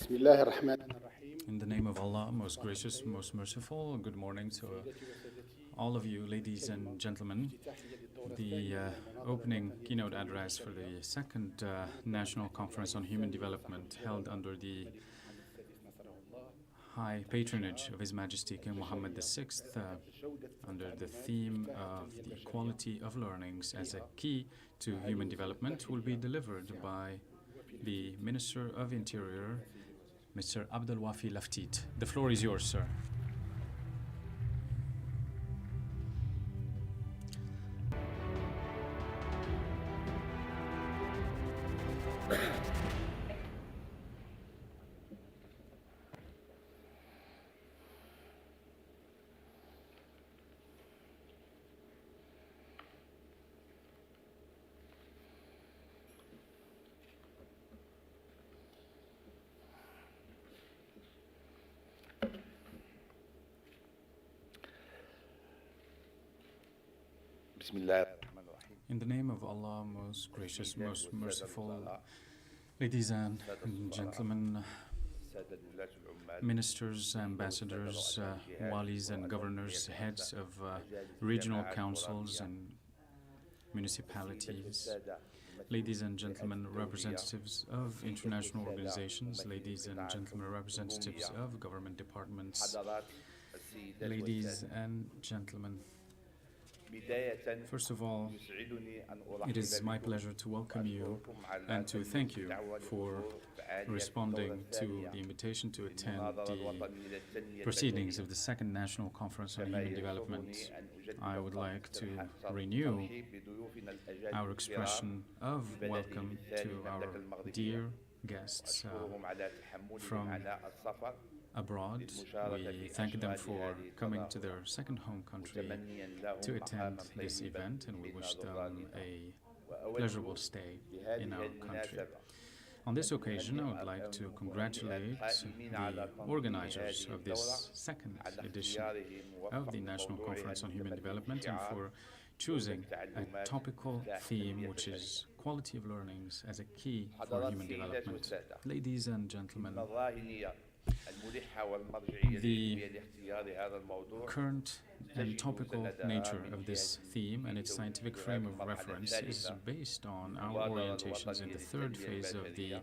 Bismillah ar-Rahman ar-Rahim. In the name of Allah, most gracious, most merciful, good morning to all of you, ladies and gentlemen. The opening keynote address for the second National Conference on Human Development, held under the high patronage of His Majesty King Mohammed VI, under the theme of the quality of learnings as a key to human development, will be delivered by the Minister of Interior, Mr. Abdel Wafi Laftit. The floor is yours, sir. Bismillah ar-Rahman ar-Rahim. In the name of Allah, most gracious, most merciful, ladies and gentlemen, ministers, ambassadors, walis and governors, heads of regional councils and municipalities, ladies and gentlemen, representatives of international organizations, ladies and gentlemen, representatives of government departments, ladies and gentlemen. First of all, it is my pleasure to welcome you and to thank you for responding to the invitation to attend the proceedings of the Second National Conference on Human Development. I would like to renew our expression of welcome to our dear guests from abroad. We thank them for coming to their second home country to attend this event, and we wish them a pleasurable stay in our country. On this occasion, I would like to congratulate the organizers of this second edition of the National Conference on Human Development and for choosing a topical theme, which is quality of learnings as a key for human development. Ladies and gentlemen, the current and topical nature of this theme and its scientific frame of reference is based on our orientations in the third phase of the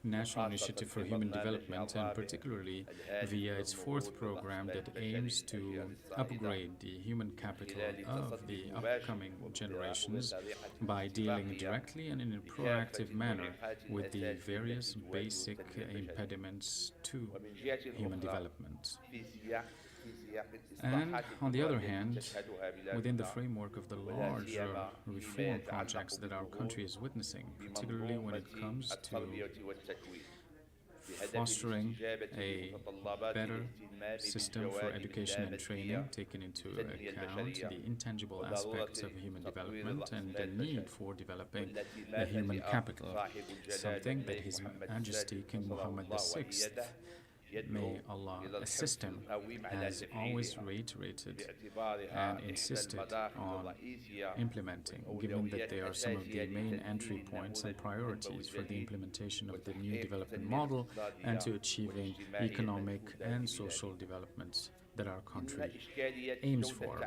National Initiative for Human Development, and particularly via its fourth program that aims to upgrade the human capital of the upcoming generations by dealing directly and in a proactive manner with the various basic impediments to human development. And on the other hand, within the framework of the larger reform projects that our country is witnessing, particularly when it comes to fostering a better system for education and training, taking into account the intangible aspects of human development and the need for developing a human capital, something that His Majesty King Mohammed VI, may Allah assist him, has always reiterated and insisted on implementing, given that they are some of the main entry points and priorities for the implementation of the new development model and to achieving economic and social developments that our country aims for.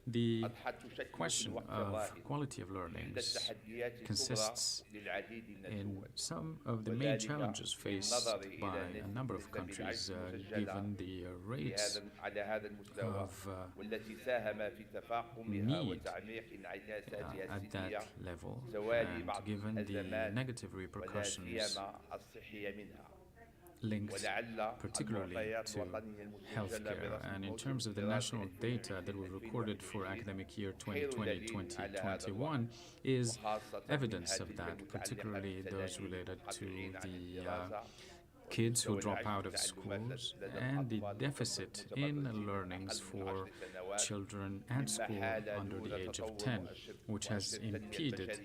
The question of quality of learnings consists in some of the main challenges faced by a number of countries, given the rates of need at that level, and given the negative repercussions linked particularly to healthcare. And in terms of the national data that were recorded for academic year 2020-2021 is evidence of that, particularly those related to the kids who drop out of schools and the deficit in learnings for children at school under the age of 10, which has impeded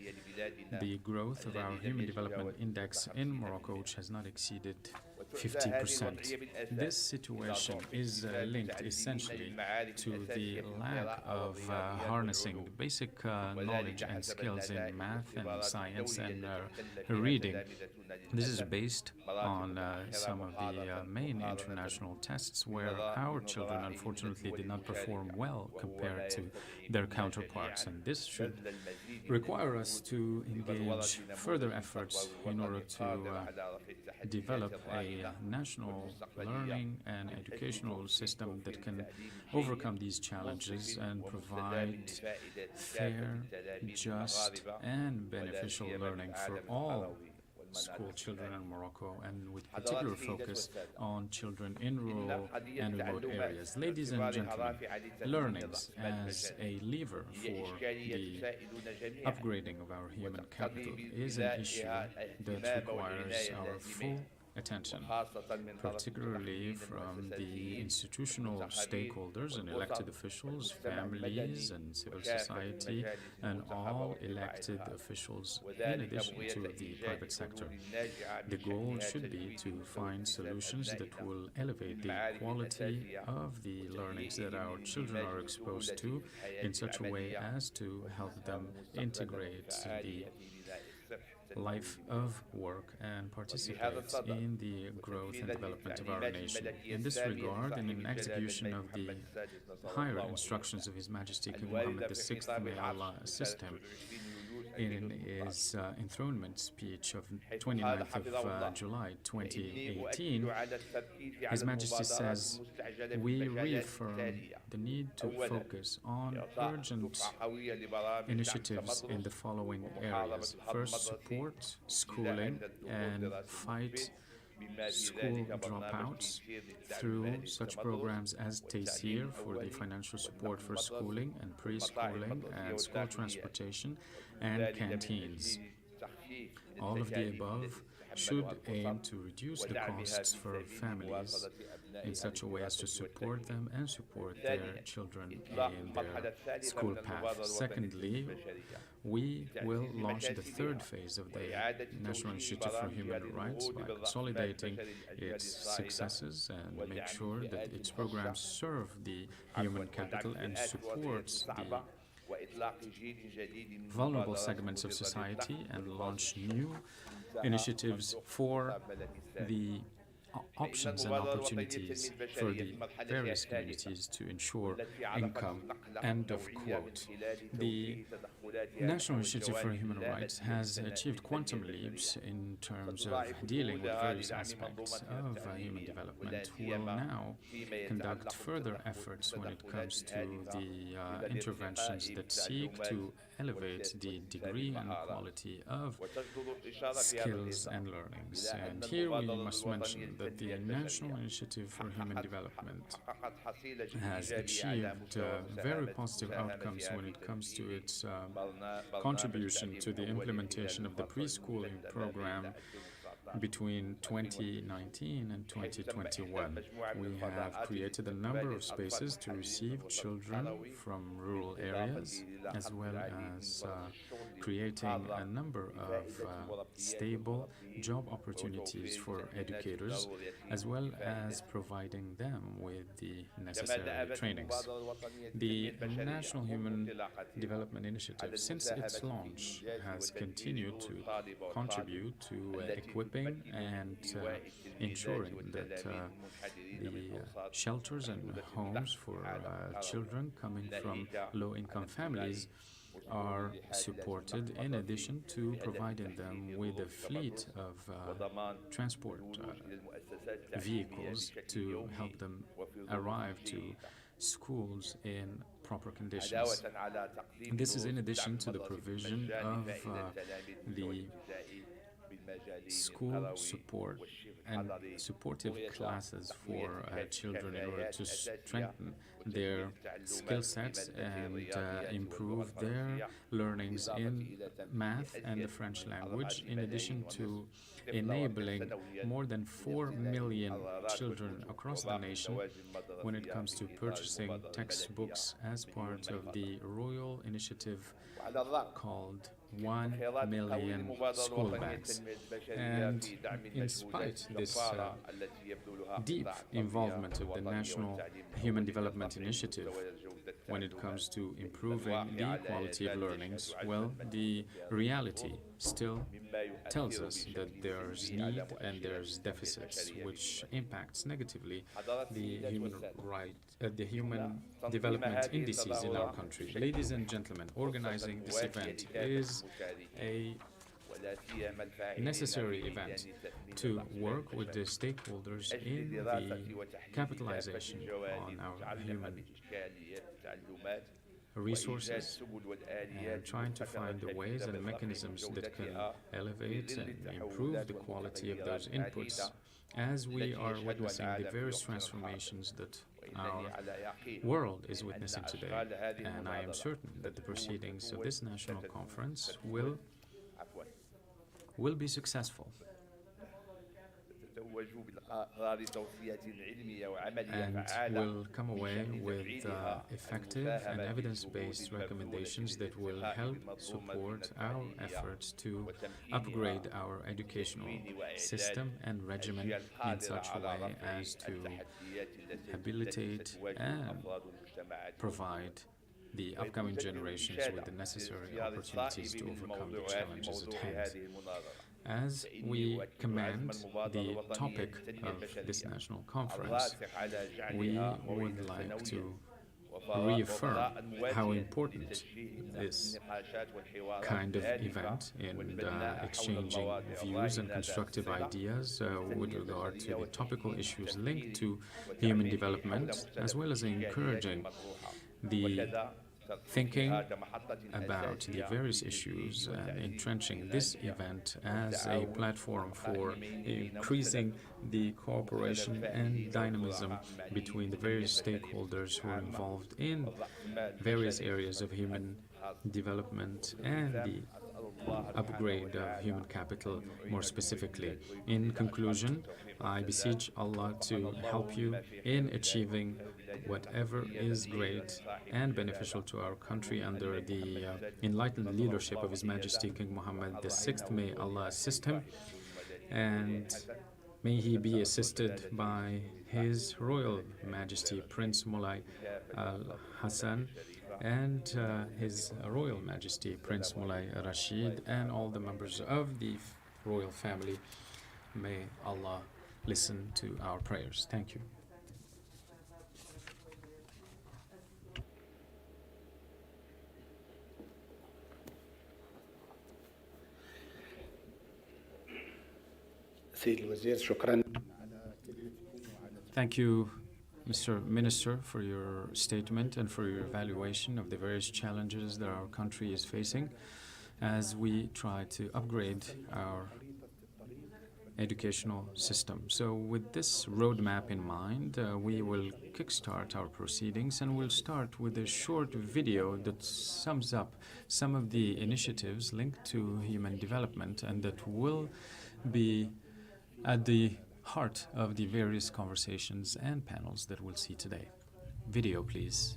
the growth of our Human Development Index in Morocco, which has not exceeded 50%. This situation is linked essentially to the lack of harnessing basic knowledge and skills in math and science and reading. This is based on some of the main international tests where our children unfortunately did not perform well compared to their counterparts, and this should require us to engage further efforts in order to develop a national learning and educational system that can overcome these challenges and provide fair, just, and beneficial learning for all school children in Morocco, and with particular focus on children in rural and remote areas. Ladies and gentlemen, learnings as a lever for the upgrading of our human capital is an issue that requires our full attention, particularly from the institutional stakeholders and elected officials, families and civil society, and all elected officials in addition to the private sector. The goal should be to find solutions that will elevate the quality of the learnings that our children are exposed to in such a way as to help them integrate the life of work and participate in the growth and development of our nation. In this regard, and in execution of the higher instructions of His Majesty King Mohammed VI, may Allah assist him, in his enthronement speech of 29th of July 2018, His Majesty says, "We reaffirm the need to focus on urgent initiatives in the following areas. First, support schooling and fight school dropouts through such programs as Taysir for the financial support for schooling and preschooling and school transportation and canteens. All of the above should aim to reduce the costs for families in such a way as to support them and support their children in their school path. Secondly, we will launch the third phase of the National Initiative for Human Rights by consolidating its successes and make sure that its programs serve the human capital and supports the vulnerable segments of society, and launch new initiatives for the options and opportunities for the various communities to ensure income." End of quote. The National Initiative for Human Rights has achieved quantum leaps in terms of dealing with various aspects of human development. Will now conduct further efforts when it comes to the interventions that seek to elevate the degree and quality of skills and learnings. And here we must mention that the National Initiative for Human Development has achieved very positive outcomes when it comes to its contribution to the implementation of the preschooling program between 2019 and 2021. We have created a number of spaces to receive children from rural areas, as well as creating a number of stable job opportunities for educators, as well as providing them with the necessary trainings. The National Human Development Initiative, since its launch, has continued to contribute to equipping and ensuring that the shelters and homes for children coming from low-income families are supported, in addition to providing them with a fleet of transport vehicles to help them arrive to schools in proper conditions. This is in addition to the provision of the school support and supportive classes for children in order to strengthen their skill sets and improve their learnings in math and the French language, in addition to enabling more than 4 million children across the nation when it comes to purchasing textbooks as part of the royal initiative called 1 million school bags. And in spite this deep involvement of the National Human Development Initiative when it comes to improving the quality of learnings, well, the reality still tells us that there's need and there's deficits, which impacts negatively the human development indices in our country. Ladies and gentlemen, organizing this event is a necessary event to work with the stakeholders in the capitalization on our human resources and trying to find the ways and mechanisms that can elevate and improve the quality of those inputs as we are witnessing the various transformations that our world is witnessing today. And I am certain that the proceedings of this national conference will be successful and will come away with effective and evidence-based recommendations that will help support our efforts to upgrade our educational system and regimen in such a way as to habilitate and provide the upcoming generations with the necessary opportunities to overcome the challenges at hand. As we commend the topic of this national conference, we would like to reaffirm how important this kind of event in exchanging views and constructive ideas with regard to the topical issues linked to human development, as well as encouraging the thinking about the various issues and entrenching this event as a platform for increasing the cooperation and dynamism between the various stakeholders who are involved in various areas of human development and the upgrade of human capital more specifically. In conclusion, I beseech Allah to help you in achieving whatever is great and beneficial to our country under the enlightened leadership of His Majesty King Mohammed VI. May Allah assist him, and may he be assisted by His Royal Majesty Prince Moulay Al Hassan and His Royal Majesty Prince Moulay Rashid and all the members of the royal family. May Allah listen to our prayers. Thank you. سيد الوزير شكرا. Thank you, Mr. Minister, for your statement and for your evaluation of the various challenges that our country is facing as we try to upgrade our educational system. So with this roadmap in mind, we will kickstart our proceedings, and we'll start with a short video that sums up some of the initiatives linked to human development and that will be at the heart of the various conversations and panels that we'll see today. Video, please.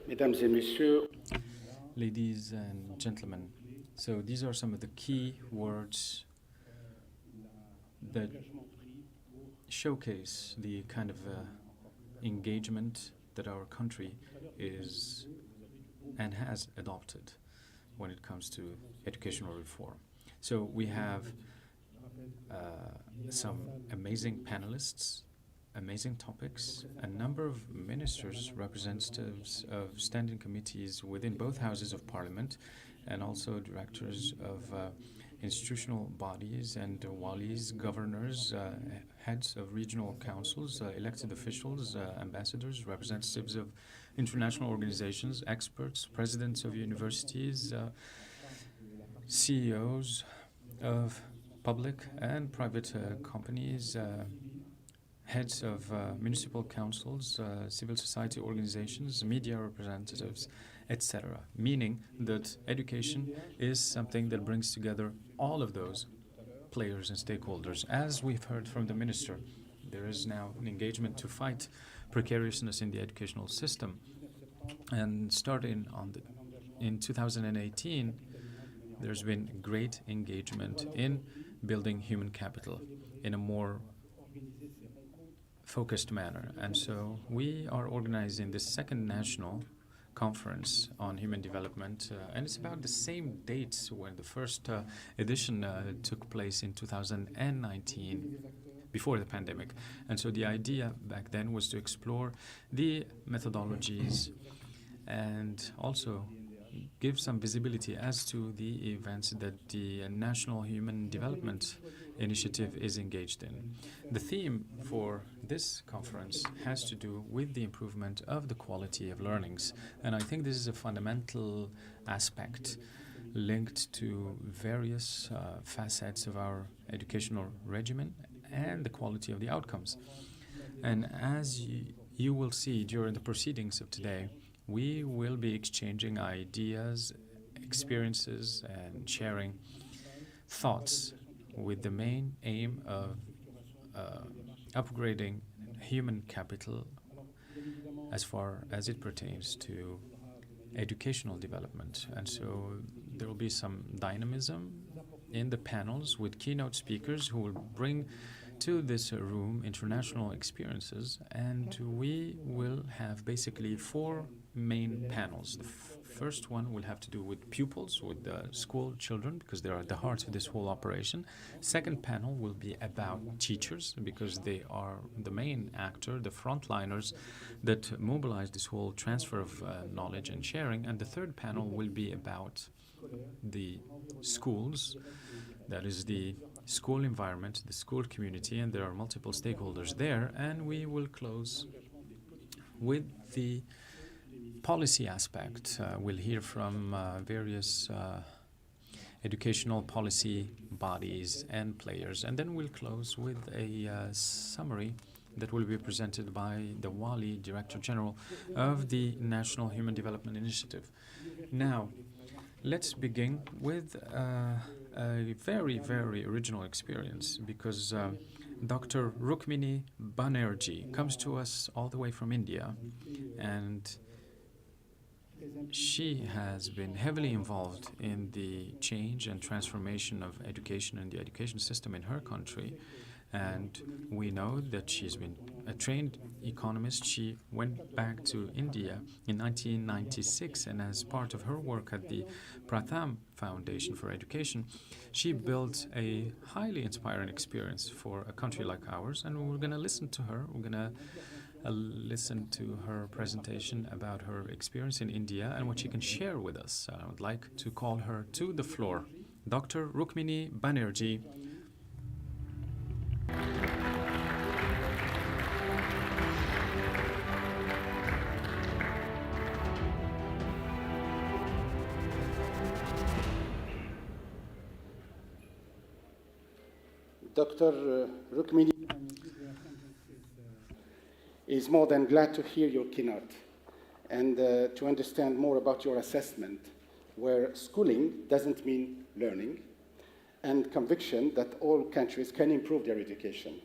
Mesdames et messieurs, Ladies and gentlemen, so these are some of the key words that showcase the kind of engagement that our country is and has adopted when it comes to educational reform. So we have some amazing panelists, amazing topics, a number of ministers, representatives of standing committees within both houses of parliament, and also directors of institutional bodies and walis, governors, heads of regional councils, elected officials, ambassadors, representatives of international organizations, experts, presidents of universities, CEOs of public and private companies, heads of municipal councils, civil society organizations, media representatives, etc. Meaning that education is something that brings together all of those players and stakeholders. As we've heard from the minister, there is now an engagement to fight precariousness in the educational system. And starting in 2018, there's been great engagement in building human capital in a more focused manner. And so we are organizing this second national conference on human development, and it's about the same dates when the first edition took place in 2019, before the pandemic. And so the idea back then was to explore the methodologies and also give some visibility as to the events that the National Human Development Initiative is engaged in. The theme for this conference has to do with the improvement of the quality of learnings, and I think this is a fundamental aspect linked to various facets of our educational regimen and the quality of the outcomes. And as you will see during the proceedings of today, we will be exchanging ideas, experiences, and sharing thoughts with the main aim of upgrading human capital as far as it pertains to educational development. And so there will be some dynamism in the panels with keynote speakers who will bring to this room international experiences, and we will have basically four main panels. The first one will have to do with pupils, with school children, because they are at the heart of this whole operation. Second panel will be about teachers, because they are the main actor, the frontliners that mobilize this whole transfer of knowledge and sharing. And the third panel will be about the schools, that is the school environment, the school community, and there are multiple stakeholders there. And we will close with the policy aspect. We'll hear from various educational policy bodies and players, and then we'll close with a summary that will be presented by the Wali, Director General of the National Human Development Initiative. Now, let's begin with a very, very original experience, because Dr. Rukmini Banerjee comes to us all the way from India, and she has been heavily involved in the change and transformation of education and the education system in her country. And we know that she's been a trained economist. She went back to India in 1996, and as part of her work at the Pratham Foundation for Education, she built a highly inspiring experience for a country like ours. And we're going to listen to her. We're going to listen to her presentation about her experience in India and what she can share with us. I would like to call her to the floor. Dr. Rukmini Banerjee. Dr. Rukmini is more than glad to hear your keynote and to understand more about your assessment, where schooling doesn't mean learning, and conviction that all countries can improve their education.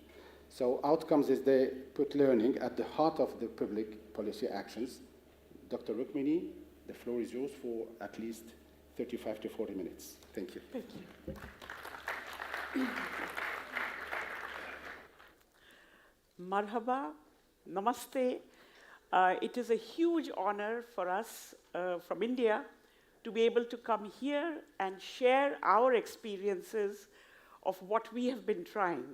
So outcomes is they put learning at the heart of the public policy actions Dr. Rukmini, the floor is yours for at least 35 to 40 minutes. Thank you. Thank you. Marhaba, namaste. It is a huge honor for us from India to be able to come here and share our experiences of what we have been trying.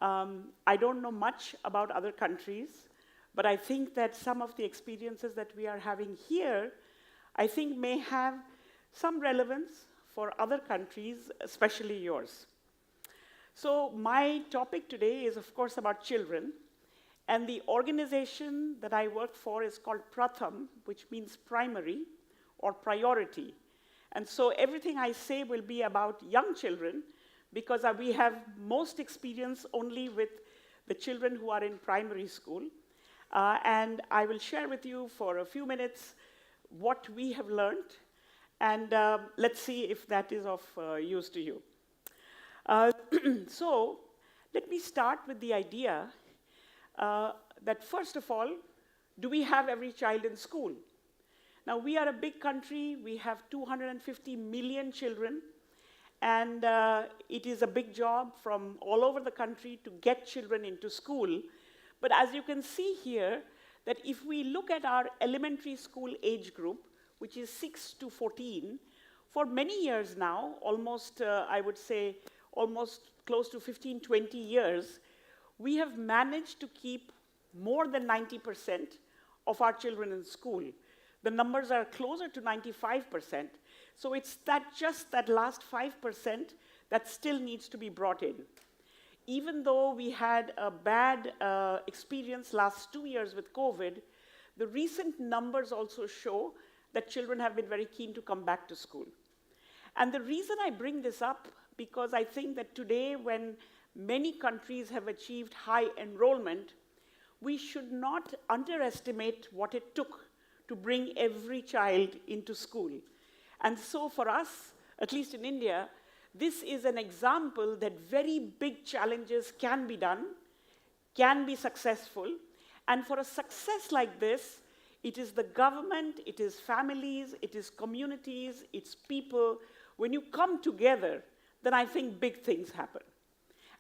I don't know much about other countries, but I think that some of the experiences that we are having here, I think may have some relevance for other countries, especially yours. So my topic today is, of course, about children. And the organization that I work for is called Pratham, which means primary or priority. And so everything I say will be about young children, because we have most experience only with the children who are in primary school. And I will share with you for a few minutes what we have learned, and let's see if that is of use to you. So let me start with the idea that first of all, do we have every child in school? Now, we are a big country. We have 250 million children, and it is a big job from all over the country to get children into school. But as you can see here, that if we look at our elementary school age group, which is 6 to 14, for many years now, almost, I would say, almost close to 15, 20 years, we have managed to keep more than 90% of our children in school. The numbers are closer to 95%. So it's just that last 5% that still needs to be brought in. Even though we had a bad experience last 2 years with COVID, the recent numbers also show that children have been very keen to come back to school. And the reason I bring this up, because I think that today, when many countries have achieved high enrollment, we should not underestimate what it took to bring every child into school. And so for us, at least in India, this is an example that very big challenges can be done, can be successful. And for a success like this, it is the government, it is families, it is communities, it's people. When you come together, then I think big things happen.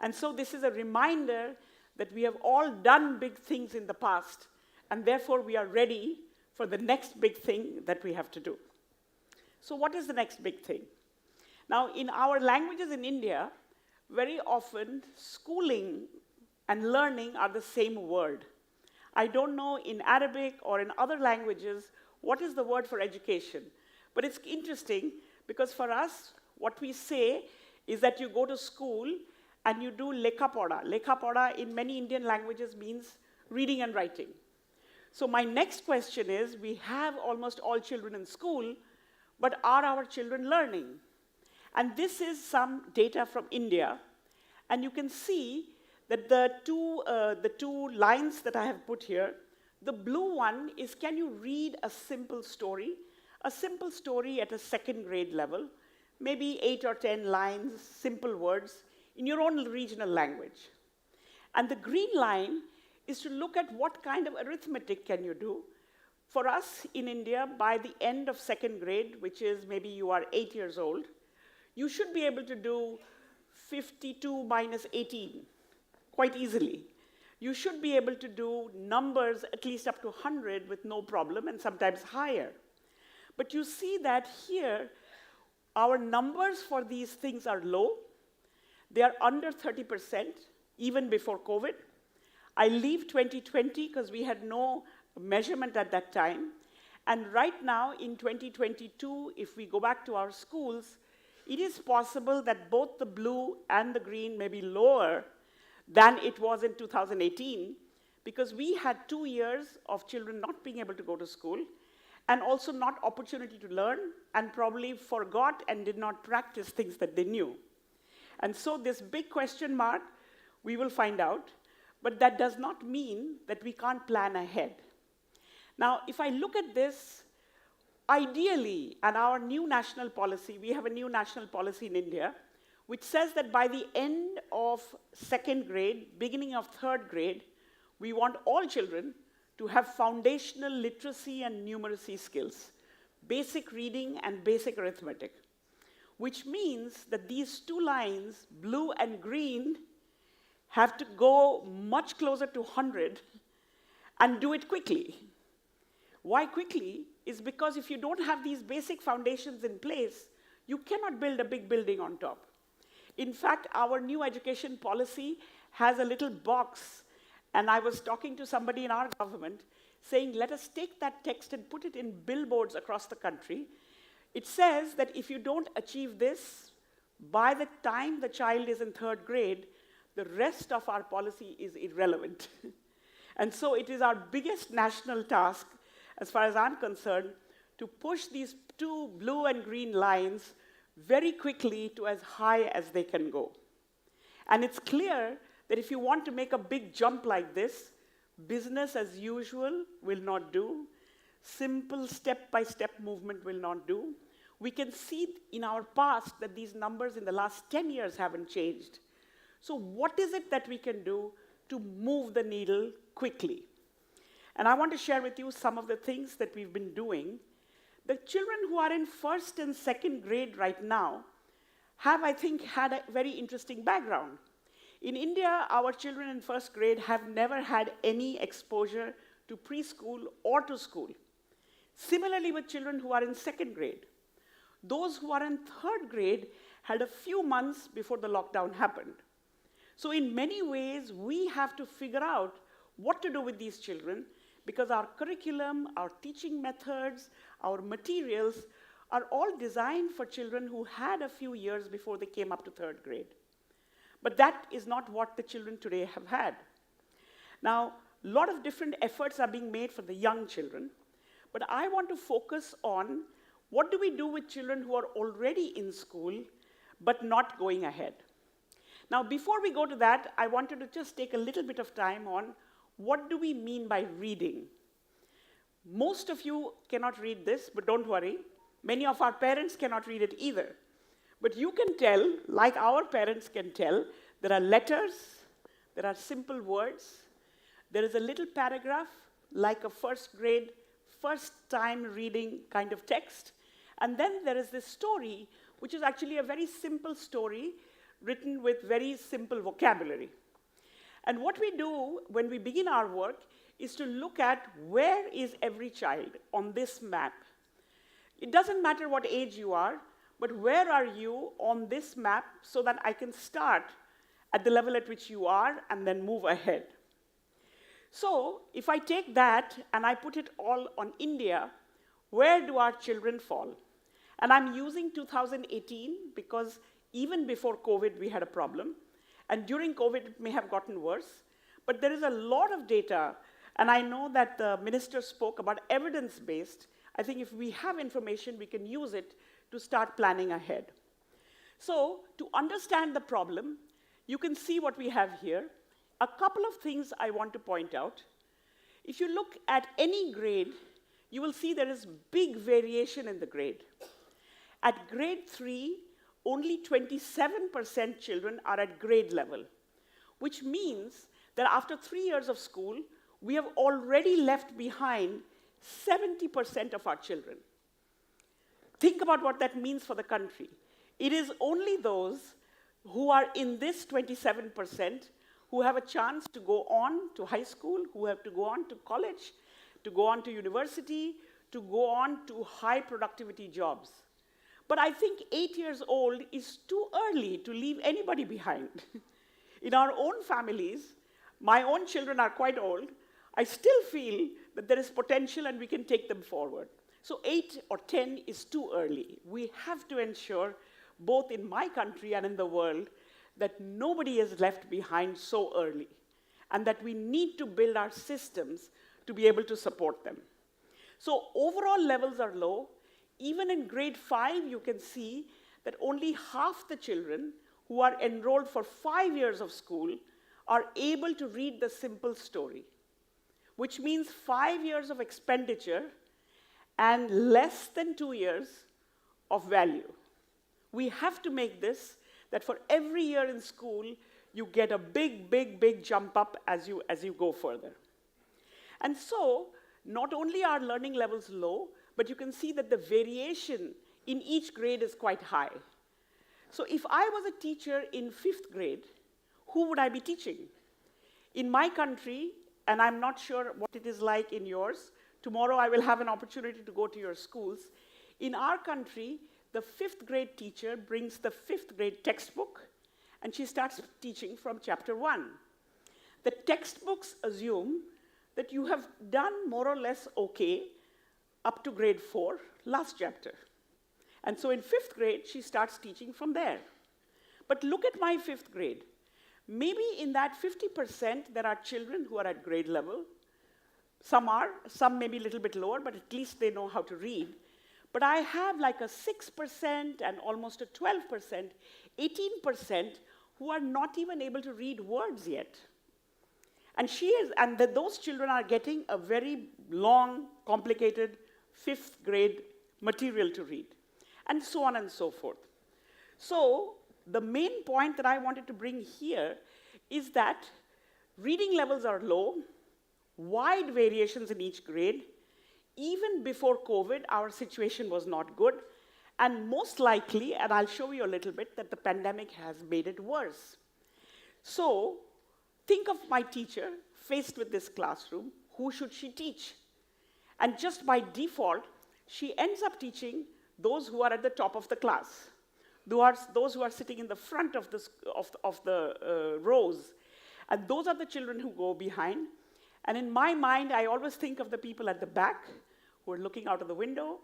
And so this is a reminder that we have all done big things in the past, and therefore we are ready for the next big thing that we have to do. So what is the next big thing? Now, in our languages in India, very often schooling and learning are the same word. I don't know in Arabic or in other languages what is the word for education. But it's interesting because for us, what we say is that you go to school and you do lekha pada. Lekha pada in many Indian languages means reading and writing. So my next question is, we have almost all children in school, but are our children learning? And this is some data from India. And you can see that the two lines that I have put here, the blue one is, can you read a simple story at a second grade level, maybe 8 or 10 lines, simple words, in your own regional language. And the green line is to look at what kind of arithmetic can you do. For us in India, by the end of second grade, which is maybe you are 8 years old, you should be able to do 52 minus 18 quite easily. You should be able to do numbers at least up to 100 with no problem, and sometimes higher. But you see that here, our numbers for these things are low. They are under 30%, even before COVID. I leave 2020 because we had no measurement at that time. And right now, in 2022, if we go back to our schools, it is possible that both the blue and the green may be lower than it was in 2018, because we had 2 years of children not being able to go to school, and also not opportunity to learn, and probably forgot and did not practice things that they knew. And so this big question mark, we will find out, but that does not mean that we can't plan ahead. Now, if I look at this, ideally, and our new national policy, we have a new national policy in India, which says that by the end of second grade, beginning of third grade, we want all children to have foundational literacy and numeracy skills, basic reading and basic arithmetic, which means that these two lines, blue and green, have to go much closer to 100 and do it quickly. Why quickly? Is because if you don't have these basic foundations in place, you cannot build a big building on top. In fact, our new education policy has a little box, and I was talking to somebody in our government saying, let us take that text and put it in billboards across the country. It says that if you don't achieve this, by the time the child is in 3rd grade, the rest of our policy is irrelevant. And so it is our biggest national task, as far as I'm concerned, to push these two blue and green lines very quickly to as high as they can go. And it's clear that if you want to make a big jump like this, business as usual will not do. Simple step-by-step movement will not do. We can see in our past that these numbers in the last 10 years haven't changed. So what is it that we can do to move the needle quickly? And I want to share with you some of the things that we've been doing. The children who are in 1st and 2nd grade right now have, I think, had a very interesting background. In India, our children in 1st grade have never had any exposure to preschool or to school. Similarly with children who are in 2nd grade. Those who are in 3rd grade had a few months before the lockdown happened. So in many ways, we have to figure out what to do with these children, because our curriculum, our teaching methods, our materials are all designed for children who had a few years before they came up to 3rd grade. But that is not what the children today have had. Now, a lot of different efforts are being made for the young children, but I want to focus on what do we do with children who are already in school but not going ahead. Now, before we go to that, I wanted to just take a little bit of time on what do we mean by reading. Most of you cannot read this, but don't worry. Many of our parents cannot read it either. But you can tell, like our parents can tell, there are letters, there are simple words, there is a little paragraph, like a 1st grade, first time reading kind of text, and then there is this story, which is actually a very simple story written with very simple vocabulary. And what we do when we begin our work is to look at where is every child on this map. It doesn't matter what age you are, but where are you on this map so that I can start at the level at which you are and then move ahead. So if I take that and I put it all on India, where do our children fall? And I'm using 2018 because even before COVID we had a problem. And during COVID, it may have gotten worse. But there is a lot of data, and I know that the minister spoke about evidence-based. I think if we have information, we can use it to start planning ahead. So to understand the problem, you can see what we have here. A couple of things I want to point out. If you look at any grade, you will see there is big variation in the grade. At grade 3, only 27% children are at grade level, which means that after 3 years of school, we have already left behind 70% of our children. Think about what that means for the country. It is only those who are in this 27% who have a chance to go on to high school, who have to go on to college, to go on to university, to go on to high productivity jobs. But I think 8 years old is too early to leave anybody behind. In our own families, my own children are quite old, I still feel that there is potential and we can take them forward. So 8 or 10 is too early. We have to ensure, both in my country and in the world, that nobody is left behind so early, and that we need to build our systems to be able to support them. So overall levels are low. Even in grade 5, you can see that only half the children who are enrolled for 5 years of school are able to read the simple story, which means 5 years of expenditure and less than 2 years of value. We have to make this that for every year in school, you get a big, big, big jump up as you go further. And so, not only are learning levels low, but you can see that the variation in each grade is quite high. So if I was a teacher in 5th grade, who would I be teaching? In my country, and I'm not sure what it is like in yours, tomorrow I will have an opportunity to go to your schools. In our country, the 5th grade teacher brings the 5th grade textbook, and she starts teaching from chapter 1. The textbooks assume that you have done more or less okay up to grade 4, last chapter. And so in 5th grade, she starts teaching from there. But look at my 5th grade. Maybe in that 50%, there are children who are at grade level. Some maybe a little bit lower, but at least they know how to read. But I have like a 6% and almost a 12%, 18% who are not even able to read words yet. And those children are getting a very long, complicated 5th grade material to read, and so on and so forth. So the main point that I wanted to bring here is that reading levels are low, wide variations in each grade. Even before COVID, our situation was not good, and most likely, and I'll show you a little bit, that the pandemic has made it worse. So think of my teacher faced with this classroom. Who should she teach? And just by default, she ends up teaching those who are at the top of the class, those who are sitting in the front of the rows. And those are the children who go behind. And in my mind, I always think of the people at the back who are looking out of the window,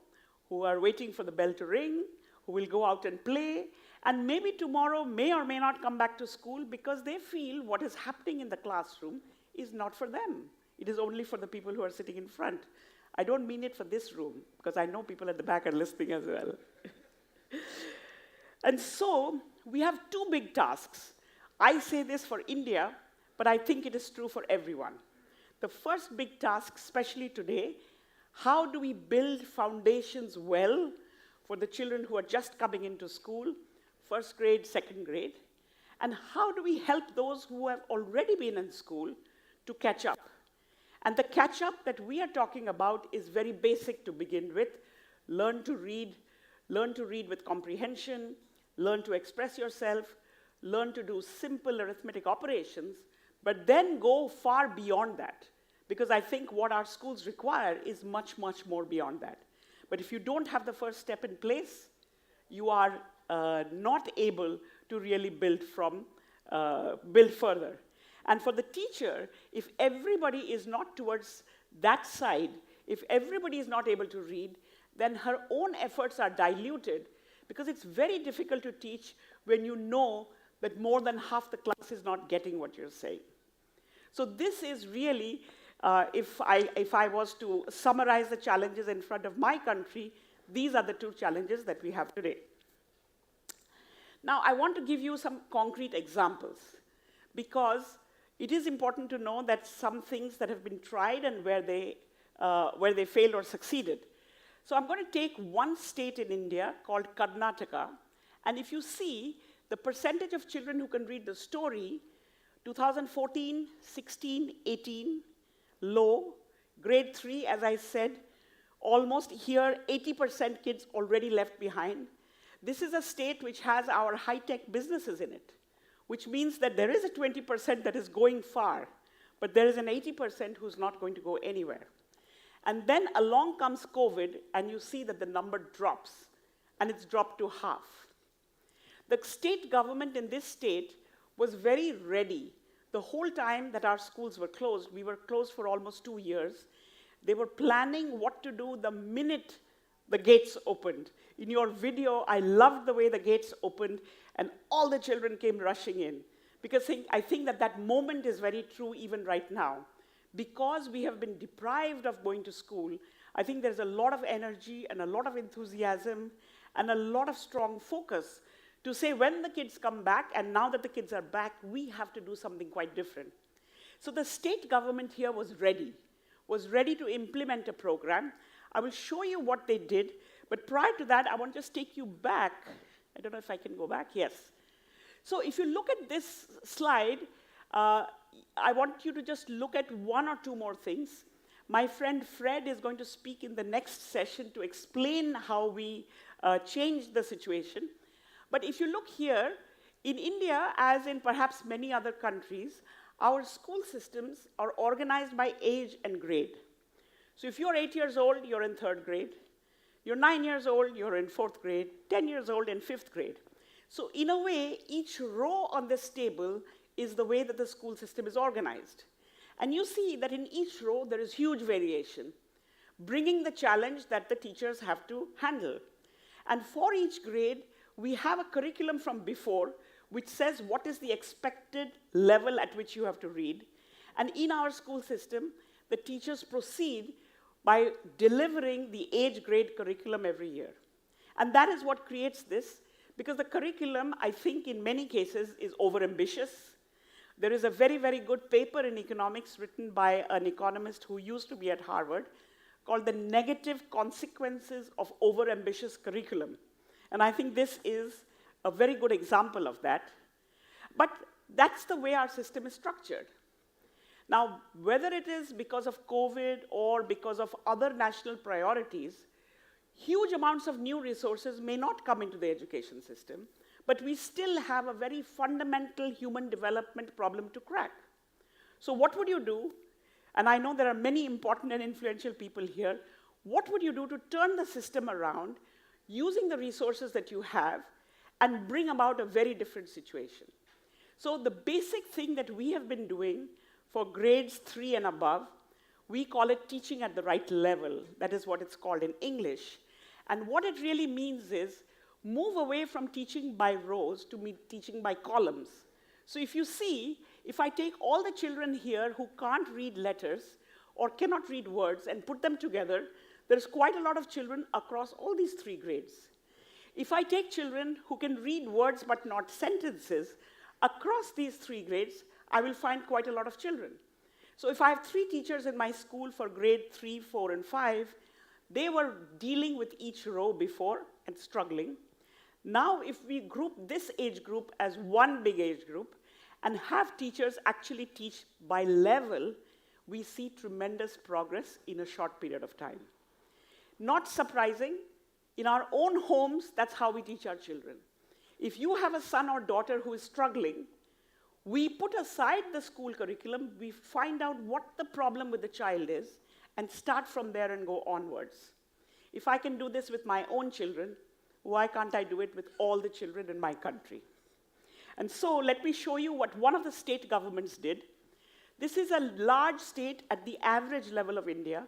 who are waiting for the bell to ring, who will go out and play, and maybe tomorrow may or may not come back to school because they feel what is happening in the classroom is not for them. It is only for the people who are sitting in front. I don't mean it for this room, because I know people at the back are listening as well. And so we have two big tasks. I say this for India, but I think it is true for everyone. The first big task, especially today, how do we build foundations well for the children who are just coming into school, 1st grade, 2nd grade, and how do we help those who have already been in school to catch up? And the catch-up that we are talking about is very basic to begin with. Learn to read with comprehension, learn to express yourself, learn to do simple arithmetic operations, but then go far beyond that. Because I think what our schools require is much, much more beyond that. But if you don't have the first step in place, you are not able to really build further. And for the teacher, if everybody is not towards that side, if everybody is not able to read, then her own efforts are diluted, because it's very difficult to teach when you know that more than half the class is not getting what you're saying. So this is really, if I was to summarize the challenges in front of my country, these are the two challenges that we have today. Now, I want to give you some concrete examples, because it is important to know that some things that have been tried and where they failed or succeeded. So I'm going to take one state in India called Karnataka, and if you see the percentage of children who can read the story, 2014, 16, 18, low, grade 3, as I said, almost here 80% kids already left behind. This is a state which has our high-tech businesses in it, which means that there is a 20% that is going far, but there is an 80% who's not going to go anywhere. And then along comes COVID, and you see that the number drops, and it's dropped to half. The state government in this state was very ready. The whole time that our schools were closed, we were closed for almost 2 years, they were planning what to do the minute the gates opened. In your video, I loved the way the gates opened and all the children came rushing in. Because I think that moment is very true even right now. Because we have been deprived of going to school, I think there's a lot of energy and a lot of enthusiasm and a lot of strong focus to say when the kids come back, and now that the kids are back, we have to do something quite different. So the state government here was ready to implement a program. I will show you what they did, but prior to that, I want to just take you back. I don't know if I can go back. Yes. So if you look at this slide, I want you to just look at one or two more things. My friend Fred is going to speak in the next session to explain how we changed the situation. But if you look here, in India, as in perhaps many other countries, our school systems are organized by age and grade. So if you're 8 years old, you're in 3rd grade. You're 9 years old, you're in 4th grade. 10 years old, in 5th grade. So in a way, each row on this table is the way that the school system is organized. And you see that in each row, there is huge variation, bringing the challenge that the teachers have to handle. And for each grade, we have a curriculum from before, which says what is the expected level at which you have to read. And in our school system, the teachers proceed by delivering the age grade curriculum every year. And that is what creates this, because the curriculum, I think in many cases, is overambitious. There is a very, very good paper in economics written by an economist who used to be at Harvard called The Negative Consequences of Overambitious Curriculum. And I think this is a very good example of that. But that's the way our system is structured. Now, whether it is because of COVID or because of other national priorities, huge amounts of new resources may not come into the education system, but we still have a very fundamental human development problem to crack. So what would you do? And I know there are many important and influential people here. What would you do to turn the system around using the resources that you have and bring about a very different situation? So the basic thing that we have been doing for grades 3 and above, we call it teaching at the right level. That is what it's called in English. And what it really means is move away from teaching by rows to teaching by columns. So if you see, if I take all the children here who can't read letters or cannot read words and put them together, there's quite a lot of children across all these 3 grades. If I take children who can read words but not sentences, across these 3 grades, I will find quite a lot of children. So if I have 3 teachers in my school for grade 3, 4, and 5, they were dealing with each row before and struggling. Now, if we group this age group as one big age group and have teachers actually teach by level, we see tremendous progress in a short period of time. Not surprising, in our own homes, that's how we teach our children. If you have a son or daughter who is struggling, we put aside the school curriculum, we find out what the problem with the child is, and start from there and go onwards. If I can do this with my own children, why can't I do it with all the children in my country? And so let me show you what one of the state governments did. This is a large state at the average level of India.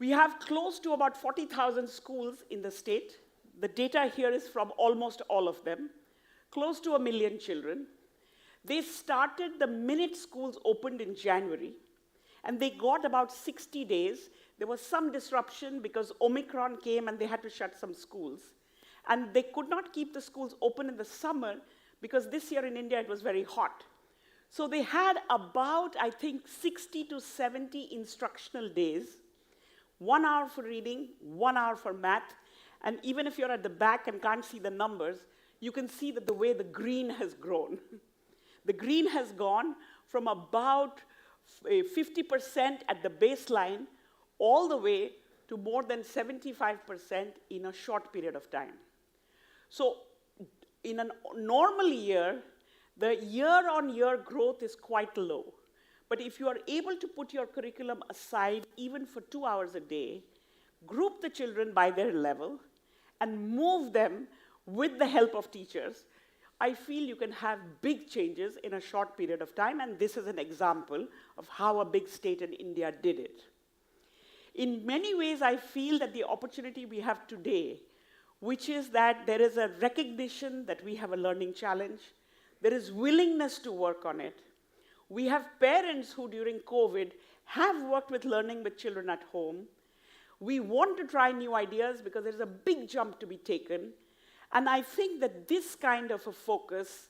We have close to about 40,000 schools in the state. The data here is from almost all of them. Close to 1 million children. They started the minute schools opened in January, and they got about 60 days. There was some disruption because Omicron came and they had to shut some schools. And they could not keep the schools open in the summer because this year in India it was very hot. So they had about, I think, 60 to 70 instructional days, 1 hour for reading, 1 hour for math, and even if you're at the back and can't see the numbers, you can see that the way the green has grown. The green has gone from about 50% at the baseline all the way to more than 75% in a short period of time. So in a normal year, the year-on-year growth is quite low. But if you are able to put your curriculum aside even for 2 hours a day, group the children by their level, and move them with the help of teachers, I feel you can have big changes in a short period of time, and this is an example of how a big state in India did it. In many ways, I feel that the opportunity we have today, which is that there is a recognition that we have a learning challenge, there is willingness to work on it. We have parents who during COVID have worked with learning with children at home. We want to try new ideas because there's a big jump to be taken. And I think that this kind of a focus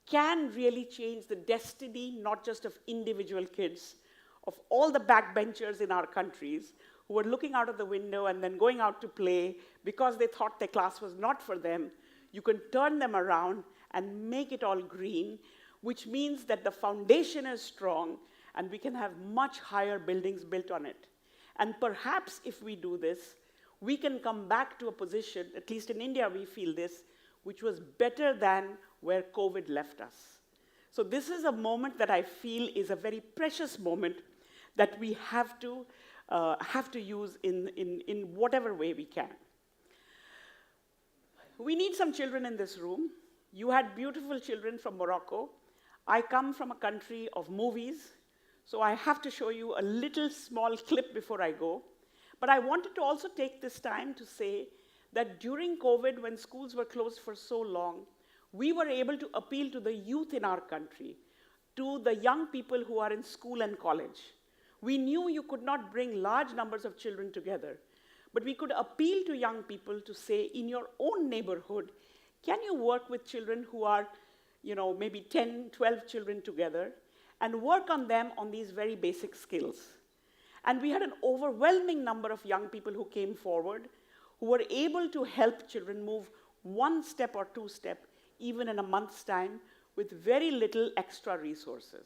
can really change the destiny, not just of individual kids, of all the backbenchers in our countries who were looking out of the window and then going out to play because they thought their class was not for them. You can turn them around and make it all green, which means that the foundation is strong and we can have much higher buildings built on it. And perhaps if we do this, we can come back to a position, at least in India we feel this, which was better than where COVID left us. So this is a moment that I feel is a very precious moment that we have to use in whatever way we can. We need some children in this room. You had beautiful children from Morocco. I come from a country of movies, so I have to show you a little small clip before I go. But I wanted to also take this time to say that during COVID, when schools were closed for so long, we were able to appeal to the youth in our country, to the young people who are in school and college. We knew you could not bring large numbers of children together, but we could appeal to young people to say, in your own neighborhood, can you work with children who are, maybe 10, 12 children together, and work on them on these very basic skills? And we had an overwhelming number of young people who came forward, who were able to help children move one step or two step, even in a month's time, with very little extra resources.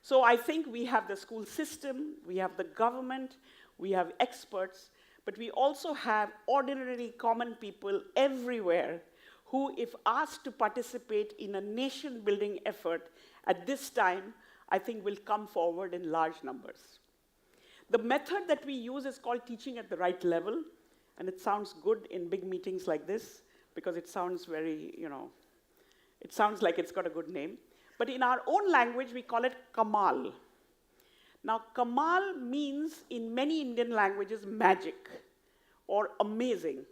So I think we have the school system, we have the government, we have experts, but we also have ordinary common people everywhere who, if asked to participate in a nation-building effort at this time, I think will come forward in large numbers. The method that we use is called teaching at the right level, and it sounds good in big meetings like this because it sounds very, it sounds like it's got a good name. But in our own language, we call it Kamal. Now, Kamal means in many Indian languages magic or amazing,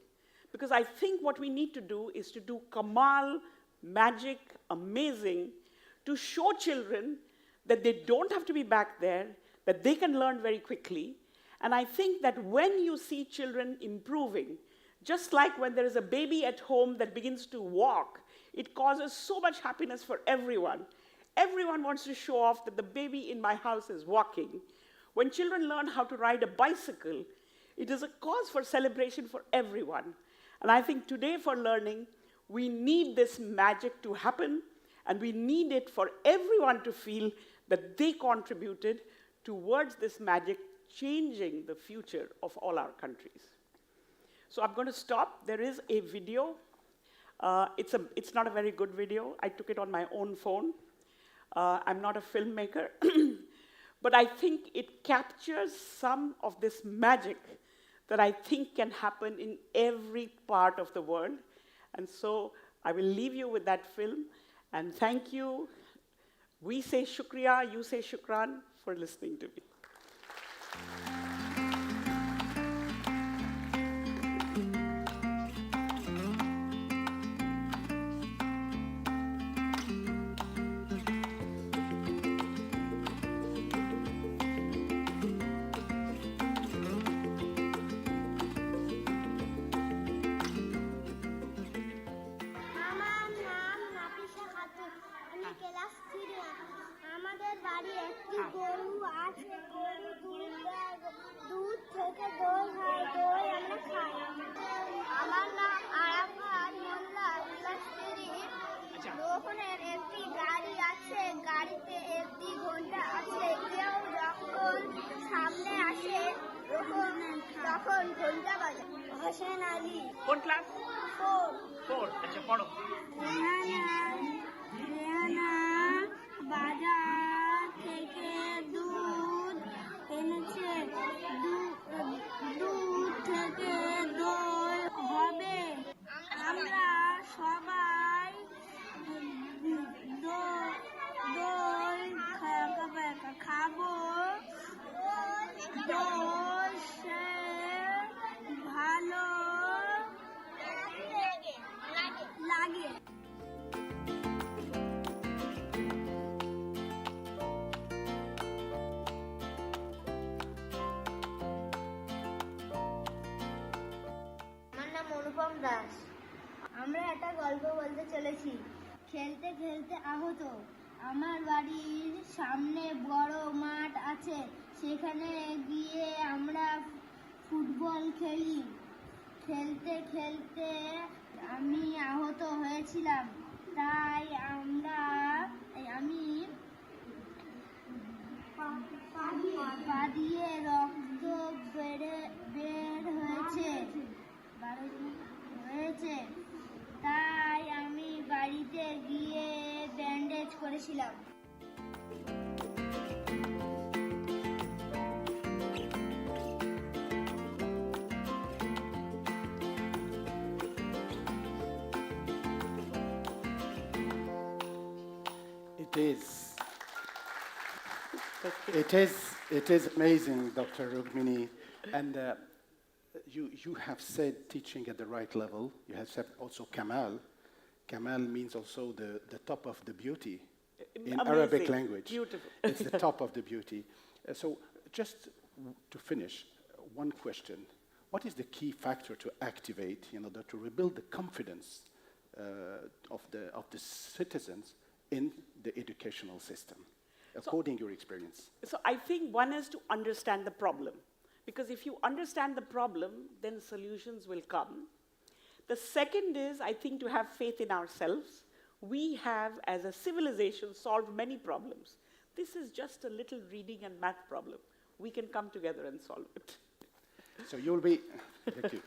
because I think what we need to do is to do Kamal, magic, amazing, to show children that they don't have to be back there, that they can learn very quickly. And I think that when you see children improving, just like when there is a baby at home that begins to walk, it causes so much happiness for everyone. Everyone wants to show off that the baby in my house is walking. When children learn how to ride a bicycle, it is a cause for celebration for everyone. And I think today for learning, we need this magic to happen, and we need it for everyone to feel that they contributed towards this magic changing the future of all our countries. So I'm going to stop. There is a video. It's not a very good video. I took it on my own phone. I'm not a filmmaker. But I think it captures some of this magic that I think can happen in every part of the world. And so I will leave you with that film. And thank you. We say shukriya, you say shukran for listening to me. আমাদের বাড়ি একটি গরু আছে। গরু দুধ থেকে দই হয়, দই আমরা খাই। আমার নাম আরাফাত মোল্লা ইলাস্ট্রি। দোকানের একটি গাড়ি আছে, গাড়িতে একটি ঘন্টা আছে। কেউ যখন সামনে আসে তখন ঘন্টা বাজে। হোসেন আলী। কোন ক্লাস? 4 আচ্ছা পড়ো। রেহানা বাজার থেকে দুধ এনেছে। দুধ থেকে দই হবে। আমরা সবাই দই খাবো। দই সে ভালো লাগে। অনুপম দাস। আমরা একটা গল্প বলতে চলেছি। খেলতে খেলতে আহত। আমার বাড়ির সামনে বড় মাঠ আছে, সেখানে গিয়ে আমরা ফুটবল খেলি। খেলতে খেলতে আমি আহত হয়েছিলাম, তাই আমি পা দিয়ে রক্ত বের হয়েছে তাই আমি বাড়িতে গিয়ে ব্যান্ডেজ করেছিলাম। It is. It is amazing, Dr. Rugmini. And you have said teaching at the right level. You have said also Kamal. Kamal means also the top of the beauty in Amazing. Arabic language. Beautiful. It's the top of the beauty. So just to finish, one question. What is the key factor to activate in order to rebuild the confidence of the citizens in the educational system, according to your experience? So I think one is to understand the problem. Because if you understand the problem, then solutions will come. The second is, I think, to have faith in ourselves. We have, as a civilization, solved many problems. This is just a little reading and math problem. We can come together and solve it. So you'll be, thank you.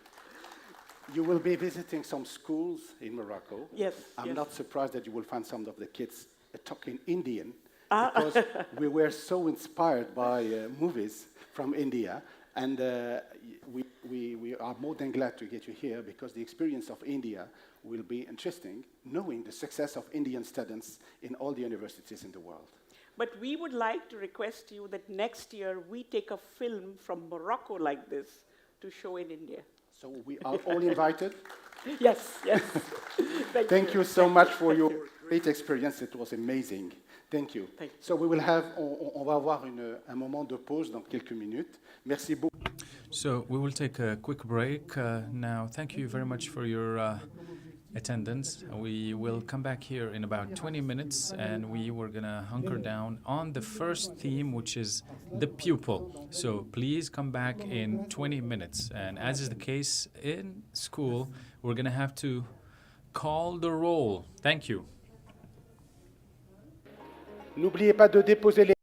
You will be visiting some schools in Morocco. Yes. I'm yes. not surprised that you will find some of the kids talking Indian, because we were so inspired by movies from India, and we are more than glad to get you here, because the experience of India will be interesting, knowing the success of Indian students in all the universities in the world. But we would like to request you that next year we take a film from Morocco like this to show in India. So we are all invited. Yes, yes. Thank you so much for your great experience. It was amazing. Thank you. Thank you. So we will have, on va avoir un moment de pause dans quelques minutes. Merci beaucoup. So we will take a quick break now. Thank you very much for your attendance. We will come back here in about 20 minutes, and we were gonna hunker down on the first theme, which is the pupil. So please come back in 20 minutes. And as is the case in school, we're gonna have to call the roll. Thank you. N'oubliez pas de déposer les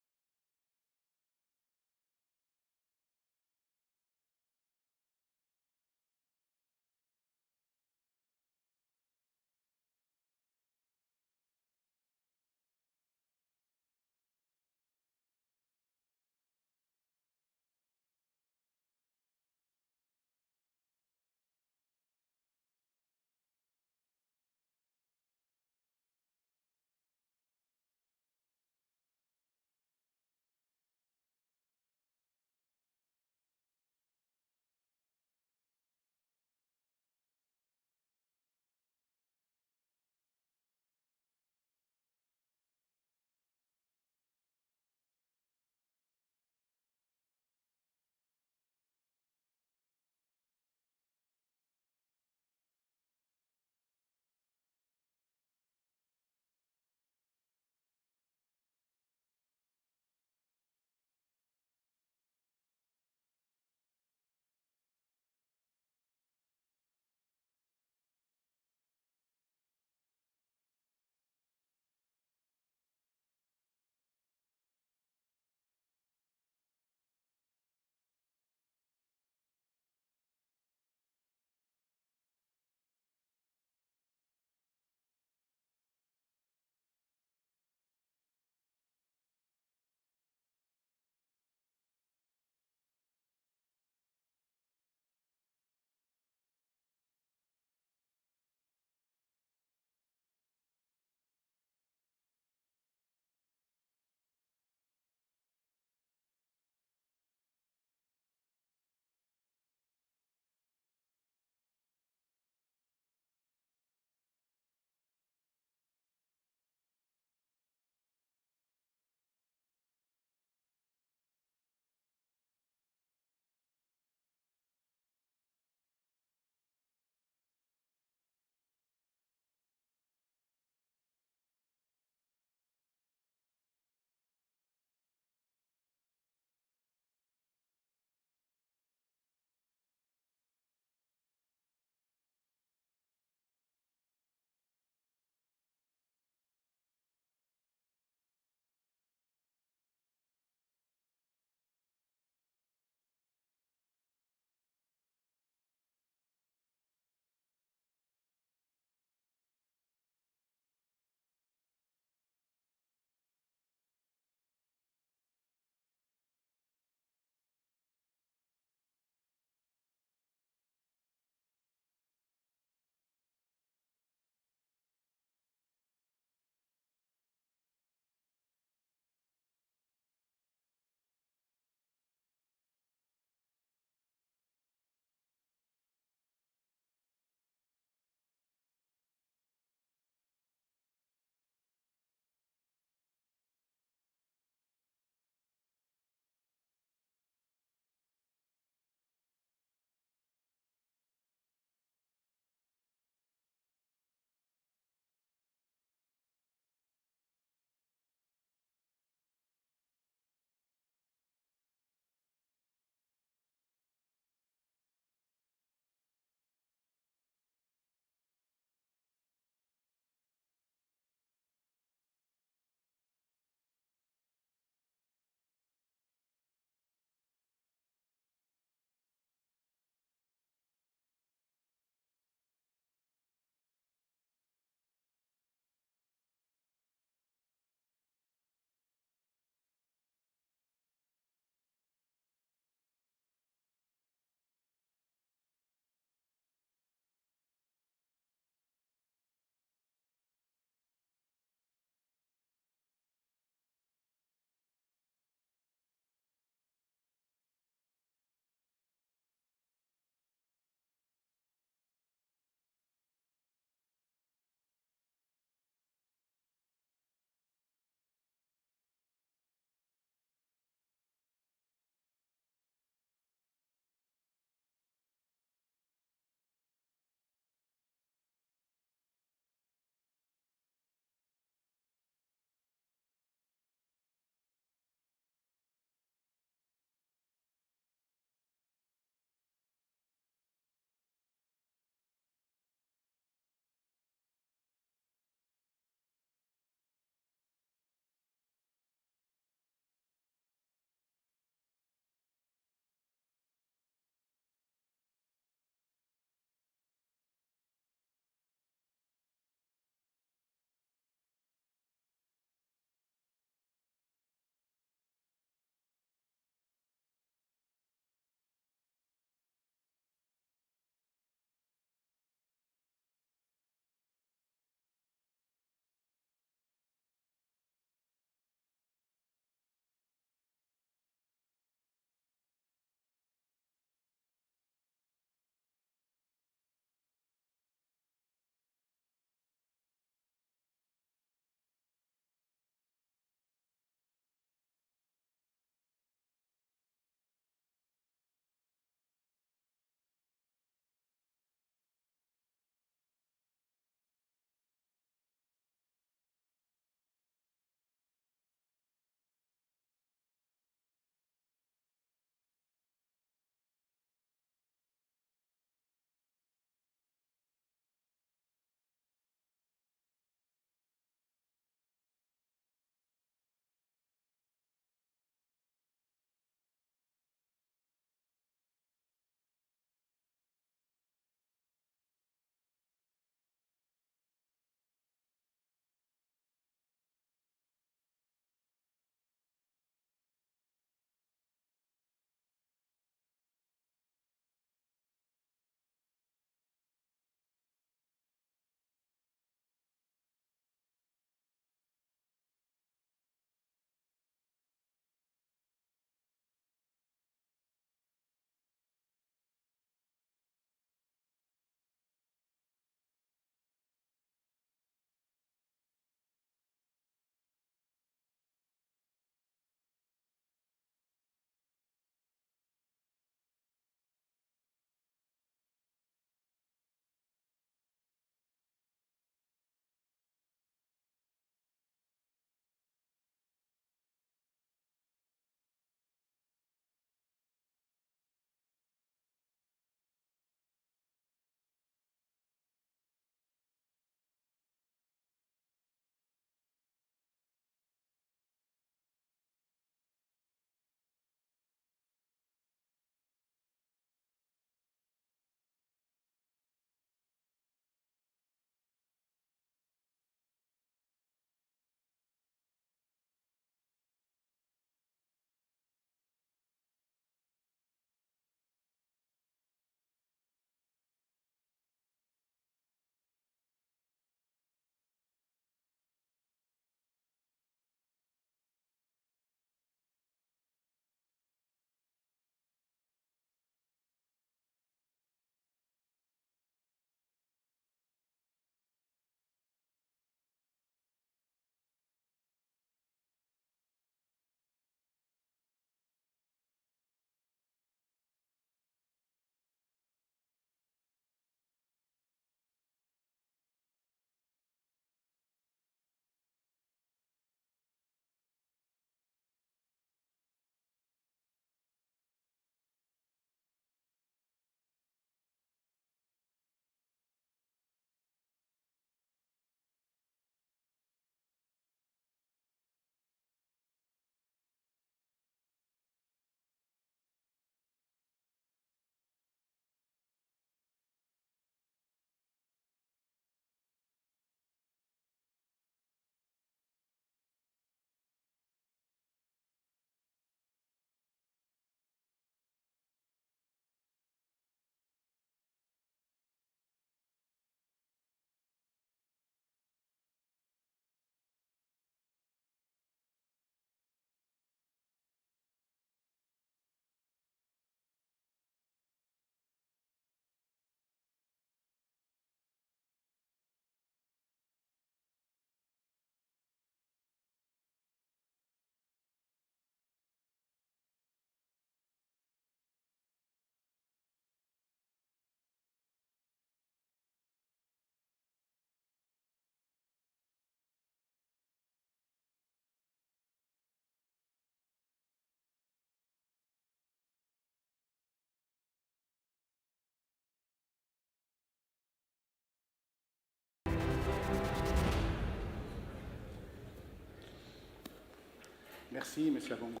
Merci, Monsieur Bongo.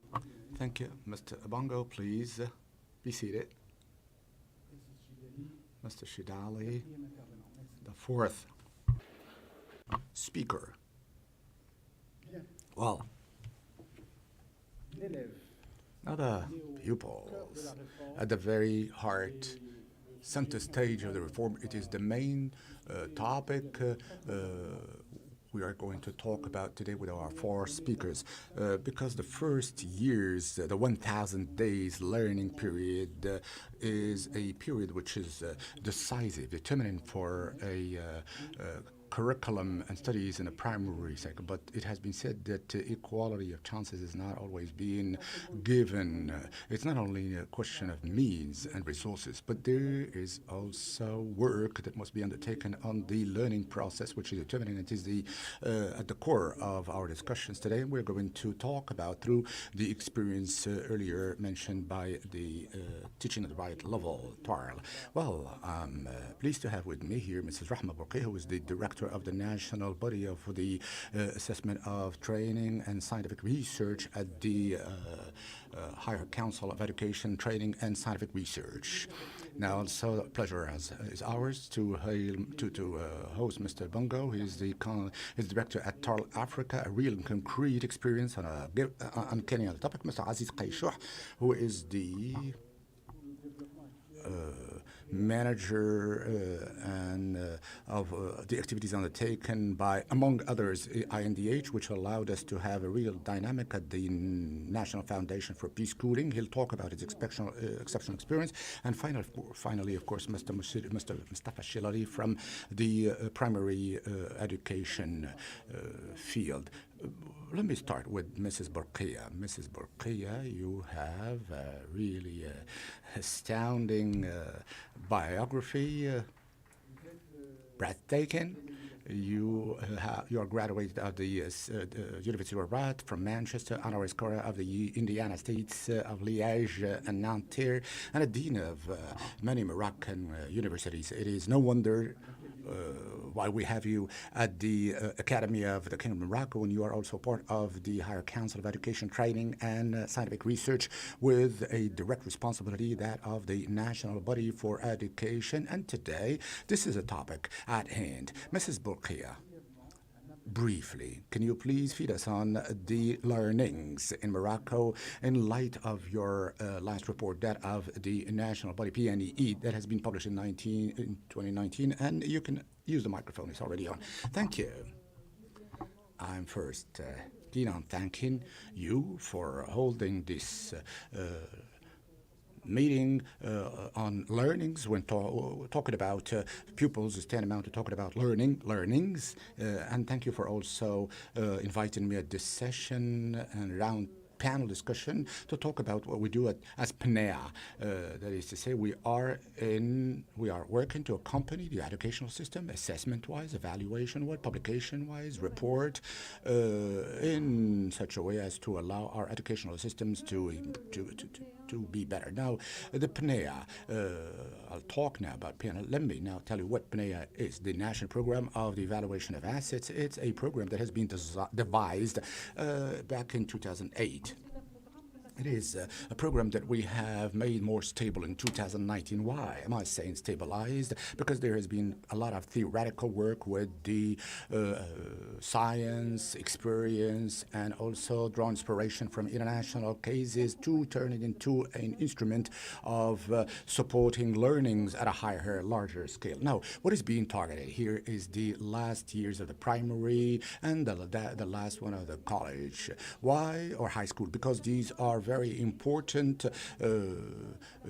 Thank you. Mr. Bongo, please be seated. Mr. Shidali, the fourth speaker. Well, now the pupils at the very heart, center stage of the reform, it is the main topic we are going to talk about today with our four speakers, because the first years, the 1,000 days learning period is a period which is decisive, determining for a curriculum and studies in a primary sector, but it has been said that equality of chances is not always being given. It's not only a question of means and resources, but there is also work that must be undertaken on the learning process, which is determining. It is the at the core of our discussions today. We're going to talk about through the experience earlier mentioned by the teaching at the right level, TARL. Well, I'm pleased to have with me here Mrs. Rahma Burqi, who is the director of the national body of the assessment of training and scientific research at the Higher Council of Education, Training and Scientific Research. Now, also, a pleasure is ours to host Mr. Bongo. He's director at TARL Africa, a real and concrete experience on Kenyan topic. Mr. Aziz Qayshuh, who is the manager of the activities undertaken by, among others, INDH, which allowed us to have a real dynamic at the National Foundation for Peace Schooling. He'll talk about his exceptional experience. And finally, of course, Mr. Mustafa Shilali from the primary education field. Let me start with Mrs. Burqia. Mrs. Burqia, you have a really astounding biography, breathtaking. You are graduated of the University of Rabat from Manchester, honoris causa of the Indiana States of Liège and Nanterre, and a dean of many Moroccan universities. It is no wonder why we have you at the Academy of the Kingdom of Morocco, and you are also part of the Higher Council of Education, Training and Scientific Research, with a direct responsibility, that of the National Body for Education. And today, this is a topic at hand. Mrs. Burqia, briefly, can you please feed us on the learnings in Morocco in light of your last report, that of the National Body, PNEE, that has been published in 2019, and you can use the microphone, it's already on. Thank you. I'm first keen on thanking you for holding this meeting on learnings, when talking about pupils, is tantamount to talking about learnings, and thank you for also inviting me at this session and round panel discussion to talk about what we do as PNEA. That is to say, we are working to accompany the educational system, assessment-wise, evaluation-wise, publication-wise, report, in such a way as to allow our educational systems to be better. Now, the PNEA, I'll talk now about PNEA. Let me now tell you what PNEA is. The National Program of the Evaluation of Assets. It's a program that has been devised back in 2008. It is a program that we have made more stable in 2019. Why am I saying stabilized? Because there has been a lot of theoretical work with the science, experience, and also draw inspiration from international cases to turn it into an instrument of supporting learnings at a higher, larger scale. Now, what is being targeted here is the last years of the primary and the last one of the college. Why? Or high school? Because these are very important,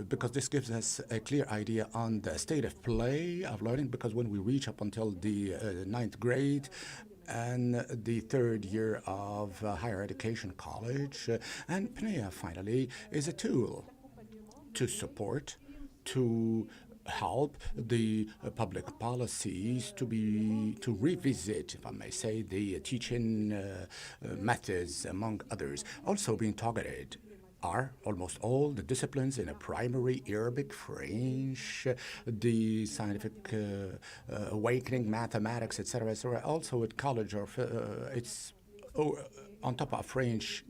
because this gives us a clear idea on the state of play of learning, because when we reach up until the ninth grade and the third year of higher education college, and PNEA finally is a tool to support, to help the public policies to revisit, if I may say, the teaching methods, among others. Also being targeted are almost all the disciplines in a primary: Arabic, French, the scientific awakening, mathematics, etc., etc. Also at college, or it's on top of French,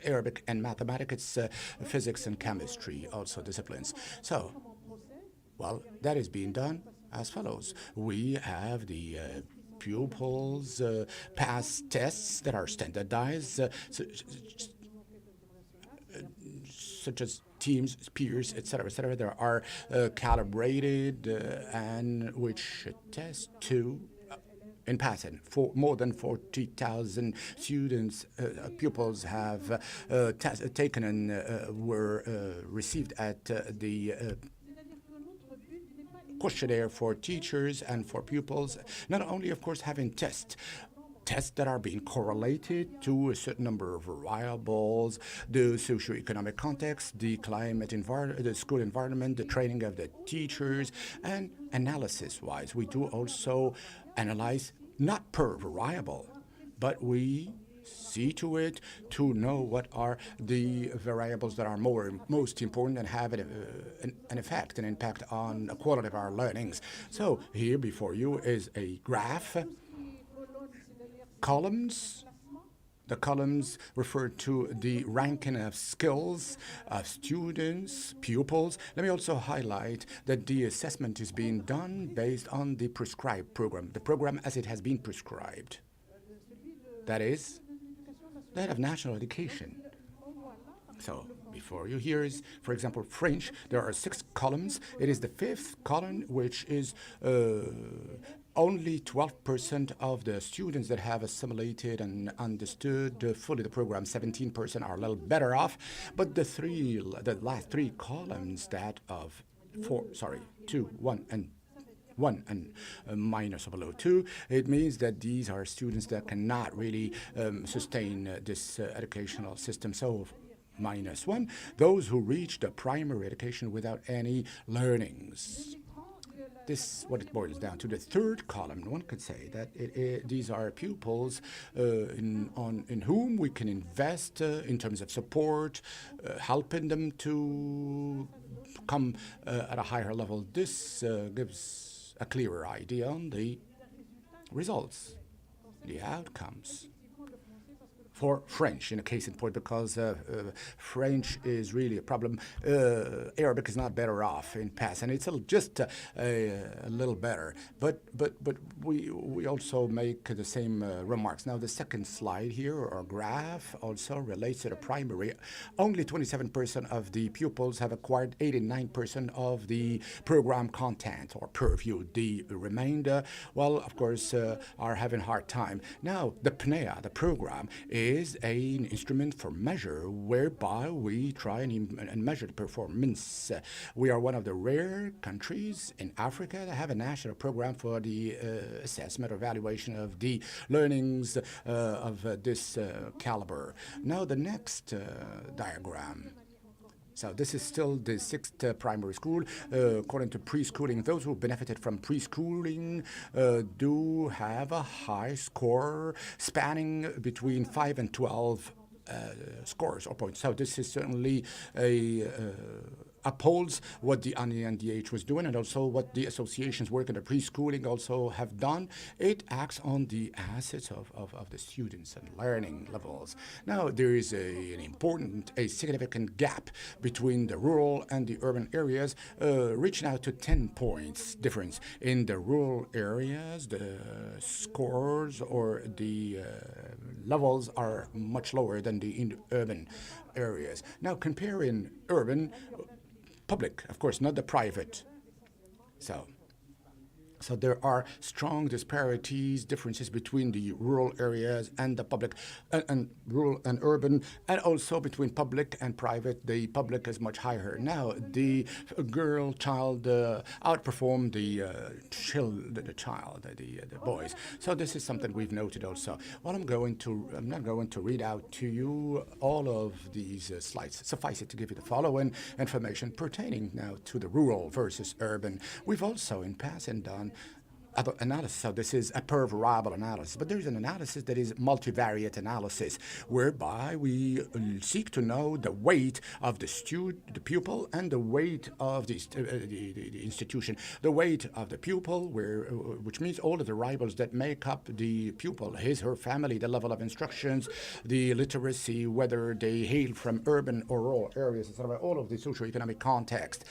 Arabic and mathematics, physics and chemistry, also disciplines. So, well, that is being done as follows. We have the pupils pass tests that are standardized, such as teams, peers, etc. There are calibrated and which attest to in passing, for more than 40,000 students, pupils have taken and were received at the questionnaire for teachers and for pupils. Not only, of course, having tests that are being correlated to a certain number of variables, the socioeconomic context, the climate environment, the school environment, the training of the teachers, and analysis-wise, we do also analyze not per variable, but we see to it to know what are the variables that are most important and have an impact on the quality of our learnings. So here before you is a graph. Columns. The columns refer to the ranking of skills of students, pupils. Let me also highlight that the assessment is being done based on the prescribed program, the program as it has been prescribed. That is, that of national education. So before you here is, for example, French. There are 6 columns. It is the 5th column, which is only 12% of the students that have assimilated and understood fully the program. 17% are a little better off, but the last 3 columns, that of 2, 1, and minus or below 2, it means that these are students that cannot really sustain this educational system. So -1, those who reach the primary education without any learnings. This is what it boils down to. The 3rd column, one could say that these are pupils in whom we can invest in terms of support, helping them to come at a higher level. This gives a clearer idea on the results, the outcomes. For French, in a case in point, because French is really a problem. Arabic is not better off in pass, and it's just a little better. But we also make the same remarks. Now, the second slide here, or graph, also relates to the primary. Only 27% of the pupils have acquired 89% of the program content or purview. The remainder, well, of course, are having a hard time. Now, the PNEA, the program, is an instrument for measure whereby we try and measure the performance. We are one of the rare countries in Africa that have a national program for the assessment or evaluation of the learnings of this caliber. Now the next diagram. So this is still the 6th primary school. According to preschooling, those who benefited from preschooling do have a high score spanning between 5 and 12 scores or points. So this is certainly upholds what the ANDH was doing and also what the associations working at preschooling also have done. It acts on the assets of the students and learning levels. Now, there is a significant gap between the rural and the urban areas, reaching out to 10 points difference. In the rural areas, the scores or the levels are much lower than in urban areas. Now, comparing urban, public, of course, not the private. So there are strong disparities, differences between the rural areas and the public, and rural and urban, and also between public and private. The public is much higher. Now, the child outperformed the boys. So this is something we've noted also. Well, I'm not going to read out to you all of these slides. Suffice it to give you the following information pertaining now to the rural versus urban. We've also in passing done analysis. So this is a per variable analysis, but there's an analysis that is multivariate analysis, whereby we seek to know the weight of the pupil, and the weight of the institution, the weight of the pupil, which means all of the variables that make up the pupil, his, her family, the level of instructions, the literacy, whether they hail from urban or rural areas, etc., all of the socioeconomic context.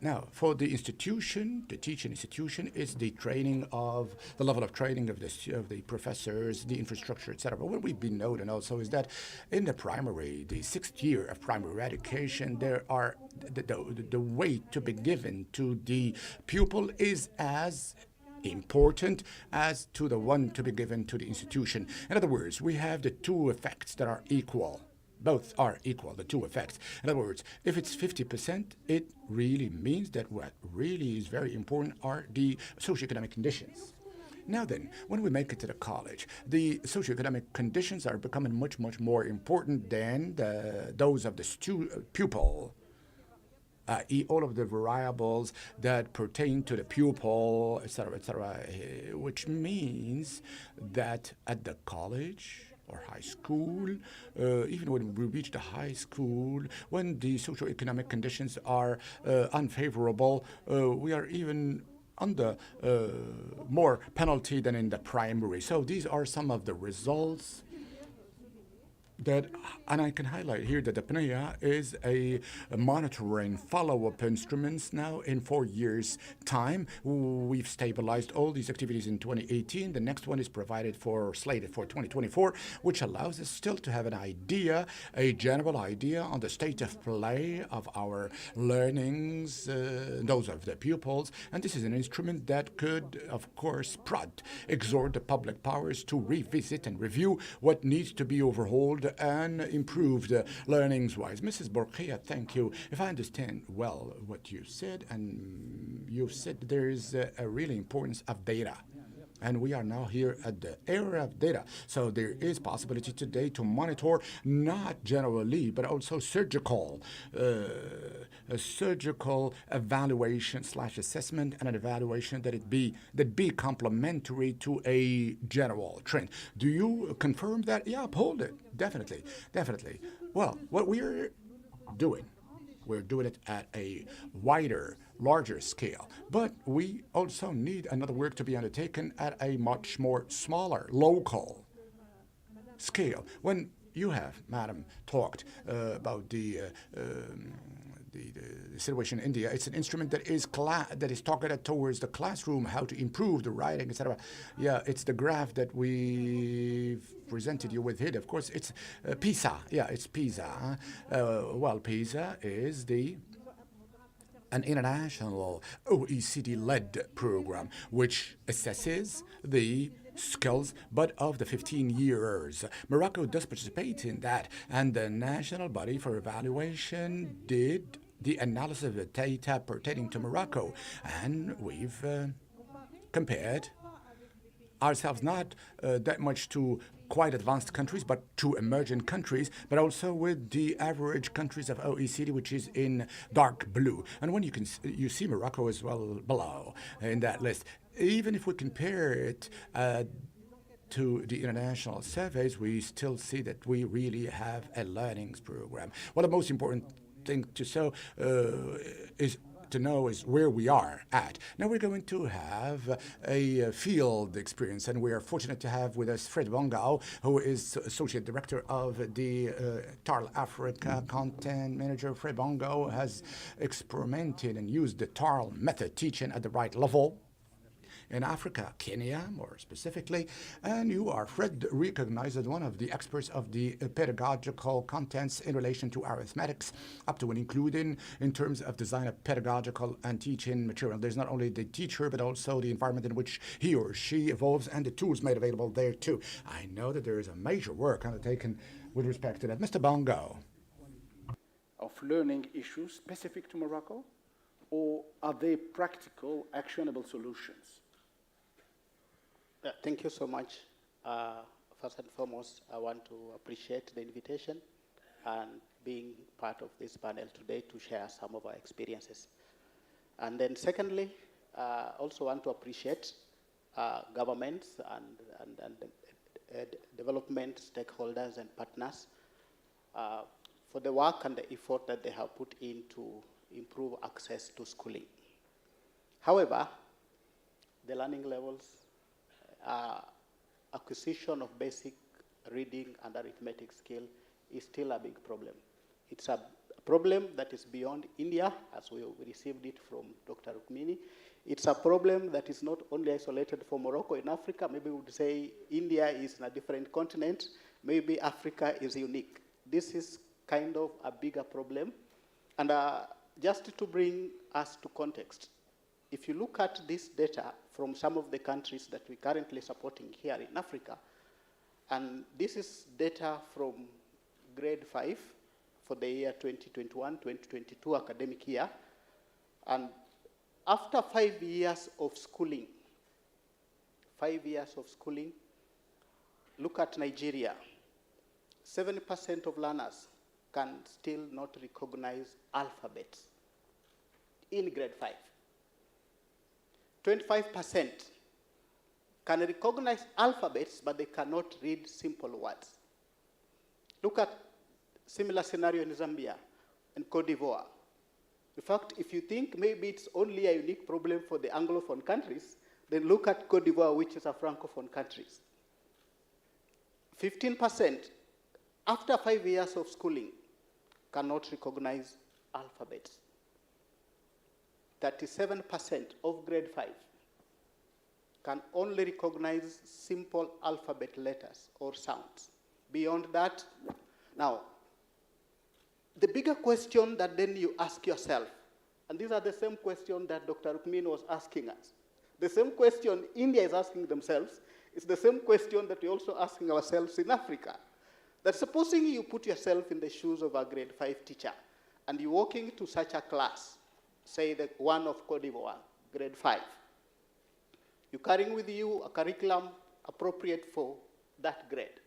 Now, for the institution, the teaching institution, is the level of training of the professors, the infrastructure, etc. But what we've been noting also is that in the 6th year of primary education, there are the weight to be given to the pupil is as important as to the one to be given to the institution. In other words, we have the two effects that are equal. Both are equal, the two effects. In other words, if it's 50%, it really means that what really is very important are the socioeconomic conditions. Now then, when we make it to the college, the socioeconomic conditions are becoming much, much more important than those of the pupil. All of the variables that pertain to the pupil, etc., which means that at the college or high school, even when we reach the high school, when the socioeconomic conditions are unfavorable, we are even under more penalty than in the primary. So these are some of the results and I can highlight here that the PNIA is a monitoring follow-up instruments now in 4 years' time. We've stabilized all these activities in 2018. The next one is slated for 2024, which allows us still to have a general idea on the state of play of our learnings, those of the pupils. And this is an instrument that could, of course, exhort the public powers to revisit and review what needs to be overhauled and improved learnings-wise. Mrs. Borkhia, thank you. If I understand well what you said, and you said there is a really importance of data. And we are now here at the era of data. So there is possibility today to monitor not generally, but also surgical evaluation / assessment, and an evaluation that be complementary to a general trend. Do you confirm that? Yeah, uphold it. Definitely. Well, what we're doing it at a larger scale. But we also need another work to be undertaken at a much more smaller, local scale. When you have, Madam, talked about the situation in India, it's an instrument that is targeted towards the classroom, how to improve the writing, etc. Yeah, it's the graph that we've presented you with here. Of course, it's PISA. Yeah, it's PISA. Well, PISA is an international OECD-led program which assesses the skills, but of the 15 years. Morocco does participate in that, and the National Body for Evaluation did the analysis of the data pertaining to Morocco, and we've compared ourselves not that much to quite advanced countries, but to emerging countries, but also with the average countries of OECD, which is in dark blue. And when you see Morocco as well below in that list. Even if we compare it to the international surveys, we still see that we really have a learnings program. Well, the most important thing to know is where we are at. Now we're going to have a field experience, and we are fortunate to have with us Fred Bongao, who is Associate Director of the TARL Africa Content Manager. Fred Bongao has experimented and used the TARL method, teaching at the right level in Africa, Kenya more specifically, and you are, Fred, recognized as one of the experts of the pedagogical contents in relation to arithmetics, up to and including in terms of design of pedagogical and teaching material. There's not only the teacher, but also the environment in which he or she evolves and the tools made available there too. I know that there is a major work undertaken with respect to that. Mr. Bongo. Of learning issues specific to Morocco, or are they practical, actionable solutions? Thank you so much. First and foremost, I want to appreciate the invitation and being part of this panel today to share some of our experiences. And then secondly, also want to appreciate governments and development stakeholders and partners for the work and the effort that they have put in to improve access to schooling. However, the learning levels, acquisition of basic reading and arithmetic skill is still a big problem. It's a problem that is beyond India, as we received it from Dr. Rukmini. It's a problem that is not only isolated for Morocco in Africa. Maybe we would say India is in a different continent. Maybe Africa is unique. This is kind of a bigger problem. And just to bring us to context, if you look at this data from some of the countries that we're currently supporting here in Africa, and this is data from grade 5 for the year 2021-2022 academic year, and after 5 years of schooling, look at Nigeria. 70% of learners can still not recognize alphabets in grade 5. 25% can recognize alphabets, but they cannot read simple words. Look at similar scenario in Zambia and Cote d'Ivoire. In fact, if you think maybe it's only a unique problem for the Anglophone countries, then look at Cote d'Ivoire, which is a Francophone country. 15%, after 5 years of schooling, cannot recognize alphabets. 37% of grade 5 can only recognize simple alphabet letters or sounds. Beyond that, now, the bigger question that then you ask yourself, and these are the same questions that Dr. Rukmini was asking us, the same question India is asking themselves, is the same question that we're also asking ourselves in Africa. That supposing you put yourself in the shoes of a grade 5 teacher, and you walk into such a class, say the one of Cote d'Ivoire, grade 5, you're carrying with you a curriculum appropriate for that grade.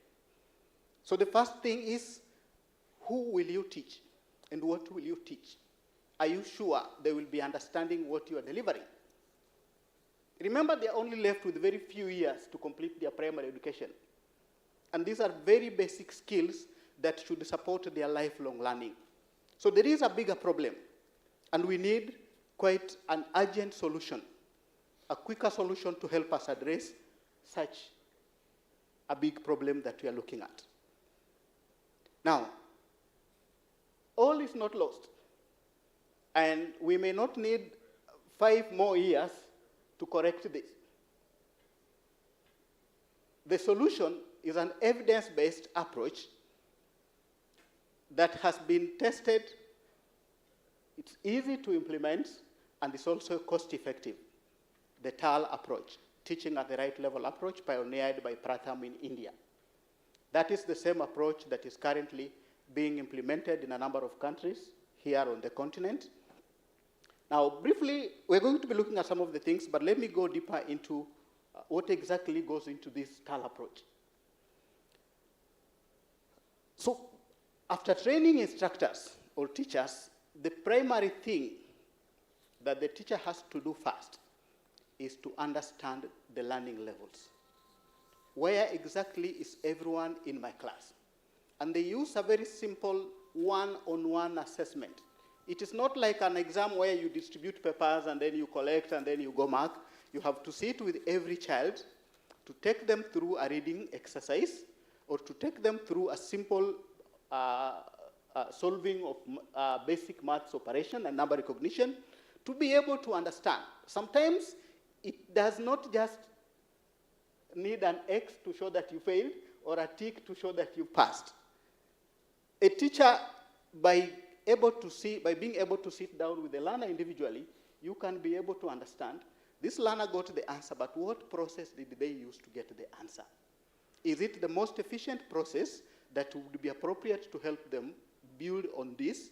So the first thing is, who will you teach and what will you teach? Are you sure they will be understanding what you are delivering? Remember, they are only left with very few years to complete their primary education. And these are very basic skills that should support their lifelong learning. So there is a bigger problem, and we need quite an urgent solution, a quicker solution to help us address such a big problem that we are looking at. Now, all is not lost, and we may not need 5 more years to correct this. The solution is an evidence-based approach that has been tested. It's easy to implement, and it's also cost-effective. The TAL approach, teaching at the right level approach, pioneered by Pratham in India. That is the same approach that is currently being implemented in a number of countries here on the continent. Now, briefly, we're going to be looking at some of the things, but let me go deeper into what exactly goes into this TAL approach. So, after training instructors or teachers, the primary thing that the teacher has to do first is to understand the learning levels. Where exactly is everyone in my class? And they use a very simple one-on-one assessment. It is not like an exam where you distribute papers and then you collect and then you go mark. You have to sit with every child to take them through a reading exercise or to take them through a simple solving of basic maths operation and number recognition to be able to understand. Sometimes it does not just need an X to show that you failed or a tick to show that you passed. A teacher, by being able to sit down with the learner individually, you can be able to understand, this learner got the answer, but what process did they use to get the answer? Is it the most efficient process that would be appropriate to help them build on this,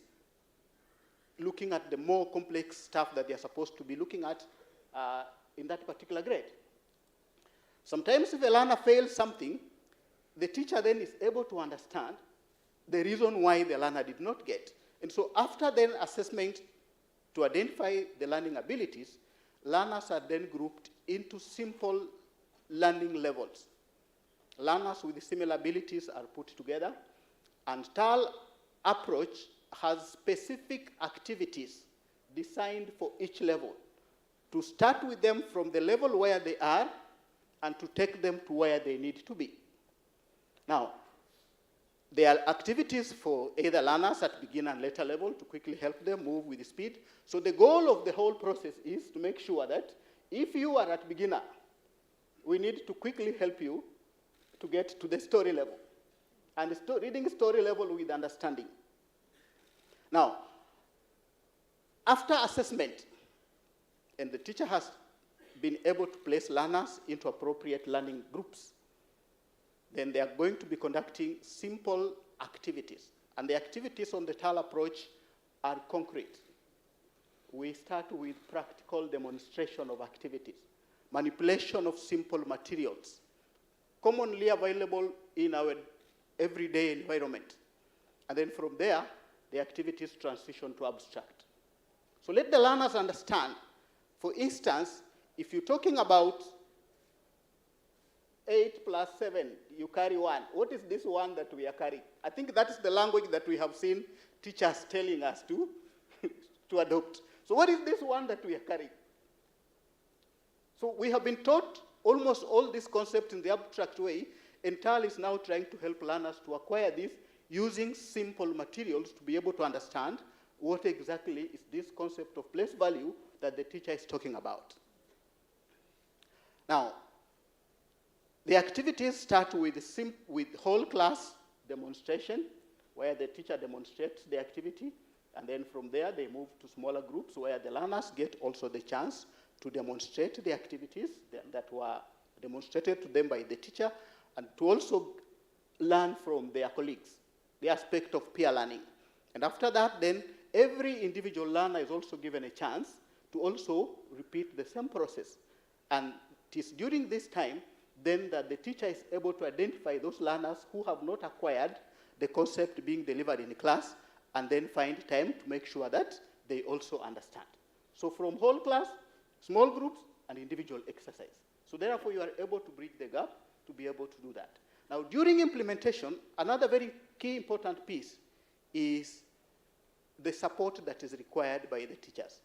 looking at the more complex stuff that they're supposed to be looking at in that particular grade? Sometimes if a learner fails something, the teacher then is able to understand the reason why the learner did not get. And so after then assessment to identify the learning abilities, learners are then grouped into simple learning levels. Learners with similar abilities are put together, and TAL approach has specific activities designed for each level to start with them from the level where they are and to take them to where they need to be. Now, there are activities for either learners at beginner and later level to quickly help them move with speed. So the goal of the whole process is to make sure that if you are at beginner, we need to quickly help you to get to the story level, and reading story level with understanding. Now, after assessment, and the teacher has been able to place learners into appropriate learning groups, then they are going to be conducting simple activities. And the activities on the TAL approach are concrete. We start with practical demonstration of activities, manipulation of simple materials, commonly available in our everyday environment. And then from there, the activities transition to abstract. So let the learners understand, for instance, if you're talking about 8 plus 7, you carry 1. What is this 1 that we are carrying? I think that is the language that we have seen teachers telling us to, to adopt. So what is this 1 that we are carrying? So we have been taught almost all these concepts in the abstract way, and TAL is now trying to help learners to acquire this using simple materials to be able to understand what exactly is this concept of place value that the teacher is talking about. Now, the activities start with whole class demonstration, where the teacher demonstrates the activity, and then from there they move to smaller groups where the learners get also the chance to demonstrate the activities that were demonstrated to them by the teacher, and to also learn from their colleagues, the aspect of peer learning. And after that, then every individual learner is also given a chance to also repeat the same process. And it is during this time then that the teacher is able to identify those learners who have not acquired the concept being delivered in class, and then find time to make sure that they also understand. So from whole class, small groups, and individual exercise. So therefore, you are able to bridge the gap to be able to do that. Now, during implementation, another very key important piece is the support that is required by the teachers.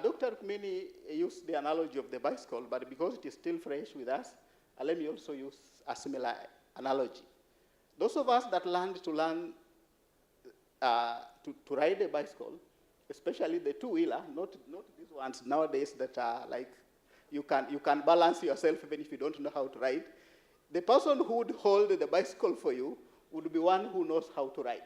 Dr. Rukmini used the analogy of the bicycle, but because it is still fresh with us, let me also use a similar analogy. Those of us that learned to ride a bicycle, especially the two-wheeler, not these ones nowadays that are like you can balance yourself even if you don't know how to ride. The person who would hold the bicycle for you would be one who knows how to ride.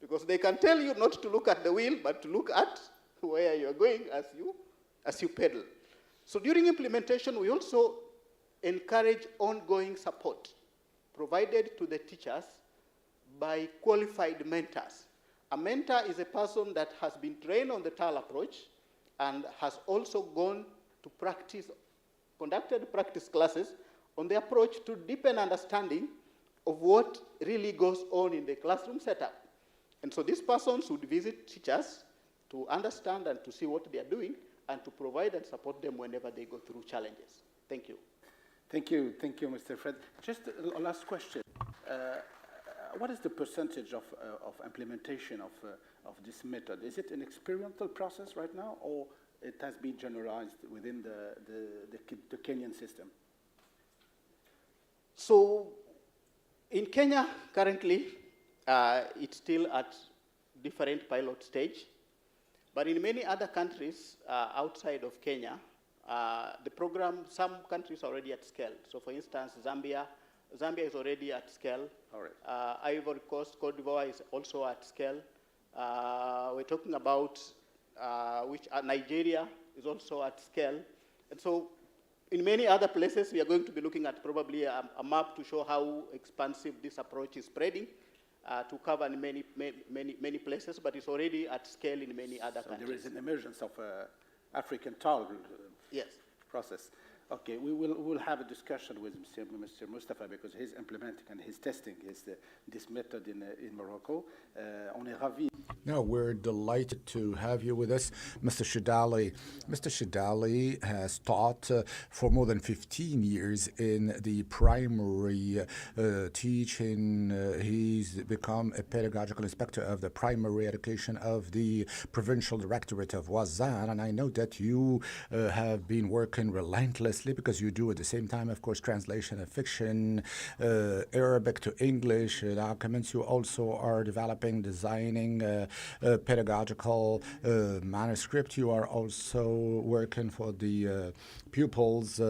Because they can tell you not to look at the wheel, but to look at where you're going as you pedal. So during implementation, we also encourage ongoing support provided to the teachers by qualified mentors. A mentor is a person that has been trained on the TAL approach and has also gone to practice, conducted practice classes on the approach to deepen understanding of what really goes on in the classroom setup. And so these persons would visit teachers to understand and to see what they are doing and to provide and support them whenever they go through challenges. Thank you. Thank you, Mr. Fred. Just a last question. What is the percentage of implementation of this method? Is it an experimental process right now, or it has been generalized within the Kenyan system? So in Kenya, currently, it's still at different pilot stage. But in many other countries outside of Kenya, the program, some countries are already at scale. So for instance, Zambia is already at scale. All right. Ivory Coast, Cote d'Ivoire is also at scale. We're talking about Nigeria is also at scale. And so in many other places, we are going to be looking at probably a map to show how expansive this approach is spreading to cover many places, but it's already at scale in many other countries. There is an emergence of African TAL yes. process. Okay, we'll have a discussion with Mr. Mustafa because he's implementing and he's testing this method in Morocco. On est ravis. No, we're delighted to have you with us, Mr. Shidali. Mr. Shidali has taught for more than 15 years in the primary teaching. He's become a pedagogical inspector of the primary education of the Provincial Directorate of Ouazzane, and I know that you have been working relentlessly because you do at the same time, of course, translation of fiction, Arabic to English documents. You also are developing, designing pedagogical manuscript. You are also working for the pupils.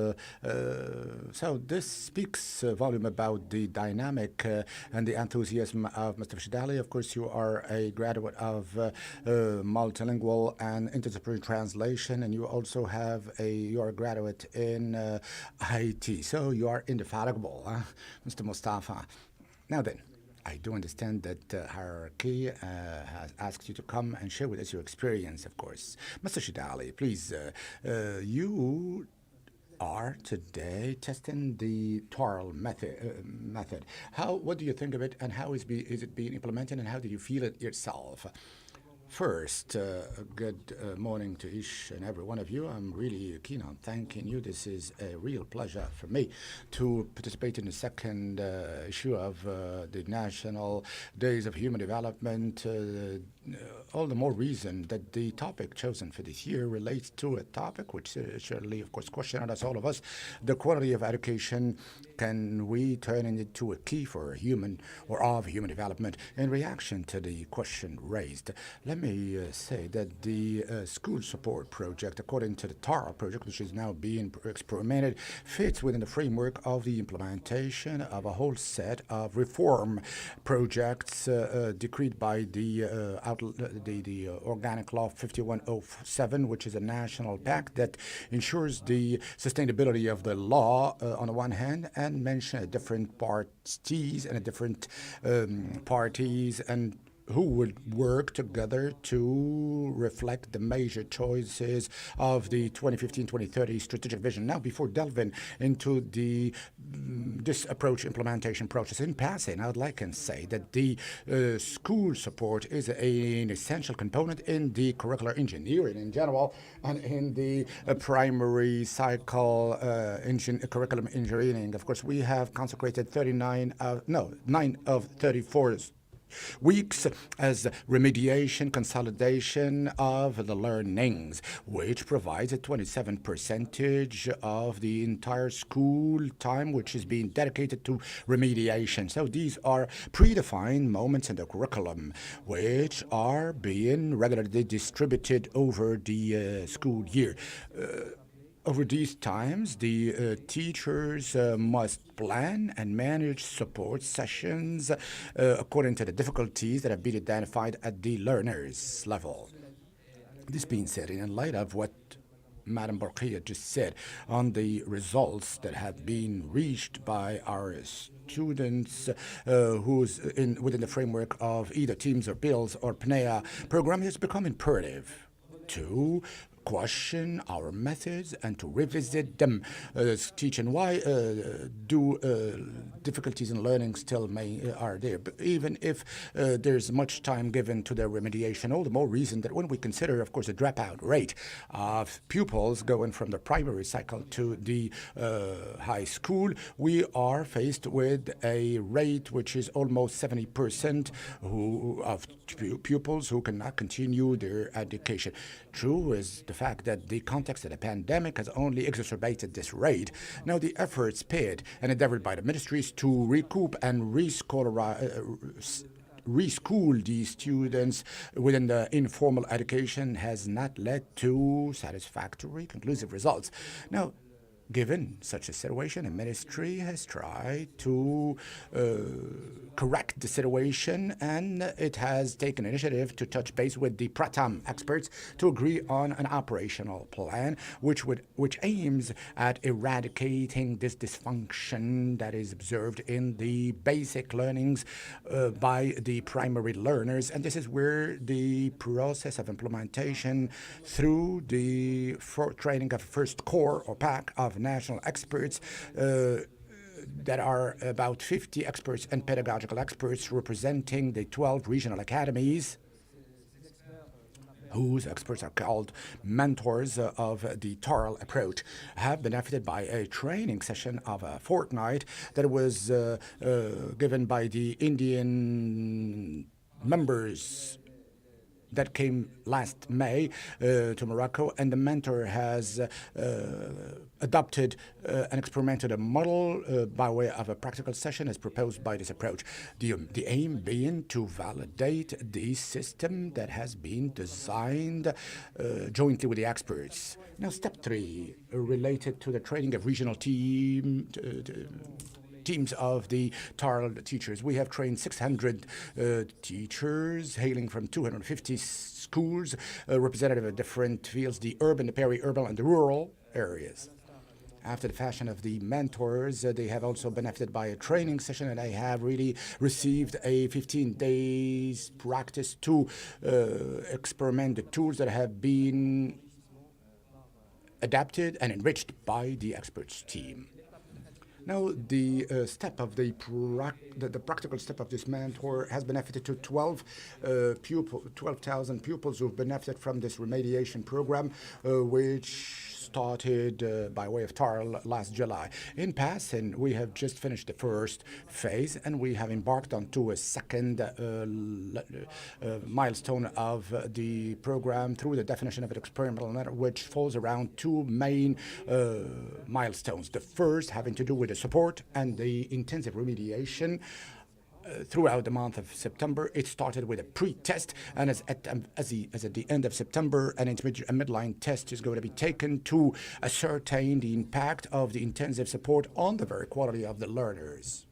So this speaks volume about the dynamic and the enthusiasm of Mr. Shidali. Of course, you are a graduate of multilingual and interdisciplinary translation, and you also have you are a graduate in IT. So you are indefatigable, Mr. Mustafa. Now then, I do understand that Hierarchy has asked you to come and share with us your experience, of course. Mr. Shidali, please, you are today testing the TORL method. What do you think of it, and how is it being implemented, and how do you feel it yourself? First, good morning to each and every one of you. I'm really keen on thanking you. This is a real pleasure for me to participate in the second issue of the National Days of Human Development. All the more reason that the topic chosen for this year relates to a topic which surely, of course, questions us, all of us. The quality of education, can we turn it into a key for human or of human development? In reaction to the question raised, let me say that the school support project, according to the TARA project, which is now being experimented, fits within the framework of the implementation of a whole set of reform projects decreed by the Organic Law 5107, which is a national pact that ensures the sustainability of the law on the one hand, and mention different parties and different parties and who would work together to reflect the major choices of the 2015-2030 strategic vision. Now, before delving into this approach implementation process in passing, I would like to say that the school support is an essential component in the curricular engineering in general and in the primary cycle curriculum engineering. Of course, we have consecrated 9 of 34 weeks as remediation, consolidation of the learnings, which provides a 27% of the entire school time, which is being dedicated to remediation. So these are predefined moments in the curriculum, which are being regularly distributed over the school year. Over these times, the teachers must plan and manage support sessions according to the difficulties that have been identified at the learners' level. This being said, in light of what Madam Barkia just said on the results that have been reached by our students who's within the framework of either TEAMS or PILS or PNEA program, it has become imperative to question our methods and to revisit them, teaching why do difficulties in learning still are there. But even if there's much time given to their remediation, all the more reason that when we consider, of course, the dropout rate of pupils going from the primary cycle to the high school, we are faced with a rate which is almost 70% of pupils who cannot continue their education. True is the fact that the context of the pandemic has only exacerbated this rate. Now, the efforts paid and endeavored by the ministries to recoup and reschool these students within the informal education has not led to satisfactory, conclusive results. Now, given such a situation, the ministry has tried to correct the situation, and it has taken initiative to touch base with the Pratam experts to agree on an operational plan which aims at eradicating this dysfunction that is observed in the basic learnings by the primary learners. And this is where the process of implementation through the training of first core or pack of national experts that are about 50 experts and pedagogical experts representing the 12 regional academies, whose experts are called mentors of the TARL approach, have benefited by a training session of a fortnight that was given by the Indian members that came last May to Morocco, and the mentor has adopted and experimented a model by way of a practical session as proposed by this approach. The aim being to validate the system that has been designed jointly with the experts. Now, step 3, related to the training of regional teams of the TARL teachers. We have trained 600 teachers hailing from 250 schools, representative of different fields, the urban, the peri-urban, and the rural areas. After the fashion of the mentors, they have also benefited by a training session, and I have really received a 15 days practice to experiment the tools that have been adapted and enriched by the experts team. Now, the step of the practical step of this mentor has benefited to 12,000 pupils who've benefited from this remediation program, which started by way of TARL last July. In passing, we have just finished the first phase, and we have embarked onto a second milestone of the program through the definition of an experimental network, which falls around 2 main milestones. The first having to do with the support and the intensive remediation. Throughout the month of September, it started with a pre-test, and as at the end of September, an intermediate and midline test is going to be taken to ascertain the impact of the intensive support on the very quality of the learners.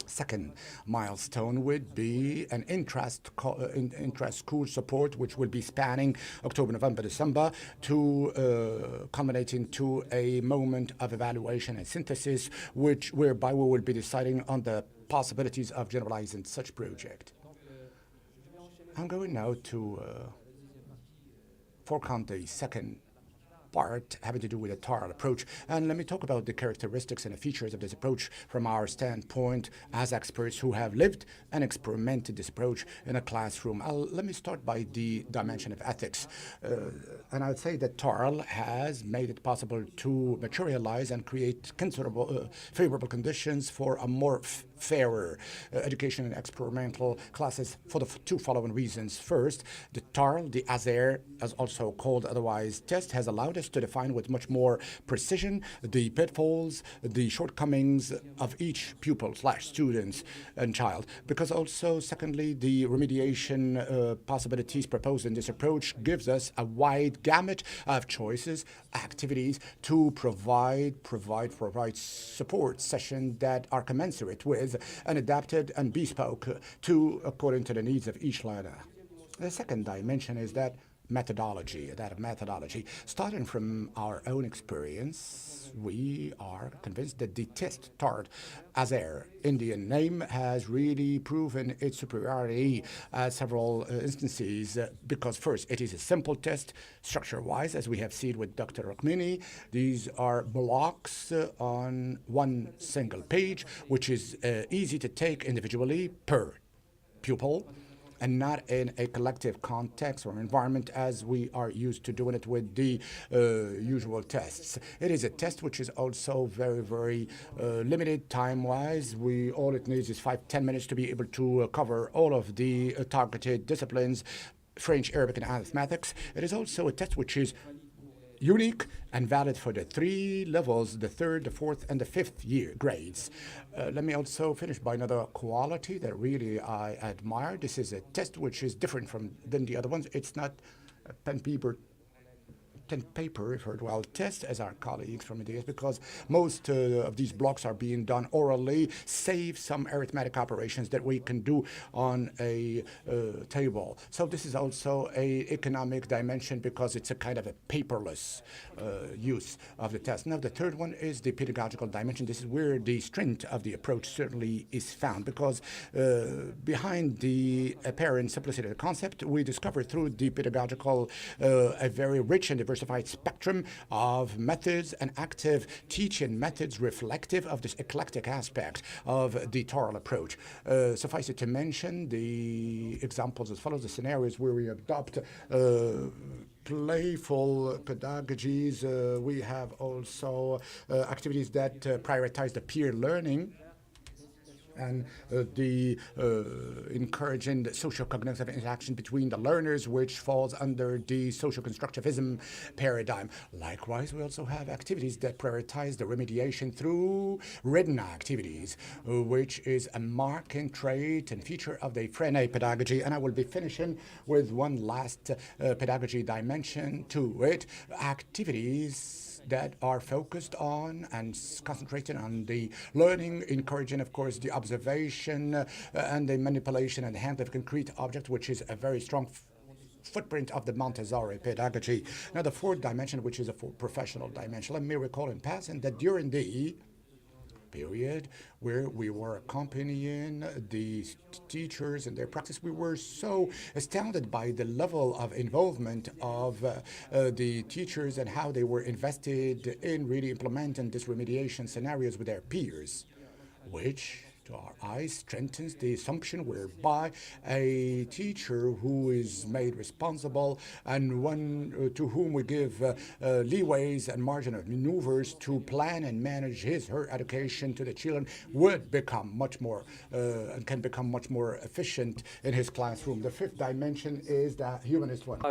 Second milestone would be an intra-school support, which will be spanning October, November, December, to culminate into a moment of evaluation and synthesis, whereby we will be deciding on the possibilities of generalizing such project. I'm going now to forecount the second part having to do with the TARL approach, and let me talk about the characteristics and the features of this approach from our standpoint as experts who have lived and experimented this approach in a classroom. Let me start by the dimension of ethics, and I would say that TARL has made it possible to materialize and create considerable favorable conditions for a more fairer education and experimental classes for the 2 following reasons. First, the TARL, the AZER, as also called otherwise test, has allowed us to define with much more precision the pitfalls, the shortcomings of each pupil / student and child. Because also, secondly, the remediation possibilities proposed in this approach gives us a wide gamut of choices, activities to provide support sessions that are commensurate with and adapted and bespoke to according to the needs of each learner. The second dimension is that methodology. Starting from our own experience, we are convinced that the test TARL AZER Indian name has really proven its superiority at several instances because first, it is a simple test structure-wise, as we have seen with Dr. Rukmini. These are blocks on one single page, which is easy to take individually per pupil, and not in a collective context or environment as we are used to doing it with the usual tests. It is a test which is also very, very limited time-wise. All it needs is 5-10 minutes to be able to cover all of the targeted disciplines, French, Arabic, and mathematics. It is also a test which is unique and valid for the 3 levels, the 3rd, the 4th, and the 5th year grades. Let me also finish by another quality that really I admire. This is a test which is different than the other ones. It's not a pen paper content paper referred to our test as our colleagues from India, because most of these blocks are being done orally, save some arithmetic operations that we can do on a table. So this is also a economic dimension because it's a kind of a paperless use of the test. Now the third one is the pedagogical dimension. This is where the strength of the approach certainly is found, because behind the apparent simplicity of the concept, we discover through the pedagogical a very rich and diversified spectrum of methods and active teaching methods reflective of this eclectic aspect of the Toral approach. Suffice it to mention the examples as follows: the scenarios where we adopt playful pedagogies. We have also activities that prioritize the peer learning and the encouraging the socio-cognitive interaction between the learners, which falls under the social constructivism paradigm. Likewise, we also have activities that prioritize the remediation through written activities, which is a marking trait and feature of the Freinet pedagogy. And I will be finishing with one last pedagogy dimension to it: activities that are focused on and concentrated on the learning, encouraging, of course, the observation and the manipulation and handling of concrete objects, which is a very strong footprint of the Montessori pedagogy. Now, the fourth dimension, which is a professional dimension, let me recall in passing that during the period where we were accompanying the teachers in their practice, we were so astounded by the level of involvement of the teachers and how they were invested in really implementing this remediation scenarios with their peers, which to our eyes strengthens the assumption whereby a teacher who is made responsible and one to whom we give leeways and margin of maneuvers to plan and manage her education to the children would become much more and can become much more efficient in his classroom. The fifth dimension is the humanist one.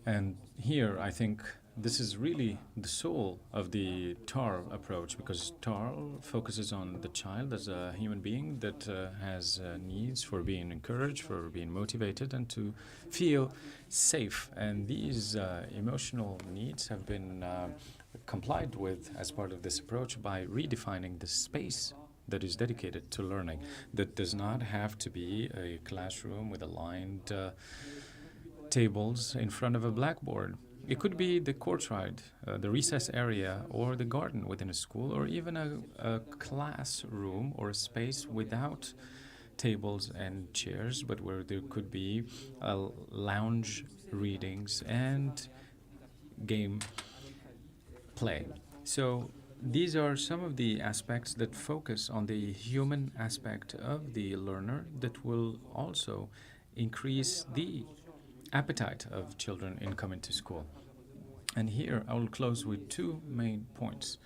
And here, I think this is really the soul of the TARL approach, because TARL focuses on the child as a human being that has needs for being encouraged, for being motivated, and to feel safe. And these emotional needs have been complied with as part of this approach by redefining the space that is dedicated to learning. That does not have to be a classroom with aligned tables in front of a blackboard. It could be the courtyard, the recess area, or the garden within a school, or even a classroom or a space without tables and chairs, but where there could be lounge readings and game play. So these are some of the aspects that focus on the human aspect of the learner that will also increase the appetite of children in coming to school. And here I will close with two main points.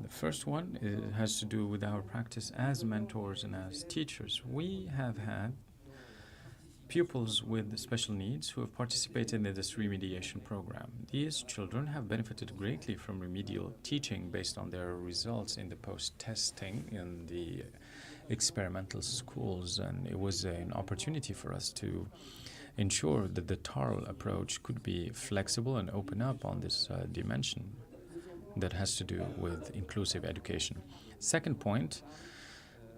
The first one has to do with our practice as mentors and as teachers. We have had pupils with special needs who have participated in this remediation program. These children have benefited greatly from remedial teaching based on their results in the post-testing in the experimental schools, and it was an opportunity for us to ensure that the TARL approach could be flexible and open up on this dimension that has to do with inclusive education. Second point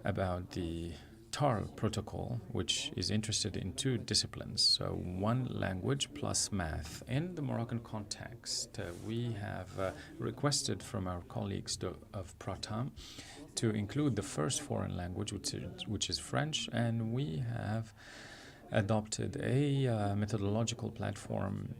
about the TARL protocol, which is interested in two disciplines, so one language plus math. In the Moroccan context, we have requested from our colleagues of Pratam to include the first foreign language, which is French, and we have adopted a methodological platform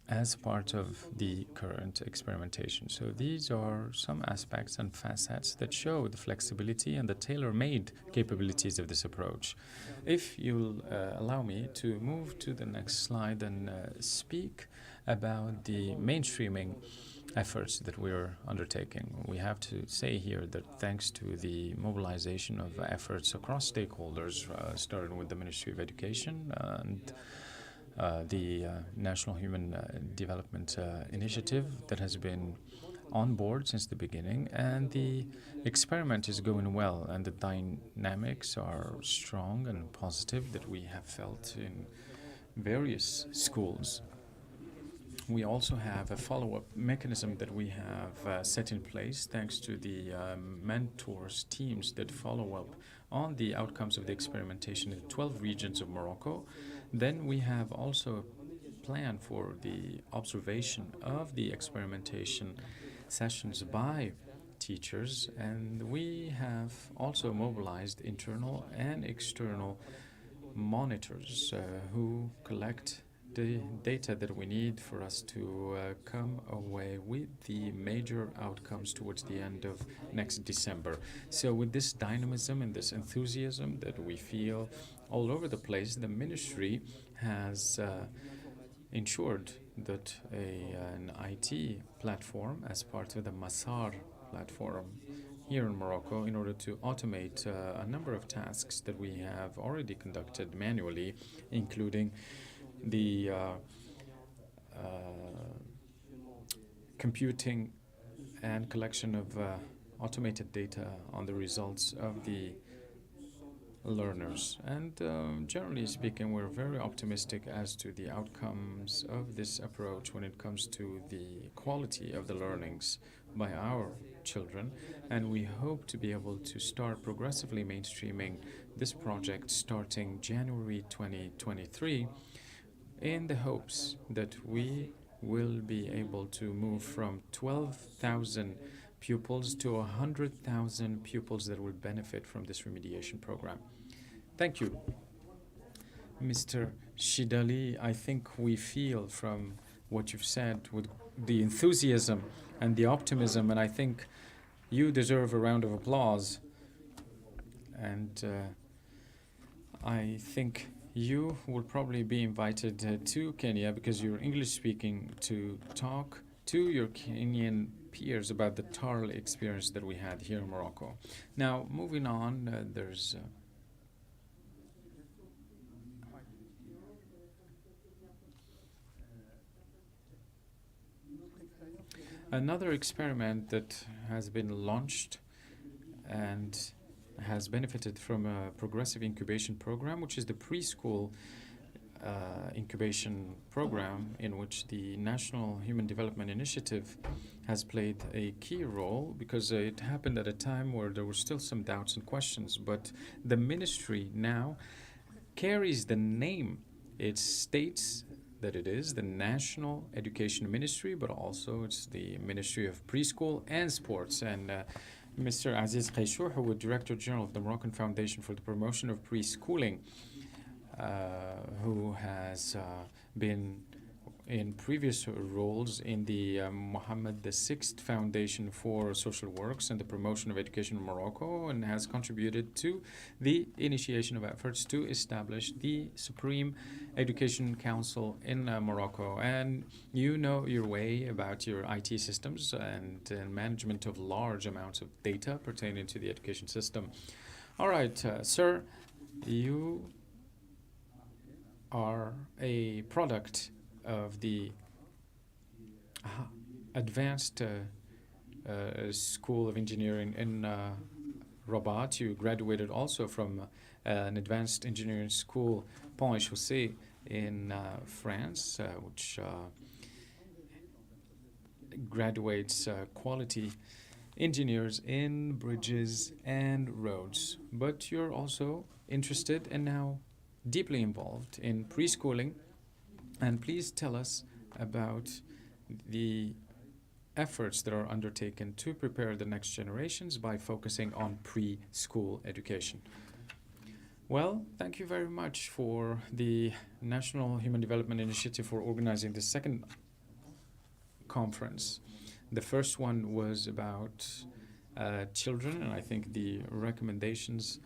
as part of the current experimentation. So these are some aspects and facets that show the flexibility and the tailor-made capabilities of this approach. If you'll allow me to move to the next slide and speak about the mainstreaming efforts that we're undertaking. We have to say here that thanks to the mobilization of efforts across stakeholders, starting with the Ministry of Education and the National Human Development Initiative that has been on board since the beginning, and the experiment is going well, and the dynamics are strong and positive that we have felt in various schools. we also have a follow-up mechanism that we have set in place thanks to the mentors teams that follow up on the outcomes of the experimentation in 12 regions of Morocco. Then we have also a plan for the observation of the experimentation sessions by teachers, and we have also mobilized internal and external monitors who collect the data that we need for us to come away with the major outcomes towards the end of next December. So with this dynamism and this enthusiasm that we feel all over the place, the ministry has ensured that an IT platform as part of the Masar platform here in Morocco, in order to automate a number of tasks that we have already conducted manually, including the computing and collection of automated data on the results of the learners. And generally speaking, we're very optimistic as to the outcomes of this approach when it comes to the quality of the learnings by our children, and we hope to be able to start progressively mainstreaming this project starting January 2023, in the hopes that we will be able to move from 12,000 pupils to 100,000 pupils that will benefit from this remediation program. Thank you. Mr. Shidali, I think we feel from what you've said with the enthusiasm and the optimism, and I think you deserve a round of applause. And I think you will probably be invited to Kenya, because you're English speaking, to talk to your Kenyan peers about the TARL experience that we had here in Morocco. Now, moving on, there's another experiment that has been launched and has benefited from a progressive incubation program, which is the preschool incubation program, in which the National Human Development Initiative has played a key role, because it happened at a time where there were still some doubts and questions. But the ministry now carries the name. It states that it is the National Education Ministry, but also it's the Ministry of Preschool and Sports. And Mr. Aziz Qayshour, who was Director General of the Moroccan Foundation for the Promotion of Preschooling, who has been in previous roles in the Mohammed VI Foundation for Social Works and the Promotion of Education in Morocco, and has contributed to the initiation of efforts to establish the Supreme Education Council in Morocco. And you know your way about your IT systems and management of large amounts of data pertaining to the education system. All right, sir, you are a product of the advanced School of Engineering in Rabat. You graduated also from an advanced engineering school, Pont et Chaussée, in France, which graduates quality engineers in bridges and roads. But you're also interested and now deeply involved in preschooling. And please tell us about the efforts that are undertaken to prepare the next generations by focusing on preschool education. Well, thank you very much for the National Human Development Initiative for organizing the second conference. The first one was about children, and I think the recommendations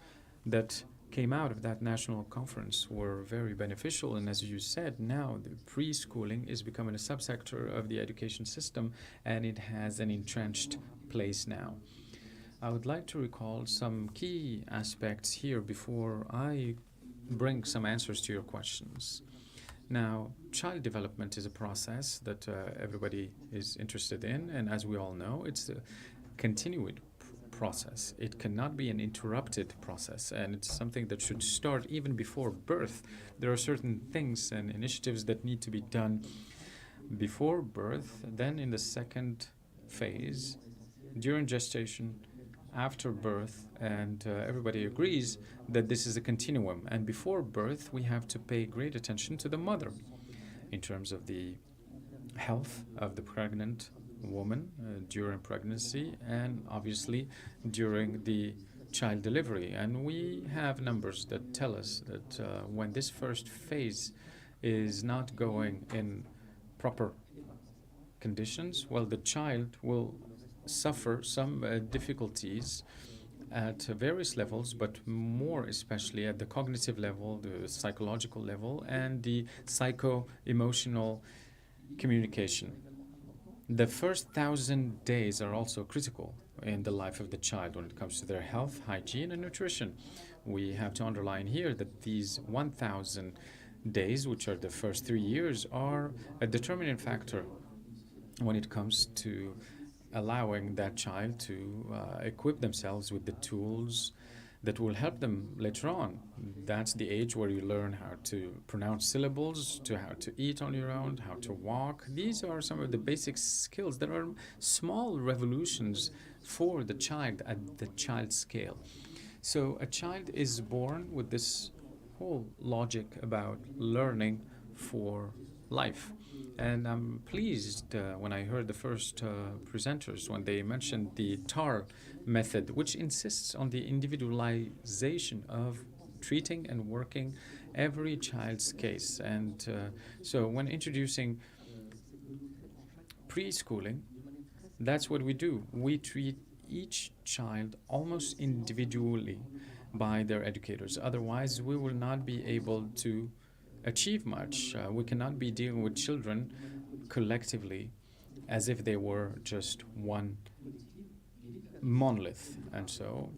that came out of that national conference were very beneficial. And as you said, now the preschooling is becoming a subsector of the education system, and it has an entrenched place now. I would like to recall some key aspects here before I bring some answers to your questions. Now, child development is a process that everybody is interested in, and as we all know, it's a continued process. It cannot be an interrupted process, and it's something that should start even before birth. There are certain things and initiatives that need to be done before birth, then in the second phase, during gestation, after birth, and everybody agrees that this is a continuum. And before birth, we have to pay great attention to the mother in terms of the health of the pregnant woman during pregnancy, and obviously during the child delivery. And we have numbers that tell us that when this first phase is not going in proper conditions, well, the child will suffer some difficulties at various levels, but more especially at the cognitive level, the psychological level, and the psycho-emotional communication. The first 1,000 days are also critical in the life of the child when it comes to their health, hygiene, and nutrition. We have to underline here that these 1,000 days, which are the first 3 years, are a determining factor when it comes to allowing that child to equip themselves with the tools that will help them later on. That's the age where you learn how to pronounce syllables, to how to eat on your own, how to walk. These are some of the basic skills that are small revolutions for the child at the child scale. So a child is born with this whole logic about learning for life. And I'm pleased when I heard the first presenters, when they mentioned the TAR method, which insists on the individualization of treating and working every child's case. And so when introducing preschooling, that's what we do. We treat each child almost individually by their educators. Otherwise, we will not be able to achieve much. We cannot be dealing with children collectively as if they were just one monolith. And so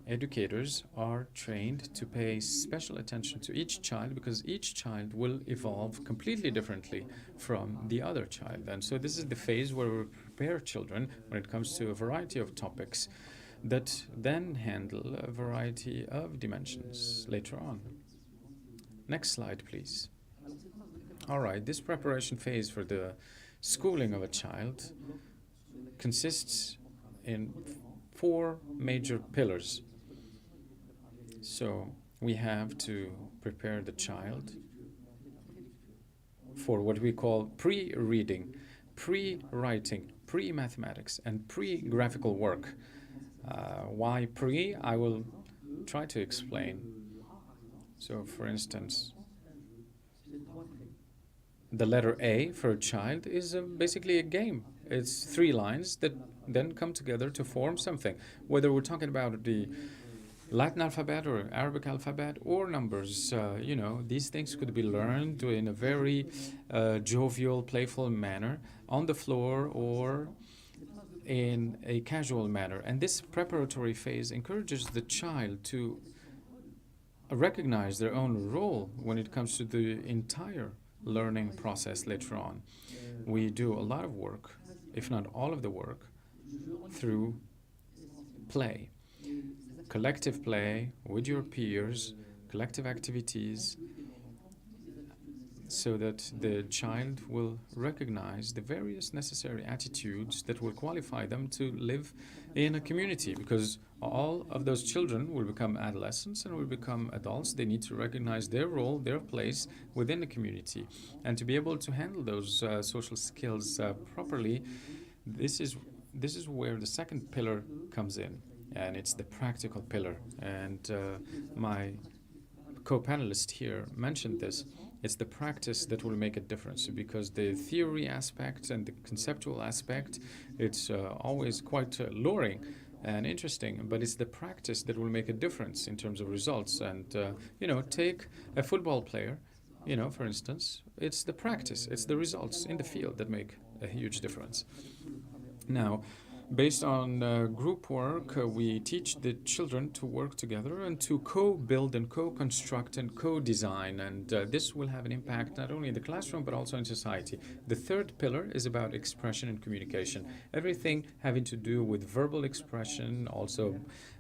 educators are trained to pay special attention to each child, because each child will evolve completely differently from the other child. And so this is the phase where we prepare children when it comes to a variety of topics that then handle a variety of dimensions later on. Next slide, please. All right, this preparation phase for the schooling of a child consists in 4 major pillars. So we have to prepare the child for what we call pre-reading, pre-writing, pre-mathematics, and pre-graphical work. Why pre? I will try to explain. So, for instance, the letter A for a child is basically a game. It's 3 lines that then come together to form something. Whether we're talking about the Latin alphabet or Arabic alphabet or numbers, these things could be learned in a very jovial, playful manner on the floor or in a casual manner. And this preparatory phase encourages the child to recognize their own role when it comes to the entire learning process later on. We do a lot of work, if not all of the work, through play. Collective play with your peers, collective activities, so that the child will recognize the various necessary attitudes that will qualify them to live in a community, because all of those children will become adolescents and will become adults. They need to recognize their role, their place within the community. And to be able to handle those social skills properly, this is where the second pillar comes in, and it's the practical pillar. And my co-panelist here mentioned this. It's the practice that will make a difference, because the theory aspect and the conceptual aspect, it's always quite luring and interesting, but it's the practice that will make a difference in terms of results. And, take a football player, for instance, it's the practice, it's the results in the field that make a huge difference. Now, based on group work, we teach the children to work together and to co-build and co-construct and co-design. And this will have an impact not only in the classroom, but also in society. The third pillar is about expression and communication. Everything having to do with verbal expression, also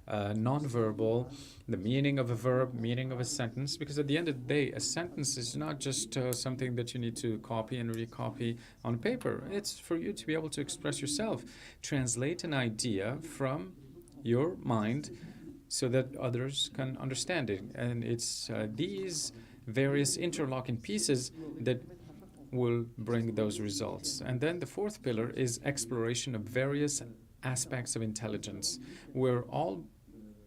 nonverbal, the meaning of a verb, meaning of a sentence, because at the end of the day, a sentence is not just something that you need to copy and recopy on paper. It's for you to be able to express yourself, translate an idea from your mind so that others can understand it. And it's these various interlocking pieces that will bring those results. And then the fourth pillar is exploration of various aspects of intelligence. We're all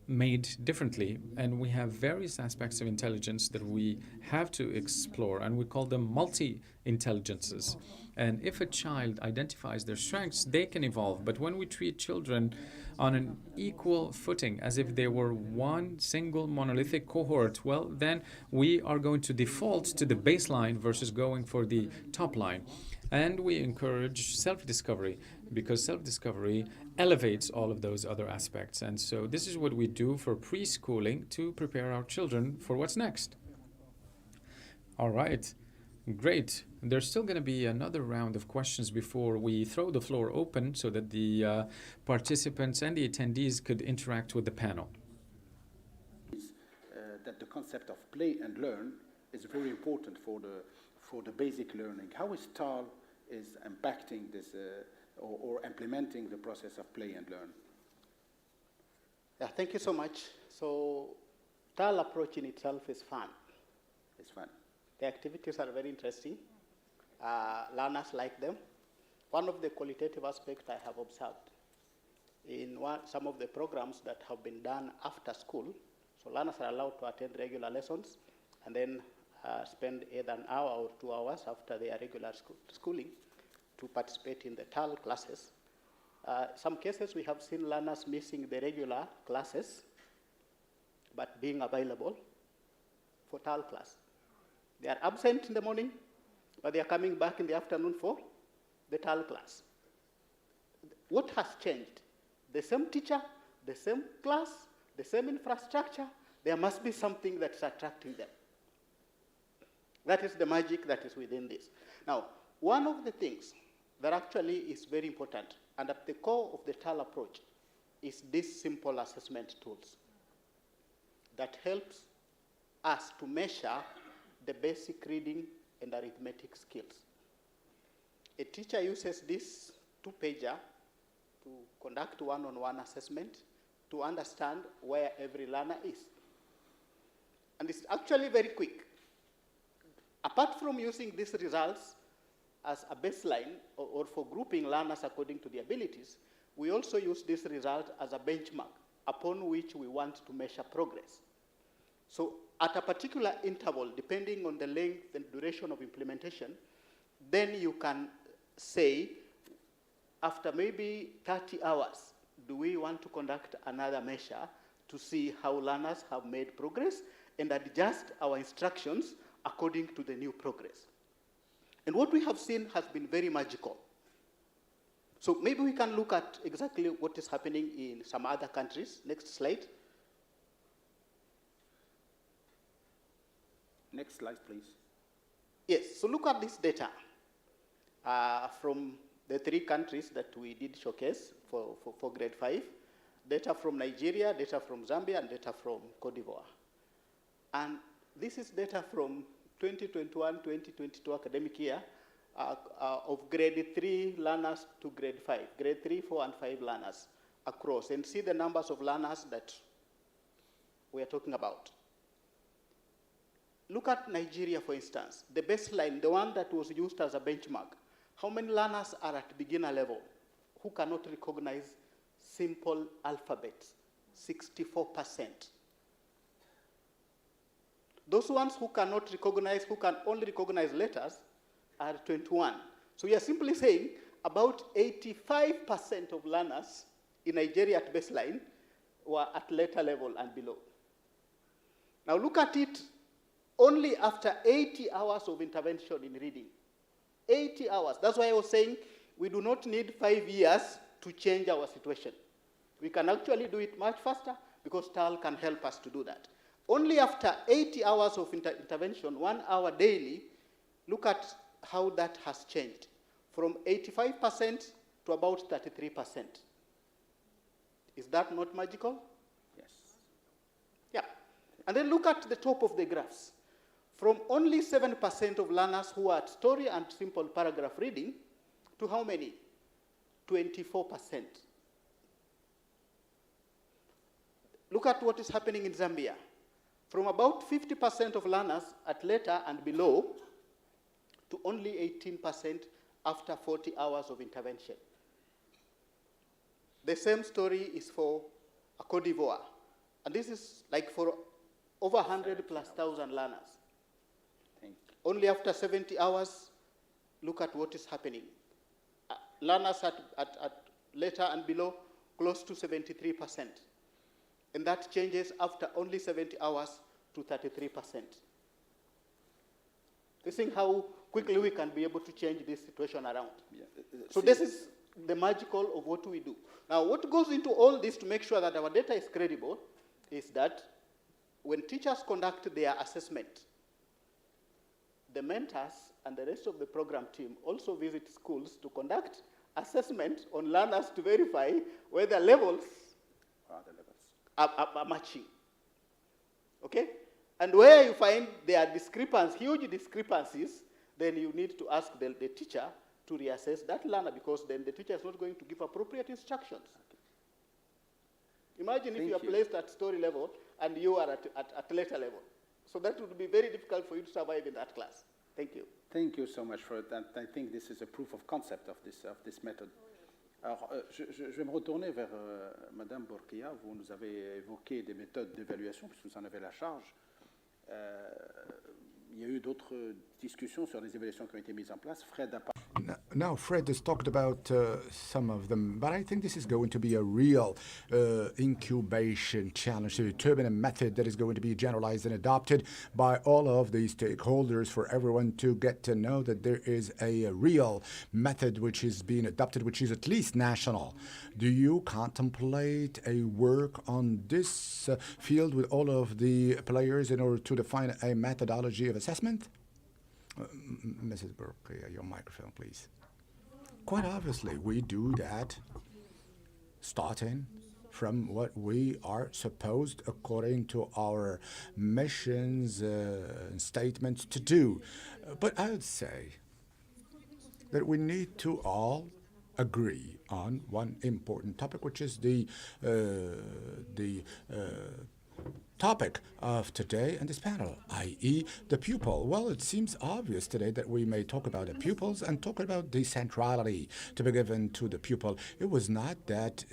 made differently, and we have various aspects of intelligence that we have to explore, and we call them multi-intelligences. And if a child identifies their strengths, they can evolve. But when we treat children on an equal footing, as if they were one single monolithic cohort, well, then we are going to default to the baseline versus going for the top line. And we encourage self-discovery, because self-discovery elevates all of those other aspects. And so this is what we do for preschooling to prepare our children for what's next. All right, great. There's still going to be another round of questions before we throw the floor open so that the participants and the attendees could interact with the panel. That the concept of play and learn is very important for the basic learning. How is TAL is impacting this or implementing the process of play and learn? Yeah, thank you so much. So TAL approach in itself is fun. It's fun. The activities are very interesting. Learners like them. One of the qualitative aspects I have observed in some of the programs that have been done after school, so learners are allowed to attend regular lessons and then spend either an hour or 2 hours after their regular schooling to participate in the TAL classes. Some cases we have seen learners missing the regular classes but being available for TAL class. They are absent in the morning, but they are coming back in the afternoon for the TAL class. What has changed? The same teacher, the same class, the same infrastructure. There must be something that's attracting them. That is the magic that is within this. Now, one of the things that actually is very important and at the core of the TAL approach is these simple assessment tools that helps us to measure the basic reading and arithmetic skills. A teacher uses this 2-pager to conduct one-on-one assessment to understand where every learner is. And it's actually very quick. Apart from using these results as a baseline or for grouping learners according to their abilities, we also use this result as a benchmark upon which we want to measure progress. So at a particular interval, depending on the length and duration of implementation, then you can say, after maybe 30 hours, do we want to conduct another measure to see how learners have made progress and adjust our instructions according to the new progress. And what we have seen has been very magical. So maybe we can look at exactly what is happening in some other countries. Next slide. Next slide, please. Yes, so look at this data from the 3 countries that we did showcase for grade 5. Data from Nigeria, data from Zambia, and data from Cote d'Ivoire. And this is data from 2021-2022 academic year of grade 3 learners to grade 5, grade 3, 4, and 5 learners across, and see the numbers of learners that we are talking about. Look at Nigeria, for instance, the baseline, the one that was used as a benchmark. How many learners are at beginner level who cannot recognize simple alphabets? 64%. Those ones who cannot recognize, who can only recognize letters, are 21. So we are simply saying about 85% of learners in Nigeria at baseline were at letter level and below. Now look at it only after 80 hours of intervention in reading. 80 hours. That's why I was saying we do not need 5 years to change our situation. We can actually do it much faster because TAL can help us to do that. Only after 80 hours of intervention, 1 hour daily, look at how that has changed from 85% to about 33%. Is that not magical? And then look at the top of the graphs. From only 7% of learners who are at story and simple paragraph reading to how many? 24%. Look at what is happening in Zambia. From about 50% of learners at letter and below to only 18% after 40 hours of intervention. The same story is for Côte d'Ivoire. And this is like for over 100,000+ learners. Only after 70 hours, look at what is happening. Learners at letter and below, close to 73%. And that changes after only 70 hours to 33%. You think how quickly we can be able to change this situation around. Yeah. So this is the magical of what we do. Now, what goes into all this to make sure that our data is credible is that when teachers conduct their assessment, the mentors and the rest of the program team also visit schools to conduct assessment on learners to verify whether levels are matching. Okay? And where you find there are discrepancies, huge discrepancies, then you need to ask the teacher to reassess that learner, because then the teacher is not going to give appropriate instructions. Imagine if you are placed at story level and you are at letter level. So that would be very difficult for you to survive in that class. Thank you. Thank you so much for it. And I think this is a proof of concept of this method. Alors, je vais me retourner vers Madame Bourkia. Vous nous avez évoqué des méthodes d'évaluation, puisque vous en avez la charge. Il y a eu d'autres discussions sur les évaluations qui ont été mises en place. Fred a parlé. Now, Fred has talked about some of them, but I think this is going to be a real incubation challenge to determine a method that is going to be generalized and adopted by all of the stakeholders for everyone to get to know that there is a real method which is being adopted, which is at least national. Do you contemplate a work on this field with all of the players in order to define a methodology of assessment? Mrs. Burke, your microphone, please. Quite obviously, we do that starting from what we are supposed, according to our missions and statements, to do. But I would say that we need to all agree on one important topic, which is the topic of today and this panel, i.e. the pupil. Well, it seems obvious today that we may talk about the pupils and talk about the centrality to be given to the pupil. It was not that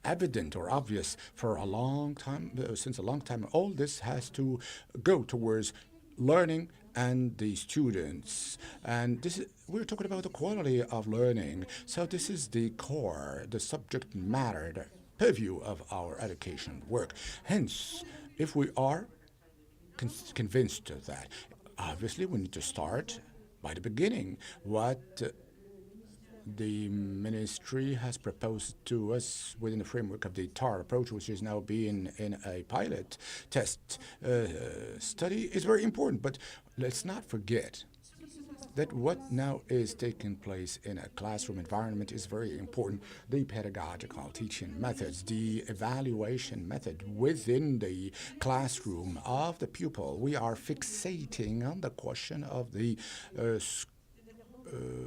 evident or obvious for a long time, since a long time. All this has to go towards learning and the students. And this is, we're talking about the quality of learning. So this is the core, the subject matter, the purview of our education work. Hence, if we are convinced of that, obviously we need to start by the beginning. What the ministry has proposed to us within the framework of the TAR approach, which is now being in a pilot test study, is very important. But let's not forget that what now is taking place in a classroom environment is very important. The pedagogical teaching methods, the evaluation method within the classroom of the pupil. We are fixating on the question of the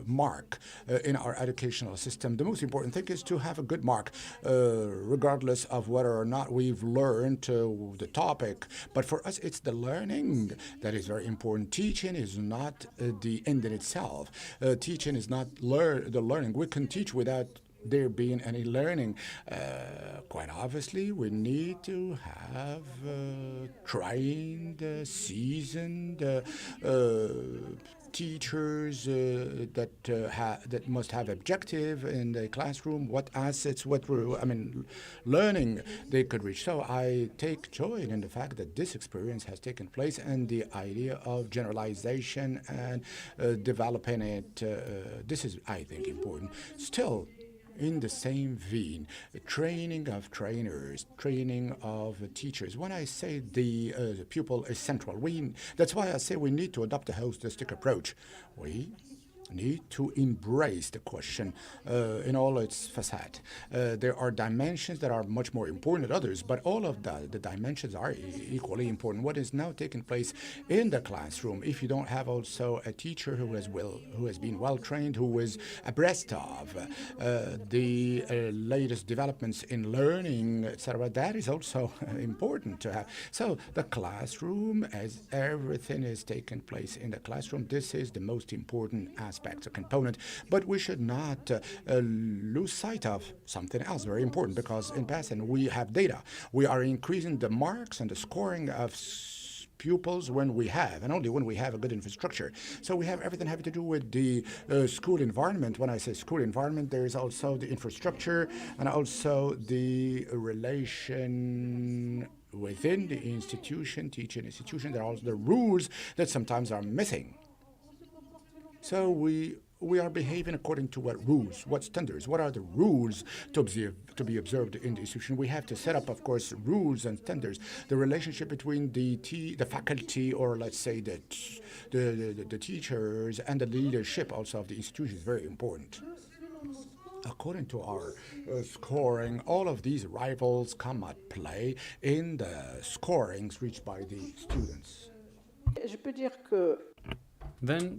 mark in our educational system. The most important thing is to have a good mark, regardless of whether or not we've learned the topic. But for us, it's the learning that is very important. Teaching is not the end in itself. Teaching is not the learning. We can teach without there being any learning. Quite obviously, we need to have trained, seasoned teachers that must have objective in the classroom, what assets, learning they could reach. So I take joy in the fact that this experience has taken place, and the idea of generalization and developing it, this is, I think, important. Still, in the same vein, training of trainers, training of teachers. When I say the pupil is central, that's why I say we need to adopt a holistic approach. We need to embrace the question in all its facet. There are dimensions that are much more important than others, but all of the dimensions are equally important. What is now taking place in the classroom, if you don't have also a teacher who has been well trained, who is abreast of the latest developments in learning, etc., that is also important to have. So the classroom, as everything is taking place in the classroom, this is the most important aspect, a component. But we should not lose sight of something else very important, because in passing we have data. We are increasing the marks and the scoring of pupils when we have, and only when we have, a good infrastructure. So we have everything having to do with the school environment. When I say school environment, there is also the infrastructure and also the relation within the institution, teaching institution. There are also the rules that sometimes are missing. So we are behaving according to what rules, what standards, what are the rules to be observed in the institution. We have to set up, of course, rules and standards. The relationship between the faculty, or let's say the teachers, and the leadership also of the institution is very important. According to our scoring, all of these rivals come at play in the scorings reached by the students. Then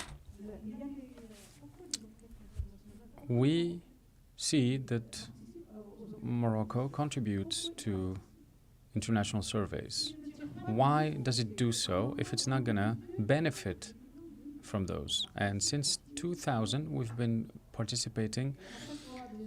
we see that Morocco contributes to international surveys. Why does it do so if it's not going to benefit from those? And since 2000, we've been participating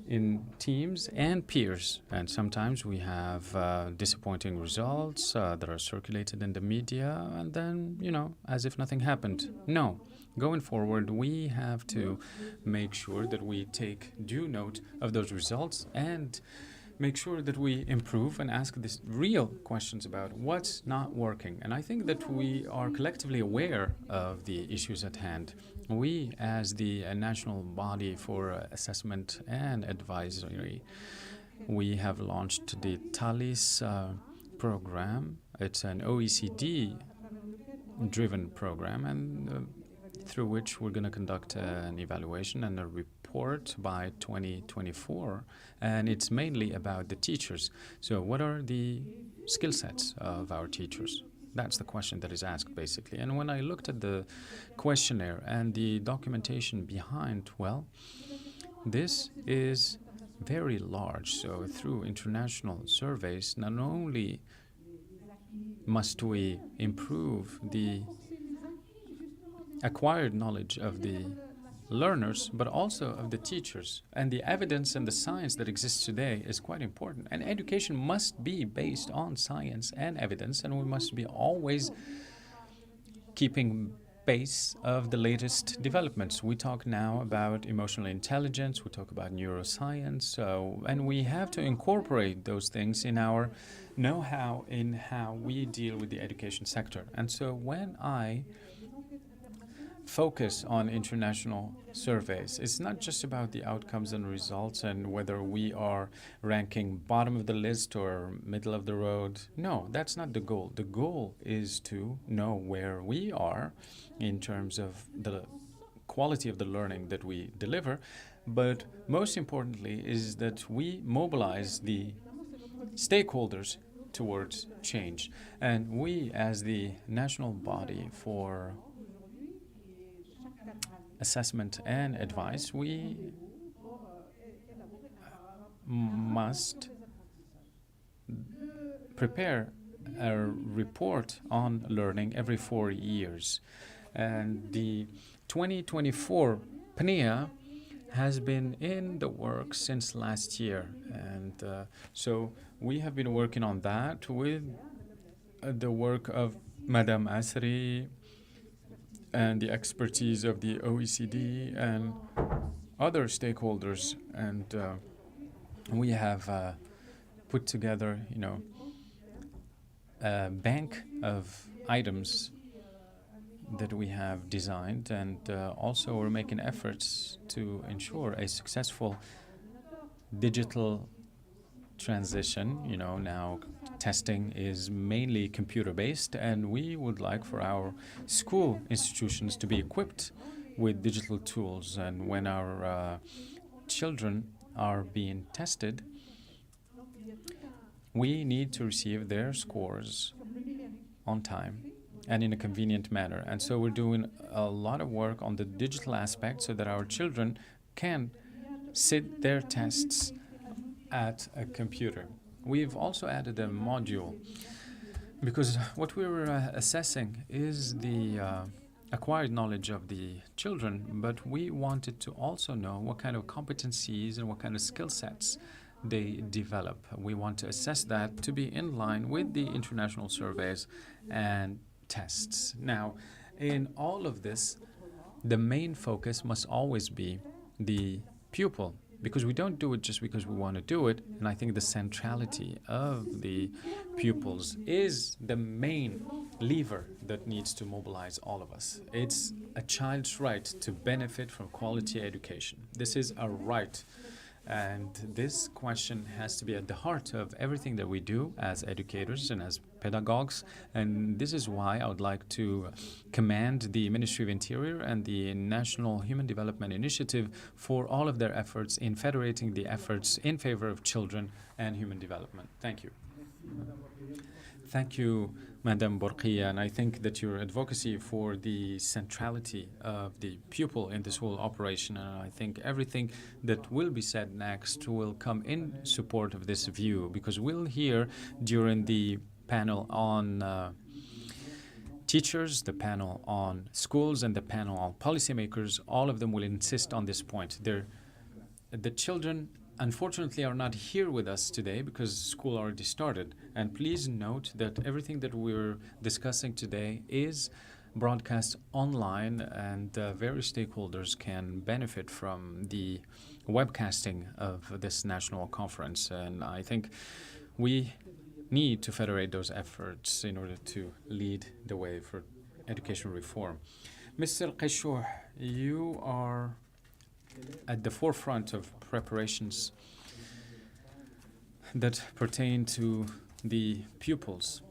in teams and peers, and sometimes we have disappointing results that are circulated in the media, and then, as if nothing happened. No. Going forward, we have to make sure that we take due note of those results and make sure that we improve and ask these real questions about what's not working. And I think that we are collectively aware of the issues at hand. We, as the national body for assessment and advisory, we have launched the TALIS program. It's an OECD-driven program, and through which we're going to conduct an evaluation and a report by 2024, and it's mainly about the teachers. So what are the skill sets of our teachers? That's the question that is asked, basically. And when I looked at the questionnaire and the documentation behind, well, this is very large. So through international surveys, not only must we improve the acquired knowledge of the learners, but also of the teachers. And the evidence and the science that exists today is quite important. And education must be based on science and evidence, and we must be always keeping pace of the latest developments. We talk now about emotional intelligence, we talk about neuroscience, and we have to incorporate those things in our know-how in how we deal with the education sector. And so when I focus on international surveys, it's not just about the outcomes and results and whether we are ranking bottom of the list or middle of the road. No, that's not the goal. The goal is to know where we are in terms of the quality of the learning that we deliver, but most importantly is that we mobilize the stakeholders towards change. And we, as the national body for assessment and advice, we must prepare a report on learning every 4 years. And the 2024 PNIA has been in the works since last year. And so we have been working on that with the work of Madame Asri and the expertise of the OECD and other stakeholders. And we have put together, a bank of items that we have designed, and also we're making efforts to ensure a successful digital transition. Now testing is mainly computer-based, and we would like for our school institutions to be equipped with digital tools. And when our children are being tested, we need to receive their scores on time and in a convenient manner. And so we're doing a lot of work on the digital aspect so that our children can sit their tests at a computer. We've also added a module because what we're assessing is the acquired knowledge of the children, but we wanted to also know what kind of competencies and what kind of skill sets they develop. We want to assess that to be in line with the international surveys and tests. Now, in all of this, the main focus must always be the pupil, because we don't do it just because we want to do it. And I think the centrality of the pupils is the main lever that needs to mobilize all of us. It's a child's right to benefit from quality education. This is a right. And this question has to be at the heart of everything that we do as educators and as pedagogues. And this is why I would like to commend the Ministry of Interior and the National Human Development Initiative for all of their efforts in federating the efforts in favor of children and human development. Thank you. Thank you, Madame Borkia, and I think that your advocacy for the centrality of the pupil in this whole operation, and I think everything that will be said next will come in support of this view, because we'll hear during the panel on teachers, the panel on schools, and the panel on policymakers, all of them will insist on this point. The children unfortunately are not here with us today because school already started. And please note that everything that we're discussing today is broadcast online, and various stakeholders can benefit from the webcasting of this national conference. And I think we need to federate those efforts in order to lead the way for education reform. Mr. Qayshuh, you are at the forefront of preparations that pertain to the pupils,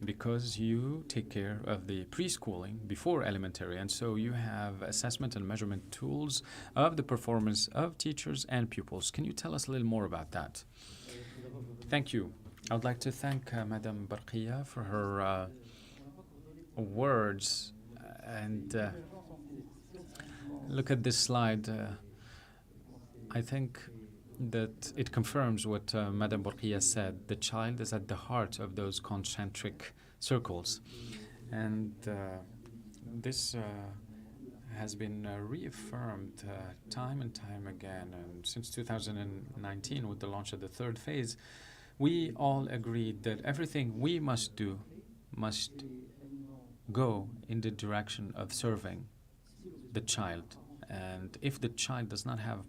because you take care of the preschooling before elementary, and so you have assessment and measurement tools of the performance of teachers and pupils. Can you tell us a little more about that? Thank you. I would like to thank Madame Borkia for her words, and look at this slide. I think that it confirms what Madame Borkia said. The child is at the heart of those concentric circles. And this has been reaffirmed time and time again. And since 2019, with the launch of the third phase, we all agreed that everything we must do must go in the direction of serving the child. And if the child does not have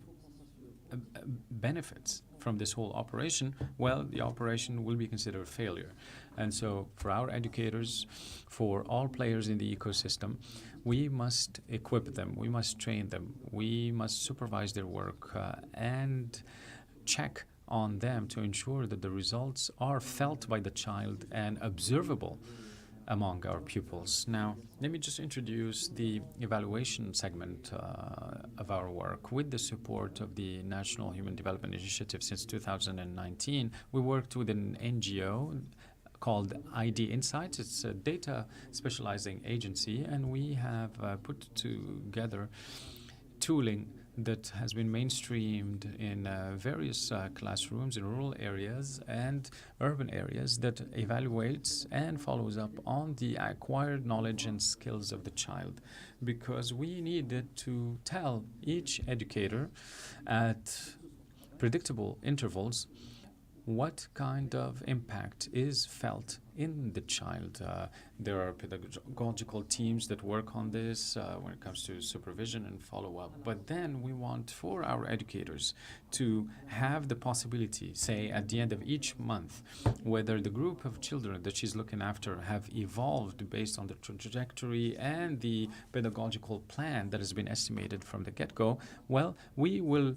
benefits from this whole operation, well, the operation will be considered a failure. And so for our educators, for all players in the ecosystem, we must equip them, we must train them, we must supervise their work and check on them to ensure that the results are felt by the child and observable among our pupils. Now, let me just introduce the evaluation segment of our work. With the support of the National Human Development Initiative since 2019, we worked with an NGO called ID Insights. It's a data specializing agency, and we have put together tooling that has been mainstreamed in various classrooms in rural areas and urban areas that evaluates and follows up on the acquired knowledge and skills of the child, because we needed to tell each educator at predictable intervals what kind of impact is felt in the child. There are pedagogical teams that work on this when it comes to supervision and follow-up. But then we want for our educators to have the possibility, say, at the end of each month, whether the group of children that she's looking after have evolved based on the trajectory and the pedagogical plan that has been estimated from the get-go. Well, we will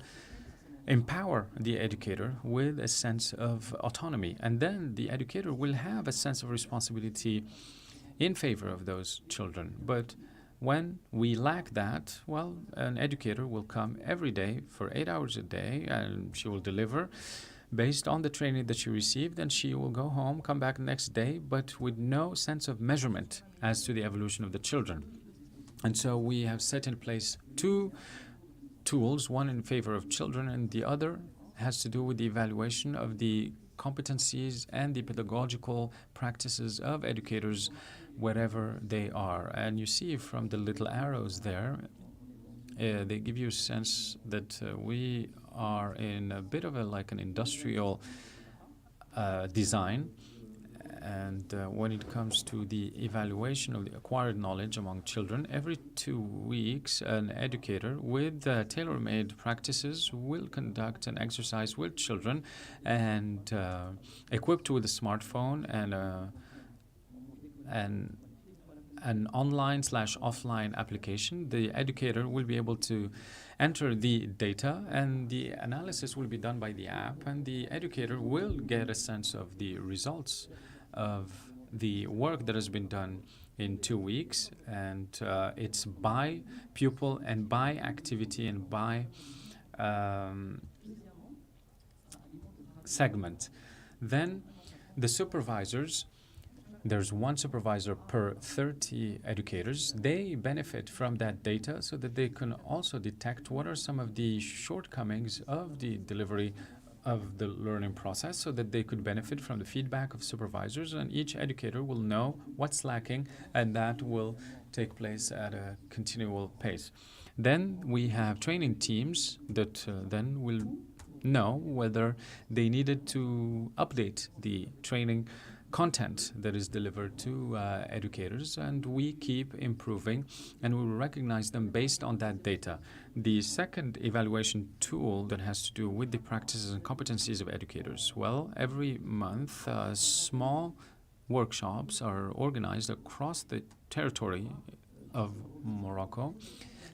empower the educator with a sense of autonomy, and then the educator will have a sense of responsibility in favor of those children. But When we lack that, well, an educator will come every day for 8 hours a day, and she will deliver based on the training that she received, and she will go home, come back the next day, but with no sense of measurement as to the evolution of the children. And so we have set in place two tools, one in favor of children and the other has to do with the evaluation of the competencies and the pedagogical practices of educators wherever they are. And you see from the little arrows there, they give you a sense that we are in a bit of like an industrial design. And when it comes to the evaluation of the acquired knowledge among children, every 2 weeks, an educator with tailor-made practices will conduct an exercise with children, and equipped with a smartphone and an online/offline application. The educator will be able to enter the data, and the analysis will be done by the app, and the educator will get a sense of the results of the work that has been done in 2 weeks, and it's by pupil and by activity and by segment. Then the supervisors, there's one supervisor per 30 educators. They benefit from that data so that they can also detect what are some of the shortcomings of the delivery of the learning process, so that they could benefit from the feedback of supervisors, and each educator will know what's lacking, and that will take place at a continual pace. Then we have training teams that then will know whether they needed to update the training content that is delivered to educators, and we keep improving, and we will recognize them based on that data. The second evaluation tool that has to do with the practices and competencies of educators. Well, every month, small workshops are organized across the territory of Morocco.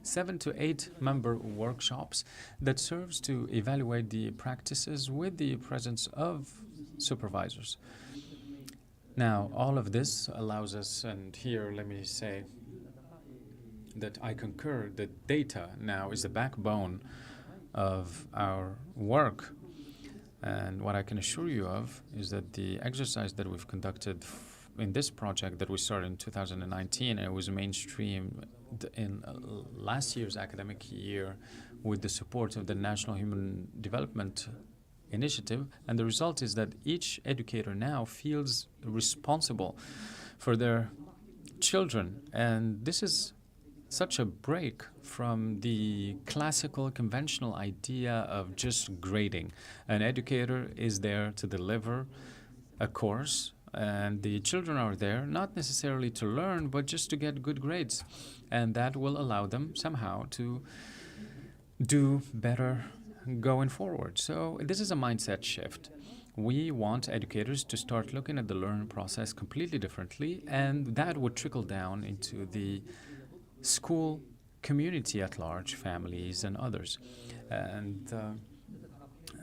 7 to 8 member workshops that serves to evaluate the practices with the presence of supervisors. Now, all of this allows us, and here let me say that I concur that data now is the backbone of our work. And what I can assure you of is that the exercise that we've conducted in this project that we started in 2019, and it was mainstream in last year's academic year with the support of the National Human Development Initiative, and the result is that each educator now feels responsible for their children, and this is such a break from the classical conventional idea of just grading. An educator is there to deliver a course, and the children are there not necessarily to learn but just to get good grades, and that will allow them somehow to do better going forward. So this is a mindset shift. We want educators to start looking at the learning process completely differently, and that would trickle down into the school community at large, families and others. And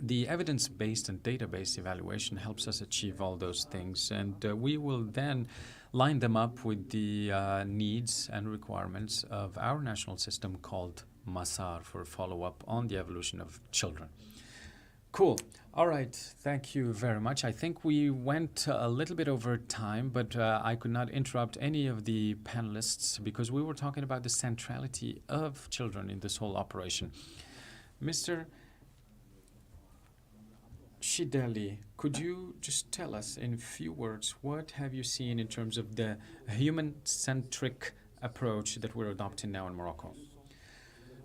the evidence-based and data-based evaluation helps us achieve all those things, and we will then line them up with the needs and requirements of our national system called MASAR, for follow-up on the evolution of children. Cool. All right. Thank you very much. I think we went a little bit over time, but I could not interrupt any of the panelists because we were talking about the centrality of children in this whole operation. Mr. Shideli, could you just tell us in a few words, what have you seen in terms of the human-centric approach that we're adopting now in Morocco?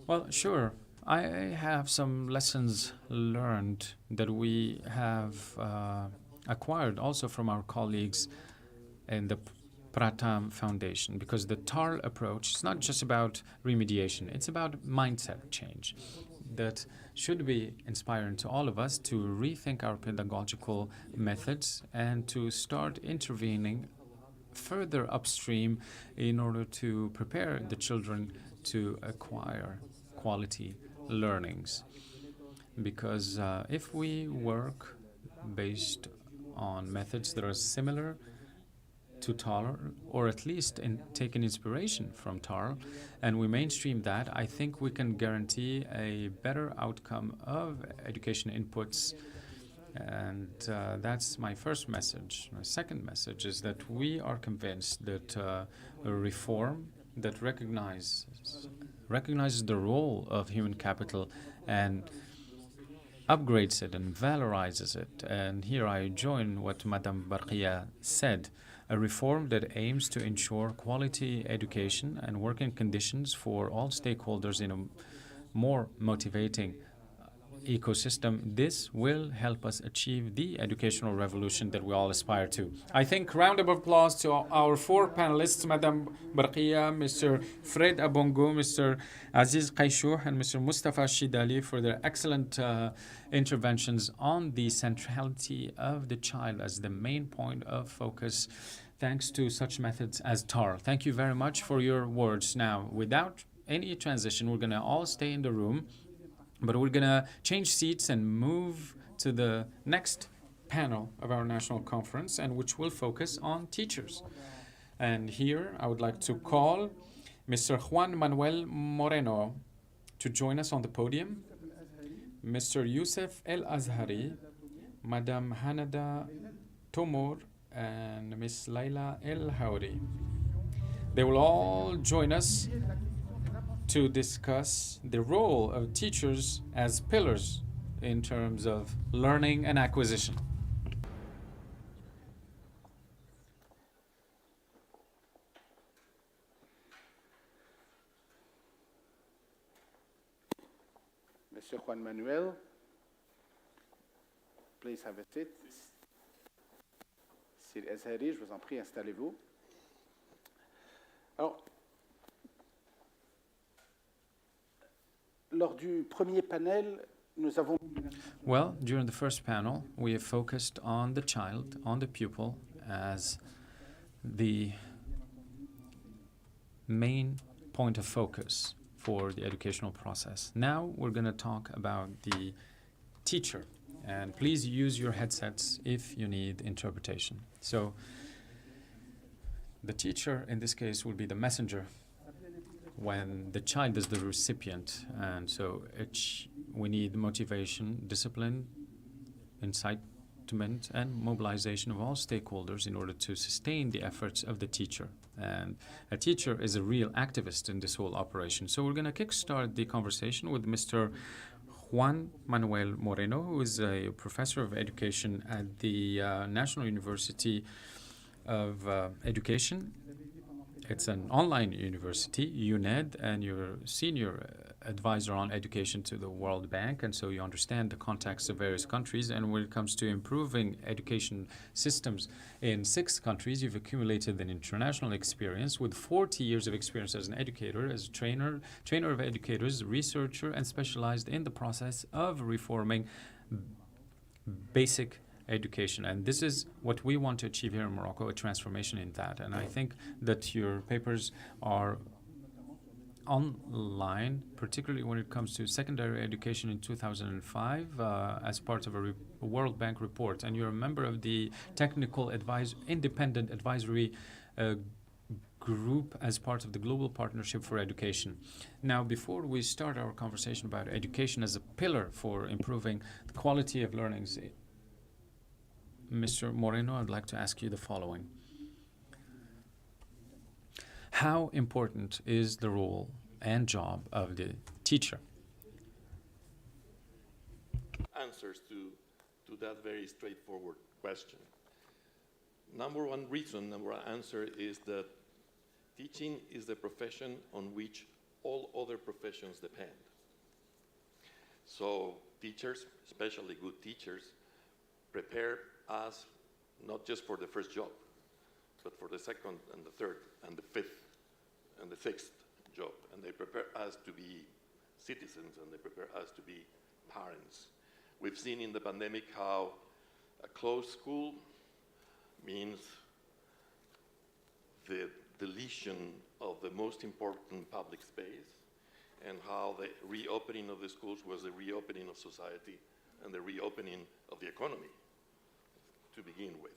Well, sure. I have some lessons learned that we have acquired also from our colleagues in the Pratham Foundation, because the TAR approach is not just about remediation, it's about mindset change that should be inspiring to all of us to rethink our pedagogical methods and to start intervening further upstream in order to prepare the children to acquire quality learnings. Because if we work based on methods that are similar to TAR, or at least take an inspiration from TAR, and we mainstream that, I think we can guarantee a better outcome of education inputs. And that's my first message. My second message is that we are convinced that a reform that recognizes the role of human capital and upgrades it and valorizes it. And here I join what Madame Barkia said, a reform that aims to ensure quality education and working conditions for all stakeholders in a more motivating ecosystem. This will help us achieve the educational revolution that we all aspire to. I think round of applause to our four panelists, Madame Barkia, Mr. Fred Abongo, Mr. Aziz Qaishouh, and Mr. Mustafa Shidali for their excellent interventions on the centrality of the child as the main point of focus, thanks to such methods as TAR. Thank you very much for your words. Now, without any transition, we're going to all stay in the room, but we're going to change seats and move to the next panel of our national conference, and which will focus on teachers. And here I would like to call Mr. Juan Manuel Moreno to join us on the podium, Mr. Youssef El Azhari, Madame Hanada Tomor, and Ms. Laila El Hauri. They will all join us to discuss the role of teachers as pillars in terms of learning and acquisition. Monsieur Juan Manuel, please have a seat. Sir Azhari, je vous en prie, installez-vous. Alors, lors du premier panel, nous avons... Well, during the first panel, we have focused on the child, on the pupil, as the main point of focus for the educational process. Now we're going to talk about the teacher, and please use your headsets if you need interpretation. So the teacher in this case will be the messenger when the child is the recipient, and so we need motivation, discipline, incitement, and mobilization of all stakeholders in order to sustain the efforts of the teacher. And a teacher is a real activist in this whole operation. So we're going to kickstart the conversation with Mr. Juan Manuel Moreno, who is a professor of education at the National University of Education. It's an online university, UNED, and you're senior advisor on education to the World Bank, and so you understand the context of various countries. And when it comes to improving education systems in 6 countries, you've accumulated an international experience with 40 years of experience as an educator, as a trainer of educators, researcher, and specialized in the process of reforming basic education. And this is what we want to achieve here in Morocco, a transformation in that. And I think that your papers are online, particularly when it comes to secondary education in 2005 as part of a World Bank report. And you're a member of the technical independent advisory group as part of the Global Partnership for Education. Now, before we start our conversation about education as a pillar for improving the quality of learnings, Mr. Moreno, I'd like to ask you the following. How important is the role and job of the teacher? Answers to that very straightforward question. Number one answer is that teaching is the profession on which all other professions depend. So teachers, especially good teachers, prepare us not just for the first job, but for the second and the third and the fifth and the sixth job. And they prepare us to be citizens, and they prepare us to be parents. We've seen in the pandemic how a closed school means the deletion of the most important public space, and how the reopening of the schools was the reopening of society and the reopening of the economy to begin with.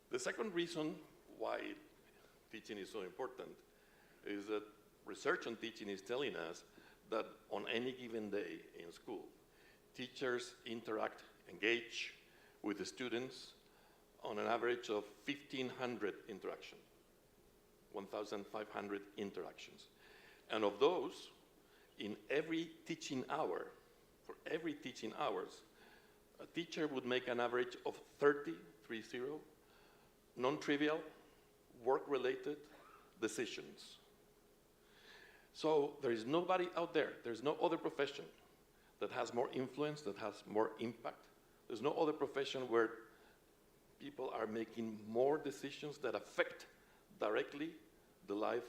The second reason why teaching is so important is that research on teaching is telling us that on any given day in school, teachers interact, engage with the students on an average of 1,500 interactions, 1,500 interactions. And of those, in every teaching hour, for every teaching hours, a teacher would make an average of 30 non-trivial, work-related decisions. So there is nobody out there, there's no other profession that has more influence, that has more impact. There's no other profession where people are making more decisions that affect directly the life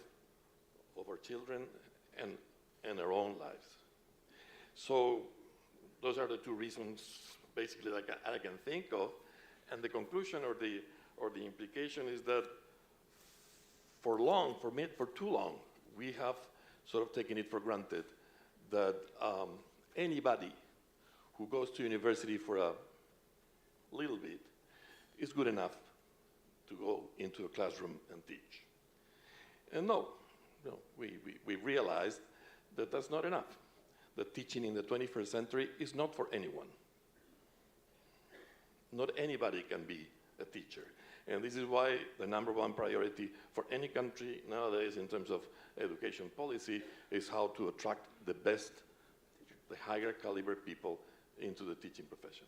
of our children and our own lives. So those are the two reasons basically that I can think of. And the conclusion or the implication is that for too long, we have sort of taken it for granted that anybody who goes to university for a little bit is good enough to go into a classroom and teach. And no, we realized that that's not enough. That teaching in the 21st century is not for anyone. Not anybody can be a teacher. And this is why the #1 priority for any country nowadays in terms of education policy is how to attract the best, the higher caliber people into the teaching profession.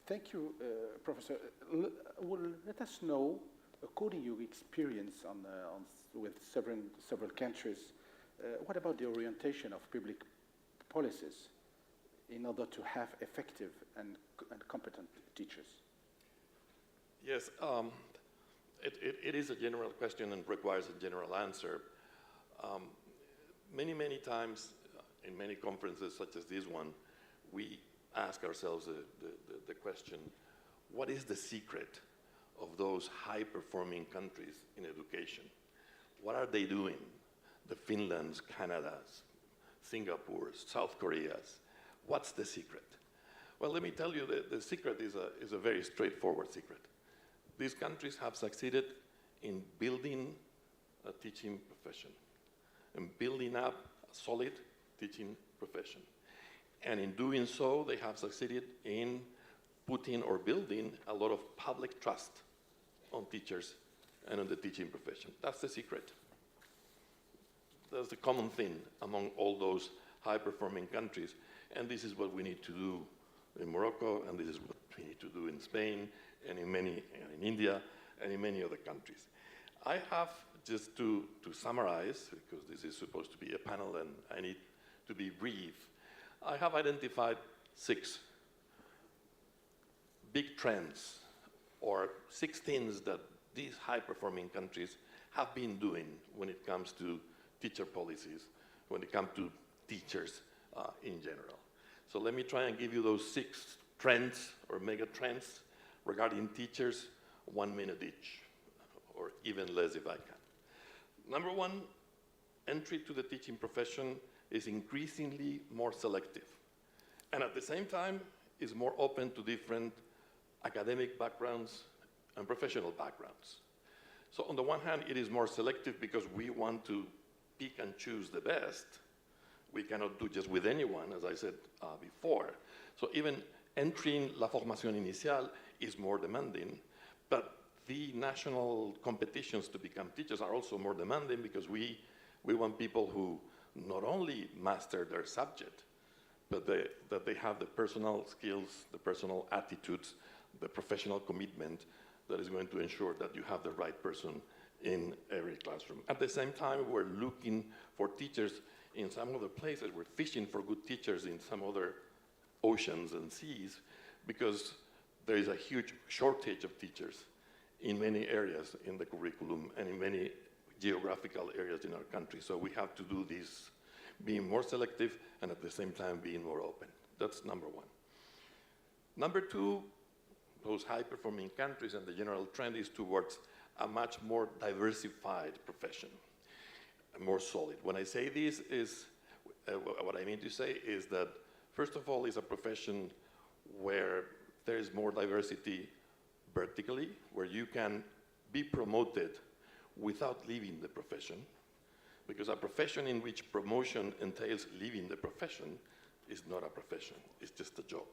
Thank you, Professor. Let us know, according to your experience with several countries, what about the orientation of public policies in order to have effective and competent teachers? Yes, it is a general question and requires a general answer. Many times in many conferences such as this one, we ask ourselves the question, what is the secret of those high-performing countries in education? What are they doing? The Finlands, Canadas, Singapores, South Koreas. What's the secret? Well, let me tell you that the secret is a very straightforward secret. These countries have succeeded in building a teaching profession and building up a solid teaching profession. And in doing so, they have succeeded in putting or building a lot of public trust on teachers and on the teaching profession. That's the secret. That's the common thing among all those high-performing countries. And this is what we need to do in Morocco, and this is what we need to do in Spain, and in India, and in many other countries. I have, just to summarize, because this is supposed to be a panel and I need to be brief, I have identified 6 big trends, or 6 things that these high-performing countries have been doing when it comes to teacher policies, when it comes to teachers in general. So let me try and give you those 6 trends or mega trends regarding teachers, 1 minute each, or even less if I can. Number 1, entry to the teaching profession is increasingly more selective, and at the same time is more open to different academic backgrounds and professional backgrounds. So on the one hand, it is more selective because we want to pick and choose the best. We cannot do just with anyone, as I said before. So even entering La Formación Inicial is more demanding, but the national competitions to become teachers are also more demanding because we want people who not only master their subject, but that they have the personal skills, the personal attitudes, the professional commitment that is going to ensure that you have the right person in every classroom. At the same time, we're looking for teachers in some other places. We're fishing for good teachers in some other oceans and seas because there is a huge shortage of teachers in many areas in the curriculum and in many geographical areas in our country. So we have to do this, being more selective and at the same time being more open. That's number 1. Number 2, those high-performing countries and the general trend is towards a much more diversified profession, more solid. When I say this, what I mean to say is that, first of all, it's a profession where there is more diversity vertically, where you can be promoted without leaving the profession, because a profession in which promotion entails leaving the profession is not a profession, it's just a job.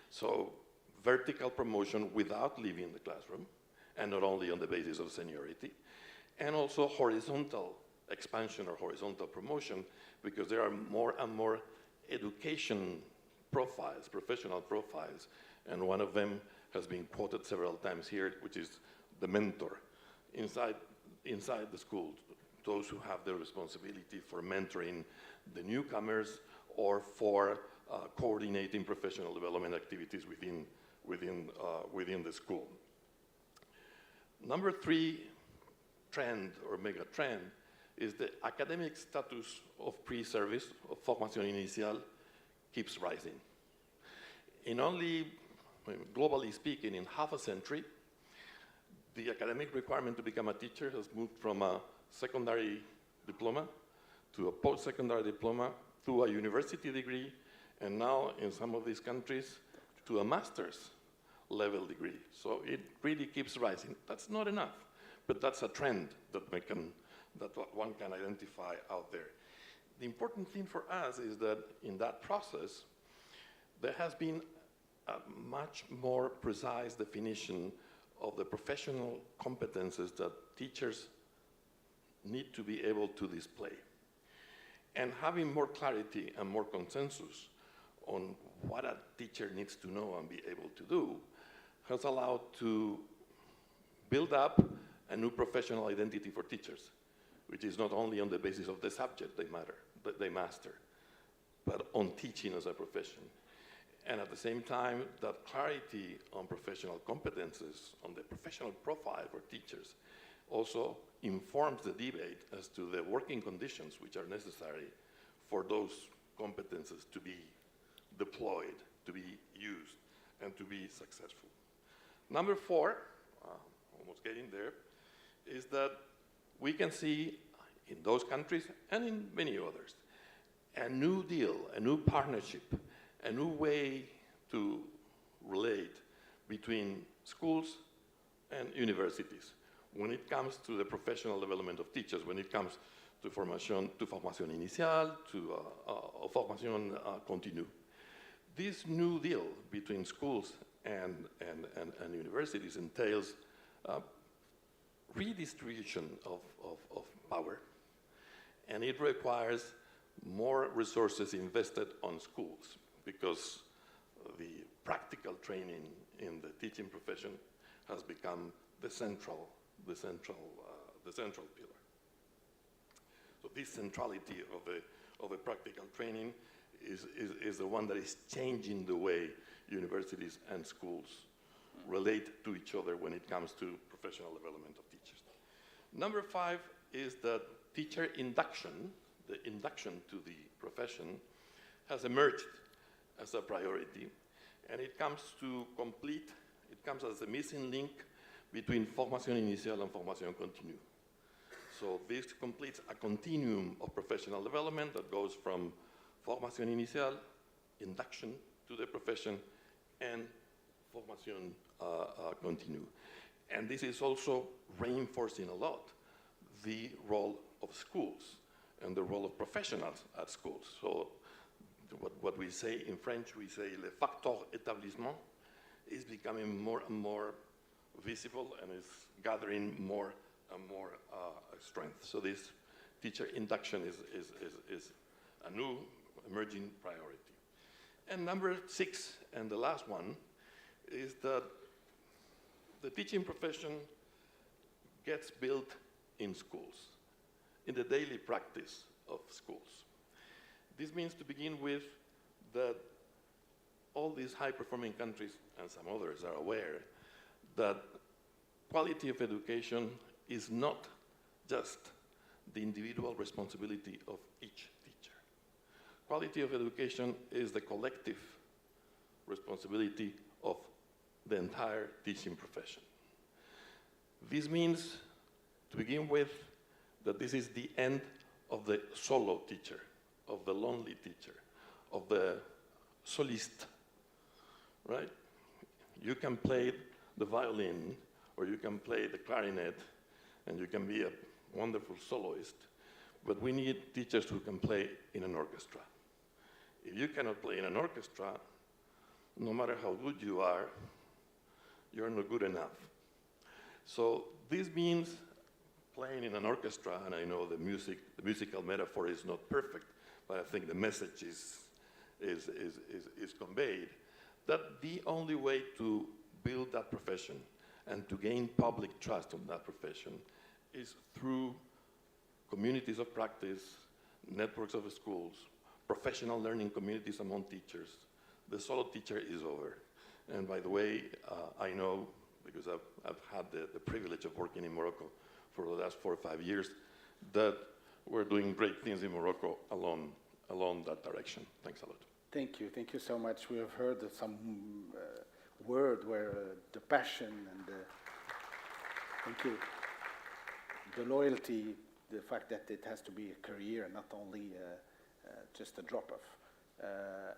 So vertical promotion without leaving the classroom, and not only on the basis of seniority, and also horizontal expansion or horizontal promotion, because there are more and more education profiles, professional profiles, and one of them has been quoted several times here, which is the mentor inside the school, those who have the responsibility for mentoring the newcomers or for coordinating professional development activities within the school. Number 3 trend or mega trend is the academic status of pre-service, of formation initial, keeps rising. In only, globally speaking, in half a century, the academic requirement to become a teacher has moved from a secondary diploma to a post-secondary diploma to a university degree, and now in some of these countries to a master's level degree. So it really keeps rising. That's not enough, but that's a trend that one can identify out there. The important thing for us is that in that process, there has been a much more precise definition of the professional competences that teachers need to be able to display. And having more clarity and more consensus on what a teacher needs to know and be able to do has allowed to build up a new professional identity for teachers, which is not only on the basis of the subject they master, but on teaching as a profession. And at the same time, that clarity on professional competences, on the professional profile for teachers, also informs the debate as to the working conditions which are necessary for those competences to be deployed, to be used, and to be successful. Number 4, almost getting there, is that we can see in those countries and in many others a new deal, a new partnership, a new way to relate between schools and universities when it comes to the professional development of teachers, when it comes to formación inicial, to formación continue. This new deal between schools and universities entails redistribution of power, and it requires more resources invested on schools, because the practical training in the teaching profession has become the central pillar. So this centrality of the practical training is the one that is changing the way universities and schools relate to each other when it comes to professional development of teachers. Number 5 is that teacher induction, the induction to the profession, has emerged as a priority, and it comes as a missing link between formación inicial and formación continue. So this completes a continuum of professional development that goes from formación inicial, induction to the profession, and formación continue. And this is also reinforcing a lot the role of schools and the role of professionals at schools. So what we say in French, we say le facteur établissement is becoming more and more visible and is gathering more and more strength. So this teacher induction is a new emerging priority. And number 6, and the last one, is that the teaching profession gets built in schools, in the daily practice of schools. This means, to begin with, that all these high-performing countries, and some others, are aware that quality of education is not just the individual responsibility of each teacher. Quality of education is the collective responsibility of the entire teaching profession. This means, to begin with, that this is the end of the solo teacher, of the lonely teacher, of the soliste, right? You can play the violin where you can play the clarinet and you can be a wonderful soloist, but we need teachers who can play in an orchestra. If you cannot play in an orchestra, no matter how good you are, you're not good enough. So this means playing in an orchestra, and I know the musical metaphor is not perfect, but I think the message is conveyed, that the only way to build that profession and to gain public trust on that profession is through communities of practice, networks of schools, professional learning communities among teachers. The solo teacher is over. And by the way, I know, because I've had the privilege of working in Morocco for the last 4 or 5 years, that we're doing great things in Morocco along that direction. Thanks a lot. Thank you so much. We have heard some word where the passion and thank you, the loyalty, the fact that it has to be a career, not only just a drop-off.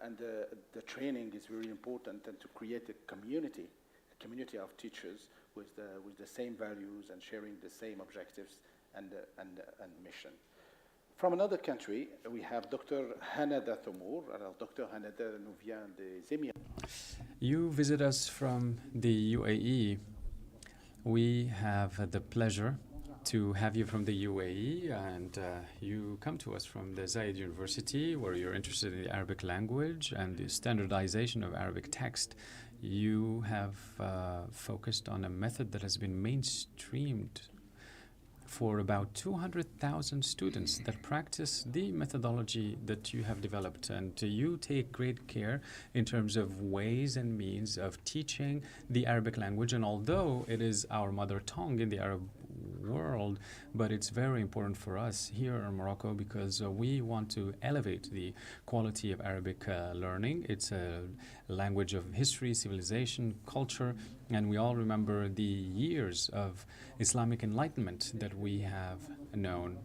And the training is really important, and to create a community of teachers with the same values and sharing the same objectives and mission. From another country, we have Dr. Hanada Thomour. Alors, Dr. Hanada nous vient des Émirats. You visit us from the UAE. We have the pleasure to have you from the UAE, and you come to us from the Zayed University, where you're interested in the Arabic language and the standardization of Arabic text. You have focused on a method that has been mainstreamed for about 200,000 students that practice the methodology that you have developed. And you take great care in terms of ways and means of teaching the Arabic language. And although it is our mother tongue in the Arab world, but it's very important for us here in Morocco because we want to elevate the quality of Arabic learning. It's a language of history, civilization, culture, and we all remember the years of Islamic enlightenment that we have known.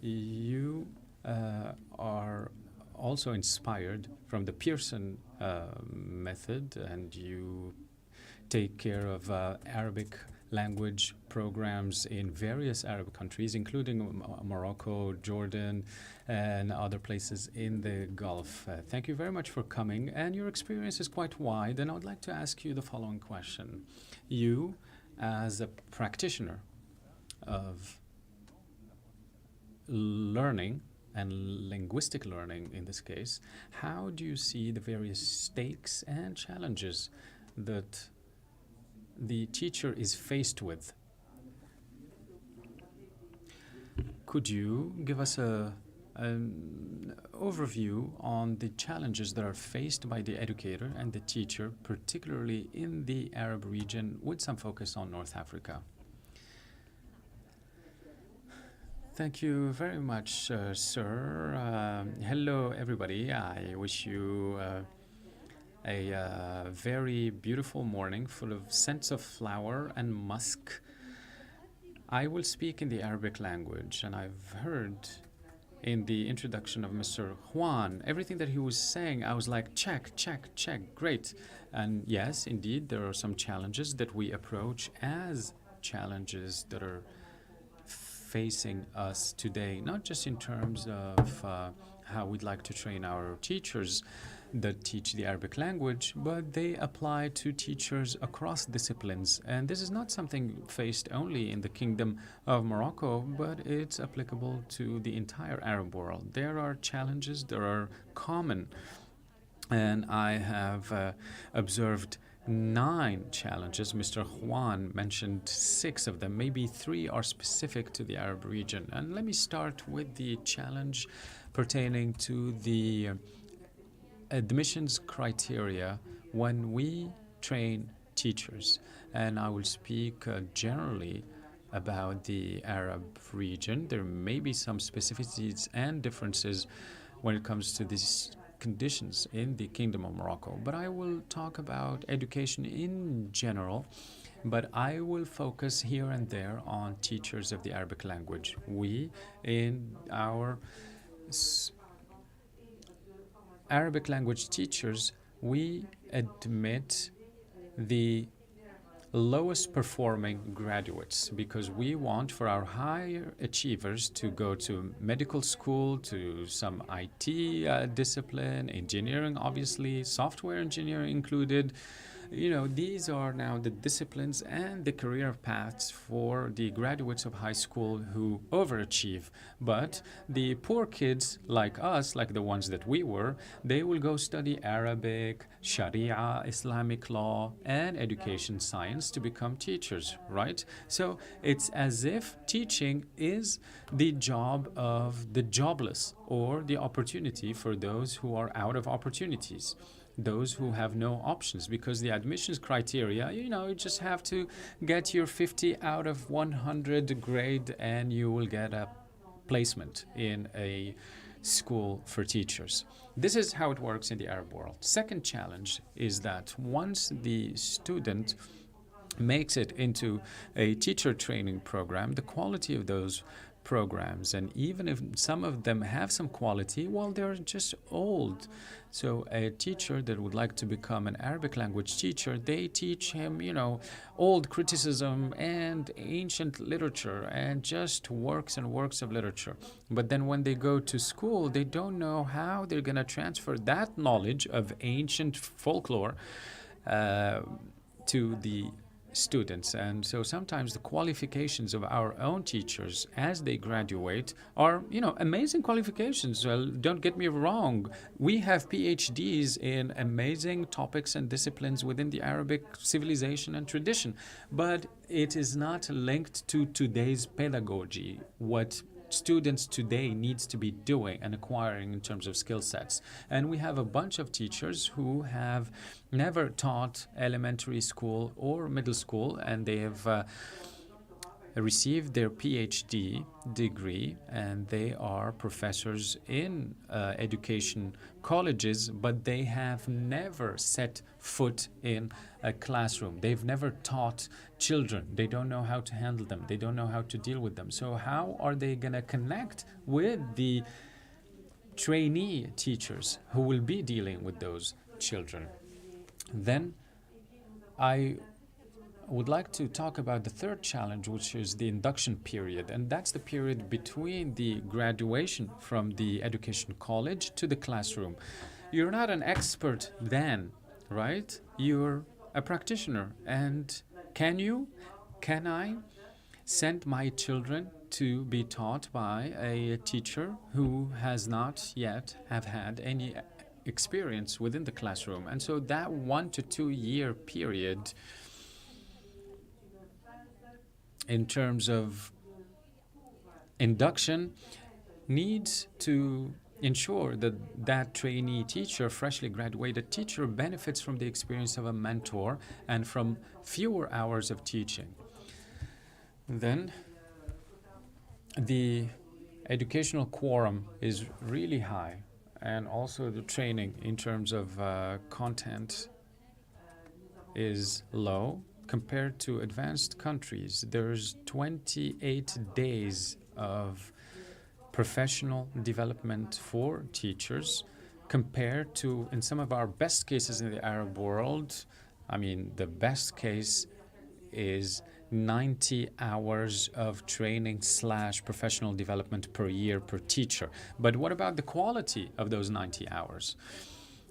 You are also inspired from the Pearson method, and you take care of Arabic language programs in various Arab countries, including Morocco, Jordan, and other places in the Gulf. Thank you very much for coming, and your experience is quite wide, and I would like to ask you the following question. You, as a practitioner of learning, and linguistic learning in this case, how do you see the various stakes and challenges that the teacher is faced with? Could you give us an overview on the challenges that are faced by the educator and the teacher, particularly in the Arab region, with some focus on North Africa? Thank you very much, sir. Hello, everybody. I wish you a very beautiful morning full of scents of flower and musk. I will speak in the Arabic language, and I've heard in the introduction of Mr. Juan, everything that he was saying, I was like, check, check, check, great. And yes, indeed, there are some challenges that we approach as challenges that are facing us today, not just in terms of how we'd like to train our teachers that teach the Arabic language, but they apply to teachers across disciplines. And this is not something faced only in the Kingdom of Morocco, but it's applicable to the entire Arab world. There are challenges that are common, and I have observed 9 challenges. Mr. Juan mentioned 6 of them. Maybe 3 are specific to the Arab region. And let me start with the challenge pertaining to the admissions criteria when we train teachers. And I will speak generally about the Arab region. There may be some specificities and differences when it comes to these conditions in the Kingdom of Morocco. But I will talk about education in general, but I will focus here and there on teachers of the Arabic language. We, in our Arabic language teachers, we admit the lowest performing graduates, because we want for our higher achievers to go to medical school, to some IT discipline, engineering, obviously, software engineering included. You know, these are now the disciplines and the career paths for the graduates of high school who overachieve. But the poor kids like us, like the ones that we were, they will go study Arabic, Sharia, Islamic law, and education science to become teachers, right? So it's as if teaching is the job of the jobless, or the opportunity for those who are out of opportunities, those who have no options, because the admissions criteria, you know, you just have to get your 50 out of 100 grade and you will get a placement in a school for teachers. This is how it works in the Arab world. Second challenge is that once the student makes it into a teacher training program, the quality of those programs, and even if some of them have some quality, well, they're just old. So a teacher that would like to become an Arabic language teacher, they teach him, you know, old criticism and ancient literature and just works and works of literature. But then when they go to school, they don't know how they're going to transfer that knowledge of ancient folklore to the students. And so sometimes the qualifications of our own teachers as they graduate are, you know, amazing qualifications. Well, don't get me wrong, we have PhDs in amazing topics and disciplines within the Arabic civilization and tradition, but it is not linked to today's pedagogy, what students today needs to be doing and acquiring in terms of skill sets. And we have a bunch of teachers who have never taught elementary school or middle school, and they have received their PhD degree, and they are professors in education colleges, but they have never set foot in a classroom. They've never taught children. They don't know how to handle them. They don't know how to deal with them. So how are they going to connect with the trainee teachers who will be dealing with those children? Then I would like to talk about the third challenge, which is the induction period. And that's the period between the graduation from the education college to the classroom. You're not an expert then, right? You're a practitioner. And can I send my children to be taught by a teacher who has not yet have had any experience within the classroom? And so that 1 to 2 year period in terms of induction needs to ensure that that trainee teacher, freshly graduated teacher, benefits from the experience of a mentor and from fewer hours of teaching. Then the educational quorum is really high, and also the training in terms of content is low compared to advanced countries. There's 28 days of professional development for teachers compared to, in some of our best cases in the Arab world, I mean, the best case is 90 hours of training / professional development per year per teacher. But what about the quality of those 90 hours?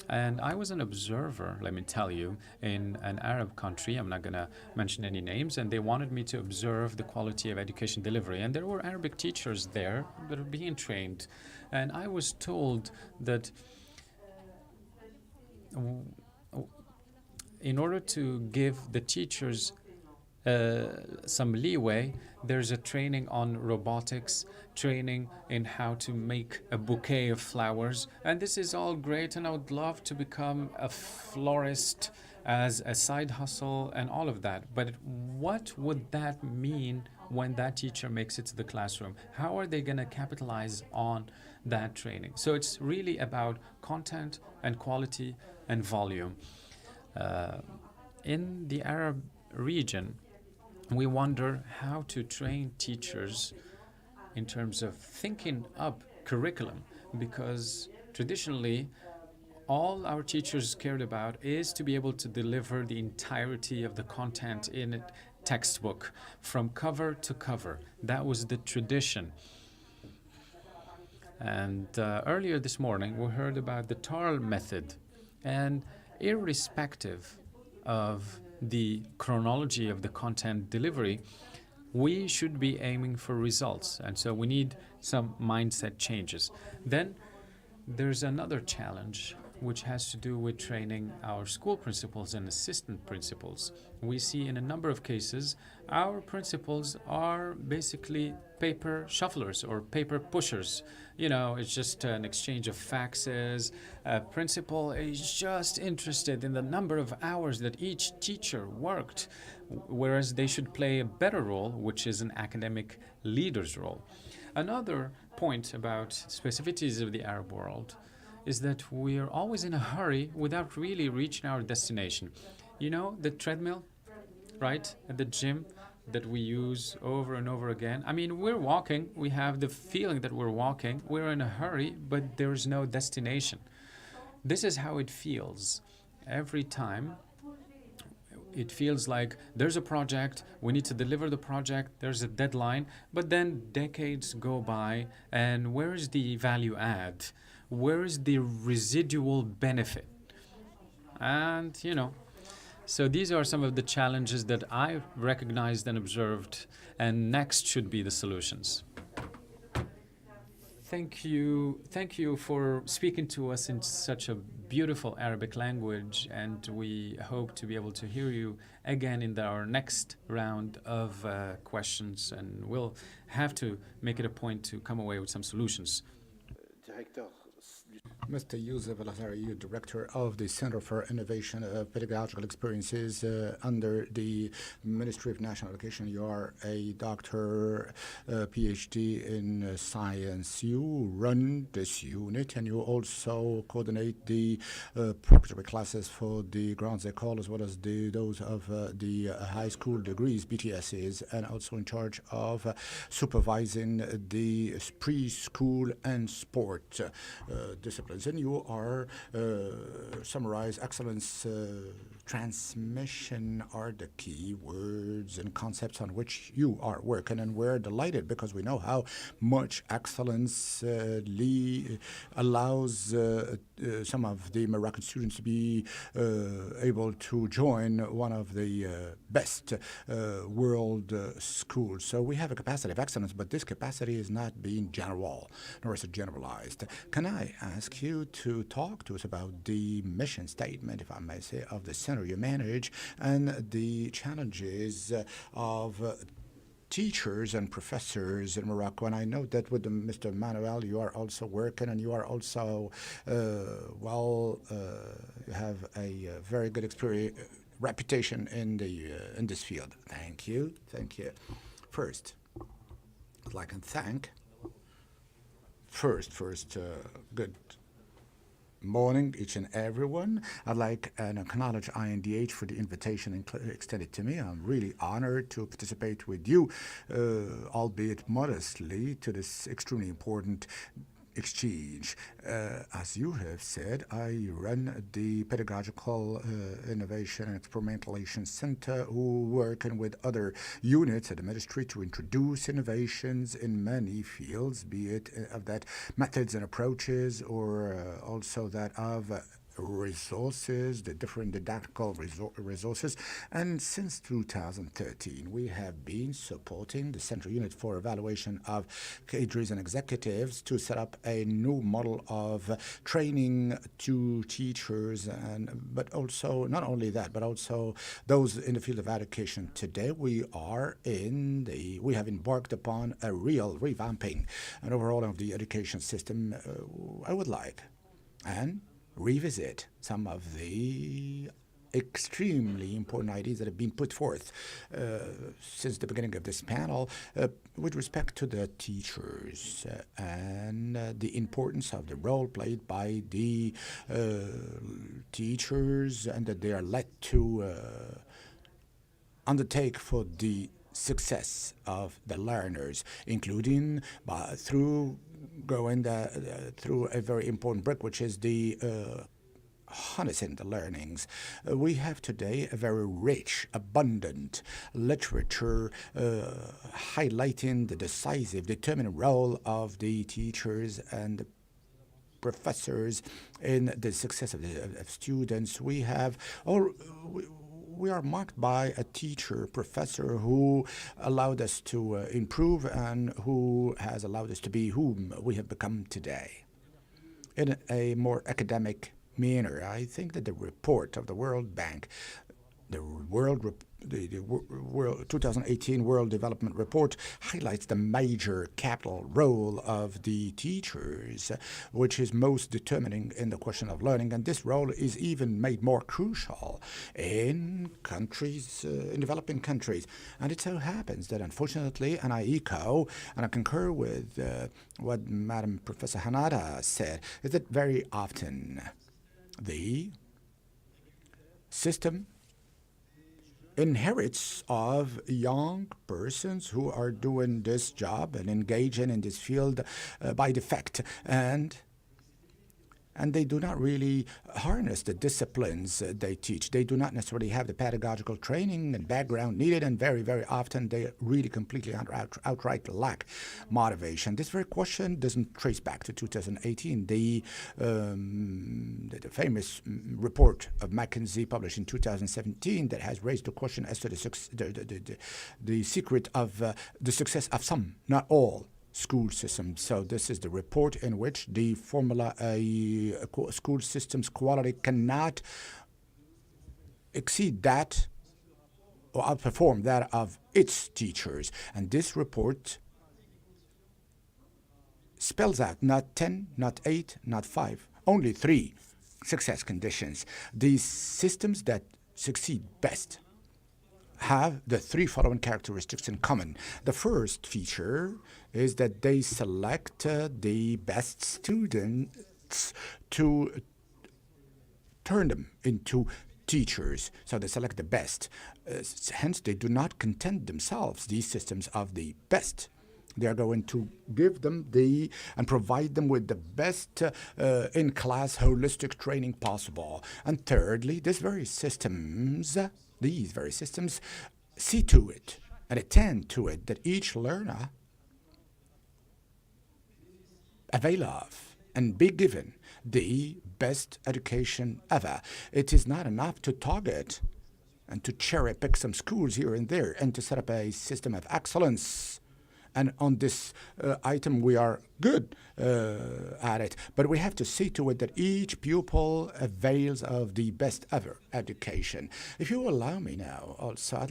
And I was an observer, let me tell you, in an Arab country. I'm not going to mention any names, and they wanted me to observe the quality of education delivery. And there were Arabic teachers there that are being trained. And I was told that in order to give the teachers some leeway, there's a training on robotics, training in how to make a bouquet of flowers. And this is all great, and I would love to become a florist as a side hustle and all of that. But what would that mean when that teacher makes it to the classroom? How are they going to capitalize on that training? So it's really about content and quality and volume. In the Arab region, we wonder how to train teachers in terms of thinking up curriculum, because traditionally all our teachers cared about is to be able to deliver the entirety of the content in a textbook from cover to cover. That was the tradition. And earlier this morning, we heard about the TARL method. And irrespective of the chronology of the content delivery, we should be aiming for results. And so we need some mindset changes. Then there's another challenge, which has to do with training our school principals and assistant principals. We see in a number of cases, our principals are basically paper shufflers or paper pushers. You know, it's just an exchange of faxes. A principal is just interested in the number of hours that each teacher worked, whereas they should play a better role, which is an academic leader's role. Another point about specificities of the Arab world is that we are always in a hurry without really reaching our destination. You know, the treadmill, right, at the gym that we use over and over again. I mean, we're walking, we have the feeling that we're walking, we're in a hurry, but there's no destination. This is how it feels every time. It feels like there's a project, we need to deliver the project, there's a deadline, but then decades go by, and where is the value add? Where is the residual benefit? And, you know, so these are some of the challenges that I recognized and observed, and next should be the solutions. Thank you for speaking to us in such a beautiful Arabic language, and we hope to be able to hear you again in our next round of questions, and we'll have to make it a point to come away with some solutions. Directeur. Mr. Youssef Al-Azhari, Director of the Center for Innovation of Pedagogical Experiences under the Ministry of National Education. You are a doctor, PhD in science. You run this unit, and you also coordinate the preparatory classes for the Grandes Écoles, as well as those of the high school degrees, BTSs, and also in charge of supervising the preschool and sport disciplines. And you are summarize excellence transmission are the key words and concepts on which you are working, and we're delighted because we know how much excellence allows some of the Moroccan students to be able to join one of the best world schools. So we have a capacity of excellence, but this capacity is not being general, nor is it generalized. Can I ask you to talk to us about the mission statement, if I may say, of the center you manage, and the challenges of teachers and professors in Morocco? And I know that with Mr. Manuel, you are also working, and you are also, you have a very good experience, reputation in this field. Thank you. Thank you. First, I'd like to thank good morning, each and everyone. I'd like to acknowledge INDH for the invitation extended to me. I'm really honored to participate with you, albeit modestly, to this extremely important exchange. As you have said, I run the Pedagogical Innovation and Experimentation Center, who working with other units at the ministry to introduce innovations in many fields, be it of that methods and approaches, or also that of resources, the different didactical resources. And since 2013, we have been supporting the Central Unit for Evaluation of Cadres and Executives to set up a new model of training to teachers, but also not only that, but also those in the field of education. Today, we have embarked upon a real revamping and overall of the education system. I would like and revisit some of the extremely important ideas that have been put forth since the beginning of this panel with respect to the teachers and the importance of the role played by the teachers, and that they are led to undertake for the success of the learners, including through going through a very important brick, which is the harnessing the learnings. We have today a very rich, abundant literature highlighting the decisive, determining role of the teachers and the professors in the success of students. We are marked by a teacher, professor who allowed us to improve and who has allowed us to be whom we have become today. In a more academic manner, I think that the report of the World Bank, the World 2018 World Development Report, highlights the major capital role of the teachers, which is most determining in the question of learning. And this role is even made more crucial in countries, in developing countries. And it so happens that, unfortunately, and I echo and I concur with what Madam Professor Hanada said, is that very often the system inherits of young persons who are doing this job and engaging in this field by defect, and they do not really harness the disciplines they teach. They do not necessarily have the pedagogical training and background needed, and very, very often they really completely outright lack motivation. This very question doesn't trace back to 2018. The famous report of McKinsey published in 2017 that has raised the question as to the secret of the success of some, not all, school systems. So this is the report in which the formula school systems quality cannot exceed that or outperform that of its teachers. And this report spells out not 10, not 8, not 5, only 3 success conditions. These systems that succeed best have the 3 following characteristics in common. The first feature is that they select the best students to turn them into teachers. So they select the best. Hence, they do not content themselves, these systems, of the best. They are going to give them and provide them with the best in-class holistic training possible. And thirdly, these very systems see to it and attend to it that each learner avail of and be given the best education ever. It is not enough to target and to cherry pick some schools here and there and to set up a system of excellence. And on this item, we are good at it. But we have to see to it that each pupil avails of the best ever education. If you allow me now, also,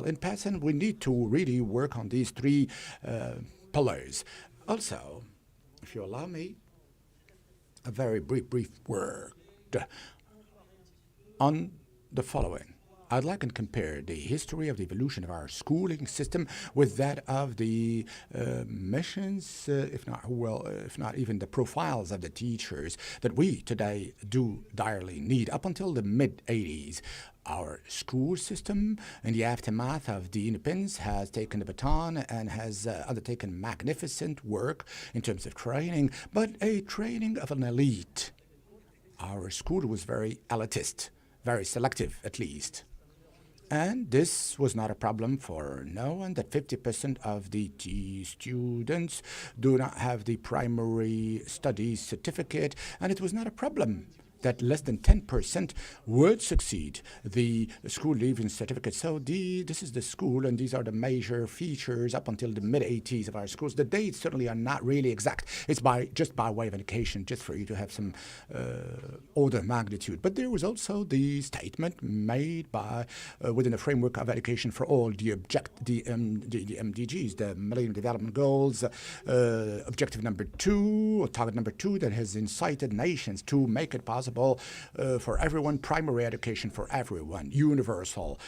in passing, we need to really work on these 3 pillars. Also, if you allow me, a very brief word on the following. I'd like to compare the history of the evolution of our schooling system with that of the missions, if not even the profiles of the teachers that we today do direly need. Up until the mid-'80s, our school system, in the aftermath of the independence, has taken the baton and has undertaken magnificent work in terms of training, but a training of an elite. Our school was very elitist, very selective at least. And this was not a problem for no one, that 50% of the students do not have the primary studies certificate, and it was not a problem that less than 10% would succeed the school leaving certificate. So this is the school, and these are the major features up until the mid-'80s of our schools. The dates certainly are not really exact. It's just by way of indication, just for you to have some order of magnitude. But there was also the statement made by within the framework of education for all, the MDGs, the Millennium Development Goals, objective number 2, or target number 2, that has incited nations to make it possible for everyone, primary education for everyone, universal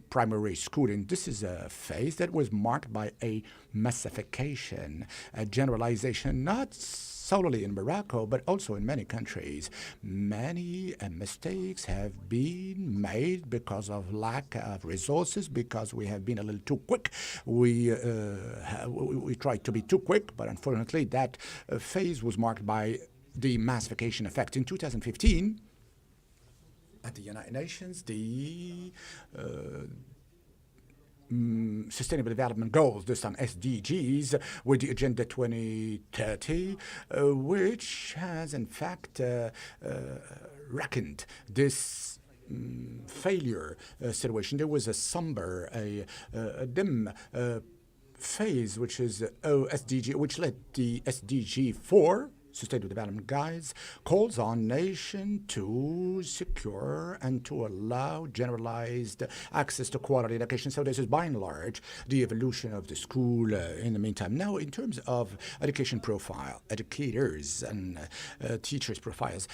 primary schooling. This is a phase that was marked by a massification, a generalization, not solely in Morocco, but also in many countries. Many mistakes have been made because of lack of resources, because we have been a little too quick. We tried to be too quick, but unfortunately that phase was marked by the massification effect. In 2015, at the United Nations, the Sustainable Development Goals, this time SDGs, with the Agenda 2030, which has in fact reckoned this failure situation. There was a somber, a dim phase, which is SDG, which led the SDG 4, Sustainable Development Guides, calls on nations to secure and to allow generalized access to quality education. So this is by and large the evolution of the school in the meantime. Now, in terms of education profile, educators and teachers' profiles,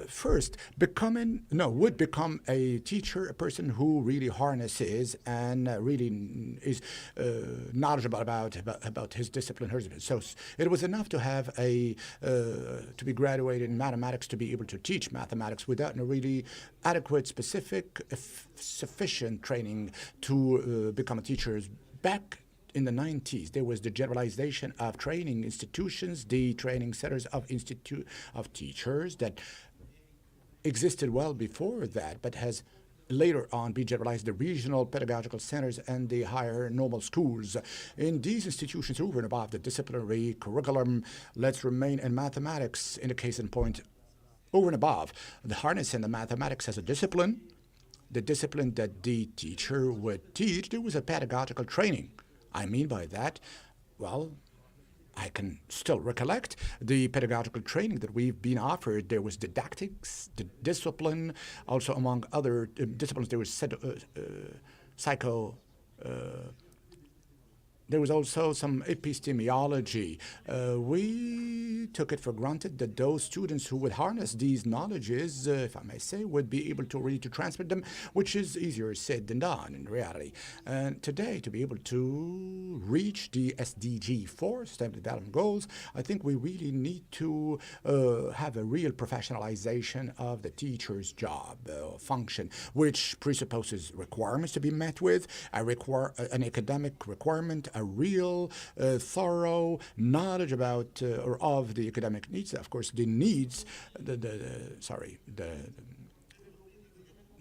first, would become a teacher a person who really harnesses and really is knowledgeable about his discipline, her discipline. So it was enough to have to be graduated in mathematics to be able to teach mathematics without a really adequate, specific, sufficient training to become a teacher. Back in the 90s, there was the generalization of training institutions, the training centers of teachers that existed well before that, but has later on be generalized the regional pedagogical centers and the higher normal schools. In these institutions, over and above the disciplinary curriculum, let's remain in mathematics in the case in point. Over and above the harness in the mathematics as a discipline, the discipline that the teacher would teach, there was a pedagogical training. I mean by that, well, I can still recollect the pedagogical training that we've been offered. There was didactics, the discipline, also among other disciplines. There was there was also some epistemology. We took it for granted that those students who would harness these knowledges, if I may say, would be able to really to transmit them, which is easier said than done in reality. And today, to be able to reach the SDG 4, Sustainable Development Goals, I think we really need to have a real professionalization of the teacher's job function, which presupposes requirements to be met with, an academic requirement, a real thorough knowledge about or of the academic needs. Of course, the needs, the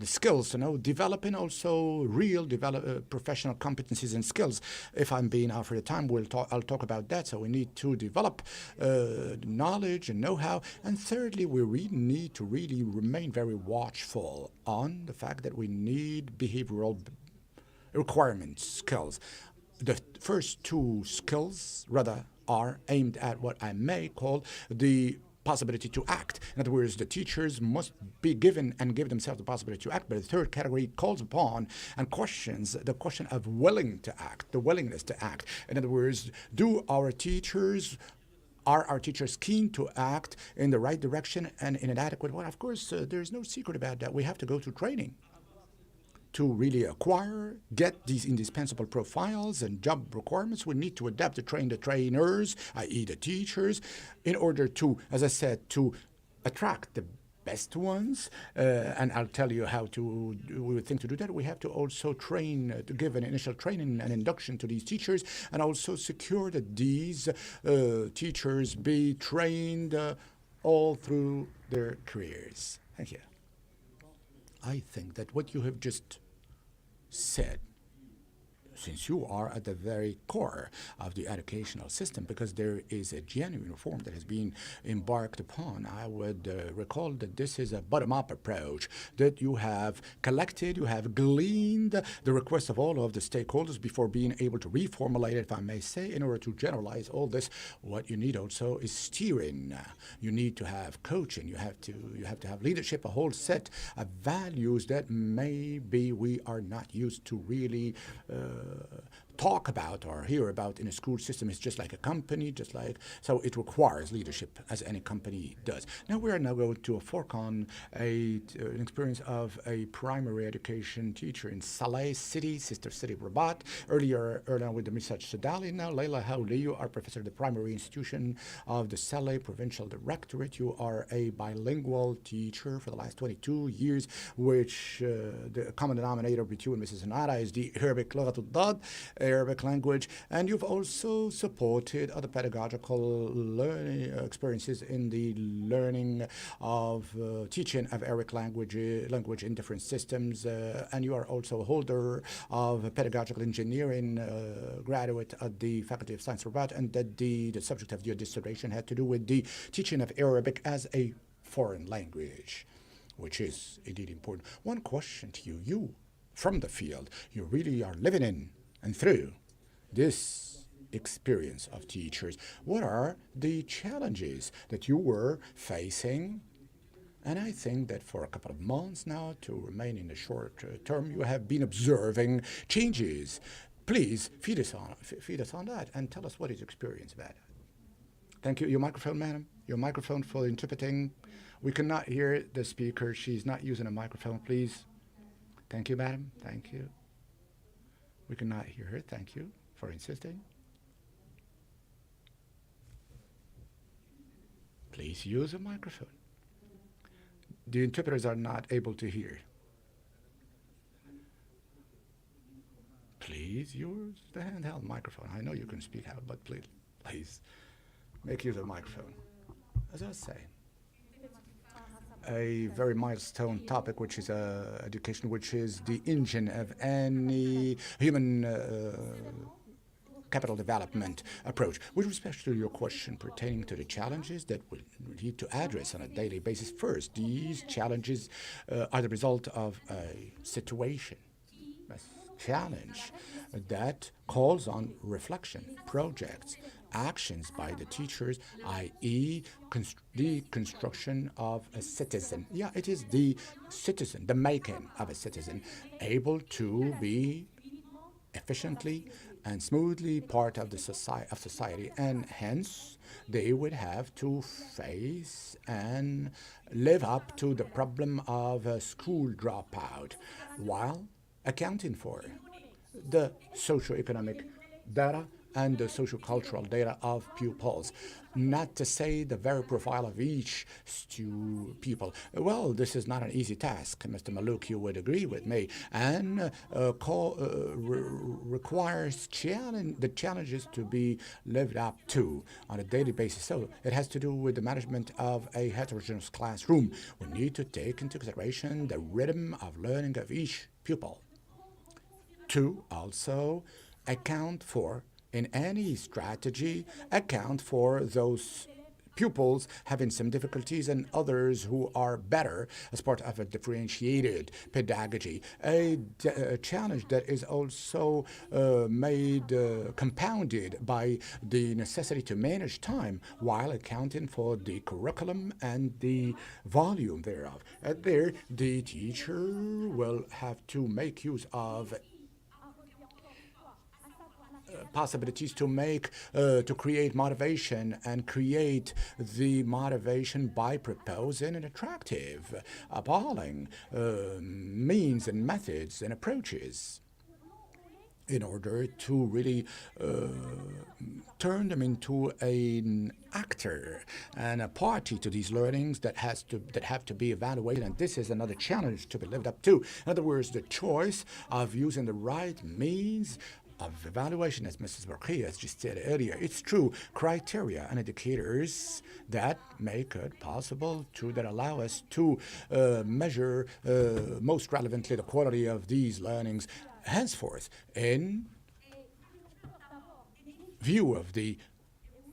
skills, developing also real professional competencies and skills. If I'm being offered the time, I'll talk about that. So we need to develop knowledge and know-how. And thirdly, we really need to really remain very watchful on the fact that we need behavioral requirements, skills. The first two skills, rather, are aimed at what I may call the possibility to act. In other words, the teachers must be given and give themselves the possibility to act. But the third category calls upon and questions the question of willing to act, the willingness to act. In other words, are our teachers keen to act in the right direction and in an adequate way? Of course, there's no secret about that. We have to go through training to really get these indispensable profiles and job requirements. We need to adapt to train the trainers, i.e. the teachers, in order to, as I said, to attract the best ones. And I'll tell you we would think to do that. We have to also train, to give an initial training and induction to these teachers, and also secure that these teachers be trained all through their careers. Thank you. I think that what you have just said, since you are at the very core of the educational system, because there is a genuine reform that has been embarked upon, I would recall that this is a bottom-up approach, that you have collected, you have gleaned the requests of all of the stakeholders before being able to reformulate it, if I may say, in order to generalize all this. What you need also is steering. You need to have coaching. You have to have leadership, a whole set of values that maybe we are not used to really talk about or hear about in a school system. It's just like a company, so it requires leadership, as any company does. Now we are going to fork on an experience of a primary education teacher in Saleh City, sister city of Rabat. Earlier with the Misaj Sadali. Now Leila Hawli, you are professor of the primary institution of the Saleh Provincial Directorate. You are a bilingual teacher for the last 22 years, which the common denominator between you and Mrs. Hanara is the Arabic Lughat al-Dad. Arabic language, and you've also supported other pedagogical learning experiences in the learning of teaching of Arabic language in different systems, and you are also a holder of pedagogical engineering graduate at the Faculty of Science Rabat, and that the subject of your dissertation had to do with the teaching of Arabic as a foreign language, which is indeed important. One question to you, you from the field, you really are living in and through this experience of teachers. What are the challenges that you were facing? And I think that for a couple of months now, to remain in the short term, you have been observing changes. Please feed us on that and tell us what is your experience about it. Thank you. Your microphone, madam. Your microphone for interpreting. We cannot hear the speaker. She's not using a microphone, please. Thank you, madam. Thank you. We cannot hear her. Thank you for insisting. Please use a microphone. The interpreters are not able to hear. Please use the handheld microphone. I know you can speak out, but please make use of the microphone. As I was saying, a very milestone topic, which is education, which is the engine of any human capital development approach. With respect to your question pertaining to the challenges that we need to address on a daily basis, first, these challenges are the result of a situation, a challenge that calls on reflection, projects, actions by the teachers, i.e. the construction of a citizen. Yeah, it is the citizen, the making of a citizen, able to be efficiently and smoothly part of the society, and hence they would have to face and live up to the problem of a school dropout while accounting for the socio-economic data and the social-cultural data of pupils, not to say the very profile of each pupil. Well, this is not an easy task, Mr. Malouk, you would agree with me, and requires the challenges to be lived up to on a daily basis. So it has to do with the management of a heterogeneous classroom. We need to take into consideration the rhythm of learning of each pupil, to also account for, in any strategy, account for those pupils having some difficulties and others who are better as part of a differentiated pedagogy. A challenge that is also compounded by the necessity to manage time while accounting for the curriculum and the volume thereof. There, the teacher will have to make use of possibilities to create motivation, and create the motivation by proposing an attractive, appalling means and methods and approaches in order to really turn them into an actor and a party to these learnings that have to be evaluated. And this is another challenge to be lived up to. In other words, the choice of using the right means of evaluation, as Mrs. Barqi has just said earlier. It's true, criteria and indicators that make it possible that allow us to measure most relevantly the quality of these learnings henceforth in view of the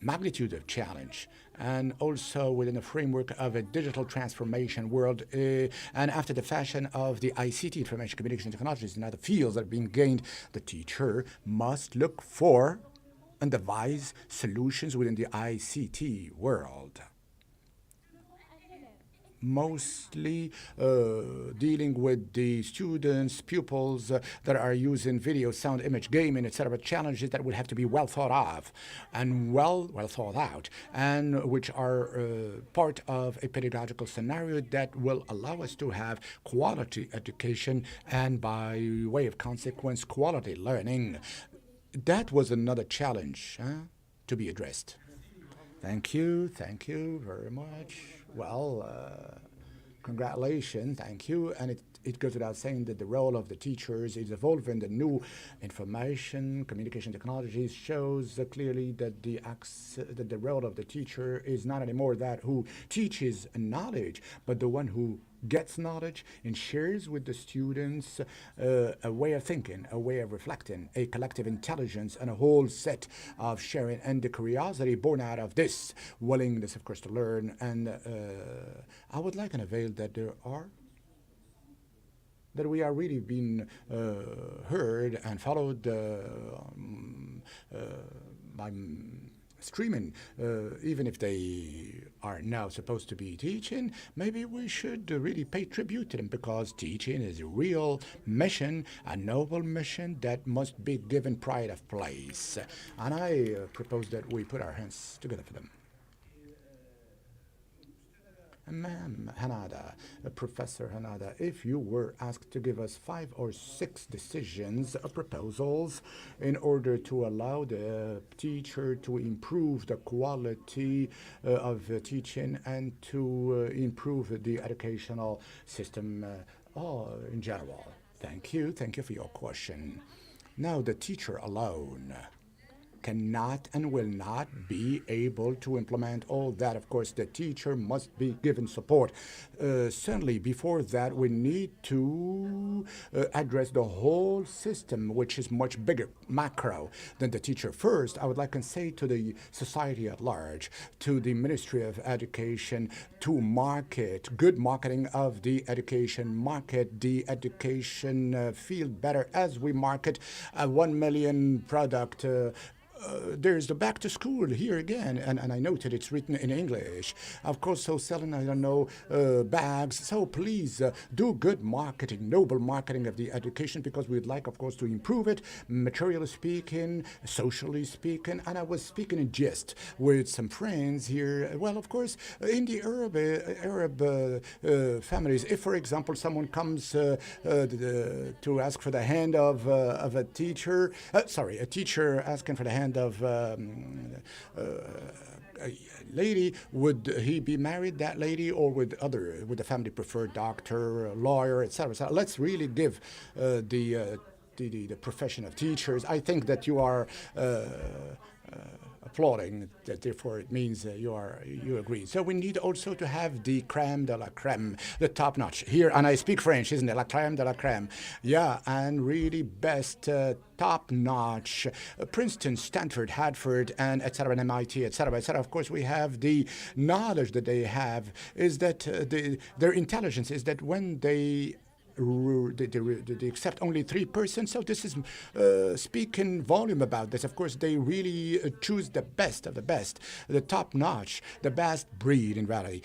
magnitude of challenge, and also within the framework of a digital transformation world, and after the fashion of the ICT, information communication technologies, and other fields that are being gained, the teacher must look for and devise solutions within the ICT world, mostly dealing with the students, pupils that are using video, sound, image, gaming, etc. Challenges that would have to be well thought of and well thought out, and which are part of a pedagogical scenario that will allow us to have quality education and, by way of consequence, quality learning. That was another challenge to be addressed. Thank you very much. Well, congratulations, thank you. And it goes without saying that the role of the teachers is evolving. The new information, communication technologies shows clearly that the role of the teacher is not anymore that who teaches knowledge, but the one who gets knowledge and shares with the students a way of thinking, a way of reflecting, a collective intelligence, and a whole set of sharing, and the curiosity born out of this willingness, of course, to learn. And I would like to avail that we are really being heard and followed by streaming, even if they are now supposed to be teaching. Maybe we should really pay tribute to them, because teaching is a real mission, a noble mission that must be given pride of place. And I propose that we put our hands together for them. Ma'am Hanada, Professor Hanada, if you were asked to give us 5 or 6 decisions or proposals in order to allow the teacher to improve the quality of teaching and to improve the educational system in general. Thank you for your question. Now, the teacher alone cannot and will not be able to implement all that. Of course, the teacher must be given support. Certainly, before that, we need to address the whole system, which is much bigger, macro, than the teacher. First, I would like to say to the society at large, to the Ministry of Education, to market, good marketing of the education, market the education field better as we market a 1 million product. There's the back to school here again, and I noted it's written in English. Of course, so selling, I don't know, bags. So please do good marketing, noble marketing of the education, because we'd like, of course, to improve it, materially speaking, socially speaking. And I was speaking in jest with some friends here. Well, of course, in the Arab families, if, for example, someone comes to ask for the hand of a teacher, a teacher asking for the hand of a lady, would he be married, that lady, or would the family prefer doctor, lawyer, etc.? So let's really give the profession of teachers. I think that you are applauding, that therefore it means you agree. So we need also to have the crème de la crème, the top notch here, and I speak French, isn't it? La crème de la crème. Yeah, and really best top notch. Princeton, Stanford, Harvard, and etc., and MIT, etc., etc. Of course, we have the knowledge that they have is that their intelligence is that when they accept only 3%. So this is speaking volume about this. Of course, they really choose the best of the best, the top notch, the best breed in reality.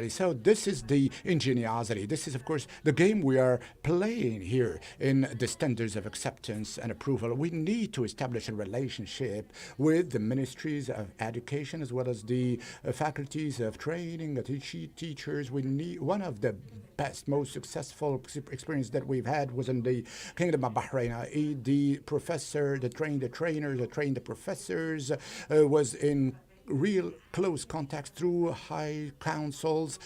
So this is the ingenuity. This is, of course, the game we are playing here in the standards of acceptance and approval. We need to establish a relationship with the ministries of education as well as the faculties of training, the teachers. We need one of the best, most successful experience that we've had was in the Kingdom of Bahrain. The professor that trained the trainers, that trained the professors, was in real close contact through high councils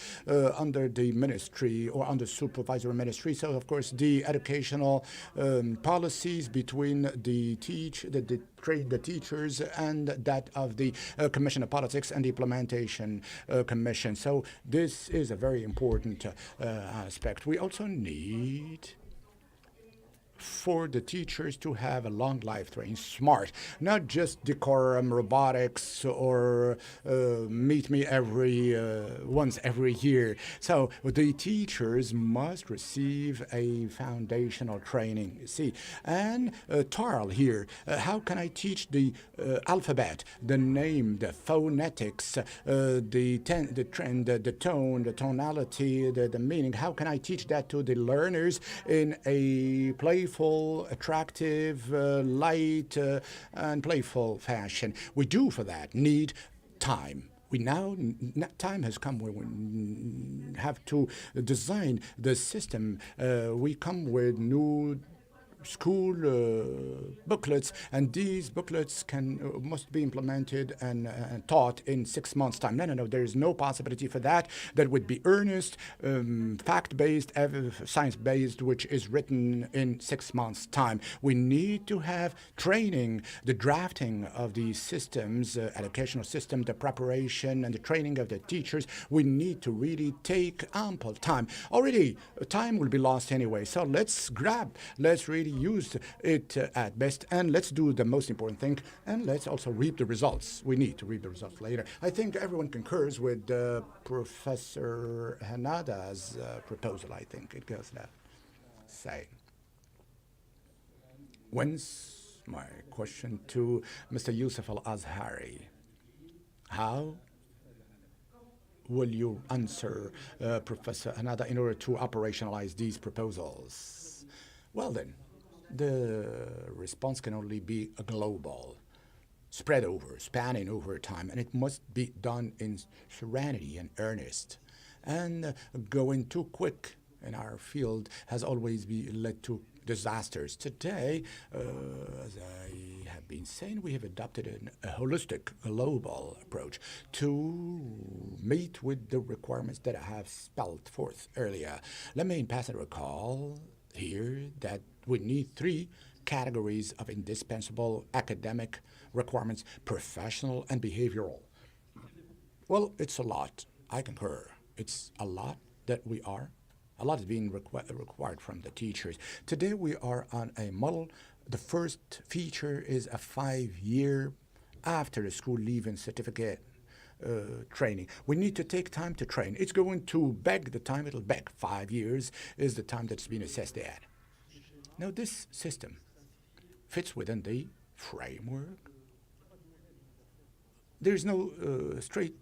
under the ministry or under supervisory ministry. So, of course, the educational policies between the teachers and that of the Commission of Politics and the Implementation Commission. So this is a very important aspect. We also need for the teachers to have a long life training, smart, not just decorum, robotics, or meet me once every year. So the teachers must receive a foundational training. See, and Tarl here, how can I teach the alphabet, the name, the phonetics, the trend, the tone, the tonality, the meaning? How can I teach that to the learners in a playful, attractive, light, and playful fashion? We do for that need time. Time has come where we have to design the system. We come with new school booklets, and these booklets must be implemented and taught in 6 months' time. No. There is no possibility for that. That would be earnest, fact-based, science-based, which is written in 6 months' time. We need to have training, the drafting of these systems, educational system, the preparation and the training of the teachers. We need to really take ample time. Already, time will be lost anyway. So let's really use it at best, and let's do the most important thing, and let's also reap the results. We need to reap the results later. I think everyone concurs with Professor Hanada's proposal. I think it goes that say. When's my question to Mr. Yusuf Al-Azhari? How will you answer Professor Hanada in order to operationalize these proposals? Well then, the response can only be a global, spanning over time, and it must be done in serenity and earnest. And going too quick in our field has always led to disasters. Today, as I have been saying, we have adopted a holistic, global approach to meet with the requirements that I have spelled forth earlier. Let me in passing recall here that we need 3 categories of indispensable academic requirements: professional and behavioral. Well, it's a lot. I concur. It's a lot that a lot is being required from the teachers. Today we are on a model. The first feature is a 5-year after the school leaving certificate training. We need to take time to train. It's going to beg the time, it'll beg. 5 years is the time that's been assessed at. Now this system fits within the framework. There's no straight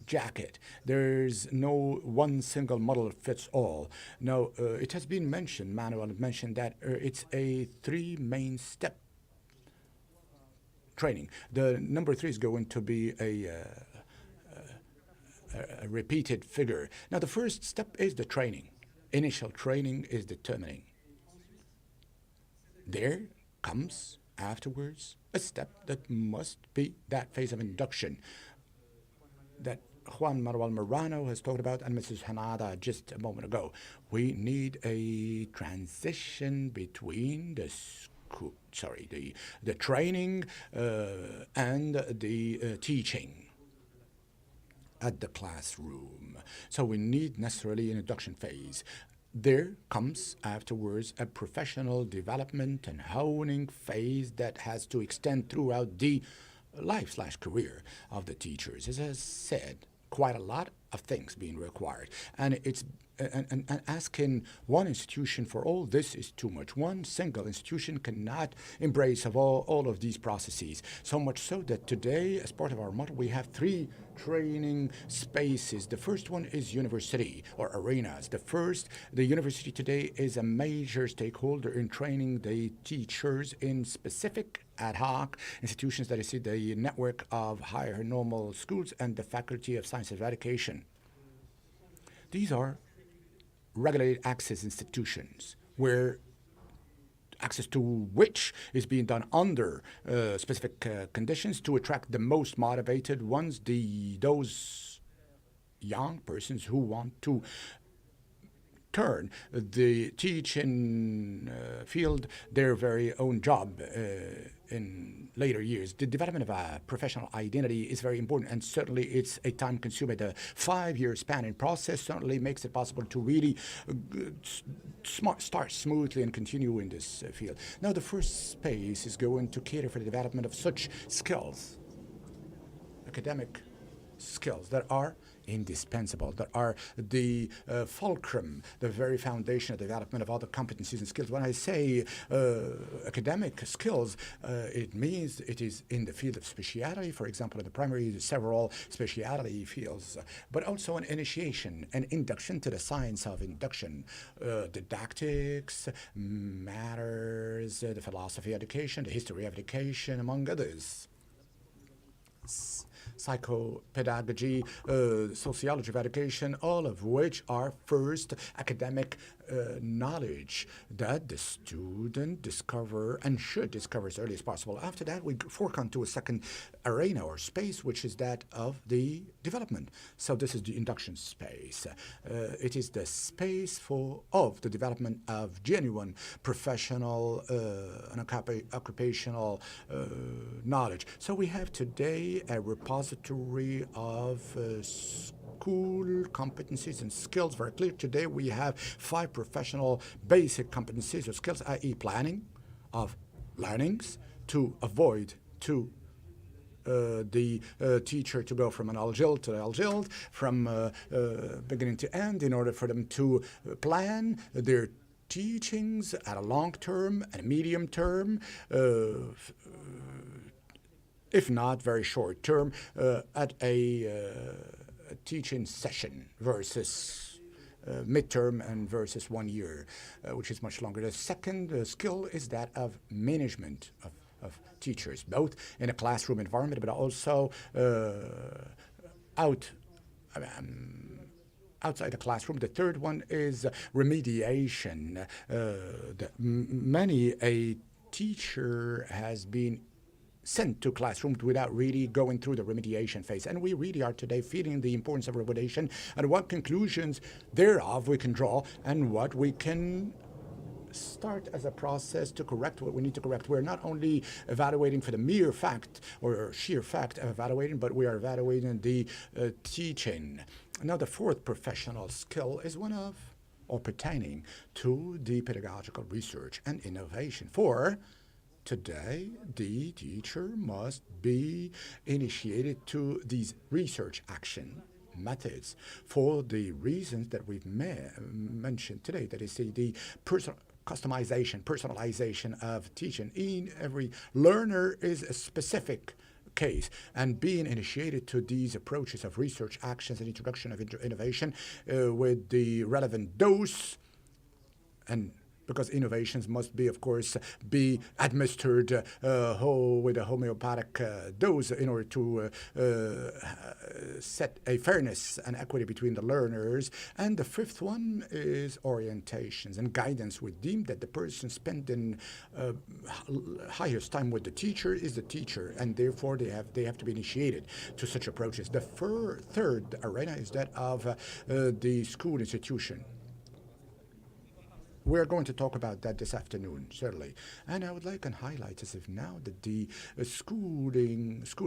jacket. There's no one single model fits all. Now, it has been mentioned, Manuel mentioned that it's a 3 main step training. The number 3 is going to be a repeated figure. Now, the first step is the training. Initial training is determining. There comes afterwards a step that must be that phase of induction that Juan Manuel Morano has talked about and Mrs. Hanada just a moment ago. We need a transition between the training and the teaching at the classroom. So we need necessarily an induction phase. There comes afterwards a professional development and honing phase that has to extend throughout the life/career of the teachers. As I said, quite a lot of things being required, and it's and asking one institution for all this is too much. One single institution cannot embrace of all of these processes, so much so that today, as part of our model, we have 3 training spaces. The first one is university or arenas. The university today is a major stakeholder in training the teachers in specific ad hoc institutions, that is the network of higher normal schools and the Faculty of Science of Education. These are regulated access institutions where access to which is being done under specific conditions to attract the most motivated ones, those young persons who want to turn the teaching field their very own job in later years. The development of a professional identity is very important, and certainly it's a time-consuming. The 5-year spanning process certainly makes it possible to really start smoothly and continue in this field. Now, the first space is going to cater for the development of such skills, academic skills that are indispensable, that are the fulcrum, the very foundation of the development of other competencies and skills. When I say academic skills, it means it is in the field of speciality. For example, in the primary, several speciality fields, but also an initiation, an induction to the science of induction, didactics, matters, the philosophy of education, the history of education, among others. psychopedagogy, sociology of education, all of which are first academic knowledge that the student discover and should discover as early as possible. After that, we fork onto a second arena or space, which is that of the development. So this is the induction space. It is the space of the development of genuine professional and occupational knowledge. So we have today a repository of school competencies and skills. Very clear. Today we have 5 professional basic competencies or skills, i.e. planning of learnings, to avoid the teacher to go from an algil to algil, from beginning to end, in order for them to plan their teachings at a long term and a medium term, if not very short term, at a teaching session versus midterm and versus 1 year, which is much longer. The second skill is that of management of teachers, both in a classroom environment, but also outside the classroom. The third one is remediation. Many a teacher has been sent to classrooms without really going through the remediation phase. And we really are today feeling the importance of remediation and what conclusions thereof we can draw and what we can start as a process to correct what we need to correct. We're not only evaluating for the mere fact or sheer fact of evaluating, but we are evaluating the teaching. Now, the fourth professional skill is one of, or pertaining to, the pedagogical research and innovation. For today, the teacher must be initiated to these research action methods for the reasons that we've mentioned today. That is the personalization of teaching. In every learner is a specific case, and being initiated to these approaches of research actions and introduction of innovation with the relevant dose, and because innovations must be, of course, be administered with a homeopathic dose in order to set a fairness and equity between the learners. And the fifth one is orientations and guidance. We deem that the person spending highest time with the teacher is the teacher, and therefore they have to be initiated to such approaches. The third arena is that of the school institution. We're going to talk about that this afternoon, certainly. And I would like to highlight as if now that the school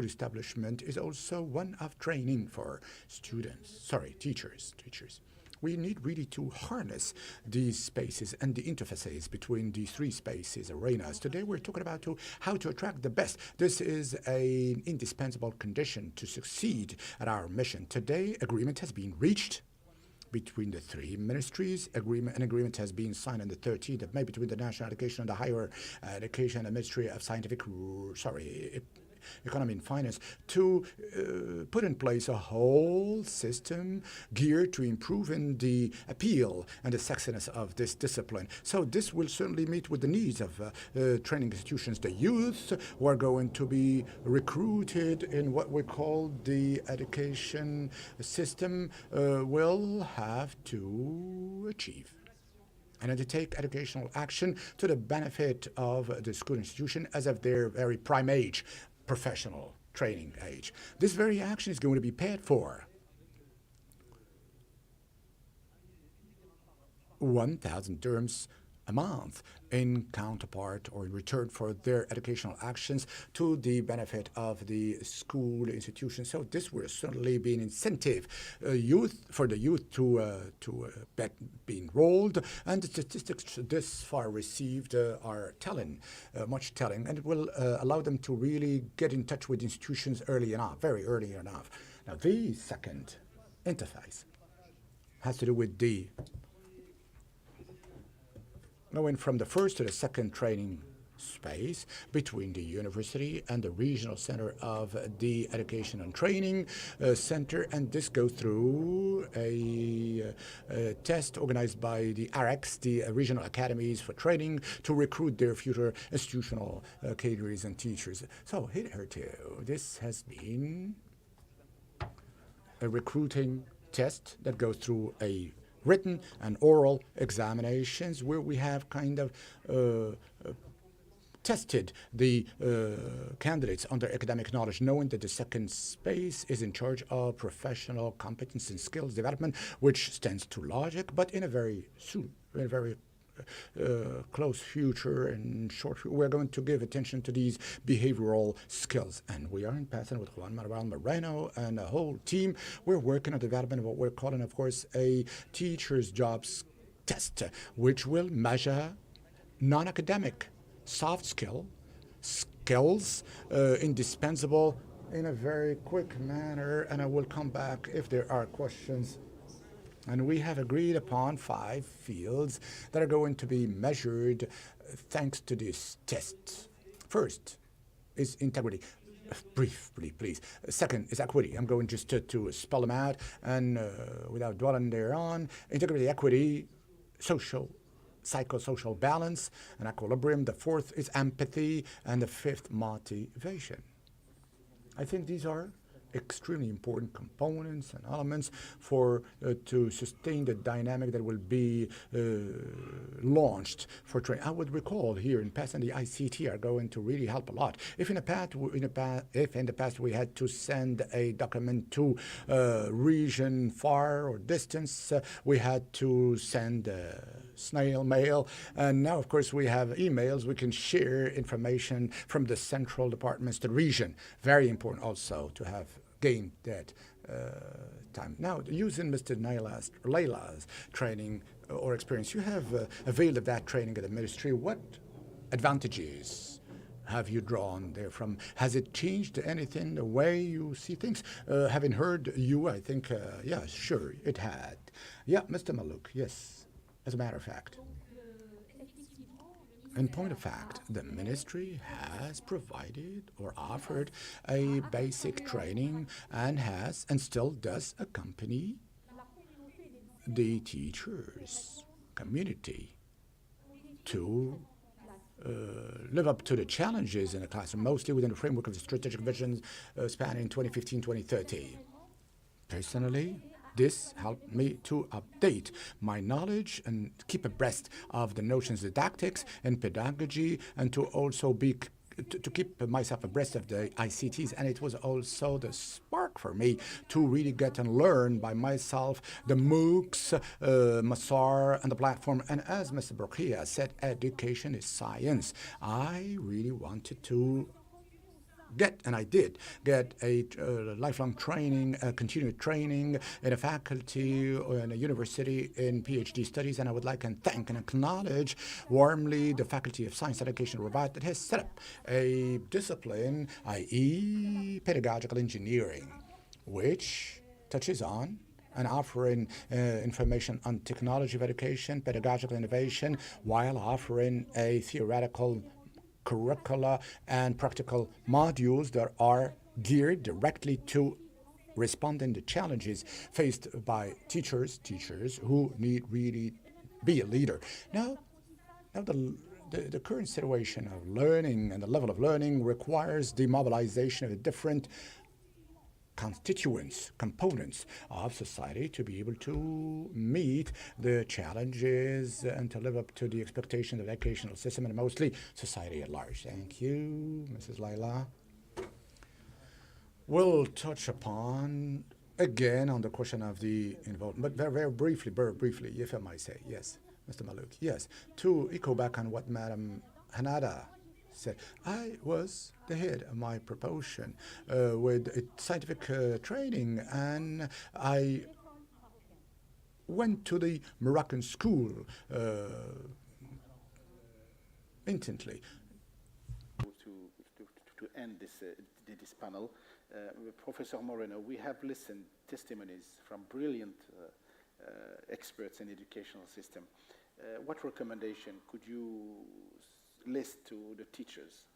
establishment is also one of training for teachers. We need really to harness these spaces and the interfaces between these 3 spaces, arenas. Today we're talking about how to attract the best. This is an indispensable condition to succeed at our mission. Today, agreement has been reached between the 3 ministries. An agreement has been signed on the 13th of May between the National Education and the Higher Education and the Ministry of Economy and Finance to put in place a whole system geared to improving the appeal and the sexiness of this discipline. So this will certainly meet with the needs of training institutions. The youth who are going to be recruited in what we call the education system will have to achieve and undertake educational action to the benefit of the school institution as of their very prime age, professional training age. This very action is going to be paid for 1,000 dirhams a month in counterpart or in return for their educational actions to the benefit of the school institution. So this will certainly be an incentive for the youth to be enrolled, and the statistics this far received are much telling, and it will allow them to really get in touch with institutions early enough, very early enough. Now, the second interface has to do with the going from the first to the second training space between the university and the regional center of the education and training center, and this goes through a test organized by the AREX, the regional academies for training, to recruit their future institutional cadres and teachers. So hitherto, this has been a recruiting test that goes through a written and oral examinations where we have kind of tested the candidates on their academic knowledge, knowing that the second space is in charge of professional competence and skills development, which stands to logic, but in a very close future and short future, we're going to give attention to these behavioral skills. And we are in Pathan with Juan Manuel Moreno and a whole team. We're working on development of what we're calling, of course, a teacher's jobs test, which will measure non-academic soft skills indispensable in a very quick manner, and I will come back if there are questions. And we have agreed upon 5 fields that are going to be measured thanks to this test. First is integrity. Briefly, please. Second is equity. I'm going just to spell them out and without dwelling thereon. Integrity, equity, psychosocial balance and equilibrium. The 4th is empathy, and the 5th, motivation. I think these are extremely important components and elements for to sustain the dynamic that will be launched for training. I would recall here in past, and the ICT are going to really help a lot. If in the past we had to send a document to region far or distance, we had to send snail mail, and now of course we have emails. We can share information from the central departments to the region. Very important also to have gained that time. Now, using Mr. Leila's training or experience, you have availed of that training at the ministry. What advantages have you drawn therefrom? Has it changed anything, the way you see things? Having heard you, I think, yeah, sure, it had. Yeah, Mr. Malouk, yes, as a matter of fact. In point of fact, the ministry has provided or offered a basic training and has and still does accompany the teachers' community to live up to the challenges in the classroom, mostly within the framework of the strategic vision spanning 2015-2030. Personally, this helped me to update my knowledge and keep abreast of the notions of didactics and pedagogy, and to also be to keep myself abreast of the ICTs. And it was also the spark for me to really get and learn by myself the MOOCs, Masar, and the platform. And as Mr. Borkia said, education is science. I really wanted to and I did get a lifelong training, continued training in a faculty or in a university in PhD studies, and I would like and thank and acknowledge warmly the Faculty of Science, Education, and Robotics that has set up a discipline, i.e. pedagogical engineering, which touches on and offering information on technology of education, pedagogical innovation, while offering a theoretical curricula and practical modules that are geared directly to responding to challenges faced by teachers who need really be a leader. Now the current situation of learning and the level of learning requires the mobilization of the different components of society to be able to meet the challenges and to live up to the expectations of the educational system and mostly society at large. Thank you, Mrs. Leila. We'll touch upon again on the question of the involvement, but very briefly, if I might say. Yes, Mr. Malouk. Yes, to echo back on what Madam Hanada said, I was the head of my proportion with scientific training, and I went to the Moroccan school intently. To end this panel, Professor Moreno, we have listened testimonies from brilliant experts in the educational system. What recommendation could you list to the teachers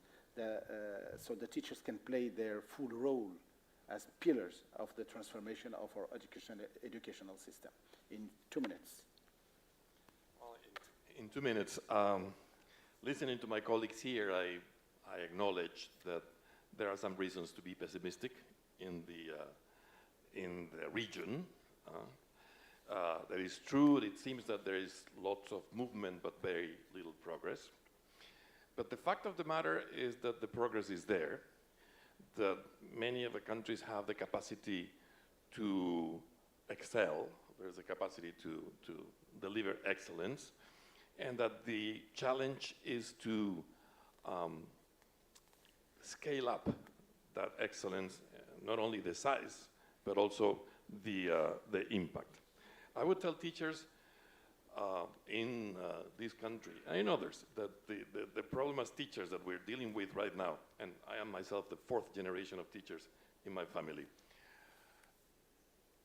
so the teachers can play their full role as pillars of the transformation of our educational system in 2 minutes? Well, in 2 minutes, listening to my colleagues here, I acknowledge that there are some reasons to be pessimistic in in the region. That is true. It seems that there is lots of movement, but very little progress. But the fact of the matter is that the progress is there, that many of the countries have the capacity to excel, there's a capacity to deliver excellence, and that the challenge is to scale up that excellence, not only the size, but also the impact. I would tell teachers in this country and in others that the problem as teachers that we're dealing with right now, and I am myself the 4th generation of teachers in my family,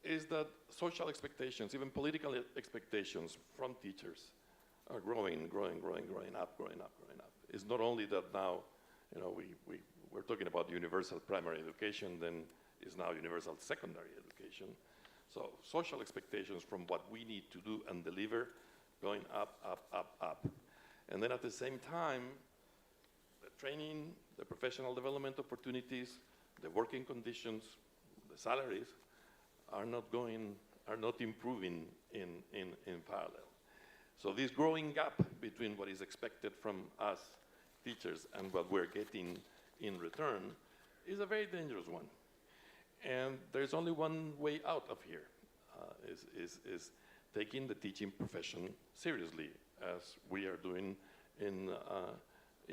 is that social expectations, even political expectations from teachers are growing up. It's not only that now, you know, we're talking about universal primary education, then it's now universal secondary education. So social expectations from what we need to do and deliver going up. And then at the same time, the training, the professional development opportunities, the working conditions, the salaries are not improving in parallel. So this growing gap between what is expected from us teachers and what we're getting in return is a very dangerous one. And there's only one way out of here, is taking the teaching profession seriously, as we are doing in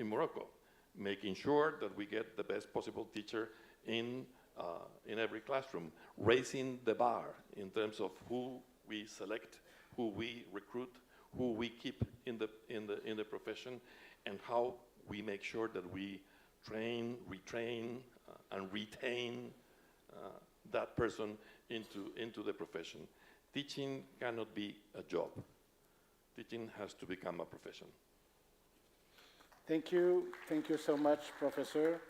Morocco, making sure that we get the best possible teacher in every classroom, raising the bar in terms of who we select, who we recruit, who we keep in the profession, and how we make sure that we train, retrain, and retain that person into the profession. Teaching cannot be a job. Teaching has to become a profession. Thank you so much, Professor.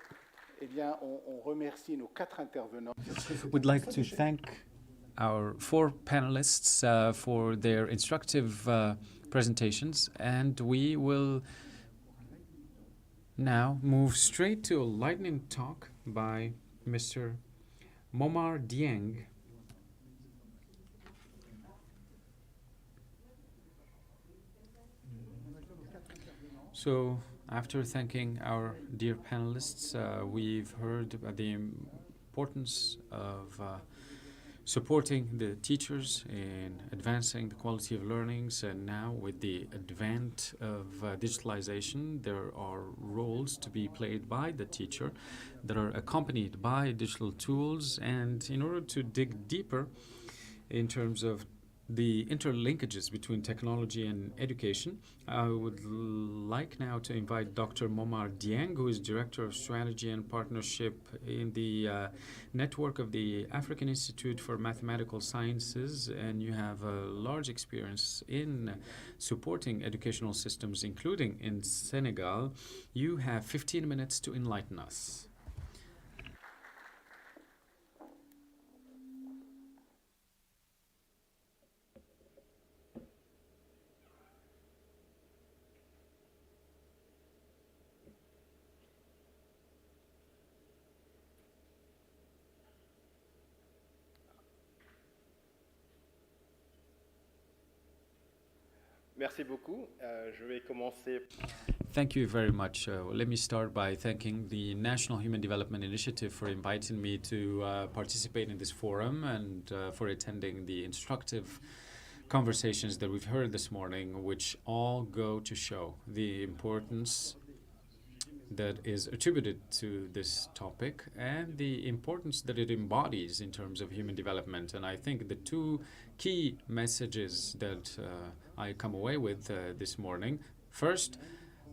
Eh bien, on remercie nos 4 intervenants. We'd like to thank our 4 panelists for their instructive presentations, and we will now move straight to a lightning talk by Mr. Momar Dieng. So, after thanking our dear panelists, we've heard about the importance of supporting the teachers in advancing the quality of learnings, and now with the advent of digitalization, there are roles to be played by the teacher that are accompanied by digital tools. And in order to dig deeper in terms of the interlinkages between technology and education, I would like now to invite Dr. Momar Dieng, who is Director of Strategy and Partnership in the network of the African Institute for Mathematical Sciences, and you have a large experience in supporting educational systems, including in Senegal. You have 15 minutes to enlighten us. Merci beaucoup. Je vais commencer. Thank you very much. Let me start by thanking the National Human Development Initiative for inviting me to participate in this forum, and for attending the instructive conversations that we've heard this morning, which all go to show the importance that is attributed to this topic and the importance that it embodies in terms of human development. And I think the 2 key messages that I come away with this morning: first,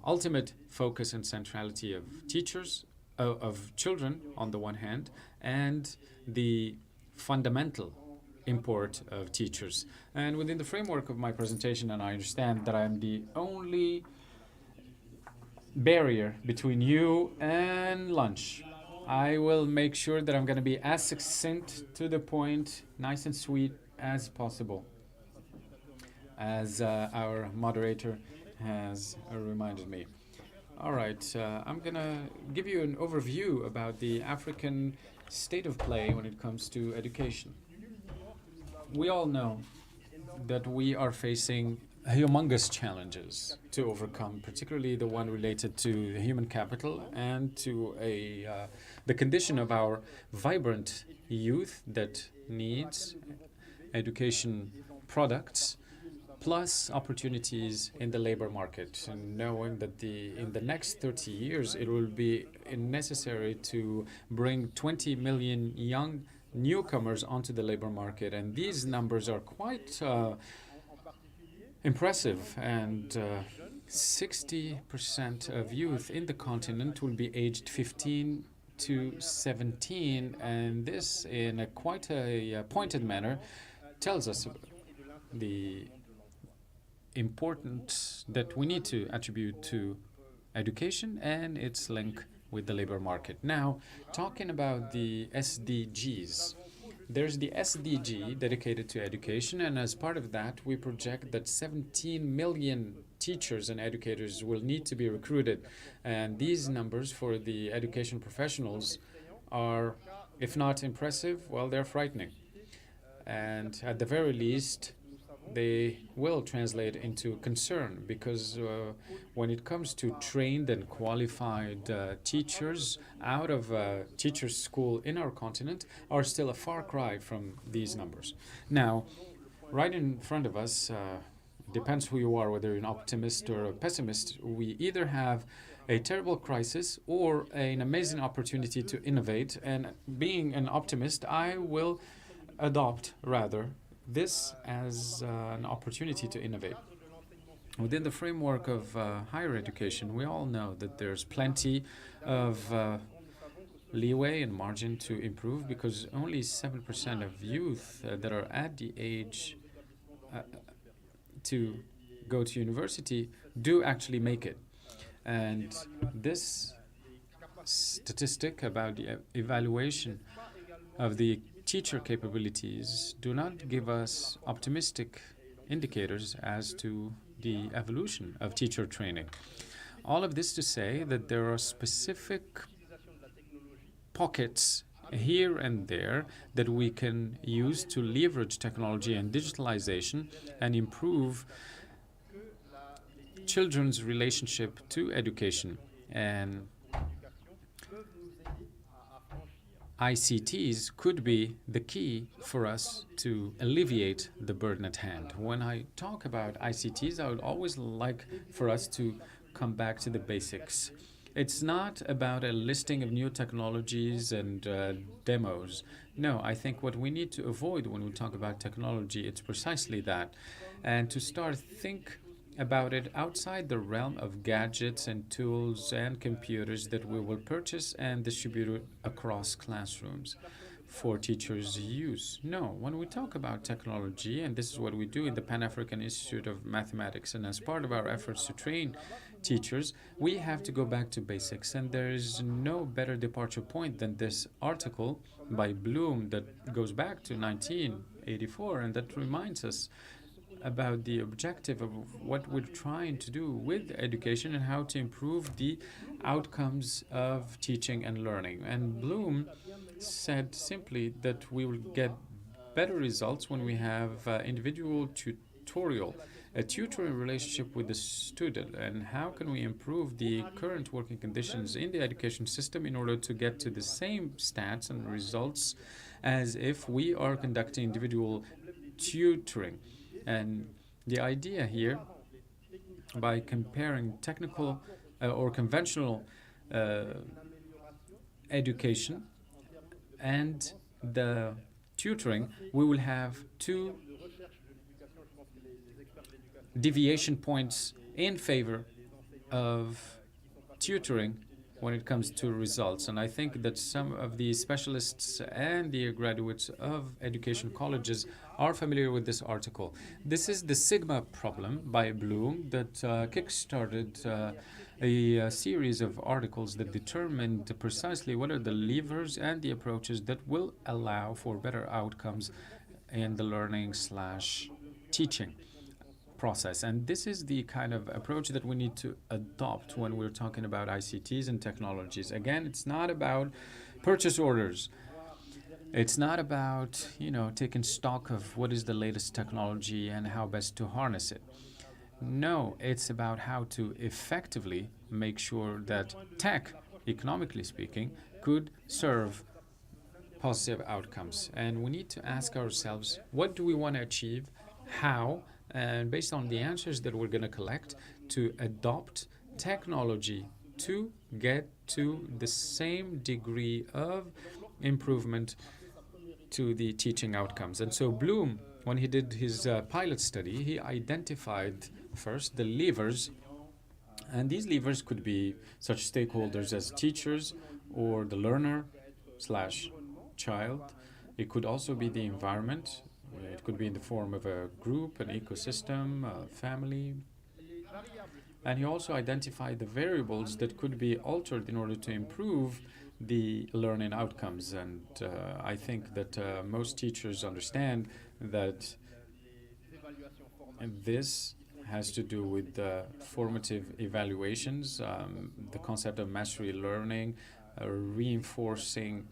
ultimate focus and centrality of teachers, of children on the one hand, and the fundamental import of teachers. And within the framework of my presentation, and I understand that I'm the only barrier between you and lunch, I will make sure that I'm going to be as succinct, to the point, nice and sweet as possible, as our moderator has reminded me. All right, I'm gonna give you an overview about the African state of play when it comes to education. We all know that we are facing humongous challenges to overcome, particularly the one related to the human capital and to the condition of our vibrant youth that needs education products plus opportunities in the labor market, and knowing that in the next 30 years it will be necessary to bring 20 million young newcomers onto the labor market, and these numbers are quite impressive, and 60% of youth in the continent will be aged 15 to 17, and this in quite a pointed manner tells us the importance that we need to attribute to education and its link with the labor market. Now, talking about the SDGs, there's the SDG dedicated to education, and as part of that, we project that 17 million teachers and educators will need to be recruited. And these numbers for the education professionals are, if not impressive, well, they're frightening. And at the very least, they will translate into concern, because when it comes to trained and qualified teachers out of teachers' school in our continent are still a far cry from these numbers. Now, right in front of us, depends who you are, whether you're an optimist or a pessimist, we either have a terrible crisis or an amazing opportunity to innovate. And being an optimist, I will adopt rather this as an opportunity to innovate. Within the framework of higher education, we all know that there's plenty of leeway and margin to improve, because only 7% of youth that are at the age to go to university do actually make it. And this statistic about the evaluation of the teacher capabilities do not give us optimistic indicators as to the evolution of teacher training. All of this to say that there are specific pockets here and there that we can use to leverage technology and digitalization and improve children's relationship to education. And ICTs could be the key for us to alleviate the burden at hand. When I talk about ICTs, I would always like for us to come back to the basics. It's not about a listing of new technologies and demos. No, I think what we need to avoid when we talk about technology, it's precisely that. And to think about it outside the realm of gadgets and tools and computers that we will purchase and distribute across classrooms for teachers' use. No, when we talk about technology, and this is what we do in the Pan-African Institute of Mathematics, and as part of our efforts to train teachers, we have to go back to basics. And there is no better departure point than this article by Bloom that goes back to 1984, and that reminds us about the objective of what we're trying to do with education and how to improve the outcomes of teaching and learning. And Bloom said simply that we will get better results when we have individual tutorial, a tutoring relationship with the student. And how can we improve the current working conditions in the education system in order to get to the same stats and results as if we are conducting individual tutoring? And the idea here, by comparing technical or conventional education and the tutoring, we will have two deviation points in favor of tutoring when it comes to results. And I think that some of the specialists and the graduates of education colleges are familiar with this article. This is the Sigma problem by Bloom that kick-started a series of articles that determined precisely what are the levers and the approaches that will allow for better outcomes in the learning/teaching. process. And this is the kind of approach that we need to adopt when we're talking about ICTs and technologies. Again, it's not about purchase orders. It's not about, taking stock of what is the latest technology and how best to harness it. No, it's about how to effectively make sure that tech, economically speaking, could serve positive outcomes. And we need to ask ourselves, what do we want to achieve? How? And based on the answers that we're going to collect, to adopt technology to get to the same degree of improvement to the teaching outcomes. And so Bloom, when he did his pilot study, he identified first the levers, and these levers could be such stakeholders as teachers or the learner/child. It could also be the environment. It could be in the form of a group, an ecosystem, a family. And he also identified the variables that could be altered in order to improve the learning outcomes. And I think that most teachers understand that this has to do with formative evaluations, the concept of mastery learning, reinforcing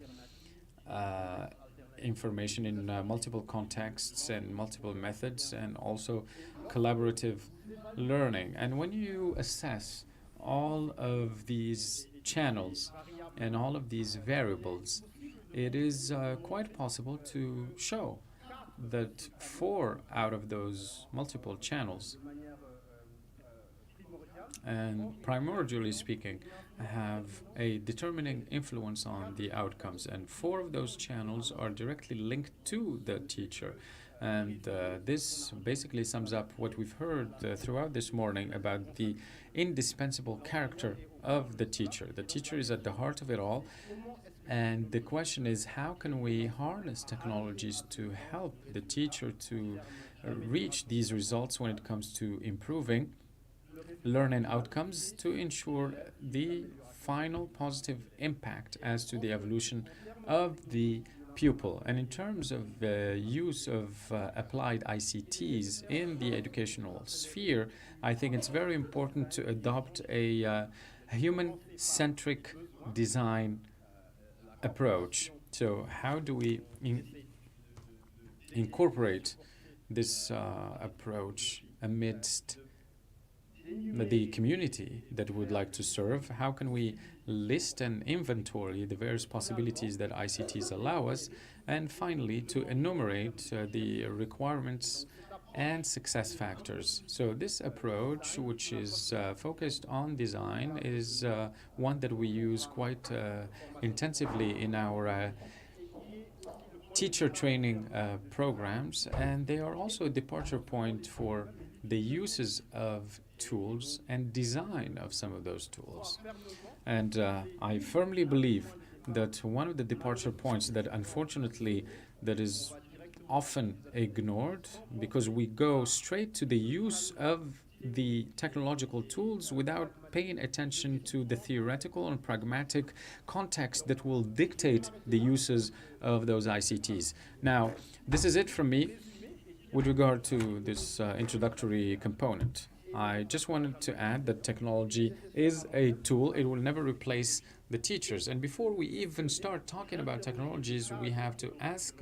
information in multiple contexts and multiple methods, and also collaborative learning. And when you assess all of these channels and all of these variables, it is quite possible to show that 4 out of those multiple channels, and primordially speaking, have a determining influence on the outcomes. And 4 of those channels are directly linked to the teacher. And this basically sums up what we've heard throughout this morning about the indispensable character of the teacher. The teacher is at the heart of it all. And the question is, how can we harness technologies to help the teacher to reach these results when it comes to improving learning outcomes, to ensure the final positive impact as to the evolution of the pupil. And in terms of use of applied ICTs in the educational sphere, I think it's very important to adopt a human-centric design approach. So how do we incorporate this approach amidst the community that we would like to serve? How can we list and inventory the various possibilities that ICTs allow us? And finally, to enumerate the requirements and success factors. So this approach, which is focused on design, is one that we use quite intensively in our teacher training programs, and they are also a departure point for the uses of tools and design of some of those tools. And I firmly believe that one of the departure points that unfortunately that is often ignored, because we go straight to the use of the technological tools without paying attention to the theoretical and pragmatic context that will dictate the uses of those ICTs. Now, this is it from me with regard to this introductory component. I just wanted to add that technology is a tool. It will never replace the teachers. And before we even start talking about technologies, we have to ask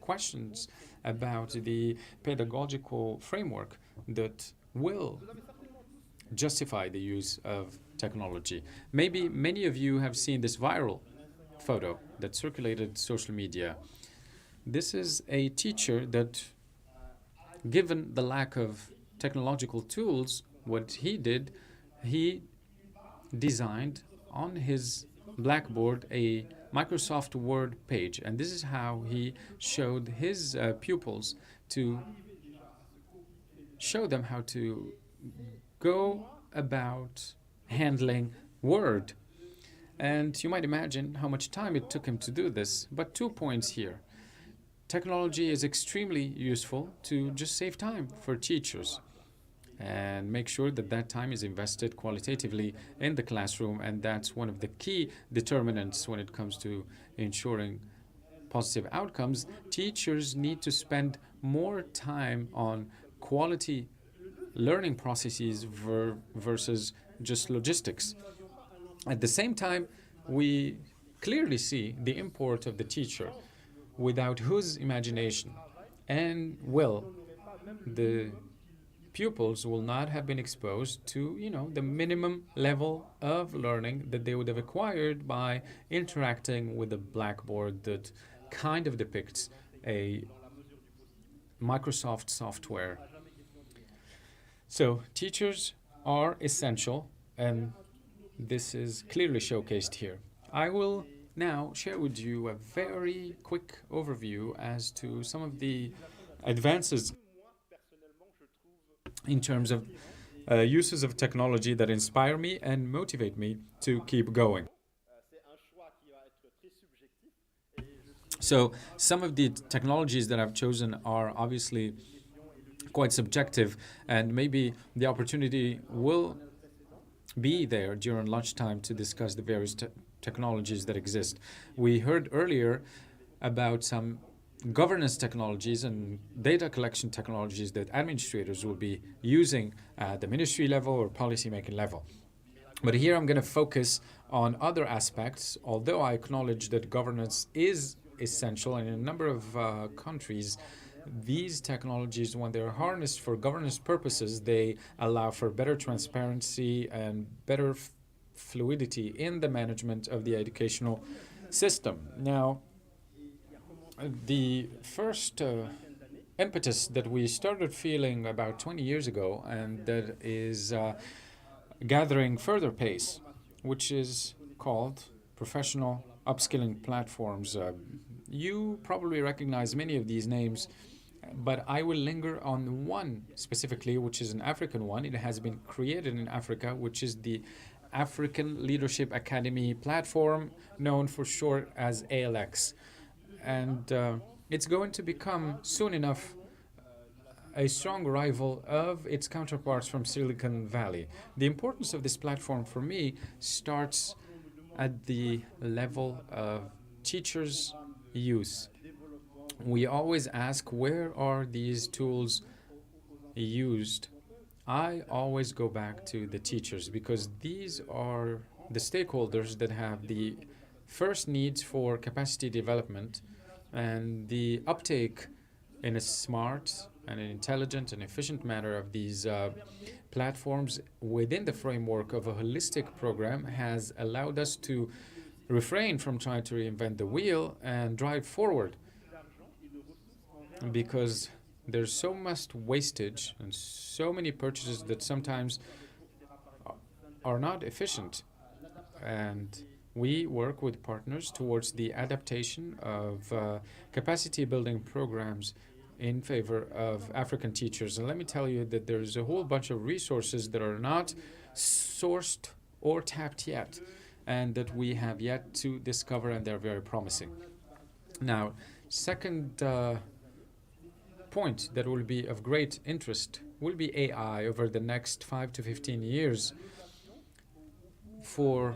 questions about the pedagogical framework that will justify the use of technology. Maybe many of you have seen this viral photo that circulated social media. This is a teacher that, given the lack of technological tools, what he did, he designed on his blackboard a Microsoft Word page, and this is how he showed his pupils to show them how to go about handling Word. And you might imagine how much time it took him to do this, but 2 points here. Technology is extremely useful to just save time for teachers and make sure that that time is invested qualitatively in the classroom, and that's one of the key determinants when it comes to ensuring positive outcomes. Teachers need to spend more time on quality learning processes versus just logistics. At the same time, we clearly see the import of the teacher, without whose imagination and will the pupils will not have been exposed to, the minimum level of learning that they would have acquired by interacting with a blackboard that kind of depicts a Microsoft software. So teachers are essential, and this is clearly showcased here. I will now share with you a very quick overview as to some of the advances in terms of uses of technology that inspire me and motivate me to keep going. So some of the technologies that I've chosen are obviously quite subjective, and maybe the opportunity will be there during lunchtime to discuss the various technologies that exist. We heard earlier about some governance technologies and data collection technologies that administrators will be using at the ministry level or policymaking level. But here I'm going to focus on other aspects, although I acknowledge that governance is essential, and in a number of countries, these technologies, when they're harnessed for governance purposes, they allow for better transparency and better fluidity in the management of the educational system. Now, the first impetus that we started feeling about 20 years ago, and that is gathering further pace, which is called professional upskilling platforms. You probably recognize many of these names, but I will linger on one specifically, which is an African one. It has been created in Africa, which is the African Leadership Academy platform, known for short as ALX. And it's going to become soon enough a strong rival of its counterparts from Silicon Valley. The importance of this platform for me starts at the level of teachers' use. We always ask, where are these tools used? I always go back to the teachers, because these are the stakeholders that have the first needs for capacity development, and the uptake in a smart and an intelligent and efficient manner of these platforms within the framework of a holistic program has allowed us to refrain from trying to reinvent the wheel and drive forward, because there's so much wastage and so many purchases that sometimes are not efficient. And we work with partners towards the adaptation of capacity building programs in favor of African teachers. And let me tell you that there's a whole bunch of resources that are not sourced or tapped yet, and that we have yet to discover, and they're very promising. Now, second point that will be of great interest will be AI over the next 5 to 15 years for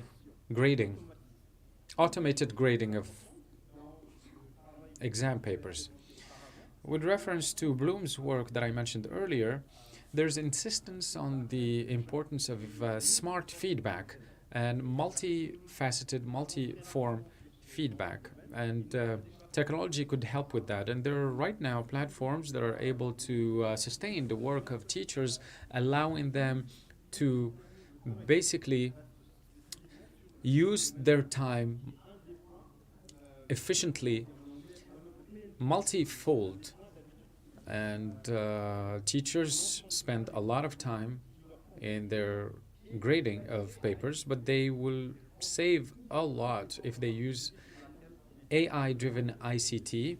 grading, automated grading of exam papers. With reference to Bloom's work that I mentioned earlier, there's insistence on the importance of smart feedback and multifaceted, multi-form feedback. And technology could help with that. And there are right now platforms that are able to sustain the work of teachers, allowing them to basically use their time efficiently, multifold. And teachers spend a lot of time in their grading of papers, but they will save a lot if they use AI-driven ICT.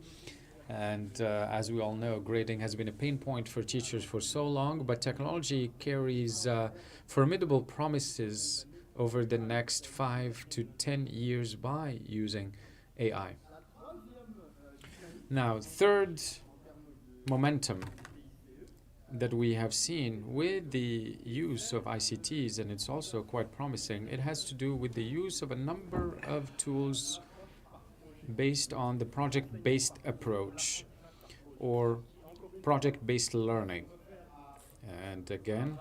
And as we all know, grading has been a pain point for teachers for so long, but technology carries formidable promises over the next 5 to 10 years by using AI. Now, third momentum that we have seen with the use of ICTs, and it's also quite promising, it has to do with the use of a number of tools based on the project-based approach or project-based learning. And again,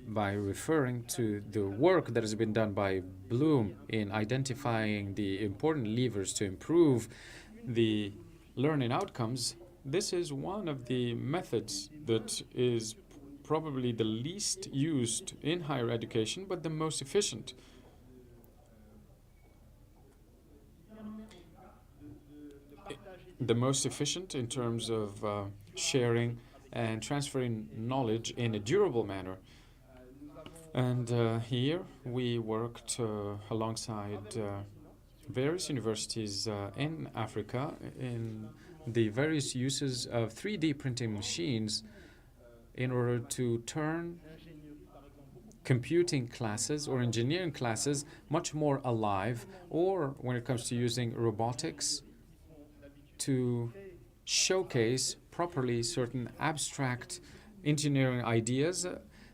by referring to the work that has been done by Bloom in identifying the important levers to improve the learning outcomes, this is one of the methods that is probably the least used in higher education, but the most efficient. The most efficient in terms of sharing and transferring knowledge in a durable manner. And here we worked alongside various universities in Africa in the various uses of 3D printing machines in order to turn computing classes or engineering classes much more alive, or when it comes to using robotics to showcase properly certain abstract engineering ideas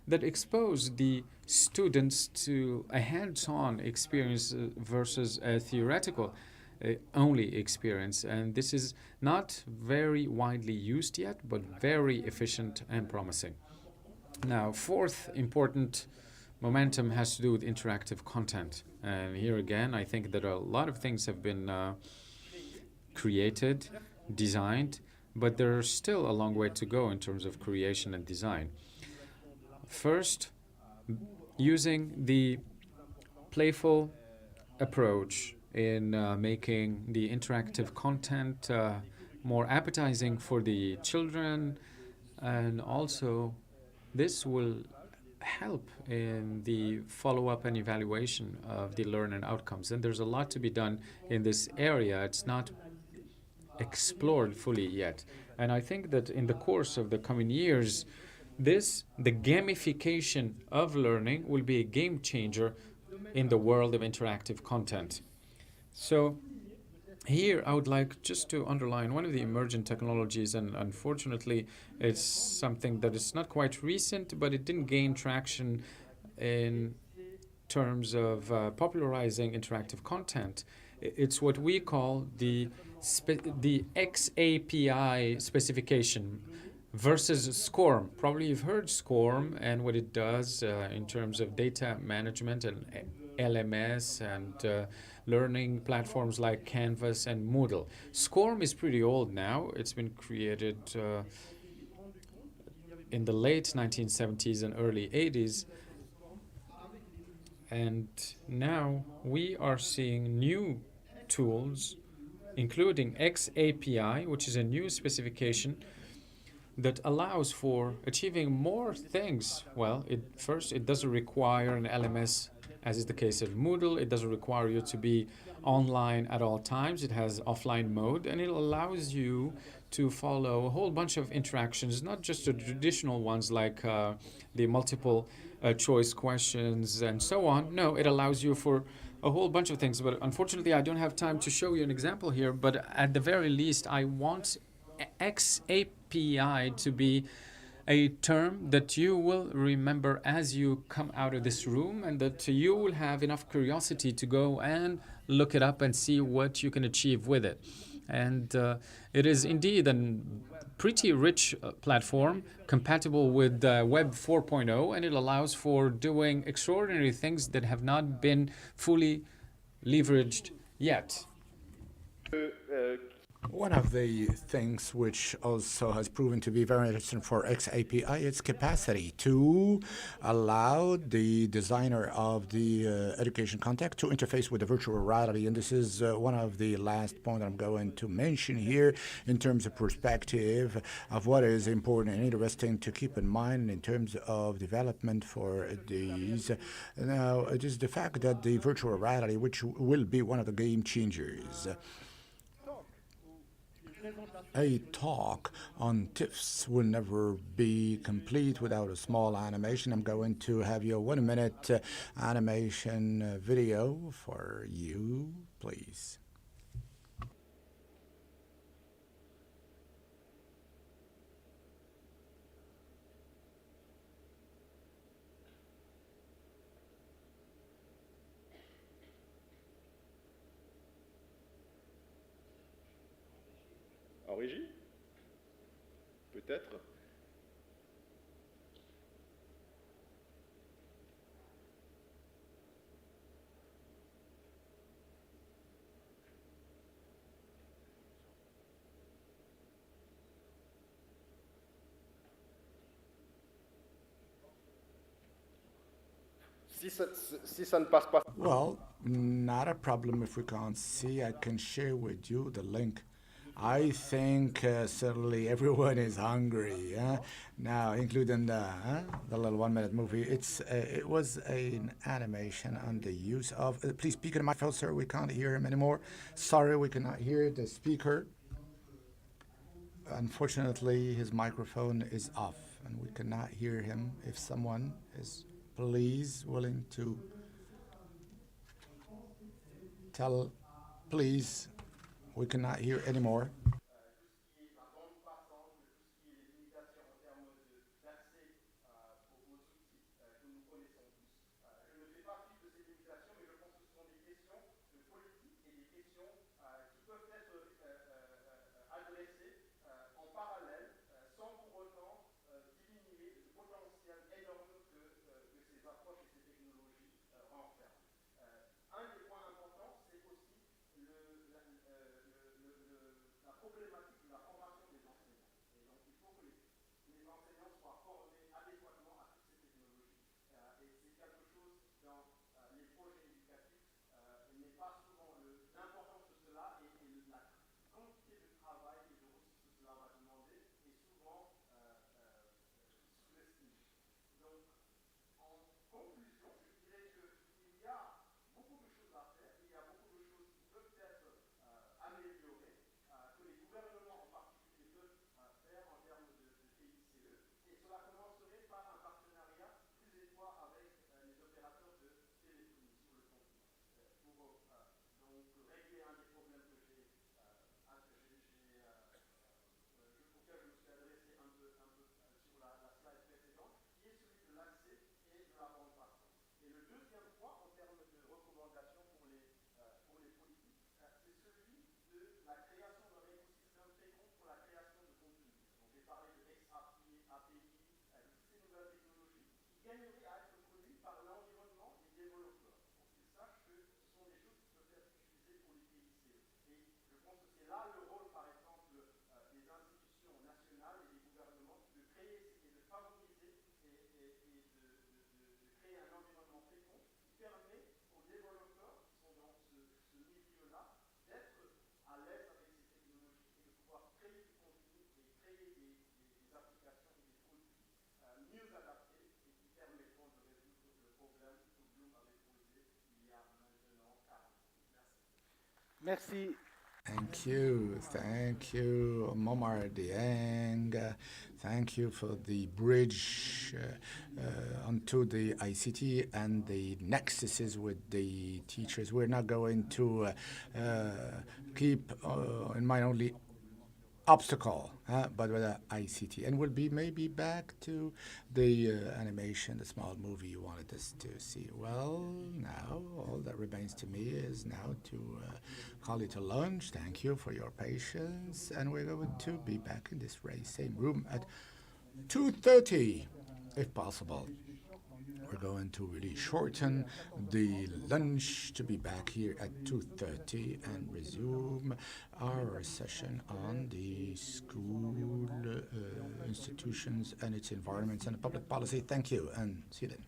that expose the students to a hands-on experience versus a theoretical only experience. And this is not very widely used yet, but very efficient and promising. Now, fourth important momentum has to do with interactive content. And here again, I think that a lot of things have been created, designed, but there's still a long way to go in terms of creation and design. First, using the playful approach in making the interactive content more appetizing for the children, and also this will help in the follow-up and evaluation of the learning outcomes. And there's a lot to be done in this area. It's not explored fully yet. And I think that in the course of the coming years, the gamification of learning will be a game changer in the world of interactive content. So here I would like just to underline one of the emergent technologies, and unfortunately it's something that is not quite recent, but it didn't gain traction in terms of popularizing interactive content. It's what we call the XAPI specification versus SCORM. Probably you've heard SCORM and what it does in terms of data management and LMS and learning platforms like Canvas and Moodle. SCORM is pretty old now. It's been created in the late 1970s and early 80s. And now we are seeing new tools, including XAPI, which is a new specification that allows for achieving more things. Well, first, it doesn't require an LMS, as is the case of Moodle. It doesn't require you to be online at all times. It has offline mode, and it allows you to follow a whole bunch of interactions, not just the traditional ones like the multiple choice questions and so on. No, it allows you for a whole bunch of things, but unfortunately I don't have time to show you an example here, but at the very least I want XAPI to be a term that you will remember as you come out of this room, and that you will have enough curiosity to go and look it up and see what you can achieve with it. And it is indeed a pretty rich platform, compatible with Web 4.0, and it allows for doing extraordinary things that have not been fully leveraged yet. One of the things which also has proven to be very interesting for XAPI is capacity to allow the designer of the education content to interface with the virtual reality. And this is one of the last points I'm going to mention here in terms of perspective of what is important and interesting to keep in mind in terms of development for these. Now, it is the fact that the virtual reality, which will be one of the game changers. A talk on TIFFs will never be complete without a small animation. I'm going to have you a 1-minute animation video for you, please. En régie? Peut-être. si ça ne passe pas. Well, not a problem if we can't see. I can share with you the link. I think certainly everyone is hungry now, including the little 1-minute movie. It was an animation on the use of. Please speak in the microphone, sir. We can't hear him anymore. Sorry, we cannot hear the speaker. Unfortunately, his microphone is off, and we cannot hear him. If someone is, please, willing to tell, please, we cannot hear anymore. Merci. Thank you, Momar Dieng. Thank you for the bridge onto the ICT and the nexuses with the teachers. We're not going to keep in mind only obstacle, but with the ICT. And we'll be maybe back to the animation, the small movie you wanted us to see. Well, now all that remains to me is now to call you to lunch. Thank you for your patience. And we're going to be back in this very same room at 2:30, if possible. We're going to really shorten the lunch to be back here at 2:30 and resume our session on the school institutions and its environments and public policy. Thank you, and see you then.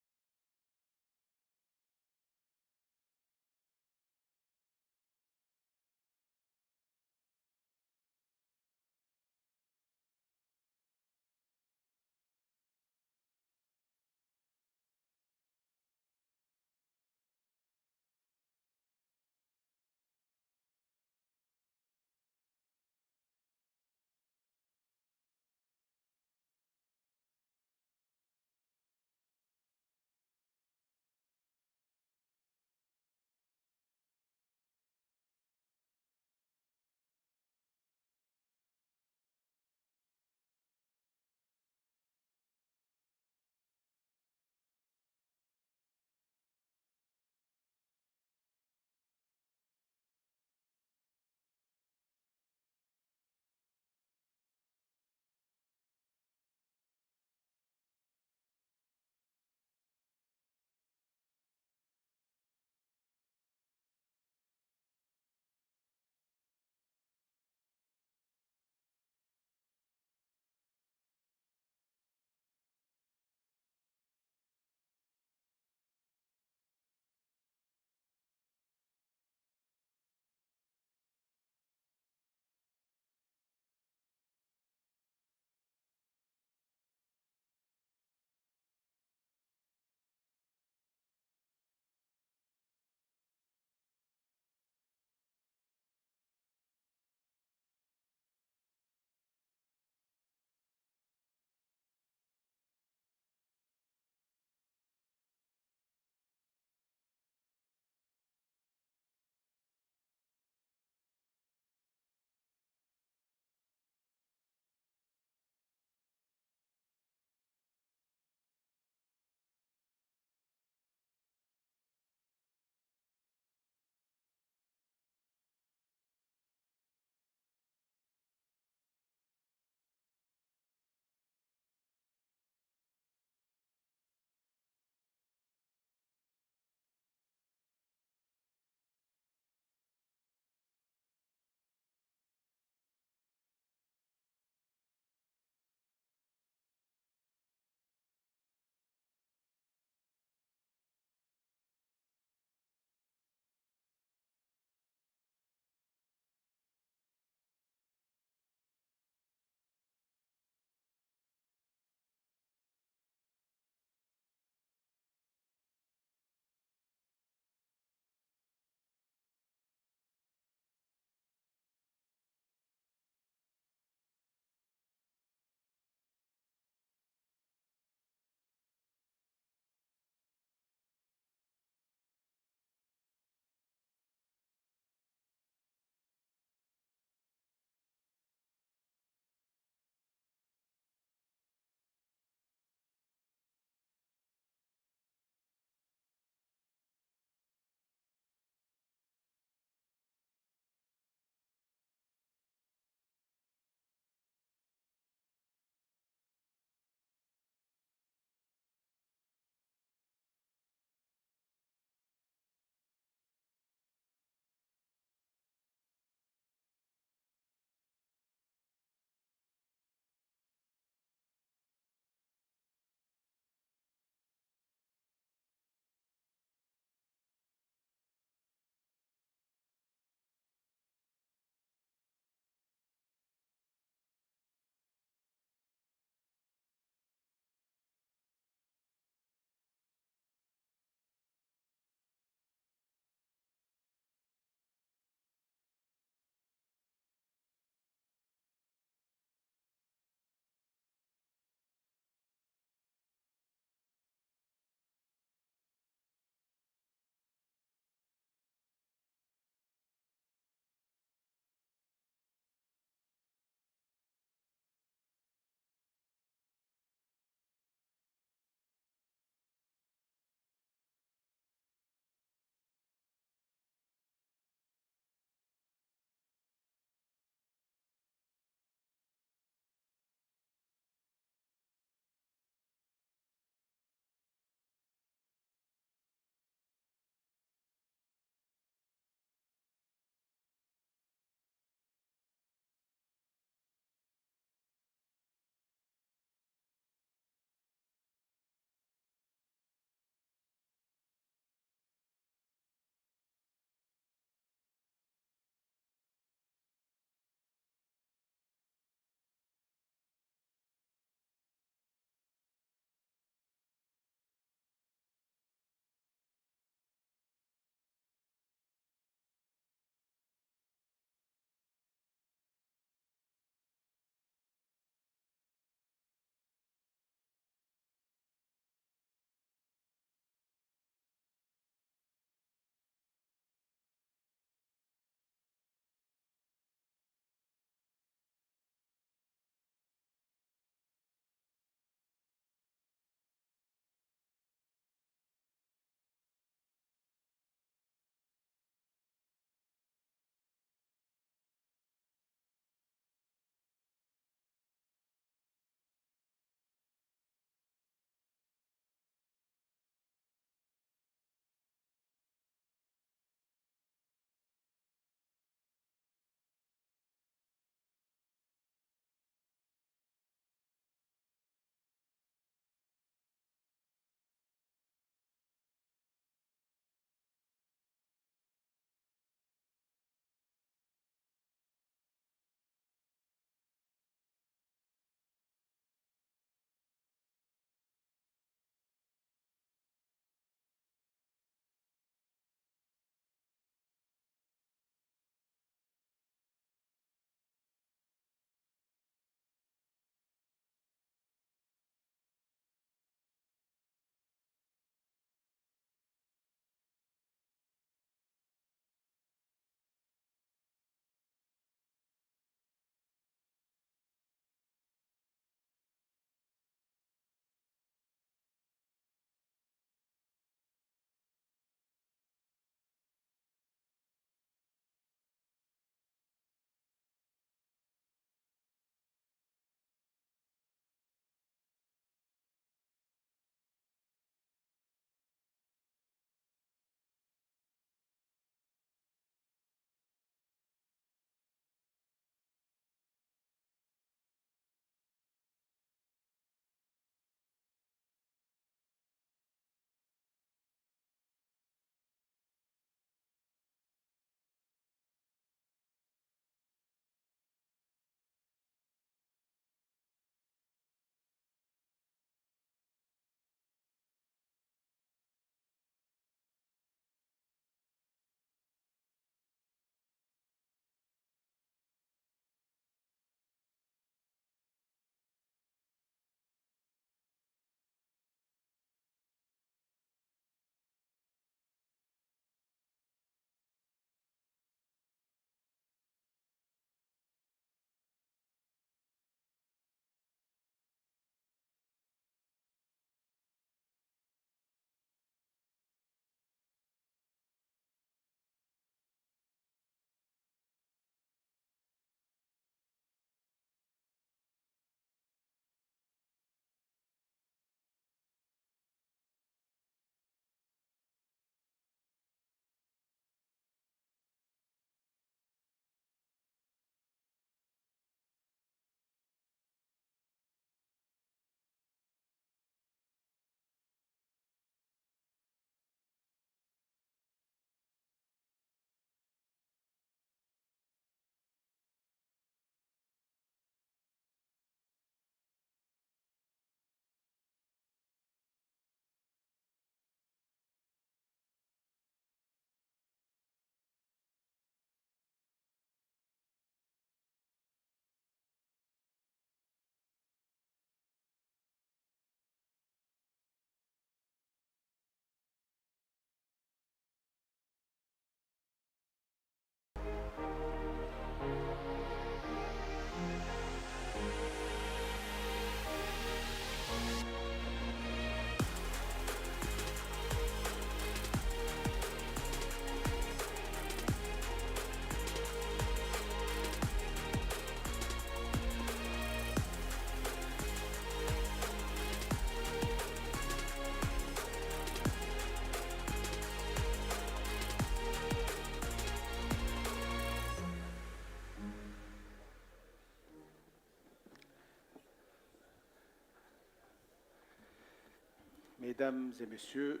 Mesdames et messieurs,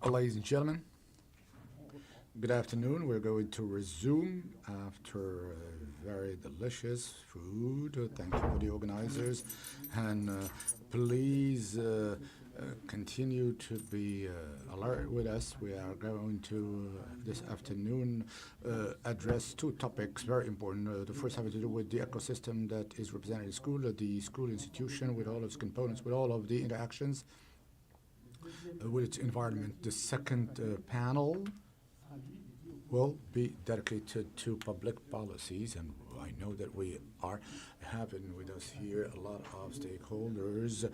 Ladies and gentlemen, good afternoon. We're going to resume after very delicious food. Thank you for the organizers. And please continue to be alert with us. We are going to, this afternoon, address two topics, very important. The first having to do with the ecosystem that is represented in school, the school institution with all of its components, with all of the interactions with its environment. The second panel will be dedicated to public policies, and I know that we are having with us here a lot of stakeholders,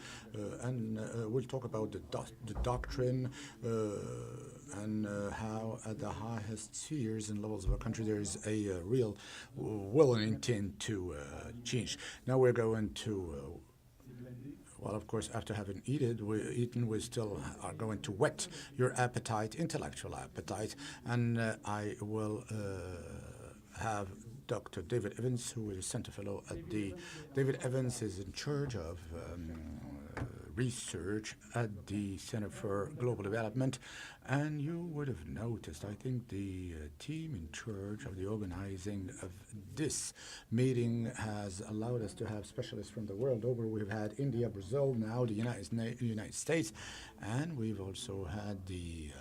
and we'll talk about the doctrine and how at the highest spheres and levels of our country there is a real will and intent to change. Now we're going to well, of course, after having eaten, we still are going to whet your appetite, intellectual appetite, and I will have Dr. David Evans, who is a Center Fellow at the... David Evans is in charge of research at the Center for Global Development, and you would have noticed, I think, the team in charge of the organizing of this meeting has allowed us to have specialists from the world over. We've had India, Brazil, now the United States, and we've also had the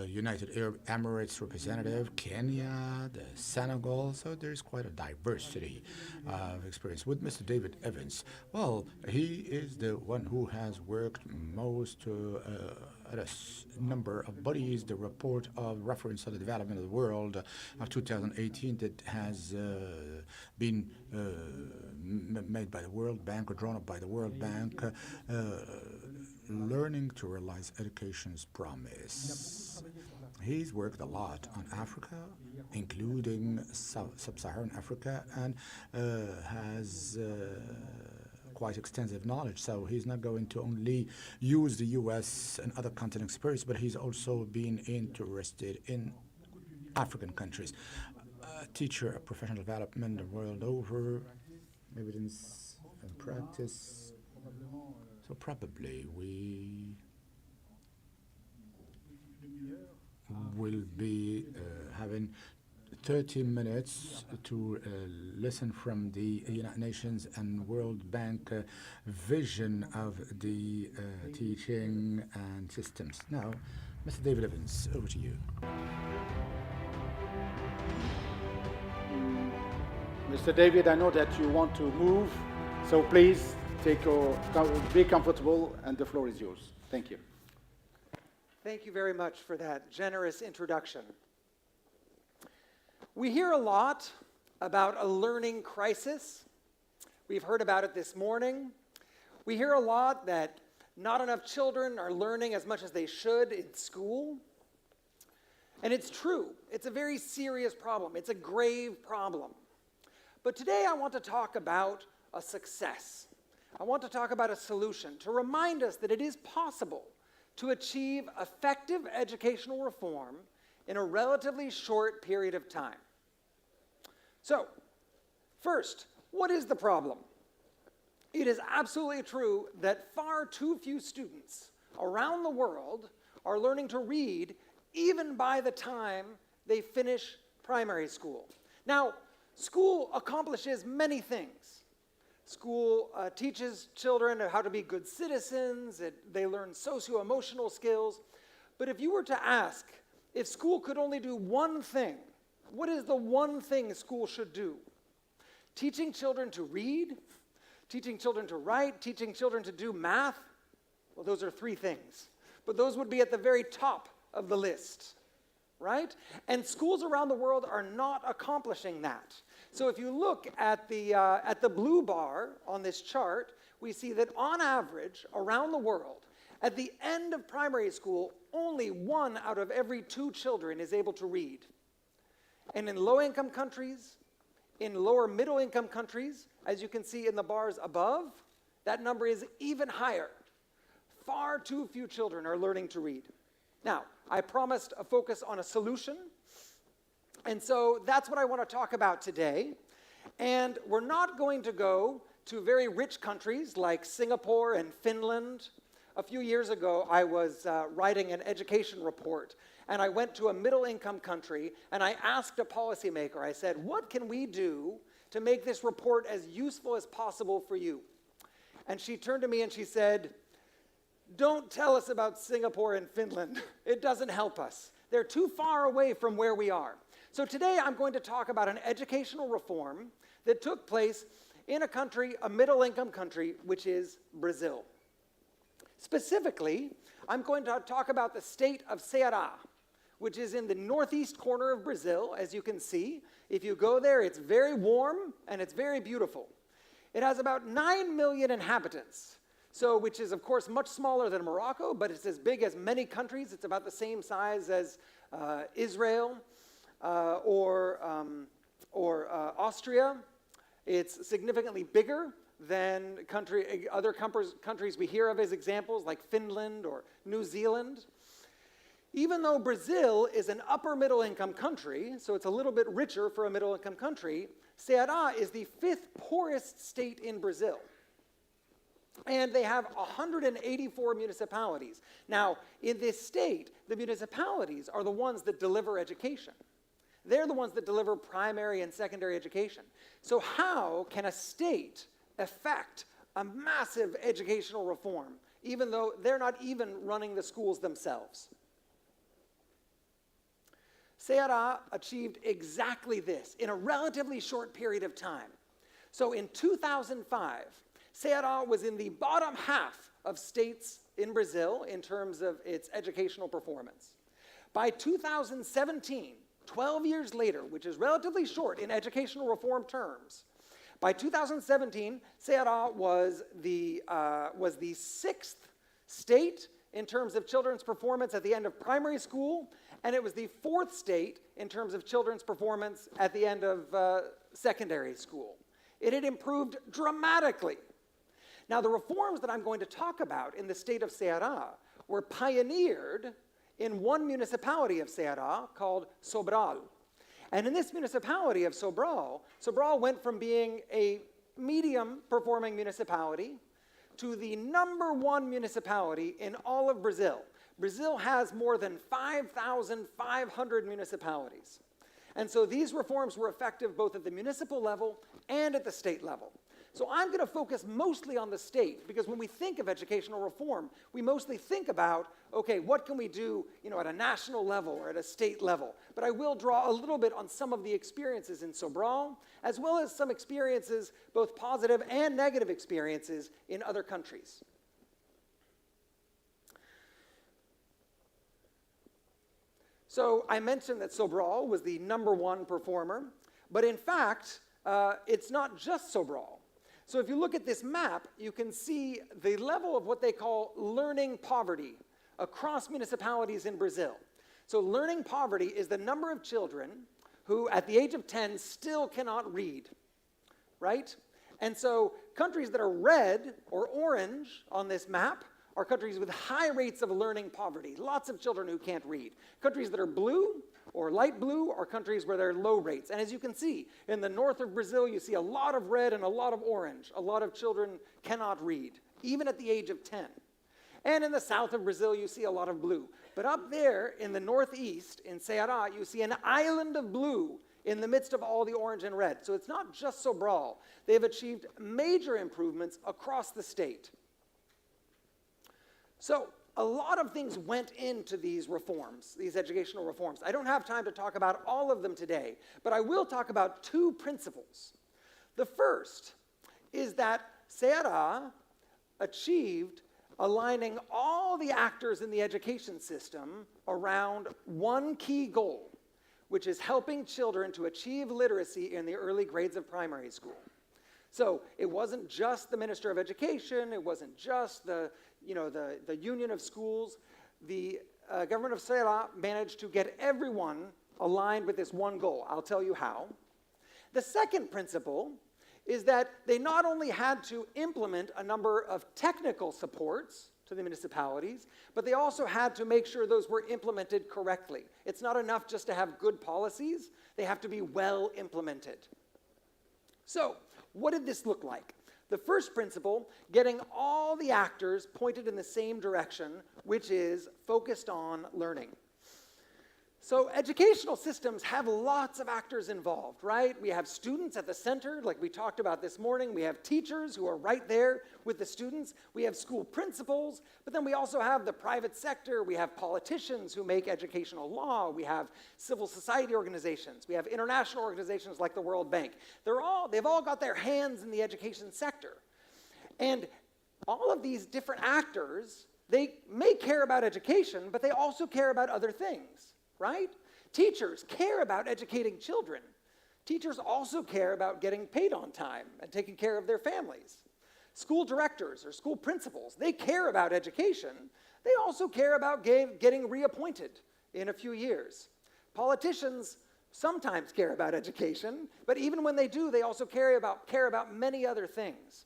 United Arab Emirates representative, Kenya, the Senegal, so there's quite a diversity of experience. With Mr. David Evans, well, he is the one who has worked most at a number of bodies. The report of reference on the development of the world of 2018 that has been made by the World Bank or drawn up by the World Bank, learning to realize education's promise. He's worked a lot on Africa, including sub-Saharan Africa, and has quite extensive knowledge. So he's not going to only use the US and other continent experience, but he's also been interested in African countries. A teacher of professional development the world over, evidence and practice. So probably we will be having 30 minutes to listen from the United Nations and World Bank vision of the teaching and systems. Now, Mr. David Evans, over to you. Mr. David, I know that you want to move, so please be comfortable, and the floor is yours. Thank you. Thank you very much for that generous introduction. We hear a lot about a learning crisis. We've heard about it this morning. We hear a lot that not enough children are learning as much as they should in school. And it's true. It's a very serious problem. It's a grave problem. But today I want to talk about a success. I want to talk about a solution to remind us that it is possible to achieve effective educational reform in a relatively short period of time. So, first, what is the problem? It is absolutely true that far too few students around the world are learning to read even by the time they finish primary school. Now, school accomplishes many things. School teaches children how to be good citizens, they learn socio-emotional skills. But if you were to ask if school could only do one thing, what is the one thing school should do? Teaching children to read, teaching children to write, teaching children to do math? Well, those are three things. But those would be at the very top of the list, right? And schools around the world are not accomplishing that. So if you look at the blue bar on this chart, we see that on average, around the world, at the end of primary school, only 1 out of every 2 children is able to read. And in low-income countries, in lower middle-income countries, as you can see in the bars above, that number is even higher. Far too few children are learning to read. Now, I promised a focus on a solution, and so that's what I want to talk about today. And we're not going to go to very rich countries like Singapore and Finland, a few years ago, I was writing an education report, and I went to a middle-income country, and I asked a policymaker, I said, what can we do to make this report as useful as possible for you? And she turned to me and she said, don't tell us about Singapore and Finland. It doesn't help us. They're too far away from where we are. So today I'm going to talk about an educational reform that took place in a country, a middle-income country, which is Brazil. Specifically, I'm going to talk about the state of Ceará, which is in the northeast corner of Brazil, as you can see. If you go there, it's very warm and it's very beautiful. It has about 9 million inhabitants, which is, of course, much smaller than Morocco, but it's as big as many countries. It's about the same size as Israel or Austria. It's significantly bigger than other countries we hear of as examples, like Finland or New Zealand. Even though Brazil is an upper middle-income country, so it's a little bit richer for a middle-income country, Ceará is the 5th poorest state in Brazil. And they have 184 municipalities. Now, in this state, the municipalities are the ones that deliver education. They're the ones that deliver primary and secondary education. So how can a state effect a massive educational reform, even though they're not even running the schools themselves? Ceará achieved exactly this in a relatively short period of time. So in 2005, Ceará was in the bottom half of states in Brazil in terms of its educational performance. By 2017, 12 years later, which is relatively short in educational reform terms, by 2017, Ceará was the 6th state in terms of children's performance at the end of primary school, and it was the 4th state in terms of children's performance at the end of secondary school. It had improved dramatically. Now, the reforms that I'm going to talk about in the state of Ceará were pioneered in one municipality of Ceará called Sobral. And in this municipality of Sobral, Sobral went from being a medium-performing municipality to the #1 municipality in all of Brazil. Brazil has more than 5,500 municipalities. And so these reforms were effective both at the municipal level and at the state level. So I'm going to focus mostly on the state, because when we think of educational reform, we mostly think about, okay, what can we do, at a national level or at a state level? But I will draw a little bit on some of the experiences in Sobral, as well as some experiences, both positive and negative experiences, in other countries. So I mentioned that Sobral was the #1 performer, but in fact, it's not just Sobral. So if you look at this map, you can see the level of what they call learning poverty across municipalities in Brazil. So learning poverty is the number of children who, at the age of 10, still cannot read, right? And so countries that are red or orange on this map are countries with high rates of learning poverty, lots of children who can't read. Countries that are blue or light blue are countries where there are low rates. And as you can see, in the north of Brazil, you see a lot of red and a lot of orange. A lot of children cannot read, even at the age of 10. And in the south of Brazil, you see a lot of blue. But up there in the northeast, in Ceará, you see an island of blue in the midst of all the orange and red. So it's not just Sobral. They've achieved major improvements across the state. So a lot of things went into these reforms, these educational reforms. I don't have time to talk about all of them today, but I will talk about 2 principles. The first is that Ceará achieved aligning all the actors in the education system around one key goal, which is helping children to achieve literacy in the early grades of primary school. So it wasn't just the Minister of Education, it wasn't just the Union of Schools. The government of Ceará managed to get everyone aligned with this one goal. I'll tell you how. The second principle is that they not only had to implement a number of technical supports to the municipalities, but they also had to make sure those were implemented correctly. It's not enough just to have good policies, they have to be well implemented. So, what did this look like? The first principle, getting all the actors pointed in the same direction, which is focused on learning. So educational systems have lots of actors involved, right? We have students at the center, like we talked about this morning. We have teachers who are right there with the students. We have school principals, but then we also have the private sector. We have politicians who make educational law. We have civil society organizations. We have international organizations like the World Bank. They've all got their hands in the education sector. And all of these different actors, they may care about education, but they also care about other things. Right? Teachers care about educating children. Teachers also care about getting paid on time and taking care of their families. School directors or school principals, they care about education. They also care about getting reappointed in a few years. Politicians sometimes care about education, but even when they do, they also care about many other things.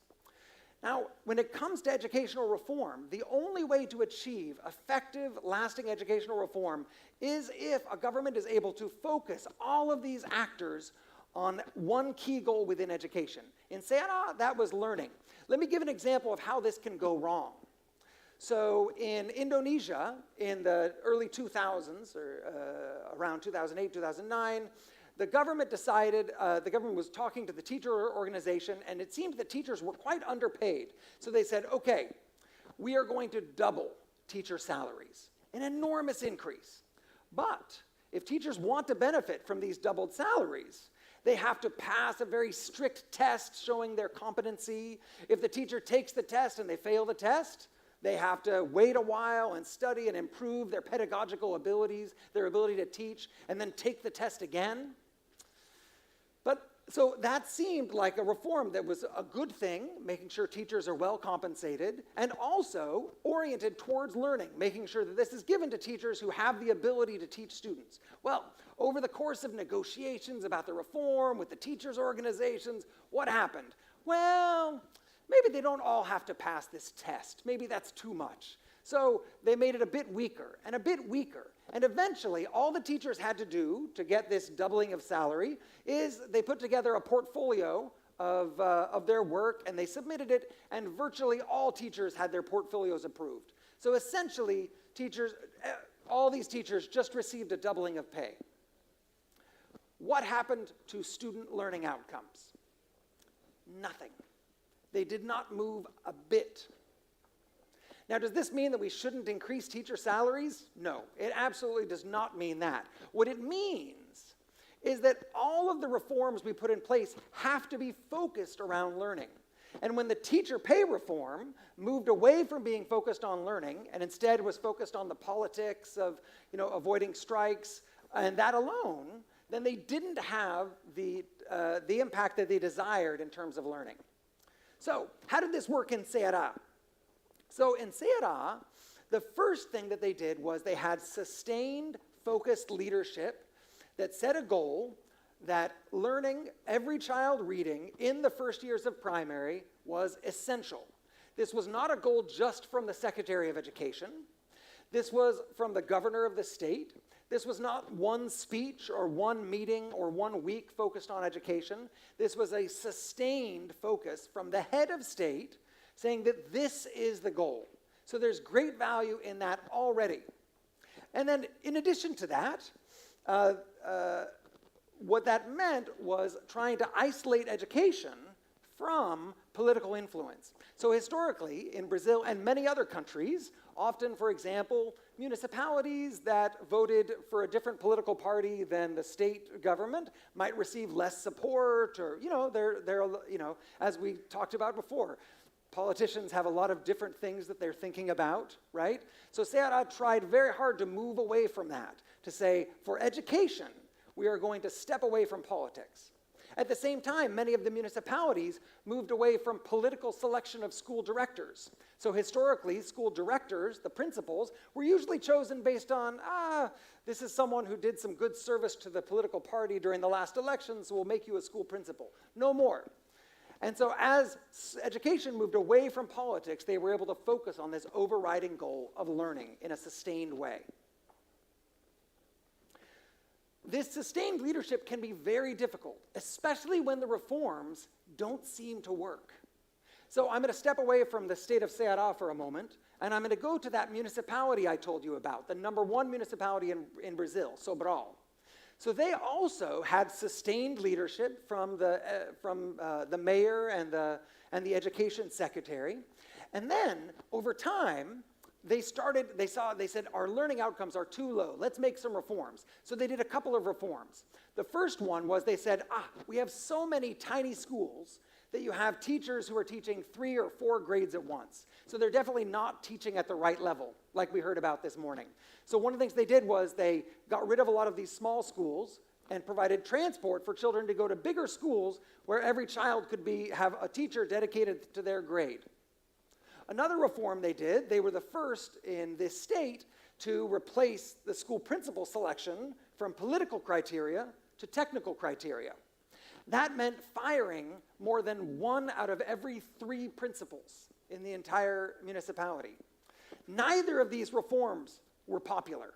Now, when it comes to educational reform, the only way to achieve effective, lasting educational reform is if a government is able to focus all of these actors on one key goal within education. In Ceará, that was learning. Let me give an example of how this can go wrong. So in Indonesia, in the early 2000s, or around 2008, 2009, the government was talking to the teacher organization, and it seemed that teachers were quite underpaid. So they said, okay, we are going to double teacher salaries, an enormous increase. But if teachers want to benefit from these doubled salaries, they have to pass a very strict test showing their competency. If the teacher takes the test and they fail the test, they have to wait a while and study and improve their pedagogical abilities, their ability to teach, and then take the test again. So that seemed like a reform that was a good thing, making sure teachers are well compensated, and also oriented towards learning, making sure that this is given to teachers who have the ability to teach students. Well, over the course of negotiations about the reform with the teachers' organizations, what happened? Well, maybe they don't all have to pass this test. Maybe that's too much. So they made it a bit weaker and a bit weaker. And eventually, all the teachers had to do to get this doubling of salary is they put together a portfolio of their work, and they submitted it, and virtually all teachers had their portfolios approved. So essentially, all these teachers just received a doubling of pay. What happened to student learning outcomes? Nothing. They did not move a bit. Now, does this mean that we shouldn't increase teacher salaries? No, it absolutely does not mean that. What it means is that all of the reforms we put in place have to be focused around learning. And when the teacher pay reform moved away from being focused on learning and instead was focused on the politics of, avoiding strikes and that alone, then they didn't have the impact that they desired in terms of learning. So, how did this work in Ceará? So in Ceará, the first thing that they did was they had sustained, focused leadership that set a goal that learning, every child reading in the first years of primary was essential. This was not a goal just from the Secretary of Education. This was from the governor of the state. This was not one speech or one meeting or 1 week focused on education. This was a sustained focus from the head of state saying that this is the goal. So there's great value in that already. And then in addition to that, what that meant was trying to isolate education from political influence. So historically, in Brazil and many other countries, often, for example, municipalities that voted for a different political party than the state government might receive less support, or, as we talked about before, politicians have a lot of different things that they're thinking about, right? So Ceará tried very hard to move away from that, to say, for education, we are going to step away from politics. At the same time, many of the municipalities moved away from political selection of school directors. So historically, school directors, the principals, were usually chosen based on, this is someone who did some good service to the political party during the last election, so we'll make you a school principal. No more. And so as education moved away from politics, they were able to focus on this overriding goal of learning in a sustained way. This sustained leadership can be very difficult, especially when the reforms don't seem to work. So I'm going to step away from the state of Ceará for a moment, and I'm going to go to that municipality I told you about, the #1 municipality in Brazil, Sobral. So they also had sustained leadership from the mayor and the education secretary. And then, over time, they said, our learning outcomes are too low. Let's make some reforms. So they did a couple of reforms. The first one was they said, we have so many tiny schools that you have teachers who are teaching 3 or 4 grades at once. So they're definitely not teaching at the right level, like we heard about this morning. So one of the things they did was they got rid of a lot of these small schools and provided transport for children to go to bigger schools where every child could have a teacher dedicated to their grade. Another reform they did, they were the first in this state to replace the school principal selection from political criteria to technical criteria. That meant firing more than 1 out of every 3 principals in the entire municipality. Neither of these reforms were popular.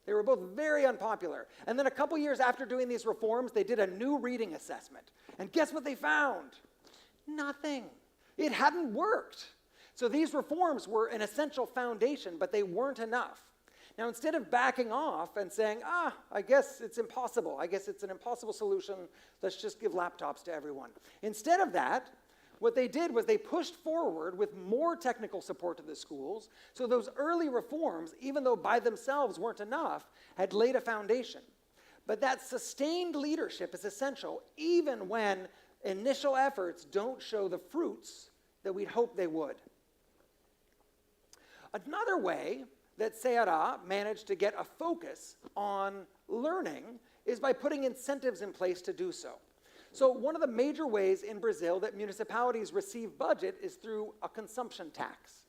They were both very unpopular. And then a couple years after doing these reforms, they did a new reading assessment. And guess what they found? Nothing. It hadn't worked. So these reforms were an essential foundation, but they weren't enough. Now, instead of backing off and saying, I guess it's impossible, I guess it's an impossible solution, let's just give laptops to everyone. Instead of that, what they did was they pushed forward with more technical support to the schools, so those early reforms, even though by themselves weren't enough, had laid a foundation. But that sustained leadership is essential, even when initial efforts don't show the fruits that we'd hope they would. Another way that Ceará managed to get a focus on learning is by putting incentives in place to do so. So one of the major ways in Brazil that municipalities receive budget is through a consumption tax.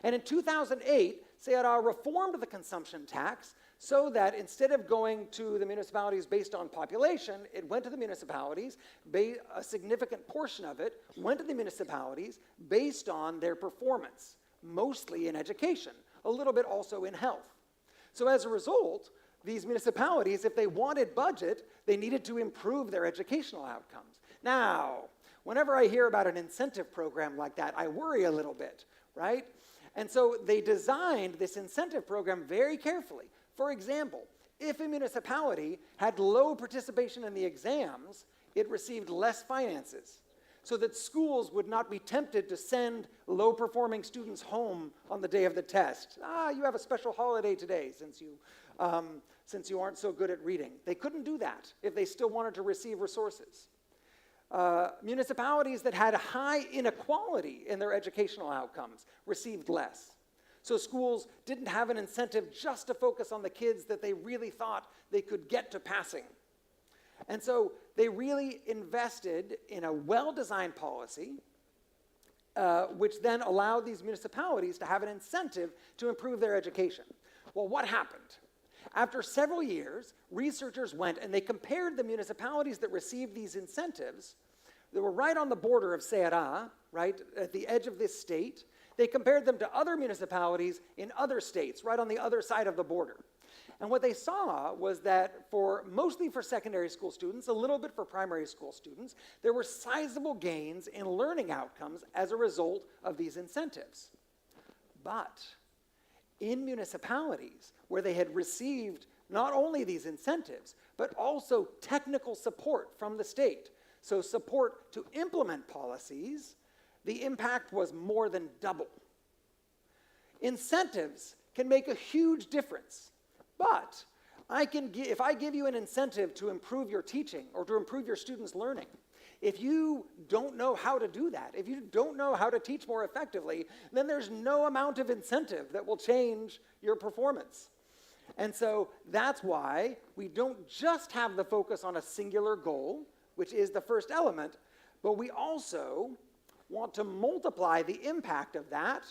And in 2008, Ceará reformed the consumption tax so that instead of going to the municipalities based on population, it went to the municipalities, a significant portion of it went to the municipalities based on their performance, mostly in education, a little bit also in health. So as a result, these municipalities, if they wanted budget, they needed to improve their educational outcomes. Now, whenever I hear about an incentive program like that, I worry a little bit, right? And so they designed this incentive program very carefully. For example, if a municipality had low participation in the exams, it received less finances, so that schools would not be tempted to send low-performing students home on the day of the test. You have a special holiday today since you aren't so good at reading. They couldn't do that if they still wanted to receive resources. Municipalities that had high inequality in their educational outcomes received less. So schools didn't have an incentive just to focus on the kids that they really thought they could get to passing. And so they really invested in a well-designed policy, which then allowed these municipalities to have an incentive to improve their education. Well, what happened? After several years, researchers went and they compared the municipalities that received these incentives that were right on the border of Ceará, right at the edge of this state. They compared them to other municipalities in other states, right on the other side of the border. And what they saw was that mostly for secondary school students, a little bit for primary school students, there were sizable gains in learning outcomes as a result of these incentives. But in municipalities where they had received not only these incentives, but also technical support from the state, so support to implement policies, the impact was more than double. Incentives can make a huge difference. But if I give you an incentive to improve your teaching or to improve your students' learning, if you don't know how to do that, if you don't know how to teach more effectively, then there's no amount of incentive that will change your performance. And so that's why we don't just have the focus on a singular goal, which is the first element, but we also want to multiply the impact of that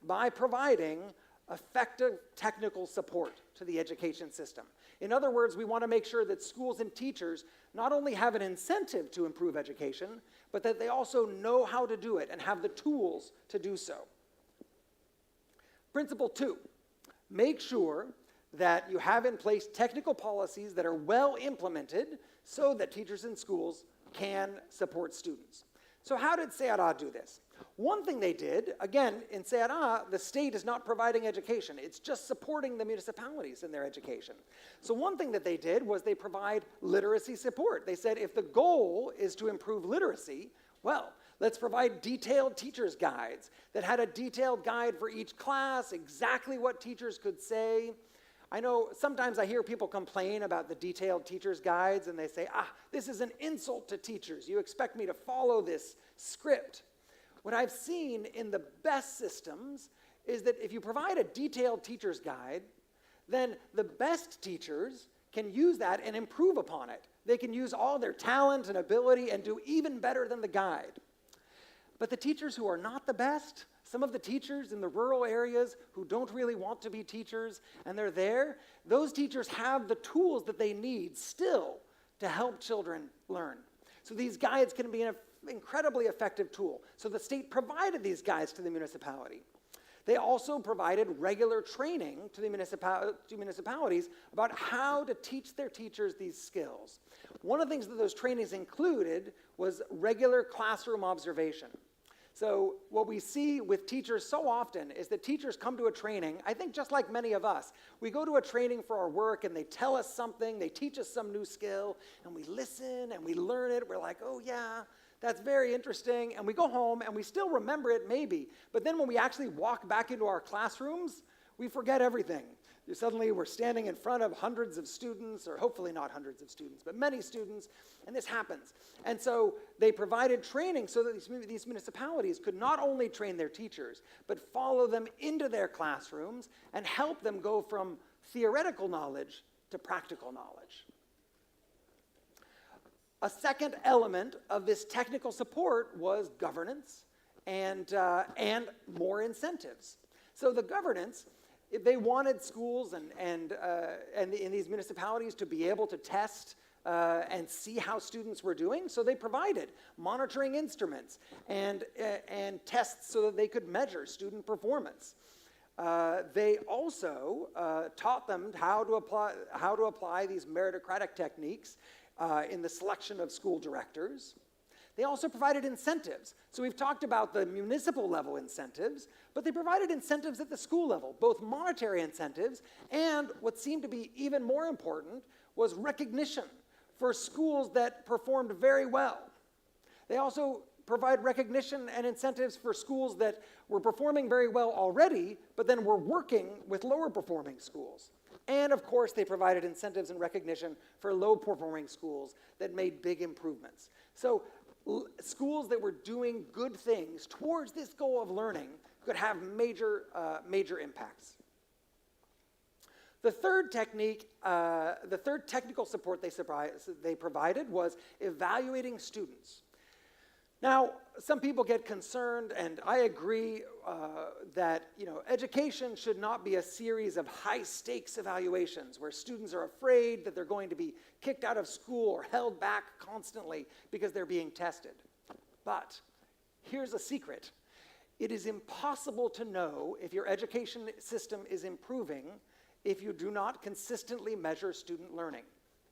by providing effective technical support to the education system. In other words, we want to make sure that schools and teachers not only have an incentive to improve education, but that they also know how to do it and have the tools to do so. Principle 2, make sure that you have in place technical policies that are well implemented so that teachers and schools can support students. So how did Ceará do this? One thing they did, again, in Ceará, the state is not providing education. It's just supporting the municipalities in their education. So one thing that they did was they provide literacy support. They said if the goal is to improve literacy, well, let's provide detailed teachers' guides that had a detailed guide for each class, exactly what teachers could say. I know sometimes I hear people complain about the detailed teachers' guides, and they say, this is an insult to teachers. You expect me to follow this script. What I've seen in the best systems is that if you provide a detailed teacher's guide, then the best teachers can use that and improve upon it. They can use all their talent and ability and do even better than the guide. But the teachers who are not the best, some of the teachers in the rural areas who don't really want to be teachers and they're there, those teachers have the tools that they need still to help children learn. So these guides can be an incredibly effective tool. So the state provided these guides to the municipality. They also provided regular training to the municipalities about how to teach their teachers these skills. One of the things that those trainings included was regular classroom observation. So what we see with teachers so often is that teachers come to a training, I think just like many of us, we go to a training for our work and they tell us something, they teach us some new skill, and we listen and we learn it. We're like, oh yeah, that's very interesting. And we go home and we still remember it maybe. But then when we actually walk back into our classrooms, we forget everything. Suddenly we're standing in front of hundreds of students, or hopefully not hundreds of students, but many students, and this happens. And so they provided training so that these municipalities could not only train their teachers, but follow them into their classrooms and help them go from theoretical knowledge to practical knowledge. A second element of this technical support was governance and more incentives. So the governance, they wanted schools and in these municipalities to be able to test and see how students were doing, so they provided monitoring instruments and tests so that they could measure student performance. They also taught them how to apply these meritocratic techniques in the selection of school directors. They also provided incentives. So we've talked about the municipal level incentives, but they provided incentives at the school level, both monetary incentives and what seemed to be even more important was recognition for schools that performed very well. They also provide recognition and incentives for schools that were performing very well already, but then were working with lower performing schools. And of course, they provided incentives and recognition for low performing schools that made big improvements. So schools that were doing good things towards this goal of learning could have major impacts. The third technical support they provided was evaluating students. Now, some people get concerned, and I agree that education should not be a series of high-stakes evaluations where students are afraid that they're going to be kicked out of school or held back constantly because they're being tested. But here's a secret. It is impossible to know if your education system is improving if you do not consistently measure student learning.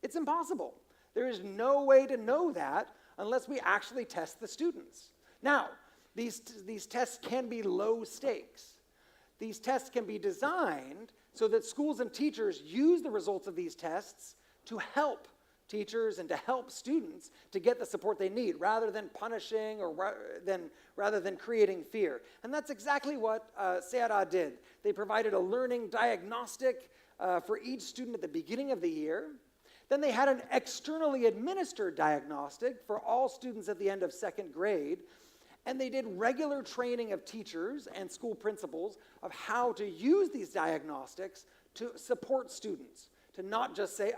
It's impossible. There is no way to know that unless we actually test the students. Now, these tests can be low stakes. These tests can be designed so that schools and teachers use the results of these tests to help teachers and to help students to get the support they need, rather than punishing or rather than creating fear. And that's exactly what Ceará did. They provided a learning diagnostic for each student at the beginning of the year. Then they had an externally administered diagnostic for all students at the end of second grade. And they did regular training of teachers and school principals of how to use these diagnostics to support students, to not just say,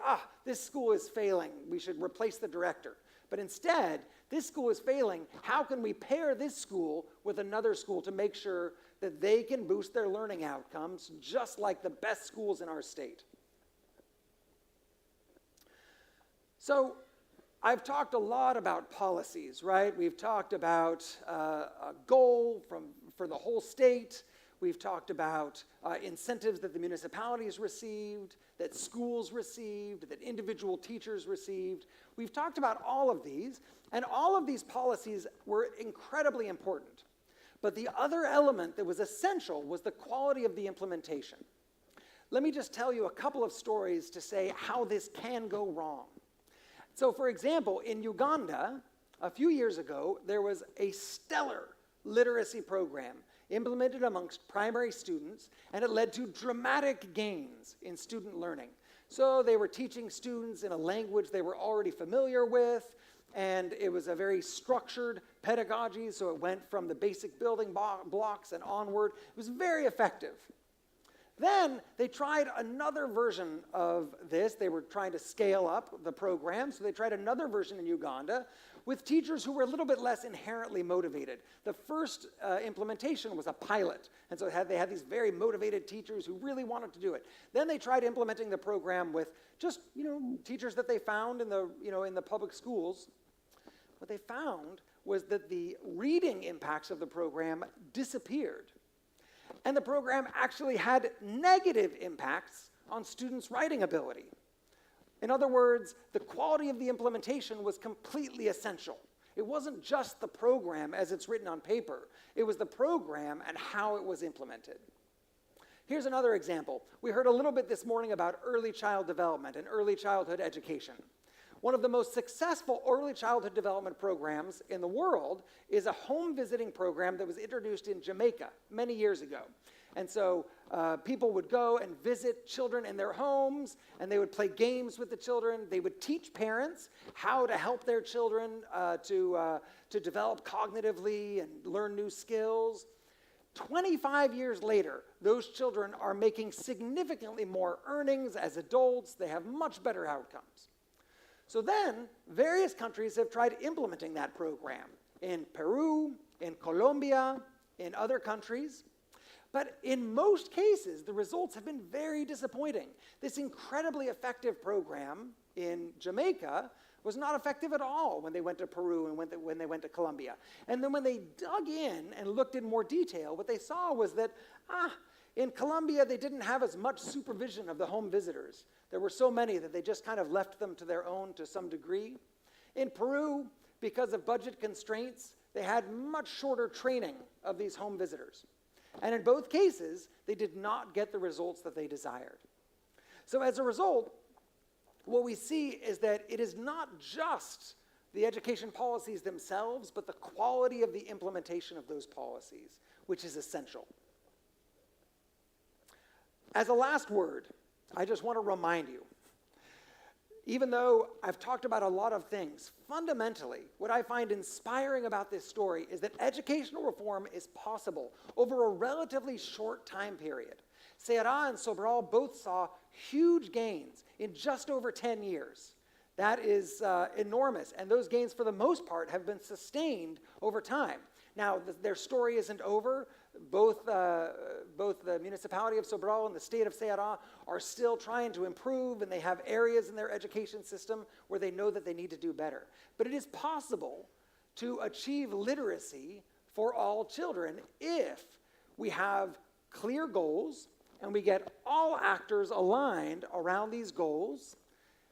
this school is failing, we should replace the director. But instead, this school is failing, how can we pair this school with another school to make sure that they can boost their learning outcomes just like the best schools in our state? So I've talked a lot about policies, right? We've talked about a goal for the whole state. We've talked about incentives that the municipalities received, that schools received, that individual teachers received. We've talked about all of these, and all of these policies were incredibly important. But the other element that was essential was the quality of the implementation. Let me just tell you a couple of stories to say how this can go wrong. So, for example, in Uganda, a few years ago, there was a stellar literacy program implemented amongst primary students, and it led to dramatic gains in student learning. So they were teaching students in a language they were already familiar with, and it was a very structured pedagogy, so it went from the basic building blocks and onward. It was very effective. Then they tried another version of this. They were trying to scale up the program, so they tried another version in Uganda with teachers who were a little bit less inherently motivated. The first implementation was a pilot, and so they had these very motivated teachers who really wanted to do it. Then they tried implementing the program with just, teachers that they found in the public schools. What they found was that the reading impacts of the program disappeared. And the program actually had negative impacts on students' writing ability. In other words, the quality of the implementation was completely essential. It wasn't just the program as it's written on paper. It was the program and how it was implemented. Here's another example. We heard a little bit this morning about early child development and early childhood education. One of the most successful early childhood development programs in the world is a home visiting program that was introduced in Jamaica many years ago. And so people would go and visit children in their homes, and they would play games with the children. They would teach parents how to help their children to develop cognitively and learn new skills. 25 years later, those children are making significantly more earnings as adults. They have much better outcomes. So then, various countries have tried implementing that program in Peru, in Colombia, in other countries. But in most cases, the results have been very disappointing. This incredibly effective program in Jamaica was not effective at all when they went to Peru and when they went to Colombia. And then when they dug in and looked in more detail, what they saw was that, in Colombia, they didn't have as much supervision of the home visitors. There were so many that they just kind of left them to their own to some degree. In Peru, because of budget constraints, they had much shorter training of these home visitors. And in both cases, they did not get the results that they desired. So as a result, what we see is that it is not just the education policies themselves, but the quality of the implementation of those policies, which is essential. As a last word, I just want to remind you, even though I've talked about a lot of things, fundamentally, what I find inspiring about this story is that educational reform is possible over a relatively short time period. Ceará and Sobral both saw huge gains in just over 10 years. That is enormous, and those gains, for the most part, have been sustained over time. Now, their story isn't over. Both the municipality of Sobral and the state of Ceará are still trying to improve, and they have areas in their education system where they know that they need to do better. But it is possible to achieve literacy for all children if we have clear goals and we get all actors aligned around these goals.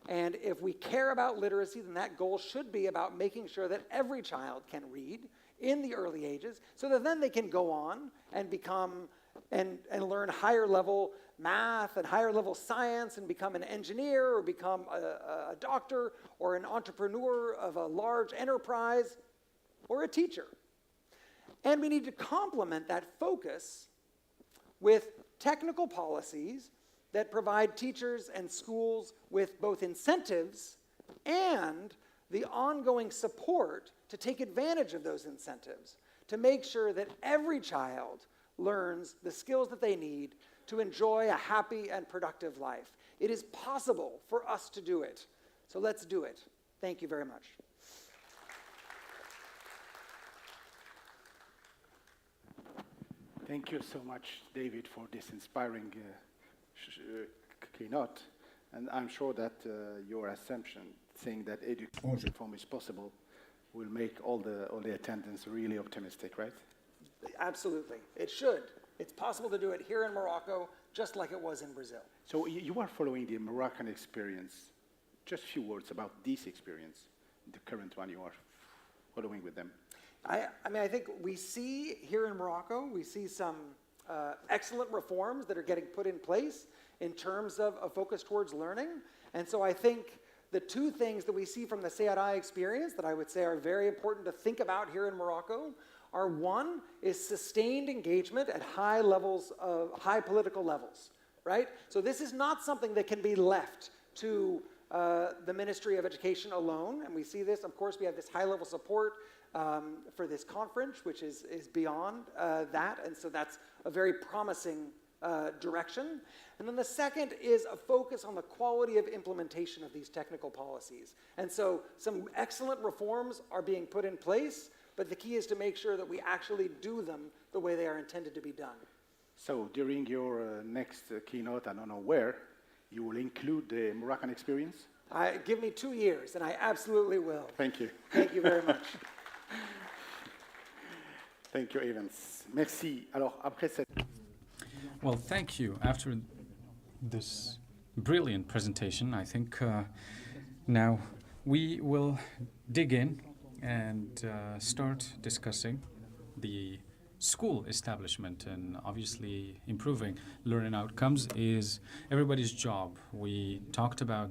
And if we care about literacy, then that goal should be about making sure that every child can read in the early ages, so that then they can go on and become and learn higher level math and higher level science and become an engineer or become a doctor or an entrepreneur of a large enterprise or a teacher. And we need to complement that focus with technical policies that provide teachers and schools with both incentives and the ongoing support to take advantage of those incentives, to make sure that every child learns the skills that they need to enjoy a happy and productive life. It is possible for us to do it, so let's do it. Thank you very much. Thank you so much, David, for this inspiring keynote. And I'm sure that your assumption, saying that education reform is possible, will make all the attendants really optimistic, right? Absolutely. It should. It's possible to do it here in Morocco, just like it was in Brazil. So you are following the Moroccan experience. Just a few words about this experience, the current one you are following with them. I mean, I think we see here in Morocco, we see some excellent reforms that are getting put in place in terms of a focus towards learning. And so I think the two things that we see from the CRI experience that I would say are very important to think about here in Morocco are, one, is sustained engagement at high levels of high political levels, right? So this is not something that can be left to the Ministry of Education alone. And we see this, of course, we have this high-level support for this conference, which is beyond that. And so that's a very promising direction. And then the second is a focus on the quality of implementation of these technical policies. And so some excellent reforms are being put in place, but the key is to make sure that we actually do them the way they are intended to be done. So during your next keynote, I don't know where, you will include the Moroccan experience? Give me 2 years, and I absolutely will. Thank you. Thank you very much. Thank you, Evans. Merci. Alors, après cette... Well, thank you. After this brilliant presentation, I think now we will dig in and start discussing the school establishment, and obviously improving learning outcomes is everybody's job. We talked about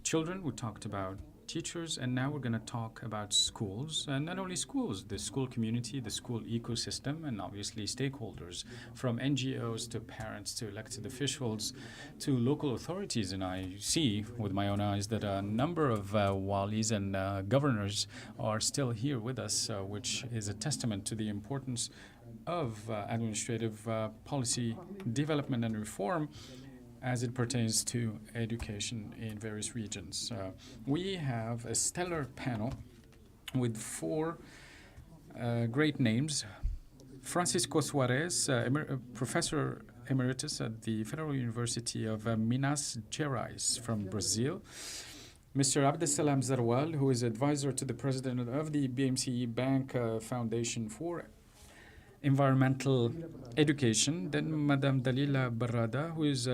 children, we talked about teachers, and now we're going to talk about schools, and not only schools, the school community, the school ecosystem, and obviously stakeholders, from NGOs to parents to elected officials to local authorities. And I see with my own eyes that a number of walis and governors are still here with us, which is a testament to the importance of administrative policy development and reform as it pertains to education in various regions. We have a stellar panel with 4 great names. Francisco Suarez, Professor Emeritus at the Federal University of Minas Gerais from Brazil. Mr. Abdesalam Zarwal, who is advisor to the president of the BMCE Bank Foundation for Environmental Education. Then Madame Dalila Barrada, who is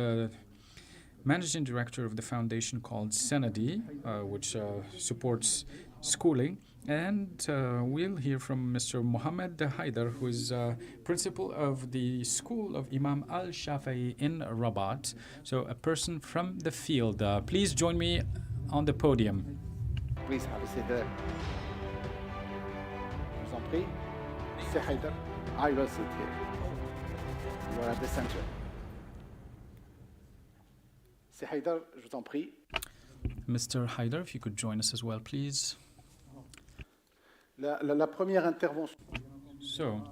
managing director of the foundation called Senadi, which supports schooling. And we'll hear from Mr. Mohammed Haidar, who is principal of the School of Imam Al-Shafi'i in Rabat. So a person from the field. Please join me on the podium. Please have a seat there. Je vous en prie. C'est Haidar. I will sit here. You are at the center. C'est Haidar, je t'en prie. Mr. Haidar, if you could join us as well, please. La première intervention. So,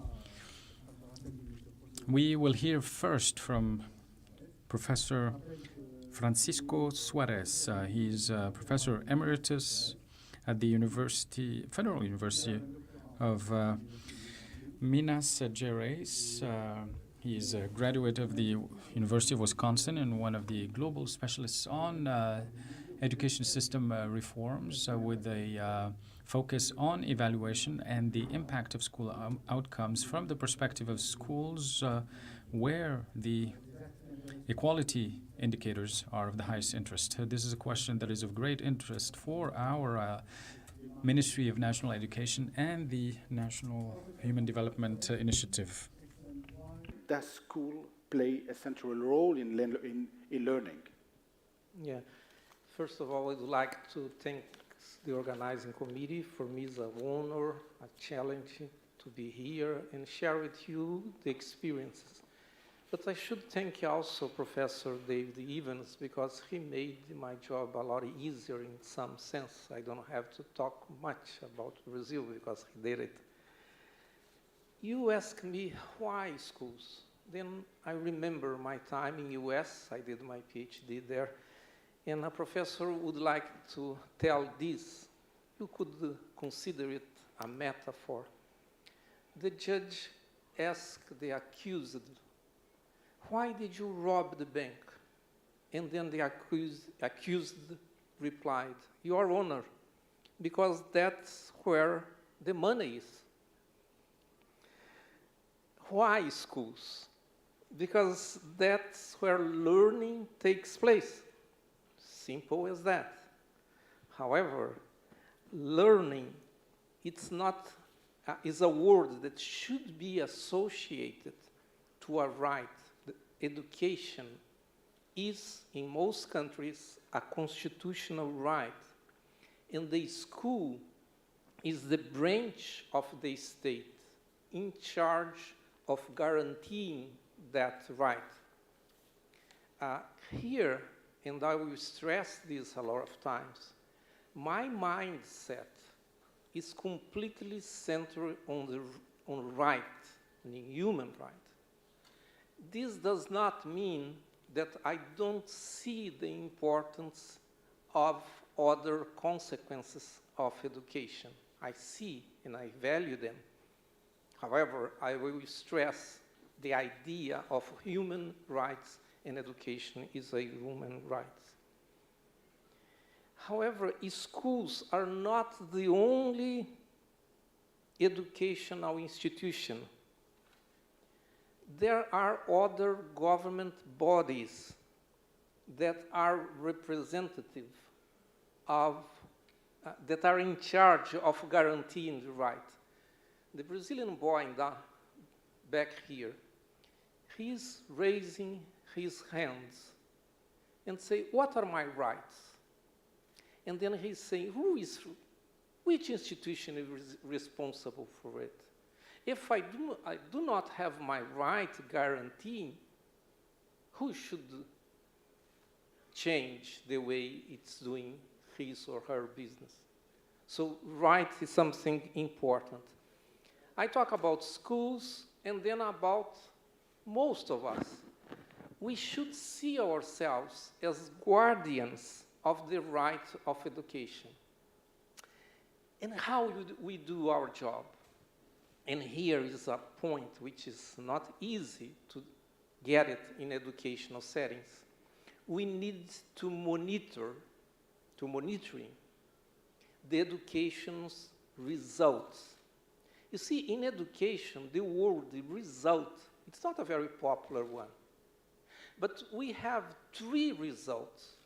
we will hear first from Professor Francisco Suarez. He's Professor Emeritus at the Federal University of Minas Gerais. He is a graduate of the University of Wisconsin and one of the global specialists on education system reforms with a focus on evaluation and the impact of school outcomes from the perspective of schools where the equality indicators are of the highest interest. This is a question that is of great interest for our Ministry of National Education and the National Human Development Initiative. Does school play a central role in learning? Yeah. First of all, I'd like to thank the organizing committee. For me, it's an honor, a challenge to be here and share with you the experiences. But I should thank also Professor David Evans, because he made my job a lot easier in some sense. I don't have to talk much about Brazil because he did it. You ask me why schools. Then I remember my time in US. I did my PhD there. And a professor would like to tell this. You could consider it a metaphor. The judge asked the accused, "Why did you rob the bank?" And then the accused replied, "Your Honor, because that's where the money is." Why schools? Because that's where learning takes place. Simple as that. However, learning, it's not, is a word that should be associated to a right. The education is, in most countries, a constitutional right. And the school is the branch of the state in charge of guaranteeing that right. Here, and I will stress this a lot of times, my mindset is completely centered on right, on human right. This does not mean that I don't see the importance of other consequences of education. I see and I value them. However, I will stress the idea of human rights, and education is a human right. However, schools are not the only educational institution. There are other government bodies that are representative of, that are in charge of guaranteeing the right. The Brazilian boy back here, he's raising his hands and say, what are my rights? And then he's saying, which institution is responsible for it? If I do not have my right guaranteed, who should change the way it's doing his or her business? So right is something important. I talk about schools and then about most of us. We should see ourselves as guardians of the right of education. And how we do our job? And here is a point which is not easy to get it in educational settings. We need to monitoring the education's results. You see, in education, the word, the result, it's not a very popular one. But we have 3 results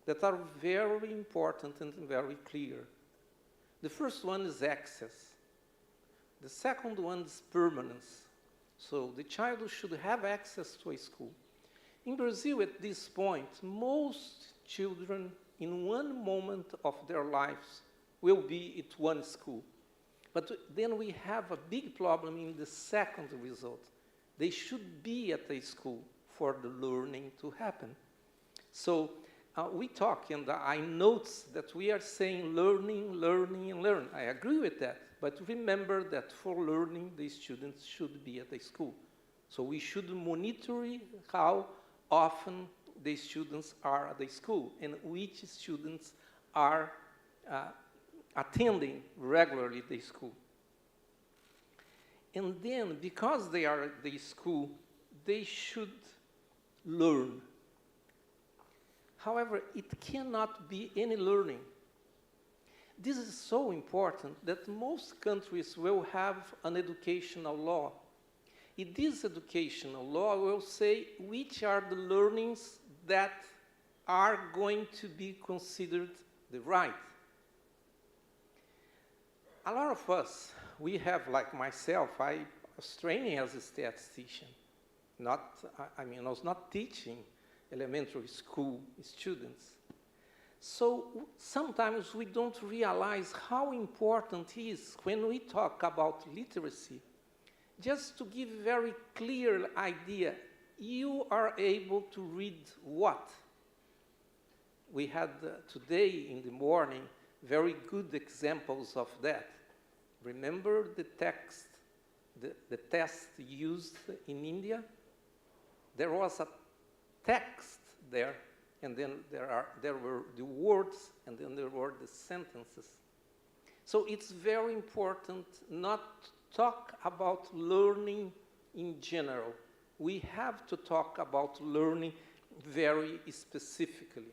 that are very important and very clear. The first one is access. The second one is permanence. So the child should have access to a school. In Brazil, at this point, most children in one moment of their lives will be at one school. But then we have a big problem in the second result. They should be at a school for the learning to happen. So we talk, and I note that we are saying learning, learning, and learn. I agree with that, but remember that for learning, the students should be at a school. So we should monitor how often the students are at the school and which students are attending regularly the school. And then, because they are at the school, they should learn. However, it cannot be any learning. This is so important that most countries will have an educational law. In this educational law will say which are the learnings that are going to be considered the right. A lot of us, we have, like myself, I was training as a statistician. I was not teaching elementary school students. So sometimes we don't realize how important it is when we talk about literacy. Just to give a very clear idea, you are able to read what? We had today in the morning very good examples of that. Remember the text, the test used in India? There was a text there, and then there were the words, and then there were the sentences. So it's very important not to talk about learning in general. We have to talk about learning very specifically.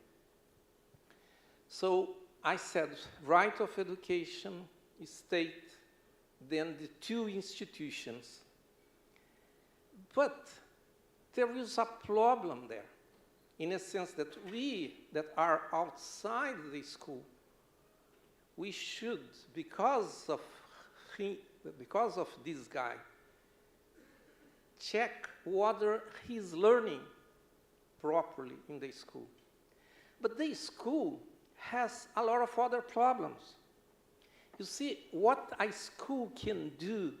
So I said right of education, state, then the 2 institutions. But there is a problem there, in a sense that we that are outside the school, we should, because of this guy, check whether he's learning properly in the school. But the school has a lot of other problems. You see, what a school can do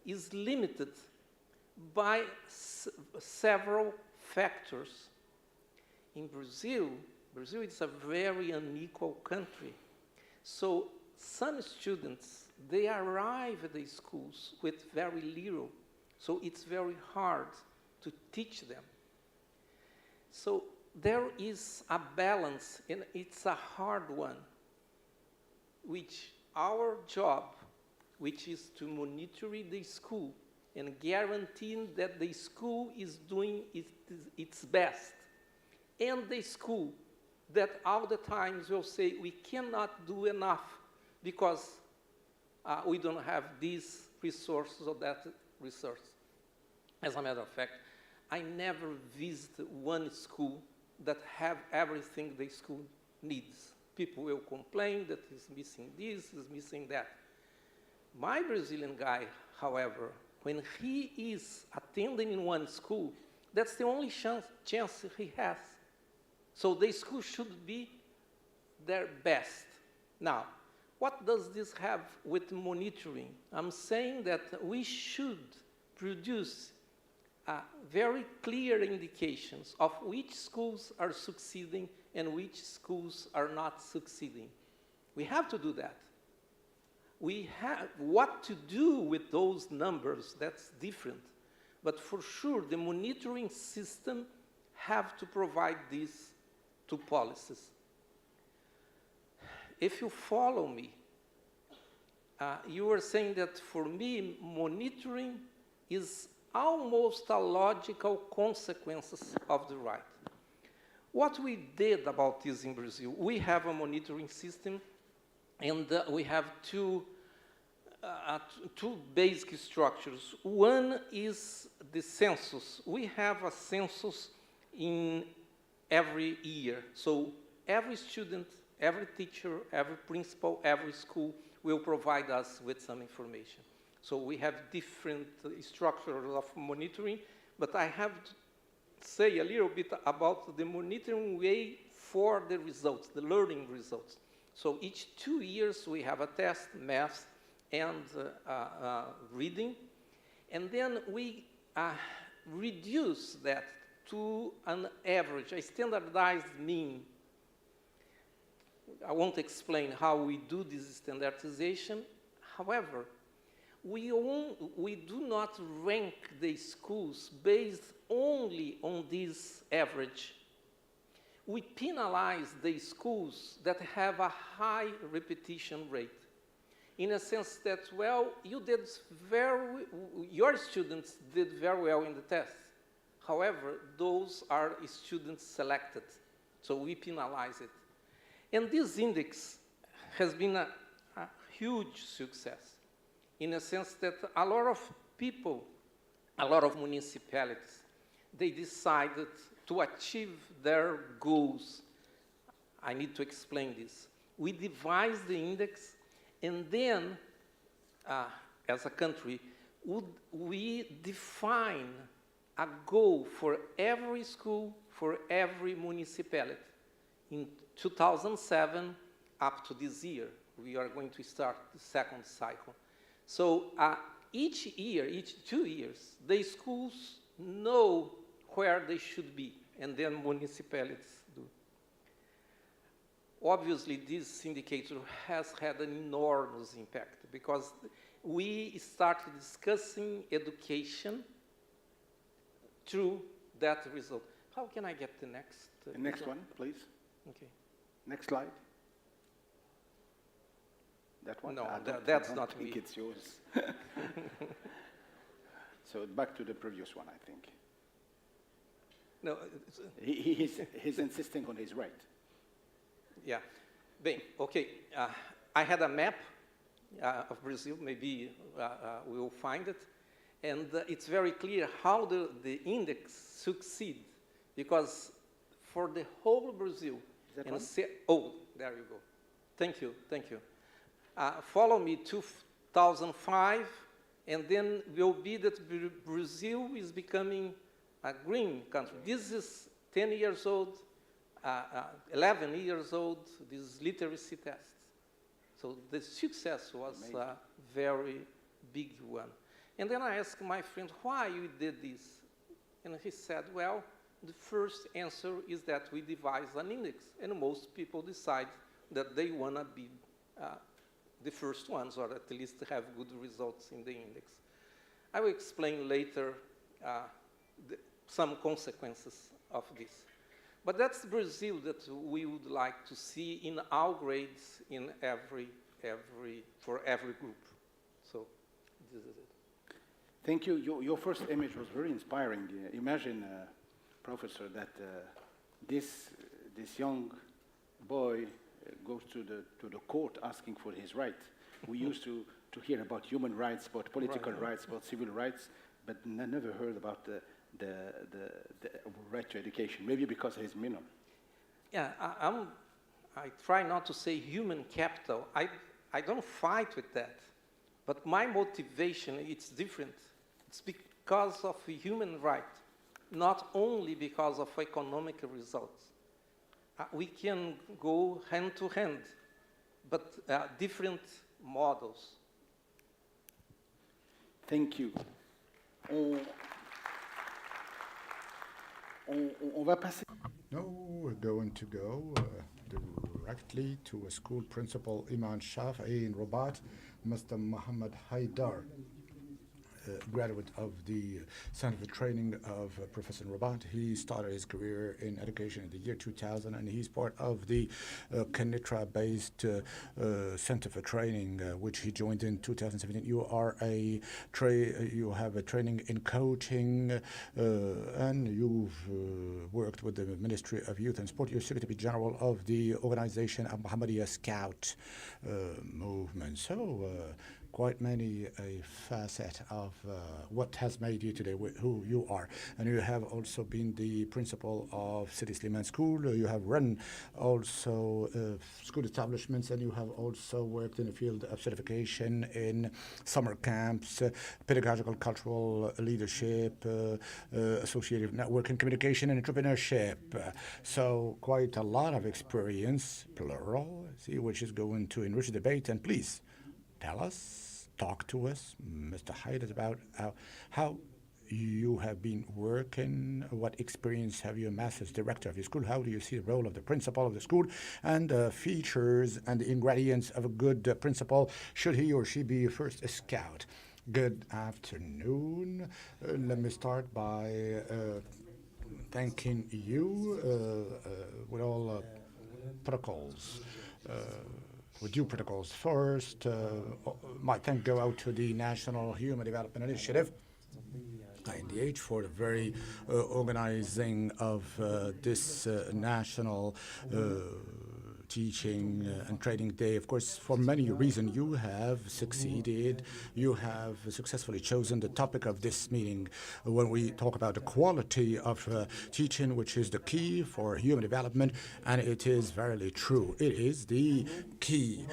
is limited by several factors. In Brazil is a very unequal country. So some students, they arrive at the schools with very little. So it's very hard to teach them. So there is a balance, and it's a hard one, which our job, which is to monitor the school and guaranteeing that the school is doing its best, and the school that all the times will say we cannot do enough because we don't have these resources or that resource. As a matter of fact, I never visited one school that have everything the school needs. People will complain that is missing this, is missing that. My Brazilian guy, however, when he is attending in one school, that's the only chance he has. So the school should be their best. Now, what does this have with monitoring? I'm saying that we should produce very clear indications of which schools are succeeding and which schools are not succeeding. We have to do that. We have what to do with those numbers, that's different. But for sure, the monitoring system have to provide these two policies. If you follow me, you were saying that for me, monitoring is almost a logical consequence of the right. What we did about this in Brazil, we have a monitoring system, and we have two basic structures. One is the census. We have a census in every year. So every student, every teacher, every principal, every school will provide us with some information. So we have different structures of monitoring, but I have to say a little bit about the monitoring way for the results, the learning results. So each 2 years we have a test, math and reading, and then we reduce that to an average, a standardized mean. I won't explain how we do this standardization. However, we do not rank the schools based only on this average. We penalize the schools that have a high repetition rate, in a sense that, well, your students did very well in the test. However, those are students selected, so we penalize it. And this index has been a huge success, in a sense that a lot of people, a lot of municipalities, they decided to achieve their goals. I need to explain this. We devised the index, and then, as a country, we define a goal for every school, for every municipality. In 2007, up to this year, we are going to start the second cycle. So each year, each 2 years, the schools know where they should be, and then municipalities do. Obviously, this indicator has had an enormous impact because we started discussing education through that result. How can I get the next? The next one, please. Okay. Next slide. That one? No, I that's don't not think me. it's yours. So back to the previous one, I think. No, He's insisting on his right. yeah. Bem, okay. I had a map of Brazil. Maybe we will find it. And it's very clear how the index succeeds, because for the whole Brazil, oh, there you go. Thank you, thank you. Follow me, 2005, and then will be that Brazil is becoming a green country. This is 10 years old, 11 years old, these literacy tests. So the success was a very big one. And then I asked my friend, why you did this? And he said, well, the first answer is that we devise an index, and most people decide that they want to be the first ones, or at least have good results in the index. I will explain later some consequences of this. But that's Brazil that we would like to see in our grades in for every group. So this is it. Thank you. Your first image was very inspiring. Imagine, Professor, that this young boy goes to the court asking for his right. We used to hear about human rights, about political rights, about civil rights, but never heard about the right to education. Maybe because he's minimum. Yeah, I try not to say human capital. I don't fight with that, but my motivation, it's different. It's because of human right, not only because of economic results. We can go hand to hand, but different models. Thank you. On va passer. No, we're going to go directly to a school principal, Iman Shafi'i in Rabat, Mr. Mohammed Haidar, graduate of the Center for Training of Professor Rabat. He started his career in education in the year 2000, and he's part of the Kenitra-based Center for Training, which he joined in 2017. You are you have a training in coaching, and you've worked with the Ministry of Youth and Sport. You're Secretary General of the organization of Muhammadiyah Scout movement. So. Quite many a facet of what has made you today who you are. And you have also been the principal of City Sliman School. You have run also school establishments, and you have also worked in the field of certification in summer camps, pedagogical cultural leadership, associative networking, communication, and entrepreneurship. So quite a lot of experience, plural, which is going to enrich the debate. And please, tell us, talk to us, Mr. Haidar, about how you have been working, what experience have you amassed as director of your school, how do you see the role of the principal of the school, and features and the ingredients of a good principal, should he or she be first a scout. Good afternoon. Let me start by thanking you with all protocols. With due protocols. First, my thanks go out to the National Human Development Initiative, INDH, for the very organizing of this national teaching and training day. Of course, for many reasons, you have succeeded. You have successfully chosen the topic of this meeting when we talk about the quality of teaching, which is the key for human development, and it is verily true. It is the key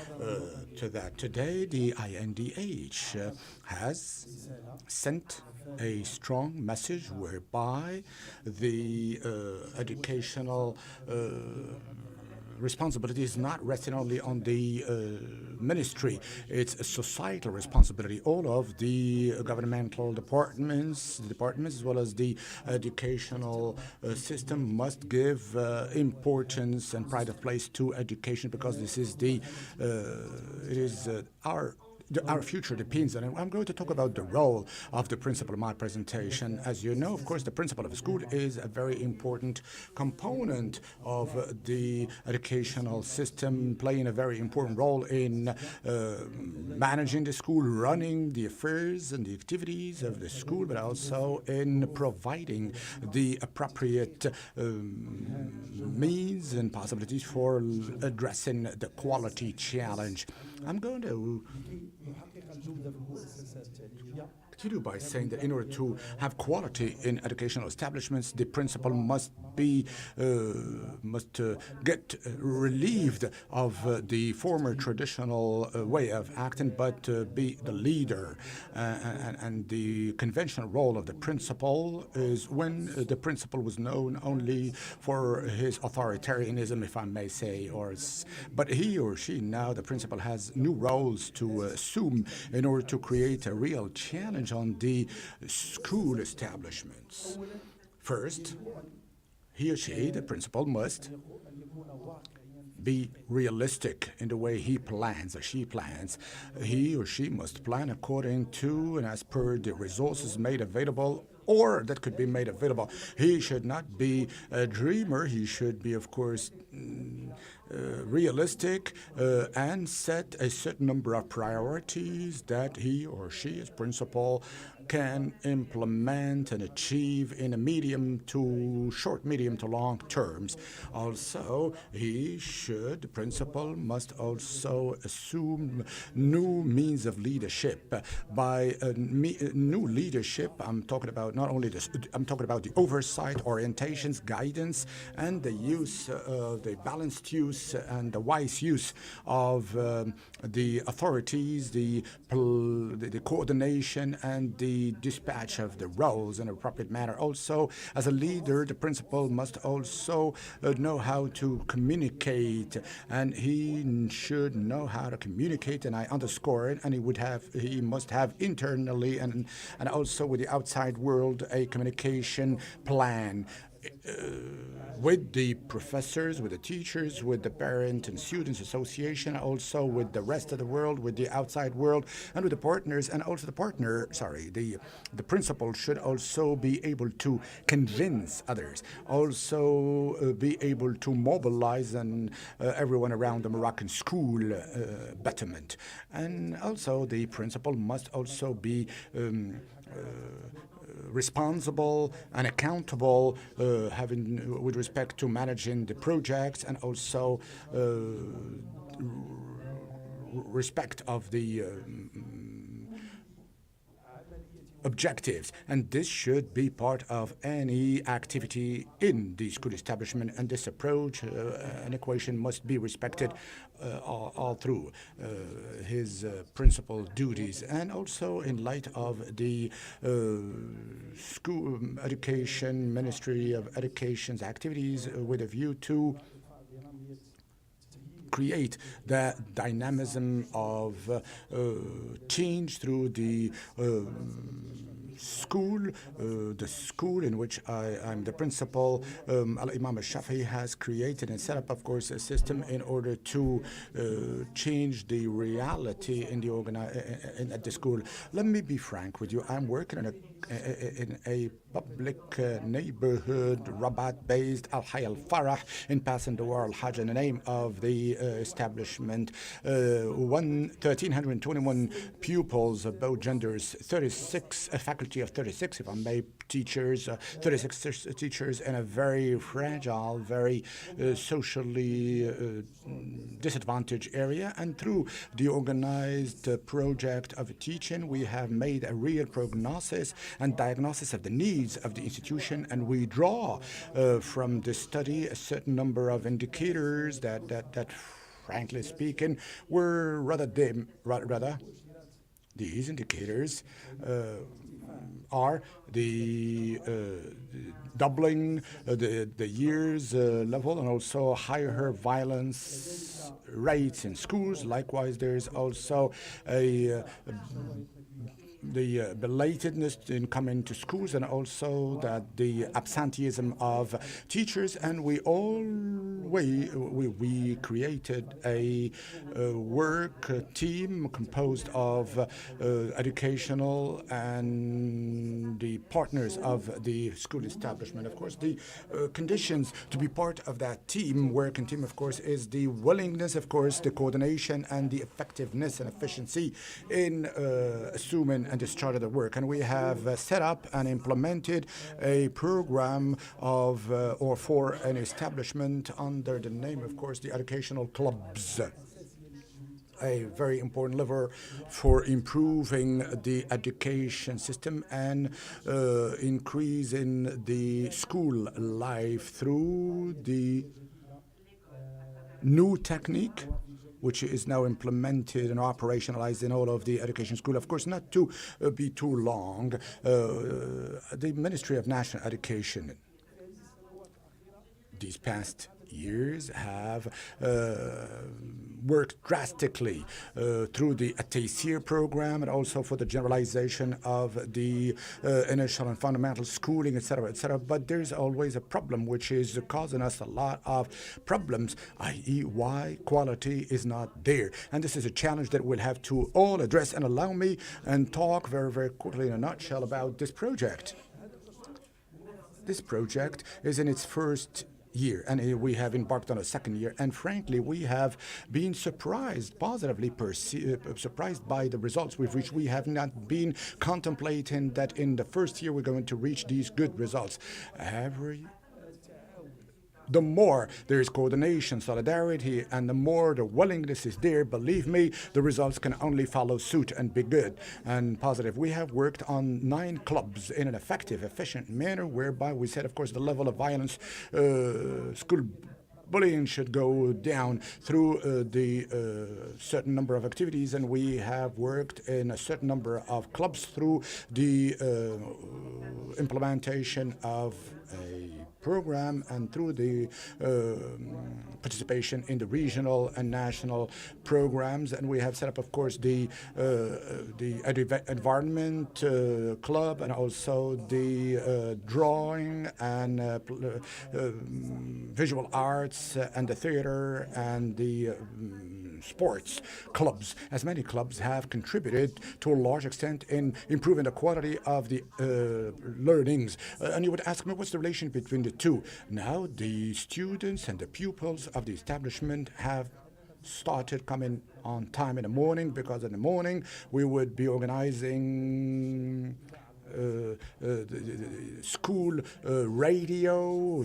to that. Today, the INDH has sent a strong message whereby the educational responsibility is not resting only on the ministry. It's a societal responsibility. All of the governmental departments as well as the educational system must give importance and pride of place to education, because this is our future depends on it. I'm going to talk about the role of the principal in my presentation. As you know, of course, the principal of a school is a very important component of the educational system, playing a very important role in managing the school, running the affairs and the activities of the school, but also in providing the appropriate means and possibilities for addressing the quality challenge. I'm going to continue by saying that in order to have quality in educational establishments, the principal must get relieved of the former traditional way of acting, but be the leader. And the conventional role of the principal is when the principal was known only for his authoritarianism, if I may say, but he or she now, the principal, has new roles to assume in order to create a real challenge on the school establishments. First, he or she, the principal, must be realistic in the way he plans or she plans. He or she must plan according to and as per the resources made available or that could be made available. He should not be a dreamer. He should be, of course, realistic and set a certain number of priorities that he or she as principal can implement and achieve in a medium to long terms. Also, the principal must also assume new means of leadership. By new leadership, I'm talking about not only I'm talking about the oversight, orientations, guidance, and the use, the balanced use and the wise use of the authorities, the coordination and the dispatch of the roles in an appropriate manner. Also, as a leader, the principal must also know how to communicate, and he should know how to communicate, and I underscore it, and he must have internally and also with the outside world a communication plan. With the professors, with the teachers, with the parent and students association, also with the rest of the world, with the outside world, and with the partners, and also the principal should also be able to convince others, also be able to mobilize everyone around the Moroccan school betterment. And also the principal must also be responsible and accountable, with respect to managing the projects, and also respect of the objectives. And this should be part of any activity in the school establishment, and this approach and equation must be respected all through his principal duties. And also in light of the school education, Ministry of Education's activities with a view to create the dynamism of change through the school in which I'm the principal. Al-Imam al-Shafi'i has created and set up, of course, a system in order to change the reality at the school. Let me be frank with you. I'm working in a public neighborhood, Rabat-based Al-Hayy Al-Farah in Passandawar Al-Hajj, in the name of the establishment. 1,321 pupils of both genders, 36, a faculty of 36, if I may, teachers, 36 teachers in a very fragile, very socially disadvantaged area. And through the organized project of teaching, we have made a real prognosis and diagnosis of the needs of the institution, and we draw from the study a certain number of indicators that frankly speaking, were rather dim. These indicators are the doubling the year's level, and also higher violence rates in schools. Likewise, there's also the belatedness in coming to schools, and also that the absenteeism of teachers. And we created a work team composed of educational and the partners of the school establishment. Of course, the conditions to be part of that working team, of course, is the willingness, of course, the coordination and the effectiveness and efficiency in assuming and discharging the work. And we have set up and implemented a program for an establishment under the name, of course, the educational clubs. a very important lever for improving the education system and increasing the school life through the new technique which is now implemented and operationalized in all of the education school. Of course, not to be too long, the Ministry of National Education these past years have worked drastically through the ATAISIR program and also for the generalization of the initial and fundamental schooling, etc., etc. But there's always a problem which is causing us a lot of problems, i.e. why quality is not there. And this is a challenge that we'll have to all address. And allow me and talk very, very quickly in a nutshell about this project. This project is in its first year, and we have embarked on a second year, and frankly we have been surprised, positively surprised by the results we've reached. We have not been contemplating that in the first year we're going to reach these good results. The more there is coordination, solidarity, and the more the willingness is there, believe me, the results can only follow suit and be good and positive. We have worked on 9 clubs in an effective, efficient manner, whereby we said, of course, the level of violence, school bullying should go down through the certain number of activities, and we have worked in a certain number of clubs through the implementation of a program and through the participation in the regional and national programs. And we have set up, of course, the environment club, and also the drawing and visual arts and the theater and the sports clubs. As many clubs have contributed to a large extent in improving the quality of the learnings. And you would ask me, what's the relation between the two? Now the students and the pupils of the establishment have started coming on time in the morning, because in the morning we would be organizing the school radio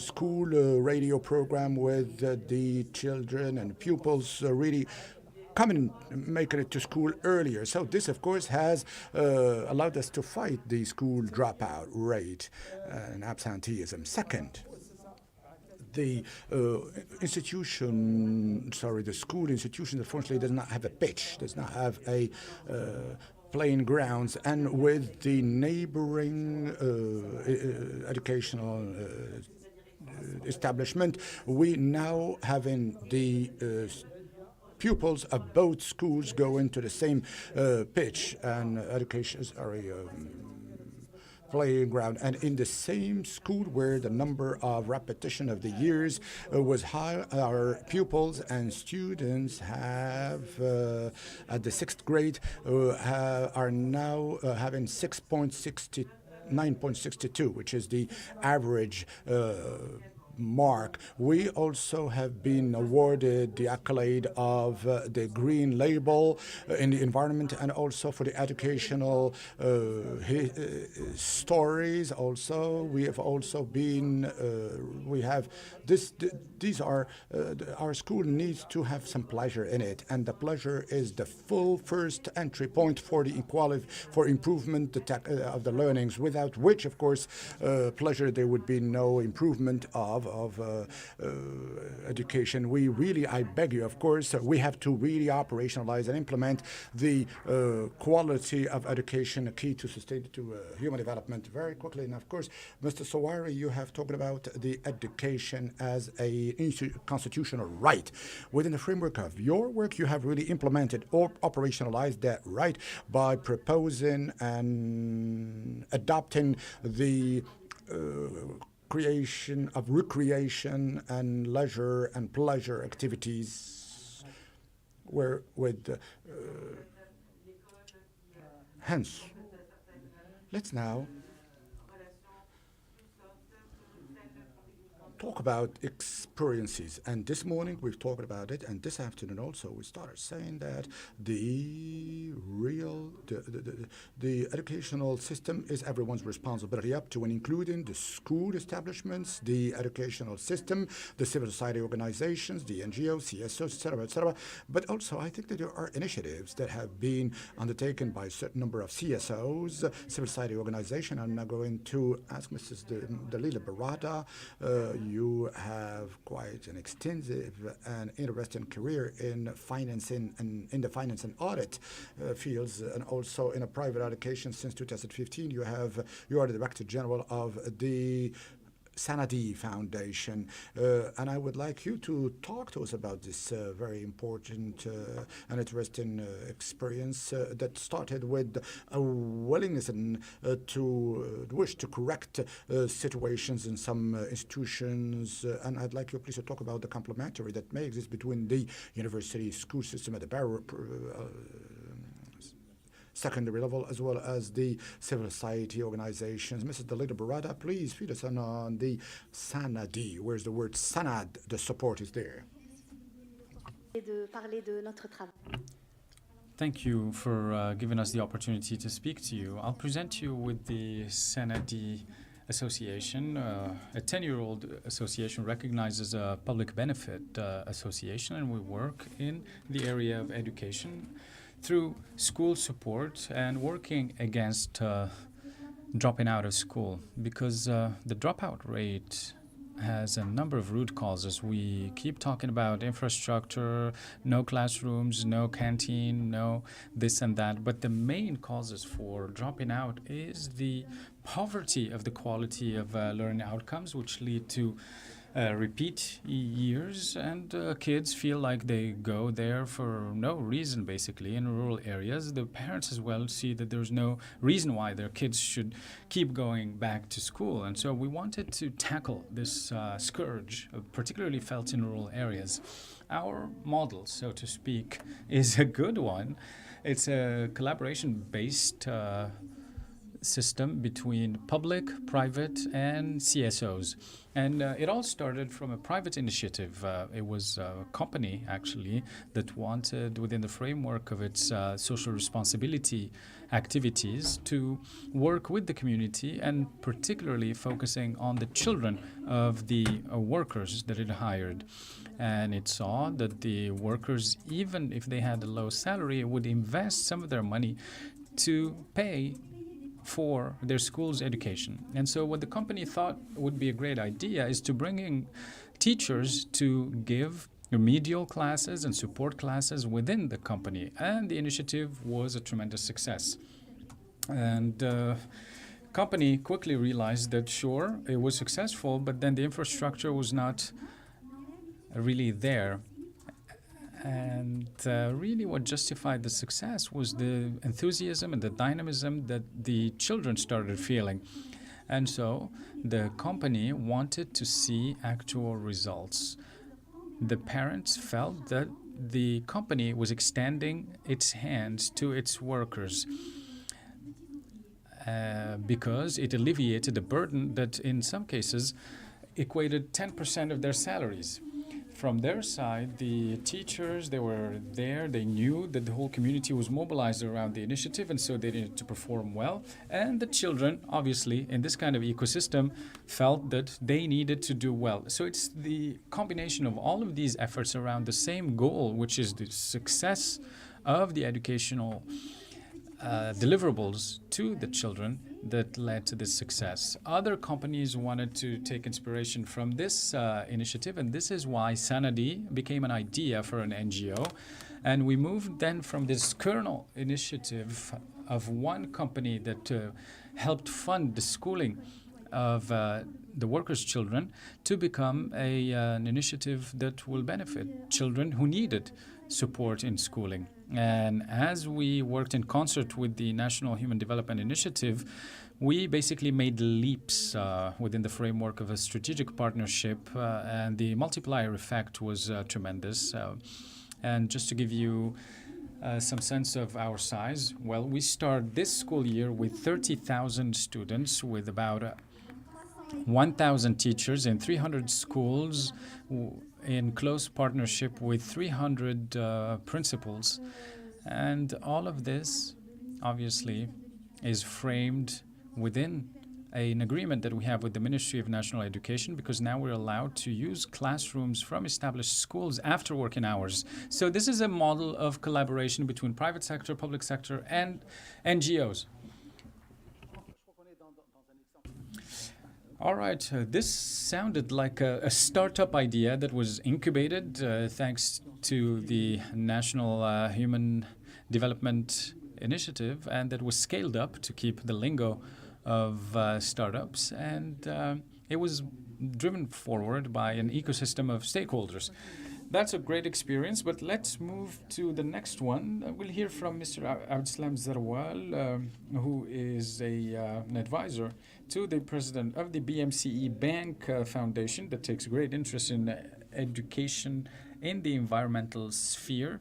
program with the children and pupils really coming and making it to school earlier. So this, of course, has allowed us to fight the school dropout rate and absenteeism. Second, the school institution, unfortunately, does not have a pitch, does not have a playing grounds, and with the neighboring educational establishment, we now having the pupils of both schools go into the same pitch and playing ground, and in the same school where the number of repetition of the years was high. Our pupils and students have at the 6th grade are now having 9.62, which is the average mark. We also have been awarded the accolade of the Green Label in the environment, and also for the educational stories. Also, we have also been. We have this. These are our school needs to have some pleasure in it, and the pleasure is the full first entry point for the equality, for improvement of the learnings. Without which, of course, pleasure, there would be no improvement of education. We really, I beg you, of course, we have to really operationalize and implement the quality of education, a key to human development. Very quickly, and of course, Mr. Sawari, you have talked about the education as a constitutional right. Within the framework of your work, you have really implemented or operationalized that right by proposing and adopting the creation of recreation and leisure and pleasure activities, hence, let's now talk about experiences, and this morning we've talked about it, and this afternoon also we started saying that the educational system is everyone's responsibility, up to and including the school establishments, the educational system, the civil society organizations, the NGOs, CSOs, etc., etc. But also, I think that there are initiatives that have been undertaken by a certain number of CSOs, civil society organizations. I'm now going to ask Mrs. Dalila Barada. You have quite an extensive and interesting career in financing and in the finance and audit fields, and also in a private education since 2015. You are the Director General of the Sanadi Foundation, and I would like you to talk to us about this very important and interesting experience that started with a willingness and wish to correct situations in some institutions, and I'd like you please to talk about the complementary that may exist between the university school system at the secondary level, as well as the civil society organizations. Mrs. Dalila Barada, please feed us on the Sanadi. Where's the word Sanad? The support is there. Thank you for giving us the opportunity to speak to you. I'll present you with the Sanadi Association. A 10-year-old association recognized as a public benefit association, and we work in the area of education through school support and working against dropping out of school, because the dropout rate has a number of root causes. We keep talking about infrastructure, no classrooms, no canteen, no this and that, but the main causes for dropping out is the poverty of the quality of learning outcomes, which lead to repeat years, and kids feel like they go there for no reason, basically. In rural areas, the parents as well see that there's no reason why their kids should keep going back to school. And so we wanted to tackle this scourge, particularly felt in rural areas. Our model, so to speak, is a good one. It's a collaboration-based system between public, private, and CSOs. And it all started from a private initiative. It was a company, actually, that wanted, within the framework of its social responsibility activities, to work with the community, and particularly focusing on the children of the workers that it hired. And it saw that the workers, even if they had a low salary, would invest some of their money to pay for their school's education. And so what the company thought would be a great idea is to bring in teachers to give remedial classes and support classes within the company. And the initiative was a tremendous success. And the company quickly realized that, sure, it was successful, but then the infrastructure was not really there. And really what justified the success was the enthusiasm and the dynamism that the children started feeling. And so the company wanted to see actual results. The parents felt that the company was extending its hands to its workers because it alleviated a burden that in some cases equated 10% of their salaries. From their side, the teachers, they were there, they knew that the whole community was mobilized around the initiative, and so they needed to perform well. And the children, obviously, in this kind of ecosystem, felt that they needed to do well. So it's the combination of all of these efforts around the same goal, which is the success of the educational deliverables to the children, that led to this success. Other companies wanted to take inspiration from this initiative, and this is why Sanadi became an idea for an NGO. And we moved then from this kernel initiative of one company that helped fund the schooling of the workers' children to become an initiative that will benefit children who needed support in schooling. And as we worked in concert with the National Human Development Initiative, we basically made leaps within the framework of a strategic partnership, and the multiplier effect was tremendous. And just to give you some sense of our size, well, we start this school year with 30,000 students, with about 1,000 teachers in 300 schools in close partnership with 300 principals. And all of this, obviously, is framed within an agreement that we have with the Ministry of National Education, because now we're allowed to use classrooms from established schools after working hours. So this is a model of collaboration between private sector, public sector, and NGOs. All right, this sounded like a startup idea that was incubated thanks to the National Human Development Initiative, and that was scaled up to keep the lingo of startups, and it was driven forward by an ecosystem of stakeholders. That's a great experience, but let's move to the next one. We'll hear from Mr. Abdeslam Zeroual, who is an advisor to the president of the BMCE Bank Foundation that takes great interest in education in the environmental sphere.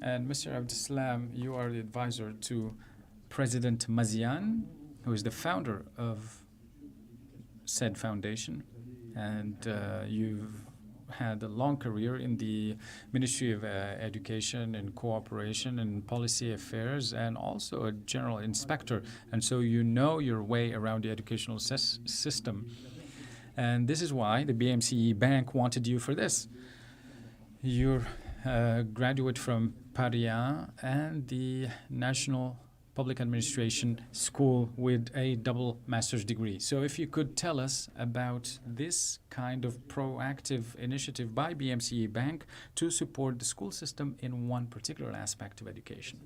And Mr. Abdeslam, you are the advisor to President Mazian, who is the founder of said foundation, and you've had a long career in the Ministry of Education and Cooperation and Policy Affairs, and also a general inspector, and so you know your way around the educational system. And this is why the BMCE Bank wanted you for this. You're a graduate from Paris and the National Public Administration School with a double master's degree. So if you could tell us about this kind of proactive initiative by BMCE Bank to support the school system in one particular aspect of education.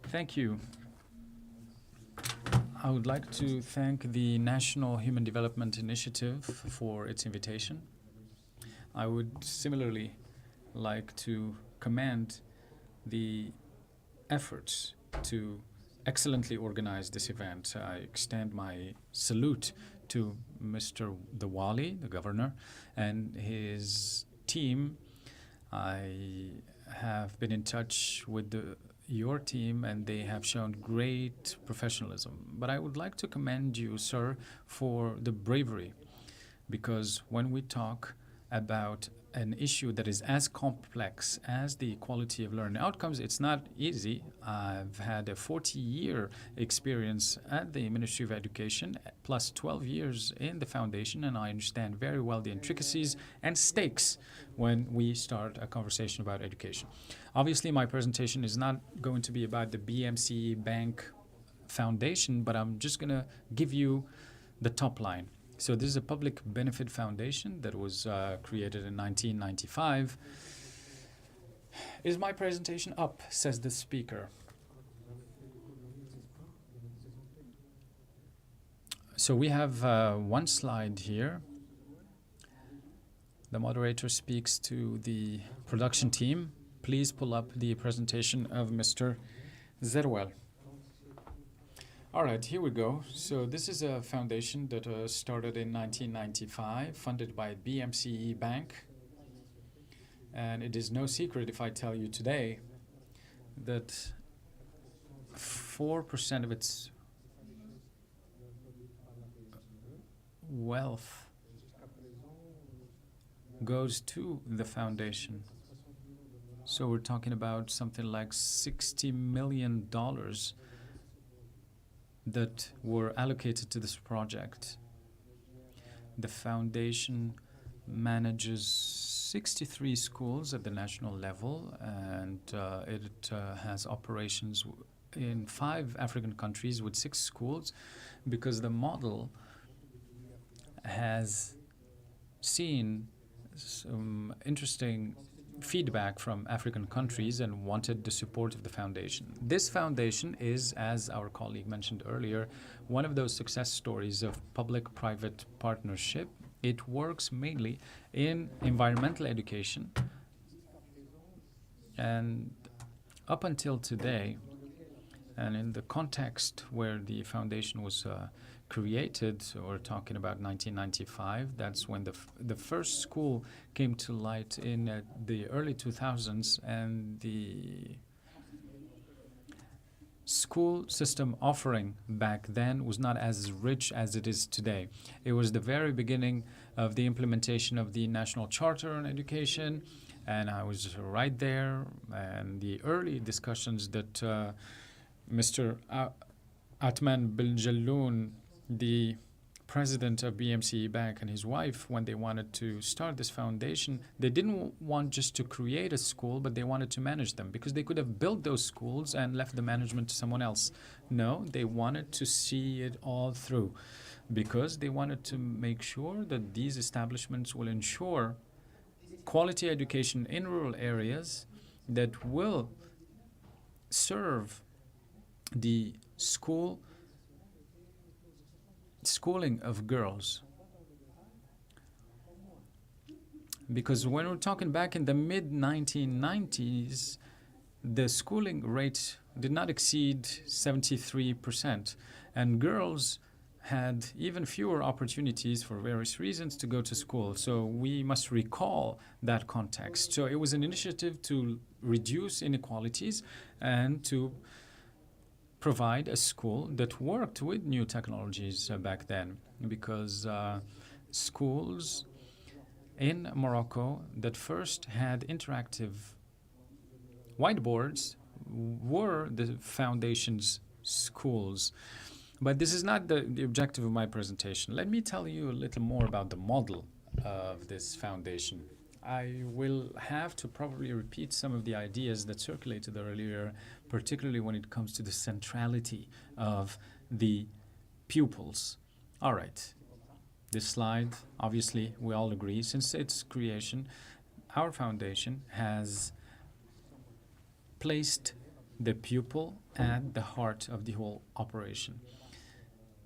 Thank you. I would like to thank the National Human Development Initiative for its invitation. I would similarly like to commend the efforts to excellently organize this event. I extend my salute to Mr. The Wali, the governor, and his team. I have been in touch with your team, and they have shown great professionalism. But I would like to commend you, sir, for the bravery, because when we talk about an issue that is as complex as the quality of learning outcomes, it's not easy. I've had a 40-year experience at the Ministry of Education, plus 12 years in the foundation, and I understand very well the intricacies and stakes when we start a conversation about education. Obviously, my presentation is not going to be about the BMCE Bank Foundation, but I'm just going to give you the top line. So this is a public benefit foundation that was created in 1995. Is my presentation up, says the speaker. So we have one slide here. The moderator speaks to the production team. Please pull up the presentation of Mr. Zeroual. All right, here we go. So this is a foundation that started in 1995, funded by BMCE Bank. And it is no secret if I tell you today that 4% of its wealth goes to the foundation. So we're talking about something like $60 million that were allocated to this project. The foundation manages 63 schools at the national level, and it has operations in 5 African countries with 6 schools, because the model has seen some interesting feedback from African countries and wanted the support of the foundation. This foundation is, as our colleague mentioned earlier, one of those success stories of public-private partnership. It works mainly in environmental education, and up until today, and in the context where the foundation was created, so we're talking about 1995, that's when the first school came to light in the early 2000s, and school system offering back then was not as rich as it is today. It was the very beginning of the implementation of the National Charter on Education, and I was right there, and the early discussions that Mr. Atman Biljalloun, the president of BMCE Bank, and his wife, when they wanted to start this foundation, they didn't want just to create a school, but they wanted to manage them, because they could have built those schools and left the management to someone else. No, they wanted to see it all through, because they wanted to make sure that these establishments will ensure quality education in rural areas that will serve the schooling of girls. Because when we're talking back in the mid-1990s, the schooling rate did not exceed 73%, and girls had even fewer opportunities for various reasons to go to school. So we must recall that context. So it was an initiative to reduce inequalities and to provide a school that worked with new technologies back then, because schools in Morocco that first had interactive whiteboards were the foundation's schools. But this is not the objective of my presentation. Let me tell you a little more about the model of this foundation. I will have to probably repeat some of the ideas that circulated earlier, particularly when it comes to the centrality of the pupils. All right, this slide, obviously, we all agree, since its creation, our foundation has placed the pupil at the heart of the whole operation.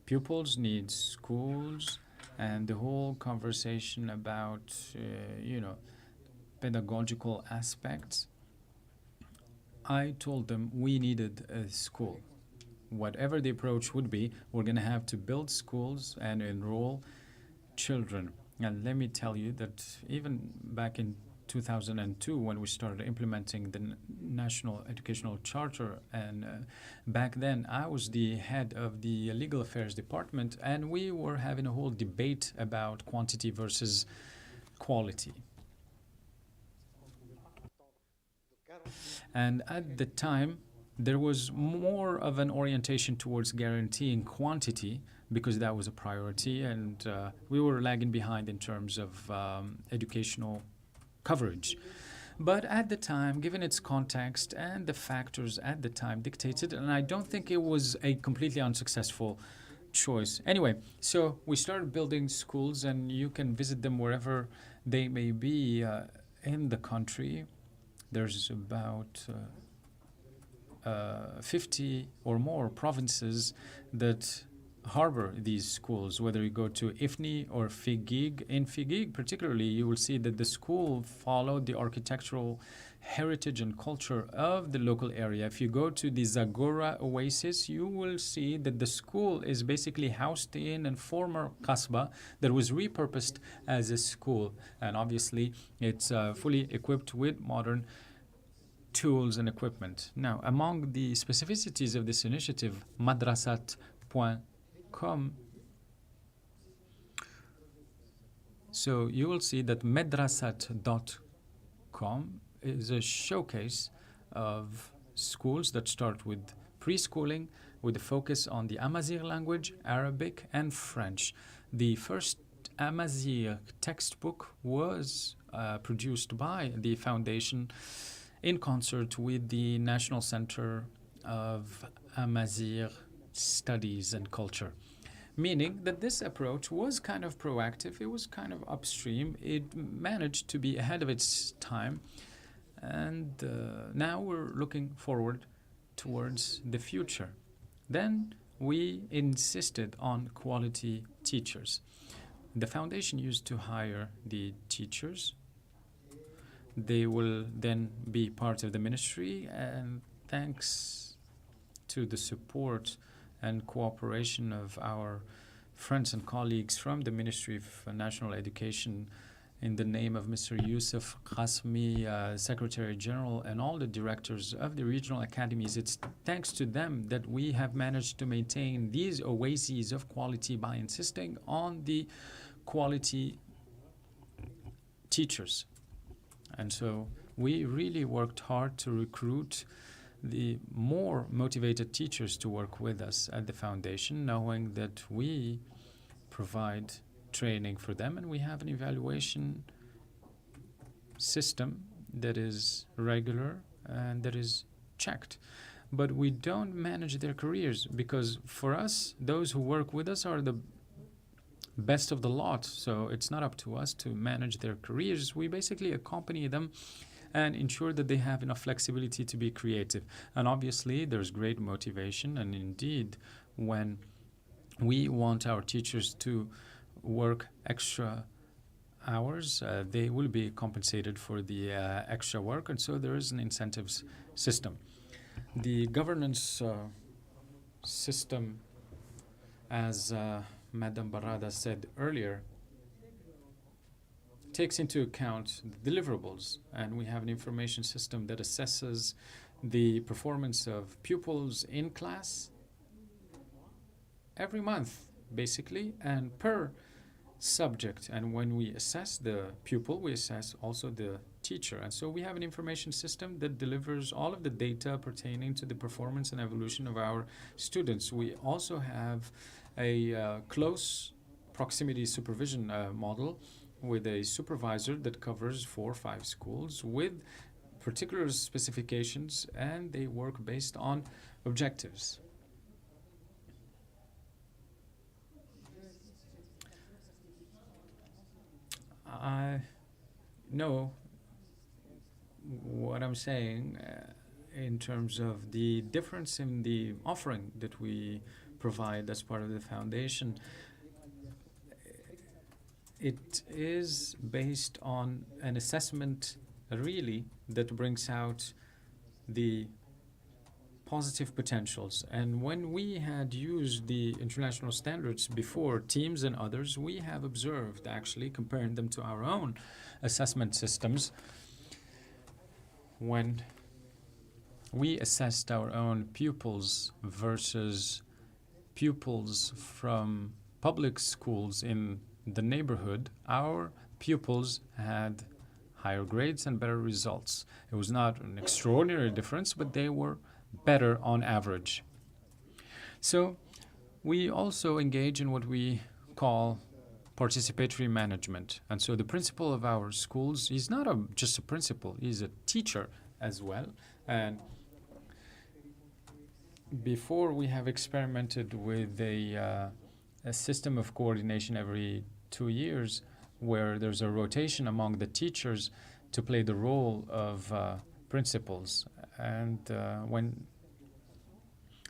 Pupils need schools, and the whole conversation about, pedagogical aspects. I told them we needed a school. Whatever the approach would be, we're going to have to build schools and enroll children. And let me tell you that even back in 2002, when we started implementing the National Educational Charter, and back then I was the head of the Legal Affairs Department, and we were having a whole debate about quantity versus quality. And at the time, there was more of an orientation towards guaranteeing quantity, because that was a priority, and we were lagging behind in terms of educational coverage. But at the time, given its context and the factors at the time dictated, and I don't think it was a completely unsuccessful choice. Anyway, so we started building schools, and you can visit them wherever they may be in the country. There's about 50 or more provinces that harbor these schools, whether you go to Ifni or Figig. In Figig particularly, you will see that the school followed the architectural heritage and culture of the local area. If you go to the Zagora Oasis, you will see that the school is basically housed in a former kasbah that was repurposed as a school. And obviously, it's fully equipped with modern tools and equipment. Now, among the specificities of this initiative, madrasat.com. So you will see that madrasat.com is a showcase of schools that start with preschooling, with a focus on the Amazigh language, Arabic, and French. The first Amazigh textbook was produced by the foundation in concert with the National Center of Amazigh Studies and Culture, meaning that this approach was kind of proactive, it was kind of upstream, it managed to be ahead of its time, and now we're looking forward towards the future. Then we insisted on quality teachers. The foundation used to hire the teachers. They will then be part of the ministry, and thanks to the support and cooperation of our friends and colleagues from the Ministry of National Education in the name of Mr. Yusuf Qasmi, Secretary General, and all the directors of the regional academies. It's thanks to them that we have managed to maintain these oases of quality by insisting on the quality teachers. And so we really worked hard to recruit the more motivated teachers to work with us at the foundation, knowing that we provide training for them and we have an evaluation system that is regular and that is checked. But we don't manage their careers, because for us, those who work with us are the best of the lot. So it's not up to us to manage their careers. We basically accompany them and ensure that they have enough flexibility to be creative. And obviously, there's great motivation. And indeed, when we want our teachers to work extra hours, they will be compensated for the extra work. And so there is an incentives system. The governance system, as Madam Barada said earlier, takes into account the deliverables, and we have an information system that assesses the performance of pupils in class every month, basically, and per subject. And when we assess the pupil, we assess also the teacher. And so we have an information system that delivers all of the data pertaining to the performance and evolution of our students. We also have a close proximity supervision model with a supervisor that covers 4 or 5 schools with particular specifications, and they work based on objectives. I know what I'm saying in terms of the difference in the offering that we provide as part of the foundation. It is based on an assessment, really, that brings out the positive potentials. And when we had used the international standards before, teams and others, we have observed, actually, comparing them to our own assessment systems, when we assessed our own pupils versus pupils from public schools in the neighborhood, our pupils had higher grades and better results. It was not an extraordinary difference, but they were better on average. So we also engage in what we call participatory management. And so the principal of our schools, he's not just a principal, he's a teacher as well. And before, we have experimented with a system of coordination every 2 years, where there's a rotation among the teachers to play the role of principals. And when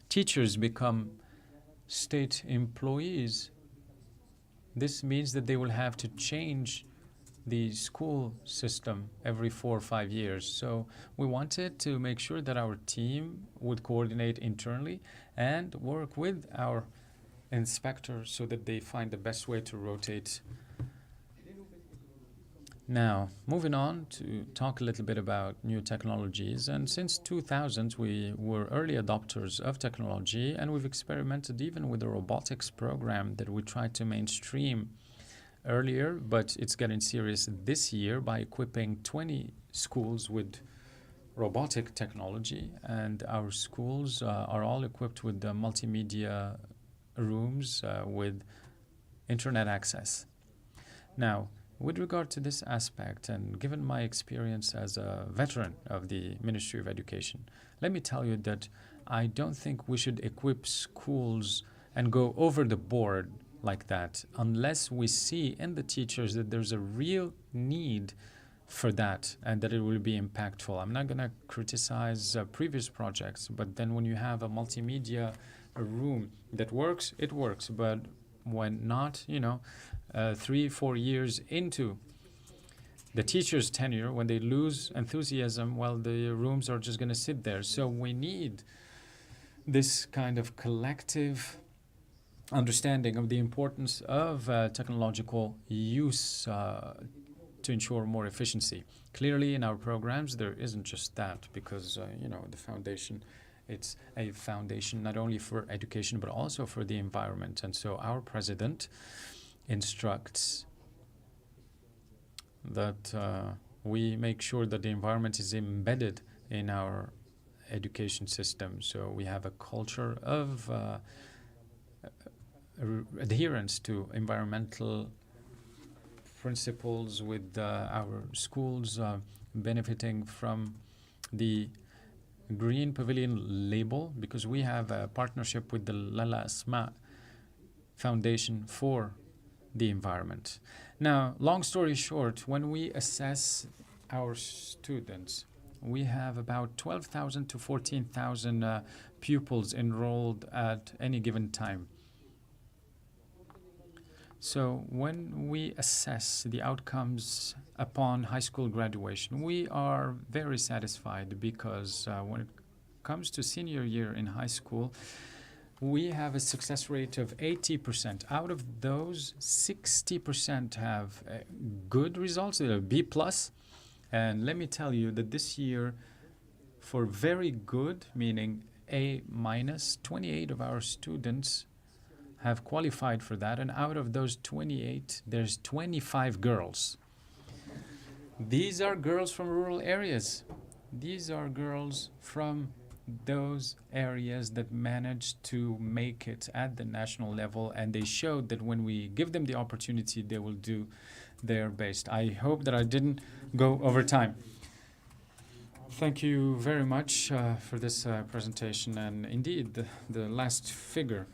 teachers become state employees, this means that they will have to change the school system every 4 or 5 years. So we wanted to make sure that our team would coordinate internally and work with our inspectors so that they find the best way to rotate. Now, moving on to talk a little bit about new technologies. And since 2000, we were early adopters of technology, and we've experimented even with the robotics program that we tried to mainstream earlier, but it's getting serious this year by equipping 20 schools with robotic technology. And our schools are all equipped with the multimedia rooms with internet access. Now, with regard to this aspect, and given my experience as a veteran of the Ministry of Education, let me tell you that I don't think we should equip schools and go over the board like that unless we see in the teachers that there's a real need for that and that it will be impactful. I'm not going to criticize previous projects, but then when you have a multimedia room that works, it works. But when not, 3-4 years into the teacher's tenure, when they lose enthusiasm, well, the rooms are just going to sit there. So we need this kind of collective understanding of the importance of technological use to ensure more efficiency. Clearly, in our programs, there isn't just that, because the foundation, it's a foundation not only for education but also for the environment. And so our president instructs that we make sure that the environment is embedded in our education system. So we have a culture of adherence to environmental principles, with our schools benefiting from the Green Pavilion label, because we have a partnership with the Lala Asma Foundation for the environment. Now, long story short, when we assess our students, we have about 12,000 to 14,000 pupils enrolled at any given time. So when we assess the outcomes upon high school graduation, we are very satisfied, because when it comes to senior year in high school, we have a success rate of 80%. Out of those, 60% have good results, they're B+. And let me tell you that this year, for very good, meaning A-, 28 of our students have qualified for that, and out of those 28, there's 25 girls. These are girls from rural areas. These are girls from those areas that managed to make it at the national level, and they showed that when we give them the opportunity, they will do their best. I hope that I didn't go over time. Thank you very much for this presentation, and indeed, the last figure,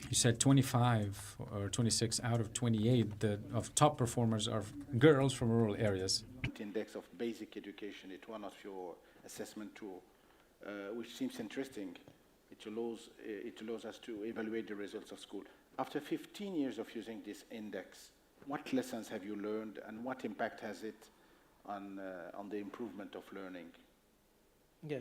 you said 25 or 26 out of 28 of top performers are girls from rural areas. Index of basic education, it's one of your assessment tool, which seems interesting. It allows us to evaluate the results of school. After 15 years of using this index, what lessons have you learned, and what impact has it on the improvement of learning? Yeah,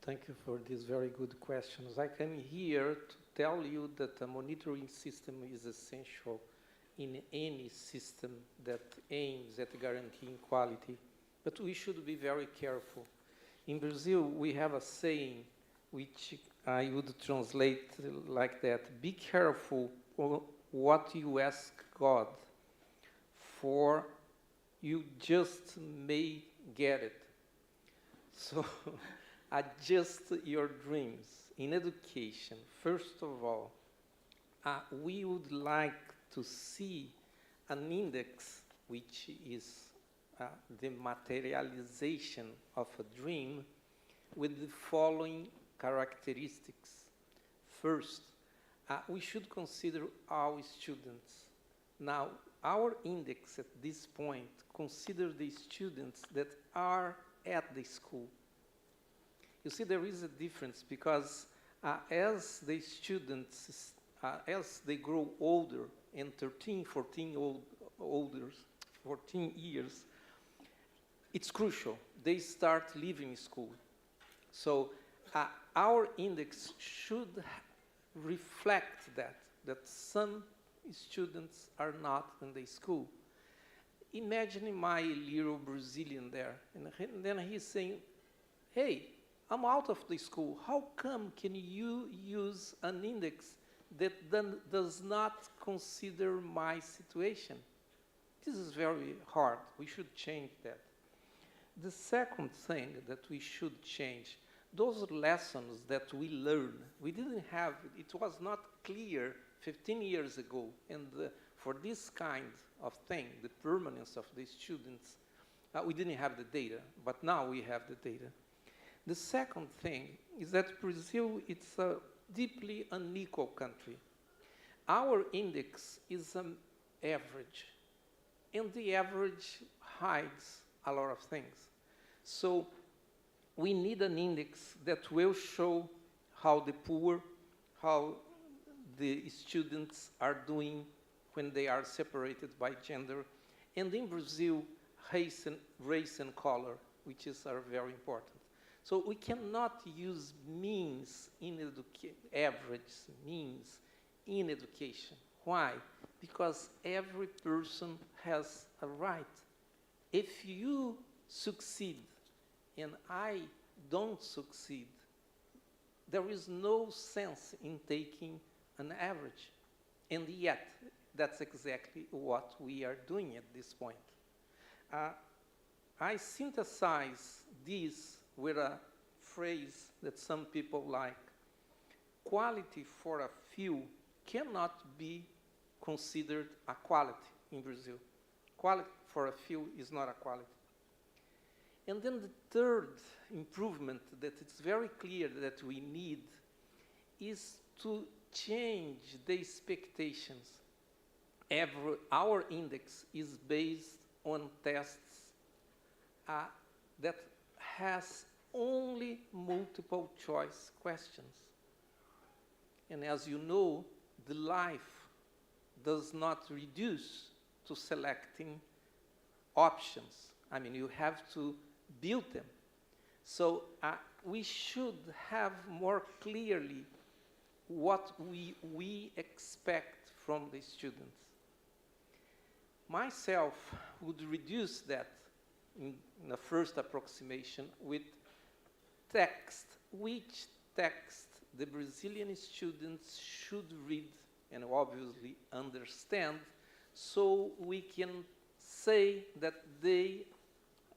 thank you for these very good questions. I came here to tell you that a monitoring system is essential in any system that aims at guaranteeing quality, but we should be very careful. In Brazil, we have a saying which I would translate like that: be careful what you ask God, for you just may get it. So adjust your dreams. In education, first of all, we would like to see an index which is the materialization of a dream with the following characteristics. First, we should consider our students. Now, our index at this point considers the students that are at the school. You see, there is a difference, because as the students, as they grow older, and 14 years, it's crucial. They start leaving school. So our index should reflect that some students are not in the school. Imagine my little Brazilian there, and then he's saying, hey, I'm out of the school. How come can you use an index that then does not consider my situation? This is very hard. We should change that. The second thing that we should change, those lessons that we learned, we didn't have, it was not clear 15 years ago, and for this kind of thing, the permanence of the students, we didn't have the data, but now we have the data. The second thing is that Brazil, it's a deeply unequal country. Our index is an average, and the average hides a lot of things. So we need an index that will show how the poor, how the students are doing when they are separated by gender, and in Brazil, race and color, which are very important. So we cannot use means in average means in education. Why? Because every person has a right if you succeed and I don't succeed, there is no sense in taking an average. And yet, that's exactly what we are doing at this point. I synthesize this with a phrase that some people like. Quality for a few cannot be considered a quality in Brazil. Quality for a few is not a quality. And then the third improvement that it's very clear that we need is to change the expectations. Our index is based on tests that has only multiple choice questions. And as you know, the life does not reduce to selecting options. I mean, you have to build them. So we should have more clearly what we expect from the students. Myself would reduce that in the first approximation with text. Which text the Brazilian students should read and obviously understand, so we can say that they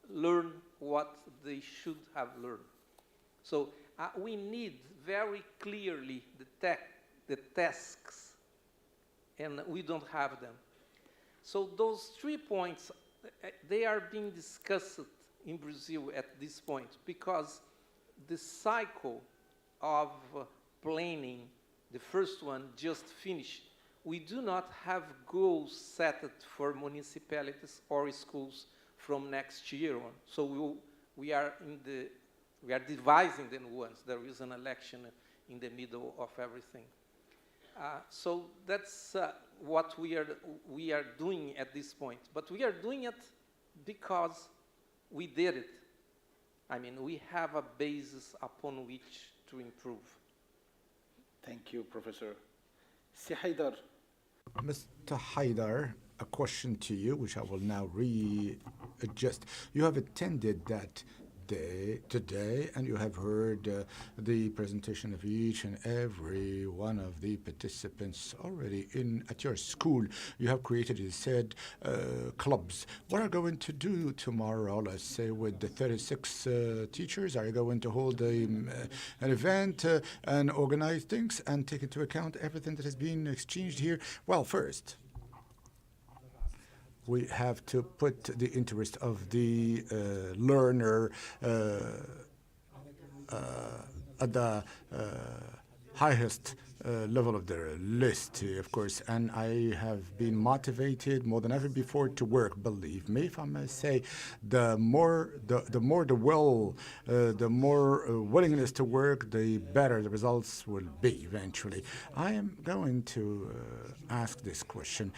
learn what they should have learned. So we need very clearly the tasks, and we don't have them. So those 3 points, they are being discussed in Brazil at this point, because the cycle of planning, the first one just finished. We do not have goals set for municipalities or schools from next year on. So we are devising the new ones. There is an election in the middle of everything. So that's what we are doing at this point. But we are doing it because we did it. I mean, we have a basis upon which to improve. Thank you, Professor. Si Haidar. Mr. Haidar, a question to you, which I will now readjust. You have attended that day today, and you have heard the presentation of each and every one of the participants already at your school. You have created, you said, clubs. What are you going to do tomorrow, let's say, with the 36 teachers? Are you going to hold an event and organize things and take into account everything that has been exchanged here? Well, first, we have to put the interest of the learner at the highest level of their list, of course, and I have been motivated more than ever before to work. Believe me, if I may say, the more willingness to work, the better the results will be eventually. I am going to ask this question.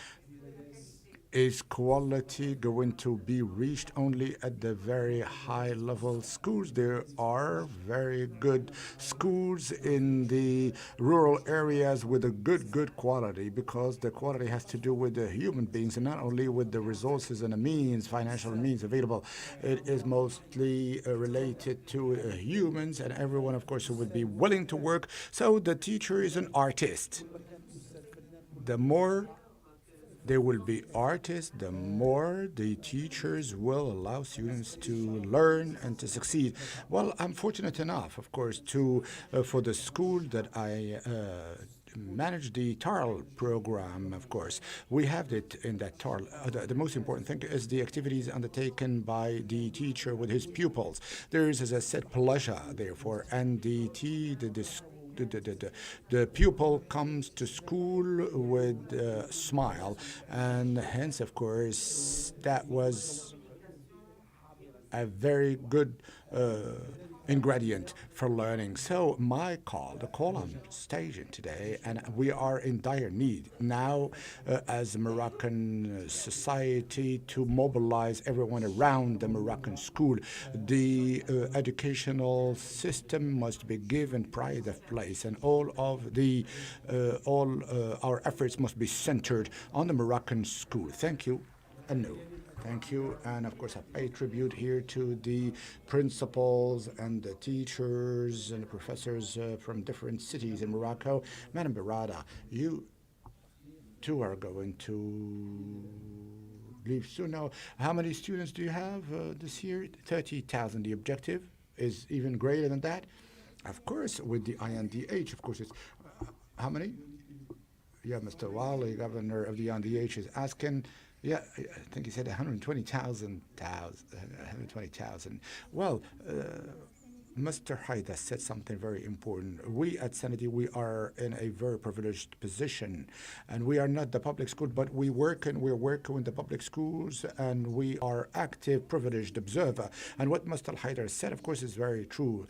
Is quality going to be reached only at the very high level schools? There are very good schools in the rural areas with a good quality, because the quality has to do with the human beings and not only with the resources and the means, financial means available. It is mostly related to humans and everyone, of course, who would be willing to work. So the teacher is an artist. The more there will be artists, the more the teachers will allow students to learn and to succeed. Well, I'm fortunate enough, of course, for the school that I manage the TARL program, of course. We have it in that TARL. The most important thing is the activities undertaken by the teacher with his pupils. There is, as I said, pleasure, therefore, and the pupil comes to school with a smile, and hence, of course, that was a very good ingredient for learning. So the call I'm staging today, and we are in dire need now as a Moroccan society to mobilize everyone around the Moroccan school. The educational system must be given pride of place, and all our efforts must be centered on the Moroccan school. Thank you, and no. Thank you. And of course, I pay tribute here to the principals and the teachers and the professors from different cities in Morocco. Madam Barada, you too are going to leave soon. Now, how many students do you have this year? 30,000. The objective is even greater than that. Of course, with the INDH, of course, it's how many? Yeah, Mr. Wali, governor of the INDH, is asking. Yeah, I think he said 120,000. Well, Mr. Haida said something very important. We at Sanity, we are in a very privileged position, and we are not the public school, but we're working in the public schools, and we are active, privileged observer. And what Mr. Haida said, of course, is very true.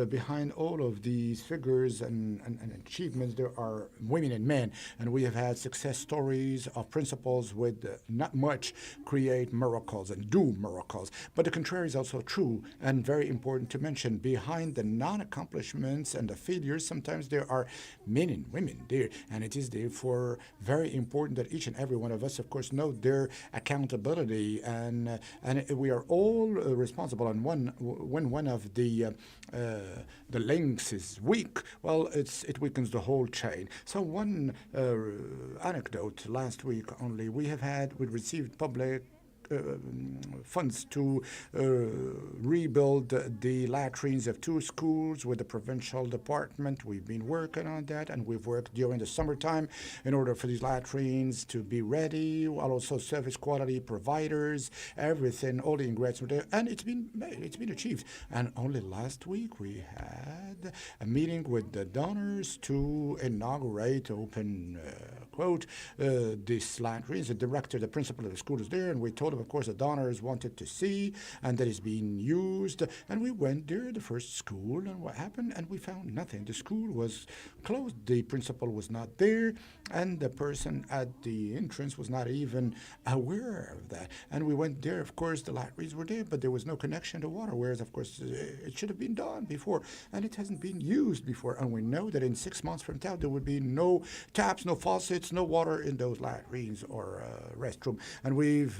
Behind all of these figures and achievements, there are women and men, and we have had success stories of principals with not much create miracles and do miracles. But the contrary is also true and very important to mention. Behind the non-accomplishments and the failures, sometimes there are men and women there, and it is therefore very important that each and every one of us, of course, know their accountability, and we are all responsible. And when one of the links is weak, well, it weakens the whole chain. So one anecdote: last week only, we received public funds to rebuild the latrines of 2 schools with the provincial department. We've been working on that, and we've worked during the summertime in order for these latrines to be ready, while also service quality providers, everything, all the ingredients were there, and it's been achieved. And only last week we had a meeting with the donors to inaugurate, open quote, this latrines. The director, the principal of the school is there, and we told him, of course, the donors wanted to see, and that is being used. And we went there, the first school, and what happened? And we found nothing. The school was closed. The principal was not there, and the person at the entrance was not even aware of that. And we went there. Of course, the latrines were there, but there was no connection to water, whereas, of course, it should have been done before, and it hasn't been used before. And we know that in 6 months from now, there would be no taps, no faucets, no water in those latrines or restroom. And we've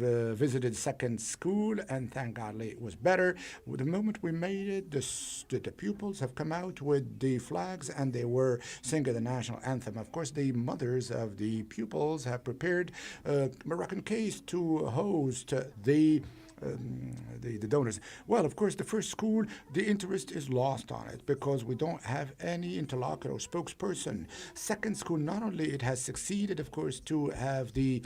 visited second school, and thank God it was better. The moment we made it, the pupils have come out with the flags, and they were singing the national anthem. Of course, the mothers of the pupils have prepared Moroccan cakes to host the donors. Well, of course, the first school, the interest is lost on it because we don't have any interlocutor or spokesperson. Second school, not only it has succeeded, of course, to have the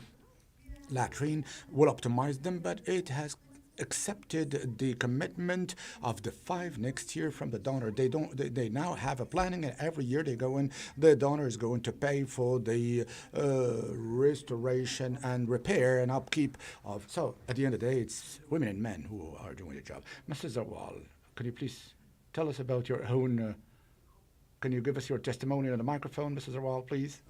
latrine, will optimize them, but it has accepted the commitment of the 5 next year from the donor. They now have a planning, and every year they go in, the donor is going to pay for the restoration and repair and upkeep of. So at the end of the day, it's women and men who are doing the job. Mr. Zawal, could you please tell us about your own, can you give us your testimony on the microphone, Mr. Zawal, please?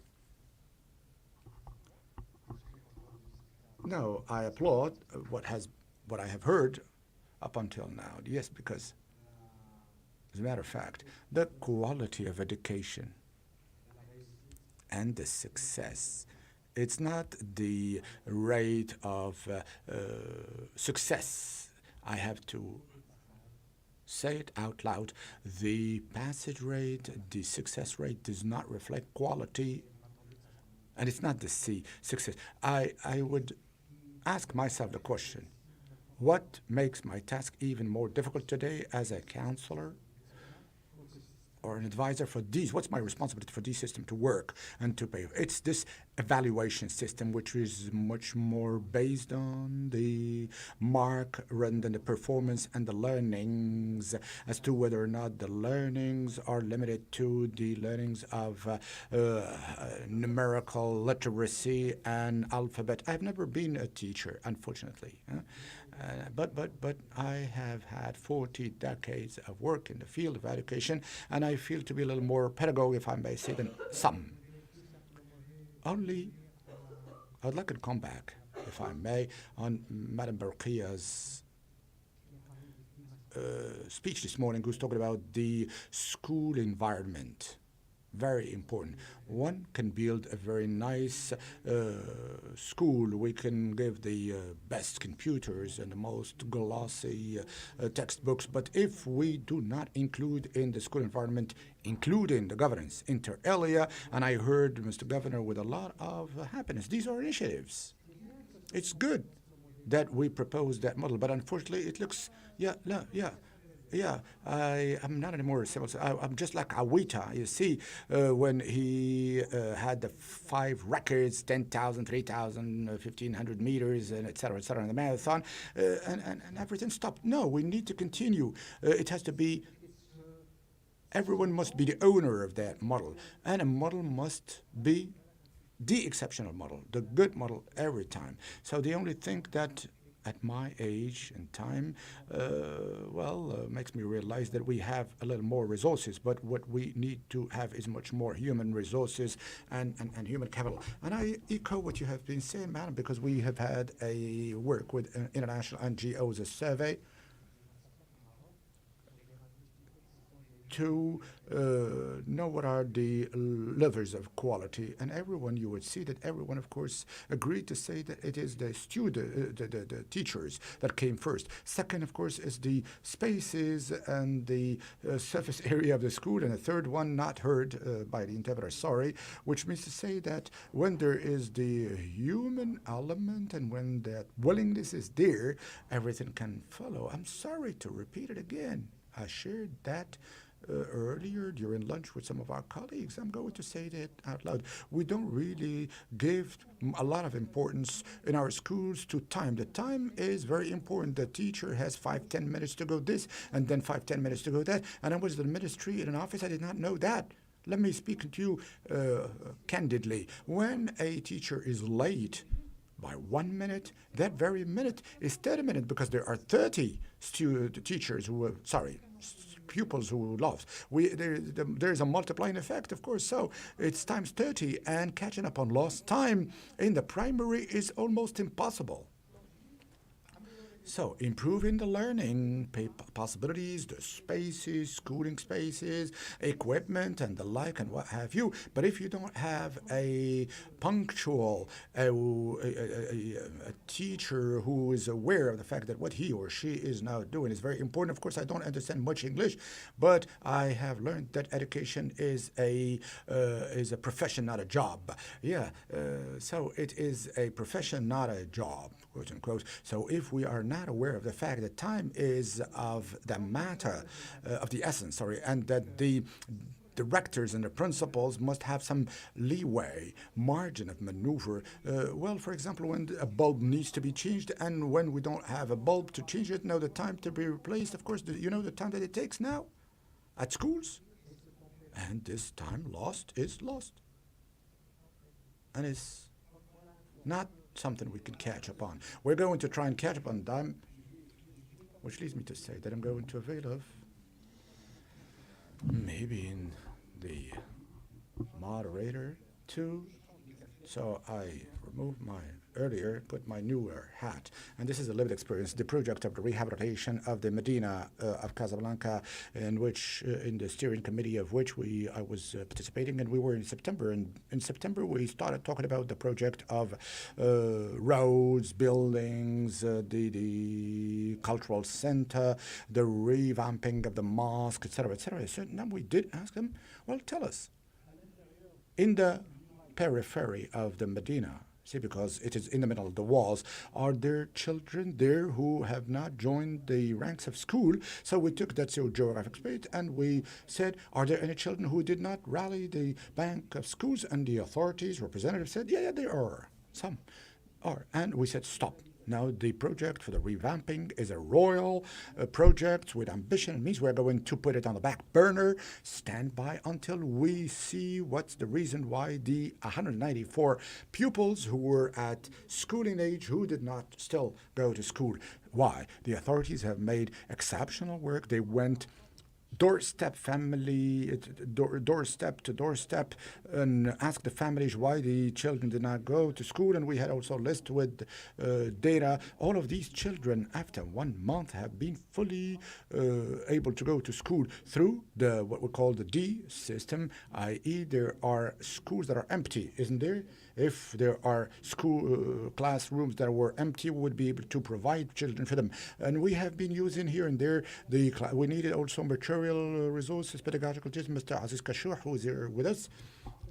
No, I applaud what I have heard up until now. Yes, because, as a matter of fact, the quality of education and the success, it's not the rate of success. I have to say it out loud. The passage rate, the success rate does not reflect quality, and it's not the success. I would ask myself the question, what makes my task even more difficult today as a counselor or an advisor for these? What's my responsibility for this system to work and to pay? It's this evaluation system, which is much more based on the mark rather than the performance and the learnings, as to whether or not the learnings are limited to the learnings of numerical literacy and alphabet. I've never been a teacher, unfortunately. But I have had 40 decades of work in the field of education, and I feel to be a little more pedagogue, if I may say, than some. Only, I'd like to come back, if I may, on Madame Barkia's speech this morning, who's talking about the school environment. very important. One can build a very nice school. We can give the best computers and the most glossy textbooks, but if we do not include in the school environment, including the governance, inter alia, and I heard Mr. Governor with a lot of happiness, these are initiatives. It's good that we propose that model, but unfortunately it looks, I'm not anymore civil. I'm just like Awita, you see, when he had the 5 records, 10,000, 3,000, 1,500 meters, and et cetera, in the marathon, and everything stopped. No, we need to continue. It has to be, everyone must be the owner of that model, and a model must be the exceptional model, the good model every time. So the only thing that at my age and time, makes me realize that we have a little more resources, but what we need to have is much more human resources and human capital. And I echo what you have been saying, madam, because we have had a work with international NGOs, a survey to know what are the levels of quality, and everyone, you would see that everyone, of course, agreed to say that it is the student, the teachers that came first. Second, of course, is the spaces and the surface area of the school, and the third one not heard by the interpreter, sorry, which means to say that when there is the human element and when that willingness is there, everything can follow. I'm sorry to repeat it again. I shared that earlier during lunch with some of our colleagues. I'm going to say that out loud. We don't really give a lot of importance in our schools to time. The time is very important. The teacher has 5-10 minutes to go this, and then 5-10 minutes to go that. And I was in the ministry in an office, I did not know that. Let me speak to you candidly. When a teacher is late by 1 minute, that very minute is 30 minutes because there are 30 teachers who are, pupils who lost. There's a multiplying effect, of course, so it's times 30, and catching up on lost time in the primary is almost impossible. So improving the learning possibilities, the spaces, schooling spaces, equipment and the like and what have you. But if you don't have a punctual, a teacher who is aware of the fact that what he or she is now doing is very important. Of course, I don't understand much English, but I have learned that education is a profession, not a job. So it is a profession, not a job, quote unquote. So if we are not aware of the fact that time is of the matter, of the essence, and that the directors and the principals must have some leeway, margin of maneuver. For example, when a bulb needs to be changed, and when we don't have a bulb to change it, now the time to be replaced, of course, you know the time that it takes now at schools? And this time lost is lost. And it's not something we can catch up on. We're going to try and catch up on time, which leads me to say that I'm going to avail of maybe in the moderator too. So I removed my earlier, put my newer hat. And this is a lived experience, the project of the rehabilitation of the Medina of Casablanca, in which, in the steering committee of which I was participating, and we were in September. And in September, we started talking about the project of roads, buildings, the cultural center, the revamping of the mosque, etc., etc. So now we did ask them, well, tell us, in the periphery of the Medina, see, because it is in the middle of the walls, are there children there who have not joined the ranks of school? So we took that geographic space and we said, are there any children who did not rally the bank of schools? And the authorities, representatives said, yeah, there are. Some are. And we said, stop. Now the project for the revamping is a royal project with ambition. It means we're going to put it on the back burner, stand by until we see what's the reason why the 194 pupils who were at schooling age who did not still go to school. Why? The authorities have made exceptional work. They went doorstep family, doorstep to doorstep, and ask the families why the children did not go to school. And we had also a list with data. All of these children, after 1 month, have been fully able to go to school through what we call the D system, i.e. there are schools that are empty, isn't there? If there are school classrooms that were empty, we would be able to provide children for them. And we have been using here and there, we needed also material resources, pedagogical teachers. Mr. Aziz Kashour, who is here with us,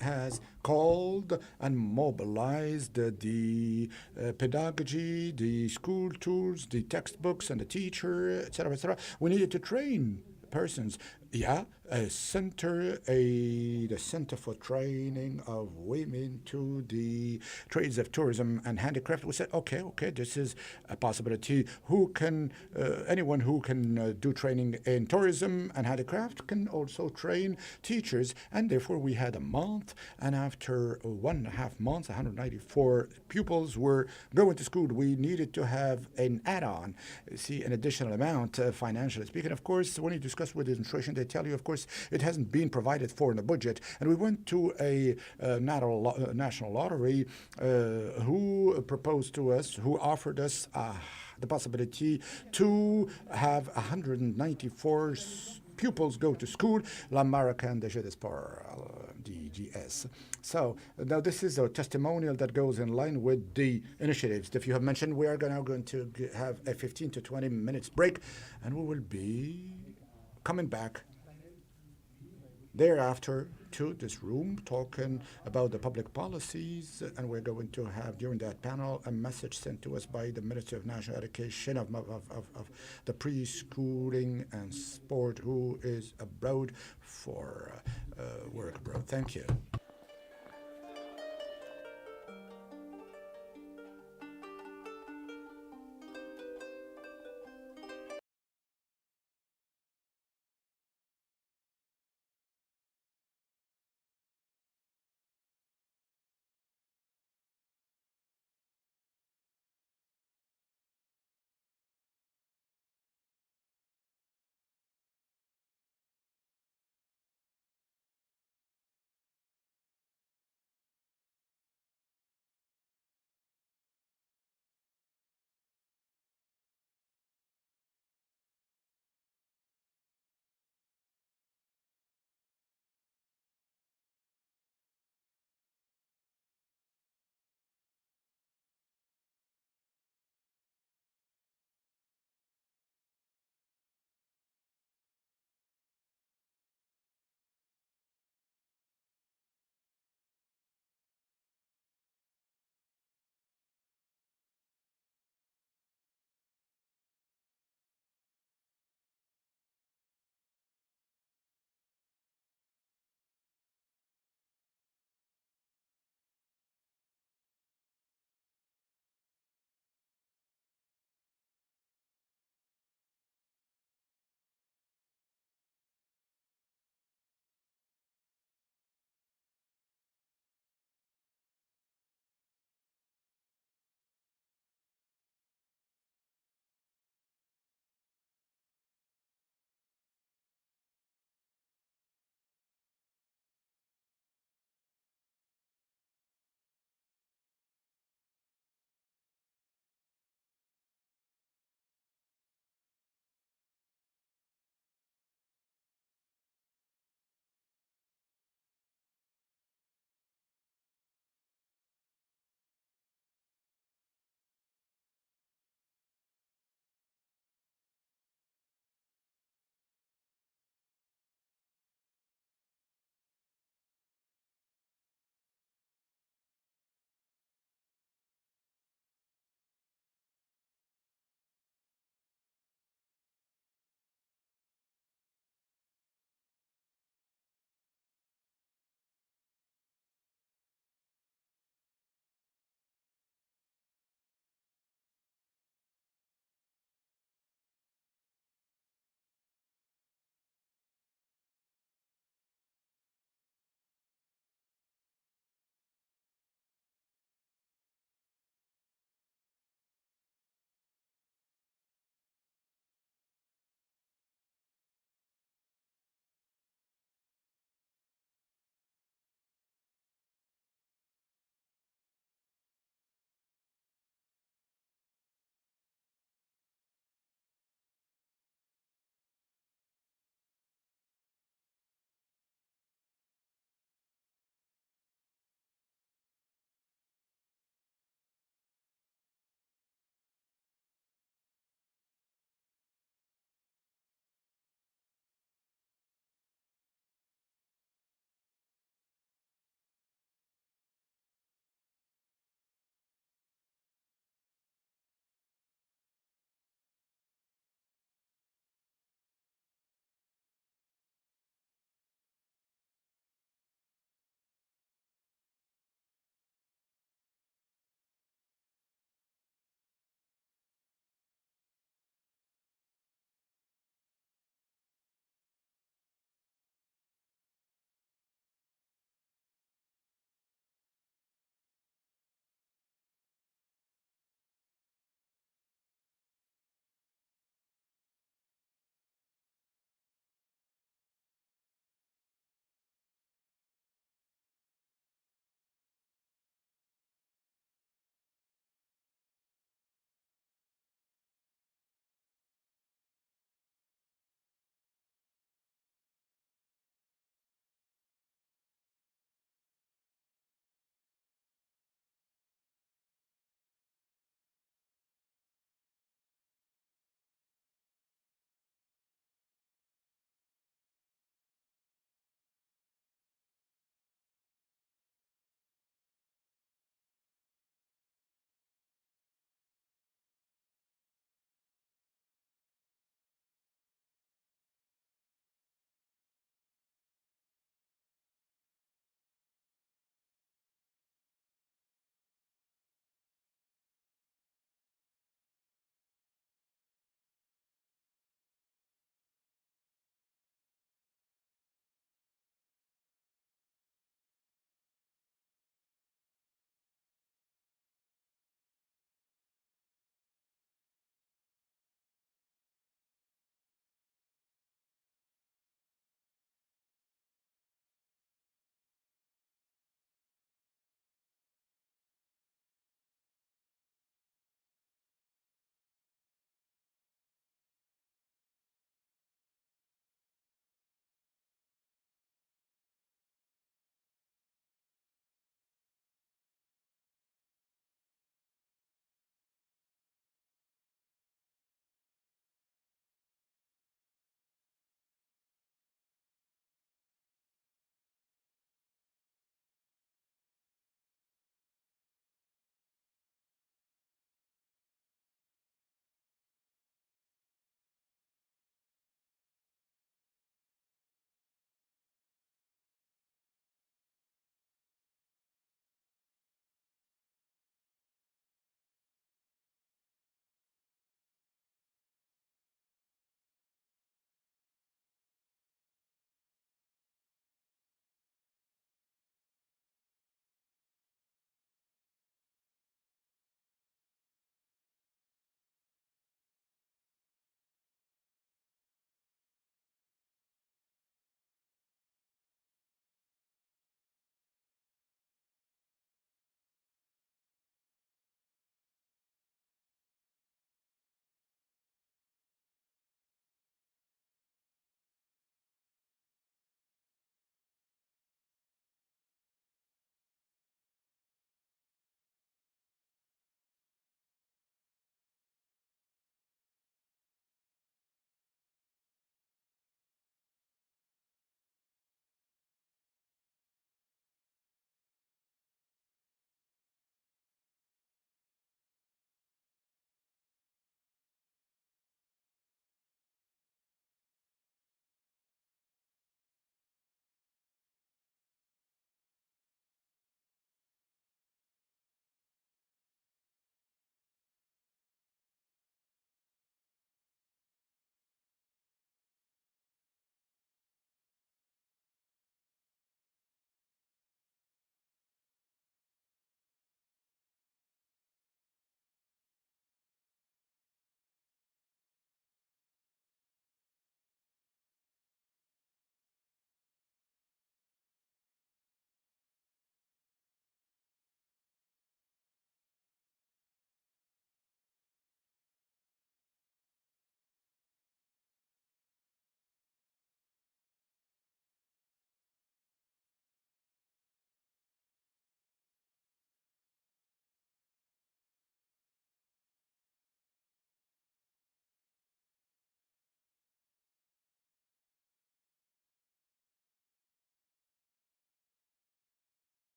has called and mobilized the pedagogy, the school tools, the textbooks, and the teacher, etc., etc. We needed to train persons. Yeah, the Center for Training of Women to the Trades of Tourism and Handicraft. We said, okay, this is a possibility. Anyone who can do training in tourism and handicraft can also train teachers. And therefore, we had a month. And after 1.5 months, 194 pupils were going to school. We needed to have an add-on, an additional amount, financially speaking. Of course, when you discuss with the administration, they tell you, of course, it hasn't been provided for in the budget. And we went to a national lottery who proposed to us, who offered us the possibility to have 194 pupils go to school, La Marocaine de Jeux de Sport, DGS. So now this is a testimonial that goes in line with the initiatives that you have mentioned. We are now going to have a 15 to 20 minutes break, and we will be coming back thereafter to this room talking about the public policies, and we're going to have during that panel a message sent to us by the Minister of National Education of the preschooling and sport, who is abroad for work abroad. Thank you.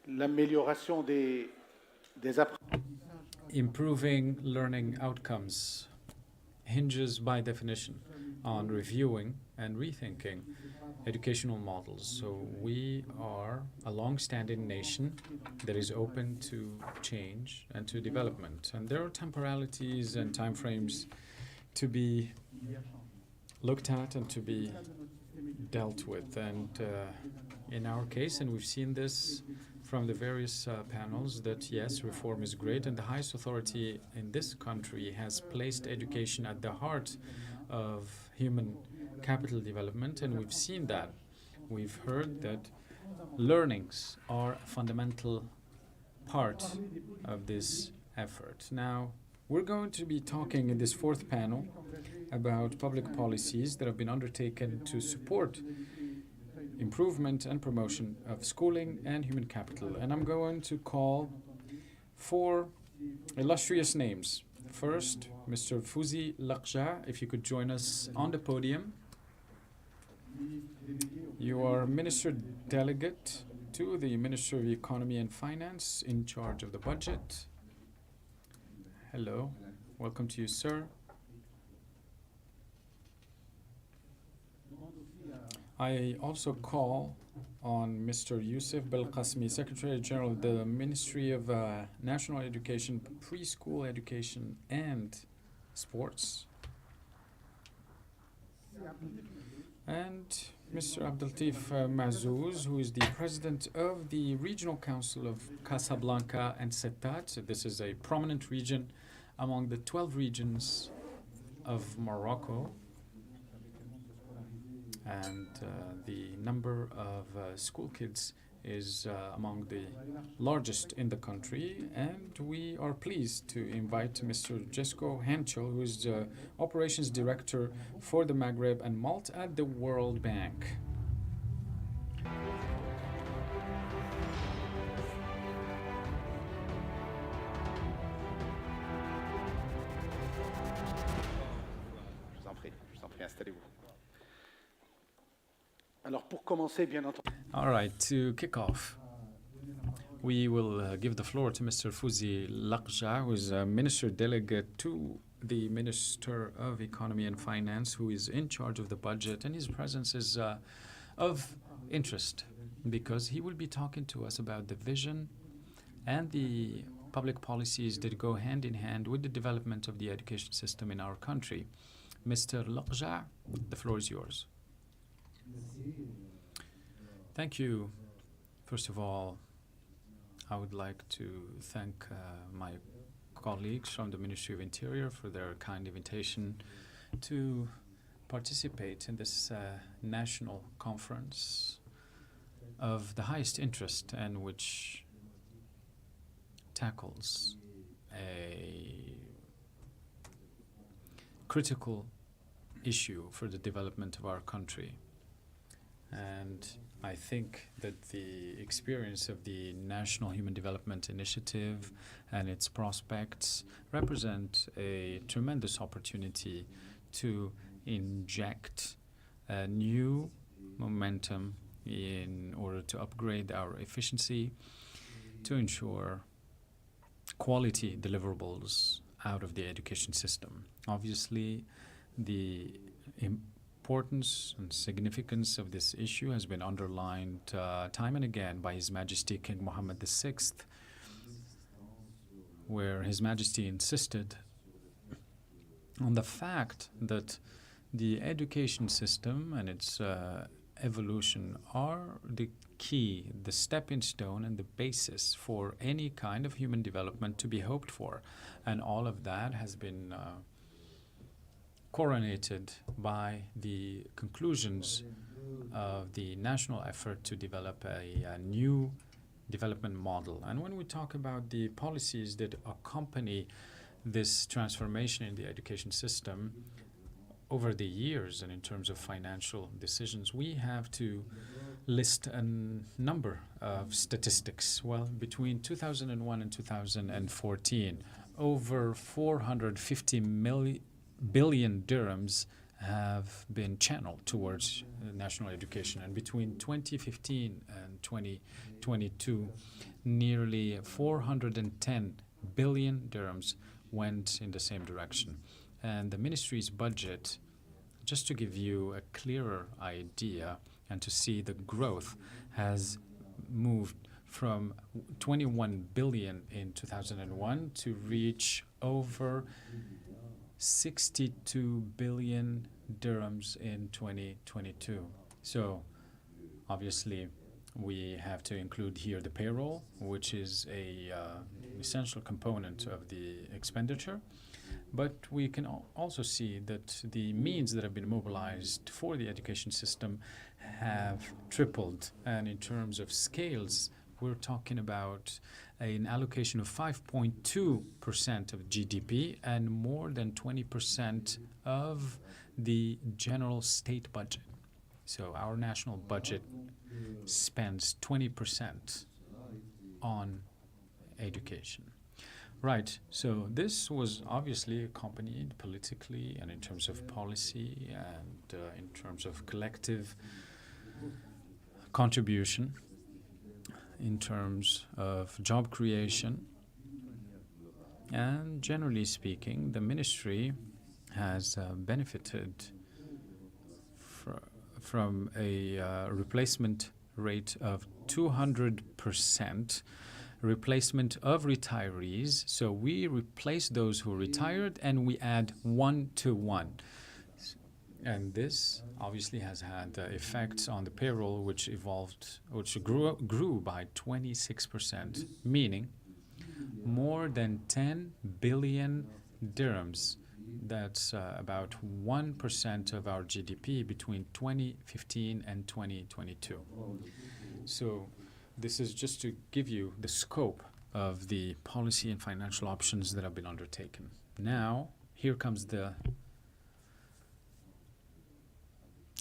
l'amélioration des Improving learning outcomes hinges by definition on reviewing and rethinking educational models. So we are a long-standing nation that is open to change and to development. And there are temporalities and timeframes to be looked at and to be dealt with. And in our case, and we've seen this from the various panels, that yes, reform is great, and the highest authority in this country has placed education at the heart of human capital development, and we've seen that. We've heard that learnings are a fundamental part of this effort. Now, we're going to be talking in this fourth panel about public policies that have been undertaken to support improvement and promotion of schooling and human capital. And I'm going to call 4 illustrious names. First, Mr. Fouzi Lakja, if you could join us on the podium. You are Minister Delegate to the Minister of Economy and Finance in charge of the budget. Hello, welcome to you, sir. I also call on Mr. Youssef Belqasmi, Secretary General of the Ministry of National Education, Preschool Education and Sports. And Mr. Abdeltif Mazouz, who is the President of the Regional Council of Casablanca and Settat. So this is a prominent region among the 12 regions of Morocco. And the number of school kids is among the largest in the country. And we are pleased to invite Mr. Jesko Hanchel, who is the Operations Director for the Maghreb and Malta at the World Bank. Je vous en prie, installez-vous. Alors pour commencer, bien entendu. All right, to kick off, we will give the floor to Mr. Fouzi Lakja, who is a Minister Delegate to the Minister of Economy and Finance, who is in charge of the budget, and his presence is of interest because he will be talking to us about the vision and the public policies that go hand in hand with the development of the education system in our country. Mr. Lakja, the floor is yours. Thank you. First of all, I would like to thank my colleagues from the Ministry of Interior for their kind invitation to participate in this national conference of the highest interest and which tackles a critical issue for the development of our country. And I think that the experience of the National Human Development Initiative and its prospects represent a tremendous opportunity to inject a new momentum in order to upgrade our efficiency, to ensure quality deliverables out of the education system. Obviously, the importance and significance of this issue has been underlined time and again by His Majesty King Mohammed VI, where His Majesty insisted on the fact that the education system and its evolution are the key, the stepping stone and the basis for any kind of human development to be hoped for. And all of that has been coronated by the conclusions of the national effort to develop a new development model. And when we talk about the policies that accompany this transformation in the education system over the years and in terms of financial decisions, we have to list a number of statistics. Well, between 2001 and 2014, over 450 billion dirhams have been channeled towards national education. And between 2015 and 2022, nearly 410 billion dirhams went in the same direction. And the ministry's budget, just to give you a clearer idea and to see the growth, has moved from 21 billion in 2001 to reach over 62 billion dirhams in 2022. So obviously we have to include here the payroll, which is a essential component of the expenditure. But we can also see that the means that have been mobilized for the education system have tripled. And in terms of scales, we're talking about an allocation of 5.2% of GDP and more than 20% of the general state budget. So our national budget spends 20% on education. Right, so this was obviously accompanied politically and in terms of policy and in terms of collective contribution, in terms of job creation. And generally speaking, the ministry has benefited from a replacement rate of 200%, replacement of retirees. So we replace those who retired and we add 1 to 1. And this obviously has had effects on the payroll, which grew by 26%, meaning more than 10 billion dirhams. That's about 1% of our GDP between 2015 and 2022. So this is just to give you the scope of the policy and financial options that have been undertaken. Now, here comes the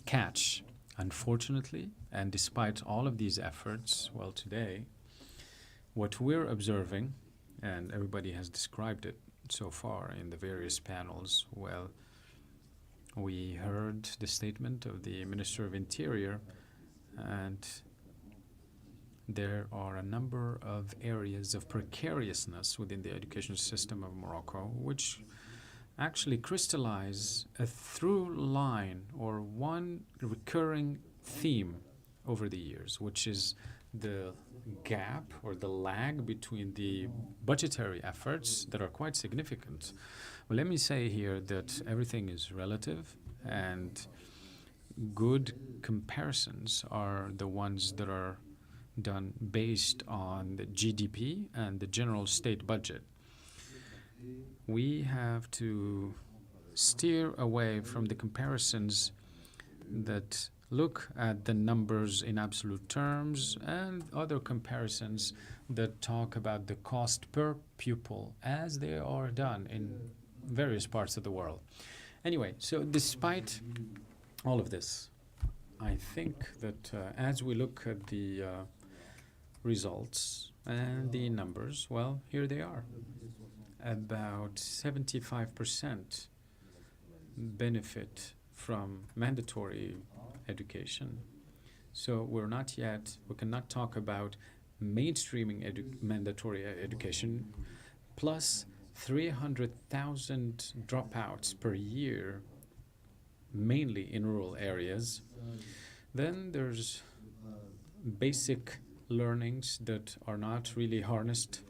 catch. Unfortunately, and despite all of these efforts, well, today, what we're observing, and everybody has described it so far in the various panels, well, we heard the statement of the Minister of Interior, and there are a number of areas of precariousness within the education system of Morocco, which actually crystallize a through line or one recurring theme over the years, which is the gap or the lag between the budgetary efforts that are quite significant. Well, let me say here that everything is relative, and good comparisons are the ones that are done based on the GDP and the general state budget. We have to steer away from the comparisons that look at the numbers in absolute terms and other comparisons that talk about the cost per pupil as they are done in various parts of the world. Anyway, so despite all of this, I think that as we look at the results and the numbers, well, here they are. About 75% benefit from mandatory education. So we cannot talk about mainstreaming mandatory education, plus 300,000 dropouts per year, mainly in rural areas. Then there's basic learnings that are not really harnessed,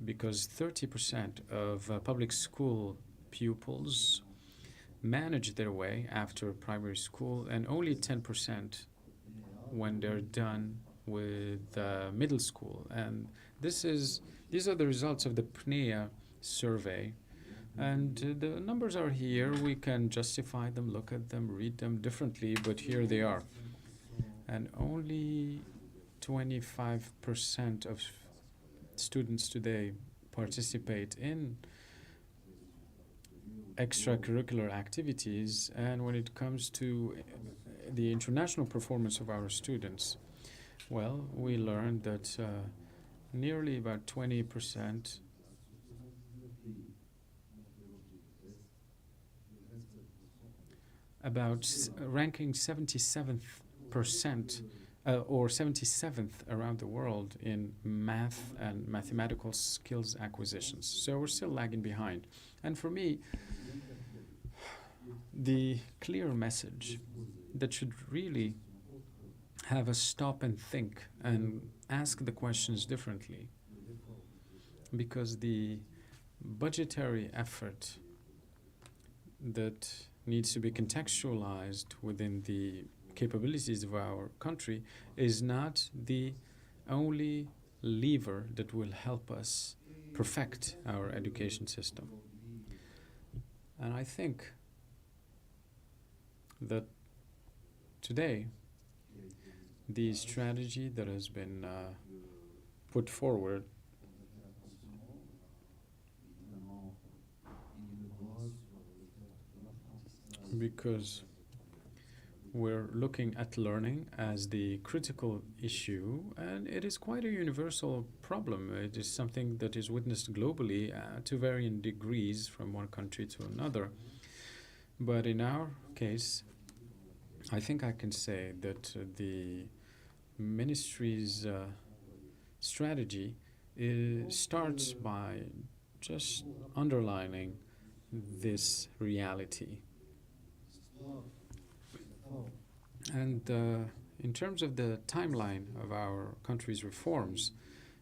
because 30% of public school pupils manage their way after primary school, and only 10% when they're done with middle school. And these are the results of the PNEA survey. And the numbers are here. We can justify them, look at them, read them differently, but here they are. And only 25% of students today participate in extracurricular activities, and when it comes to the international performance of our students, well, we learned that nearly about 20% ranking 77th or 77th around the world in math and mathematical skills acquisitions. So we're still lagging behind. And for me, the clear message that should really have us stop and think and ask the questions differently, because the budgetary effort that needs to be contextualized within the capabilities of our country is not the only lever that will help us perfect our education system. And I think that today, the strategy that has been put forward because we're looking at learning as the critical issue, and it is quite a universal problem. It is something that is witnessed globally to varying degrees from one country to another. But in our case, I think I can say that the ministry's strategy starts by just underlining this reality. And in terms of the timeline of our country's reforms,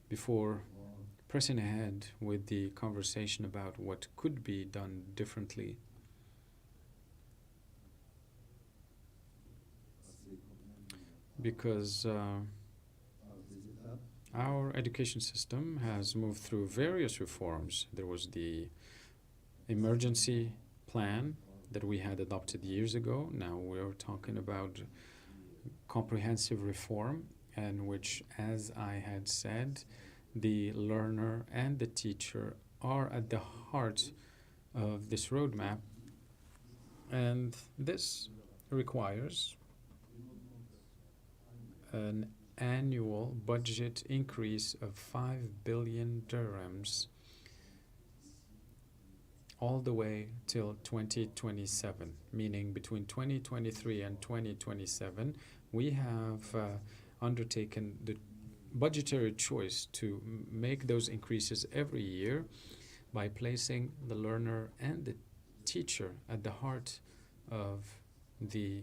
before pressing ahead with the conversation about what could be done differently, because our education system has moved through various reforms. There was the emergency plan that we had adopted years ago. Now we're talking about comprehensive reform, in which, as I had said, the learner and the teacher are at the heart of this roadmap. And this requires an annual budget increase of 5 billion dirhams all the way till 2027, meaning between 2023 and 2027, we have undertaken the budgetary choice to make those increases every year by placing the learner and the teacher at the heart of the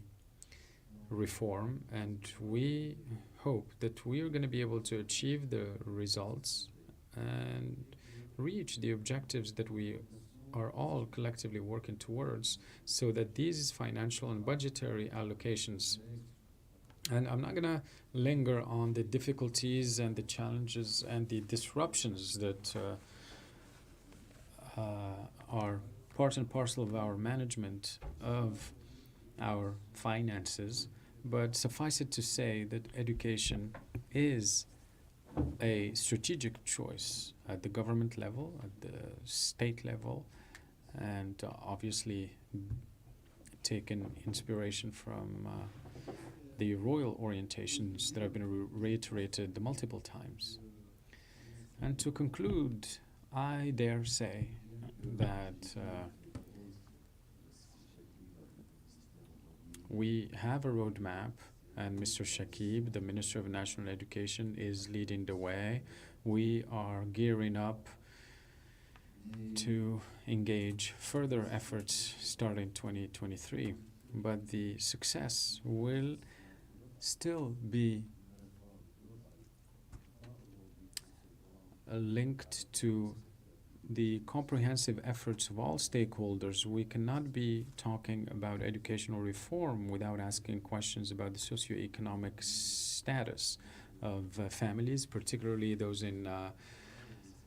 reform. And we hope that we are going to be able to achieve the results and reach the objectives that we are all collectively working towards, so that these financial and budgetary allocations, and I'm not going to linger on the difficulties and the challenges and the disruptions that are part and parcel of our management of our finances, but suffice it to say that education is a strategic choice at the government level, at the state level, and obviously taken inspiration from the royal orientations that have been reiterated multiple times. And to conclude, I dare say that we have a roadmap, and Mr. Shakib, the Minister of National Education, is leading the way. We are gearing up to engage further efforts starting 2023, but the success will still be linked to the comprehensive efforts of all stakeholders. We cannot be talking about educational reform without asking questions about the socioeconomic status of families, particularly those in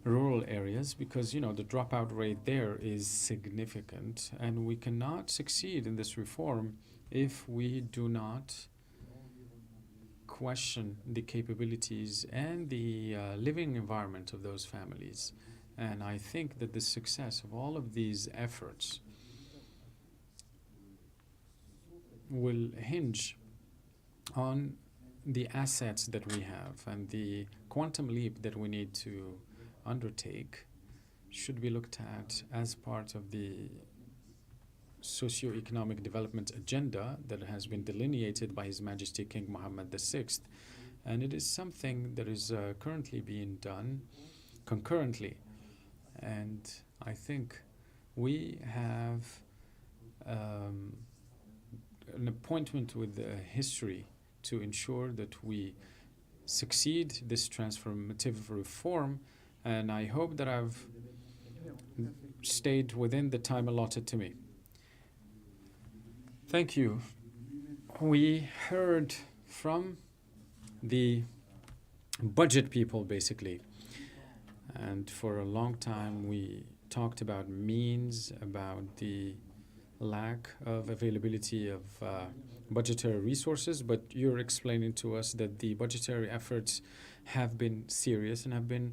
rural areas, because the dropout rate there is significant, and we cannot succeed in this reform if we do not question the capabilities and the living environment of those families. And I think that the success of all of these efforts will hinge on the assets that we have, and the quantum leap that we need to undertake should be looked at as part of the socio-economic development agenda that has been delineated by His Majesty King Mohammed VI. And it is something that is currently being done concurrently. And I think we have an appointment with history to ensure that we succeed this transformative reform, and I hope that I've stayed within the time allotted to me. Thank you. We heard from the budget people, basically, and for a long time we talked about means, about the lack of availability of budgetary resources, but you're explaining to us that the budgetary efforts have been serious and have been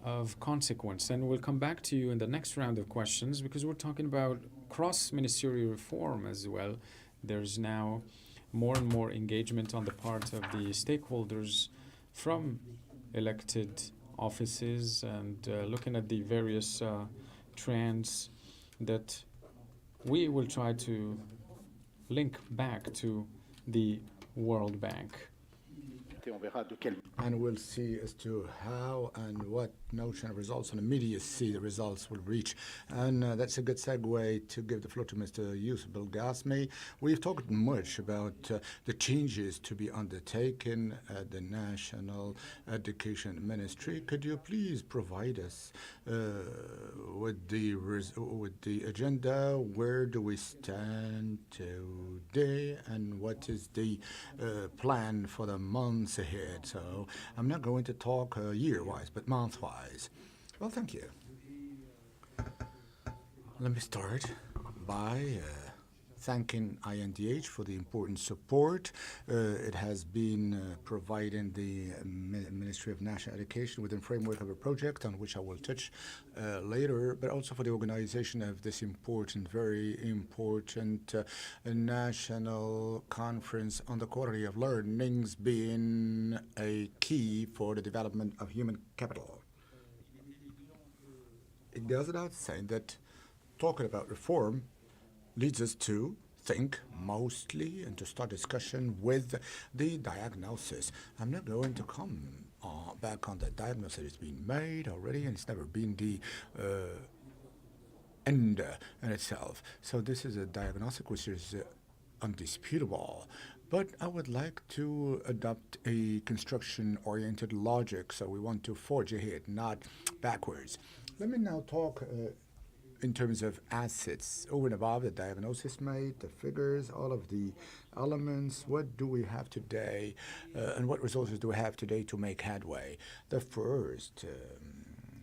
of consequence. And we'll come back to you in the next round of questions because we're talking about cross-ministerial reform as well. There's now more and more engagement on the part of the stakeholders from elected offices and looking at the various trends that we will try to link back to the World Bank. And we'll see as to how and what notion of results and immediacy the results will reach. And that's a good segue to give the floor to Mr. Yusuf Belgasmi. We've talked much about the changes to be undertaken at the National Education Ministry. Could you please provide us with the agenda? Where do we stand today, and what is the plan for the months ahead? So I'm not going to talk year-wise, but month-wise. Well, thank you. Let me start by thanking INDH for the important support. It has been providing the Ministry of National Education within framework of a project on which I will touch later, but also for the organization of this important, very important national conference on the quality of learnings being a key for the development of human capital. It goes without saying that talking about reform leads us to think mostly and to start discussion with the diagnosis. I'm not going to come back on the diagnosis. It's been made already, and it's never been the end in itself. So this is a diagnostic which is undisputable. But I would like to adopt a construction-oriented logic, so we want to forge ahead, not backwards. Let me now talk in terms of assets, over and above the diagnosis made, the figures, all of the elements. What do we have today, and what resources do we have today to make headway? The first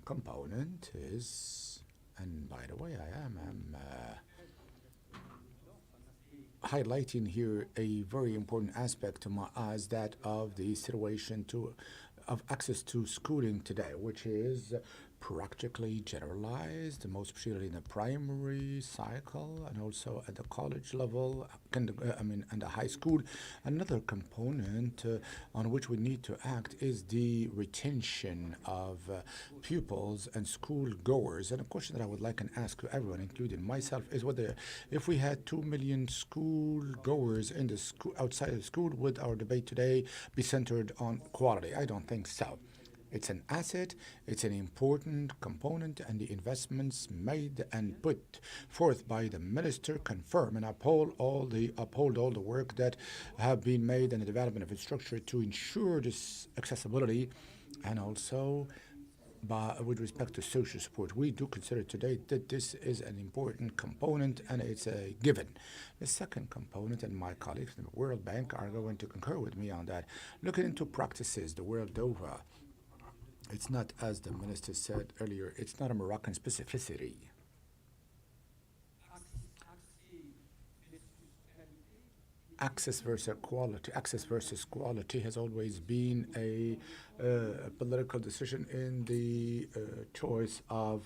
component is, and by the way, I am highlighting here a very important aspect to my eyes, that of the situation of access to schooling today, which is practically generalized, most particularly in the primary cycle and also at the college level, and the high school. Another component on which we need to act is the retention of pupils and school goers. And a question that I would like to ask to everyone, including myself, is whether if we had 2 million school goers in the school, outside of school, would our debate today be centered on quality? I don't think so. It's an asset, it's an important component, and the investments made and put forth by the minister confirm and uphold all the work that have been made in the development of infrastructure to ensure this accessibility, and also with respect to social support. We do consider today that this is an important component, and it's a given. The second component, and my colleagues in the World Bank are going to concur with me on that, looking into practices the world over. It's not, as the minister said earlier, it's not a Moroccan specificity. Access versus quality has always been a political decision in the choice of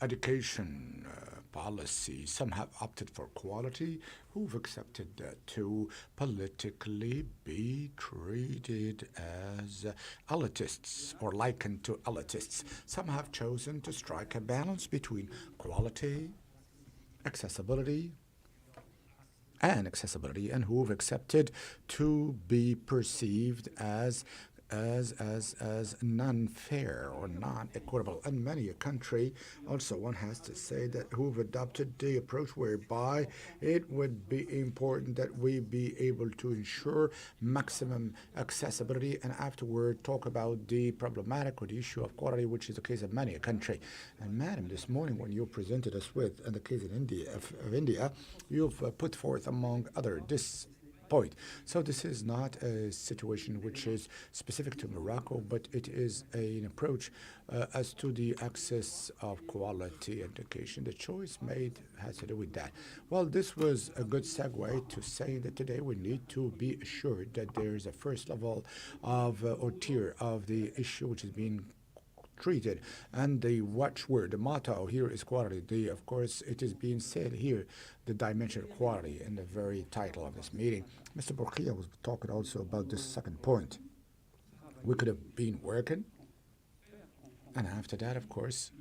education policy. Some have opted for quality, who've accepted to politically be treated as elitists or likened to elitists. Some have chosen to strike a balance between quality accessibility and who've accepted to be perceived as non-fair or non-equitable. And many a country, also one has to say that who've adopted the approach whereby it would be important that we be able to ensure maximum accessibility and afterward talk about the problematic or the issue of quality, which is the case of many a country. And madam, this morning when you presented us with, in the case of India, you've put forth among other this point. So this is not a situation which is specific to Morocco, but it is an approach as to the access of quality education. The choice made has to do with that. Well, this was a good segue to say that today we need to be assured that there is a first level of or tier of the issue which is being treated, and the watchword, the motto here is quality. Of course, it is being said here, the dimension of quality in the very title of this meeting. Mr. Bourkia was talking also about this second point. We could have been working, and after that, of course,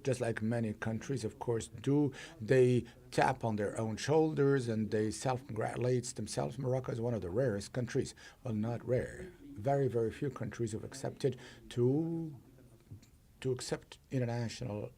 just like many countries, of course, they tap on their own shoulders and they self-congratulate themselves. Morocco is one of the rarest countries. Well, not rare. Very, very few countries have accepted to accept international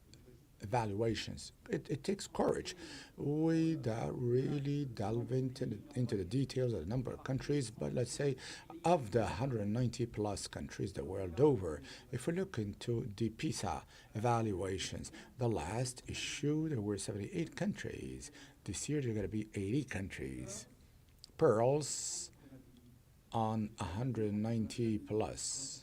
evaluations. It takes courage. We really delve into the details of a number of countries, but let's say of the 190 plus countries the world over, if we look into the PISA evaluations, the last issue there were 78 countries. This year there are going to be 80 countries. Pearls on 190 plus.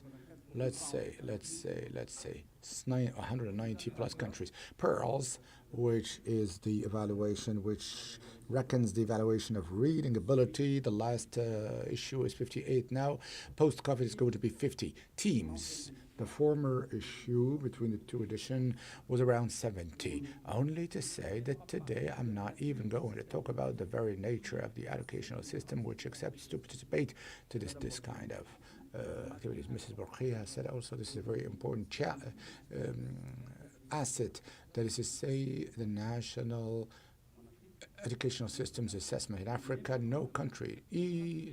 Let's say 190 plus countries. Pearls, which is the evaluation which reckons the evaluation of reading ability. The last issue is 58 now. Post-COVID is going to be 50. Teams. The former issue between the two editions was around 70. Only to say that today I'm not even going to talk about the very nature of the educational system which accepts to participate to this kind of activities. Mrs. Bourkia said also this is a very important asset, that is to say the national educational systems assessment in Africa. No country,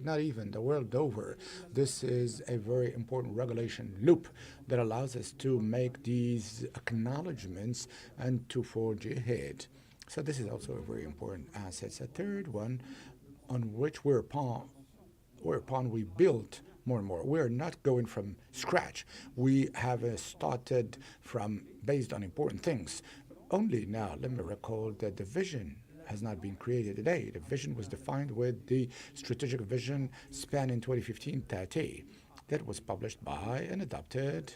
not even the world over, this is a very important regulation loop that allows us to make these acknowledgements and to forge ahead. So this is also a very important asset. A third one on which whereupon we built more and more. We're not going from scratch. We have started from based on important things. Only now, let me recall that the vision has not been created today. The vision was defined with the strategic vision spanning 2015-30 that was published by and adopted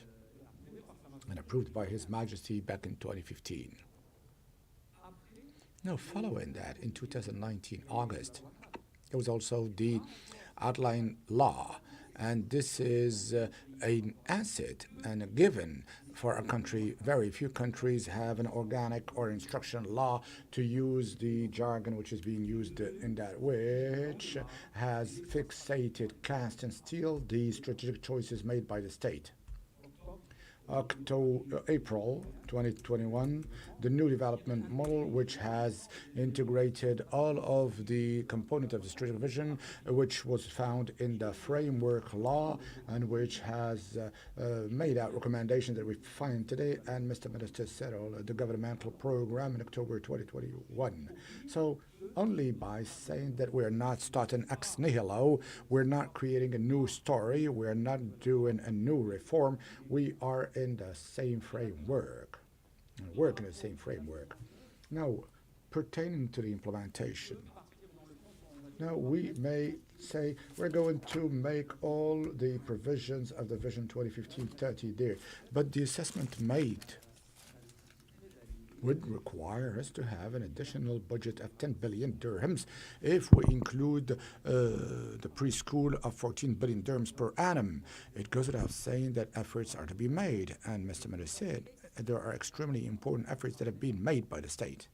and approved by His Majesty back in 2015. Now, following that, in 2019, August, there was also the outline law. And this is an asset and a given for a country. Very few countries have an organic or instructional law, to use the jargon which is being used in that, which has fixated, cast and steel the strategic choices made by the state. April 2021, the new development model, which has integrated all of the components of the strategic vision, which was found in the framework law, and which has made out recommendations that we find today, and Mr. Minister said all the governmental program in October 2021. So only by saying that we're not starting ex nihilo, we're not creating a new story, we're not doing a new reform, we are in the same framework, work in the same framework. Now, pertaining to the implementation, now we may say we're going to make all the provisions of the Vision 2015-30 there, but the assessment made would require us to have an additional budget of 10 billion dirhams if we include the preschool of 14 billion dirhams per annum. It goes without saying that efforts are to be made, and Mr. Minister said there are extremely important efforts that have been made by the state.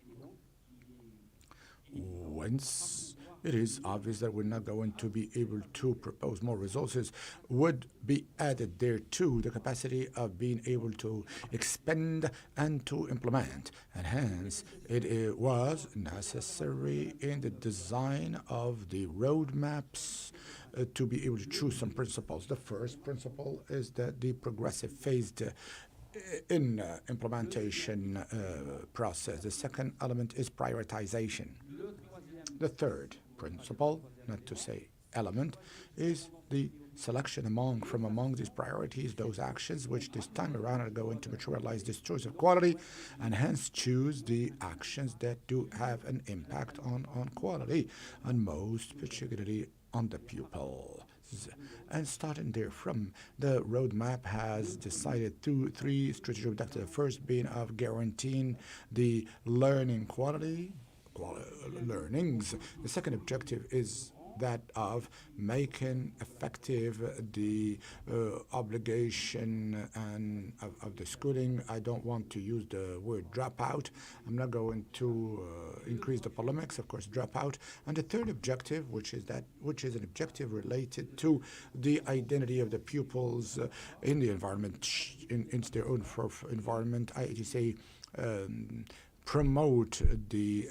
Once it is obvious that we're not going to be able to propose more resources. Would be added there too the capacity of being able to expend and to implement. And hence, it was necessary in the design of the roadmaps to be able to choose some principles. The first principle is that the progressive phased in implementation process. The second element is prioritization. The third principle, not to say element, is the selection from among these priorities, those actions which this time around are going to materialize this choice of quality, and hence choose the actions that do have an impact on quality, and most particularly on the pupil. And starting there from, the roadmap has decided three strategic objectives. The first being of guaranteeing the learning quality, learnings. The second objective is that of making effective the obligation and of the schooling. I don't want to use the word dropout. I'm not going to increase the polemics, of course, dropout. And the third objective, which is an objective related to the identity of the pupils in the environment, in their own environment, I say promote the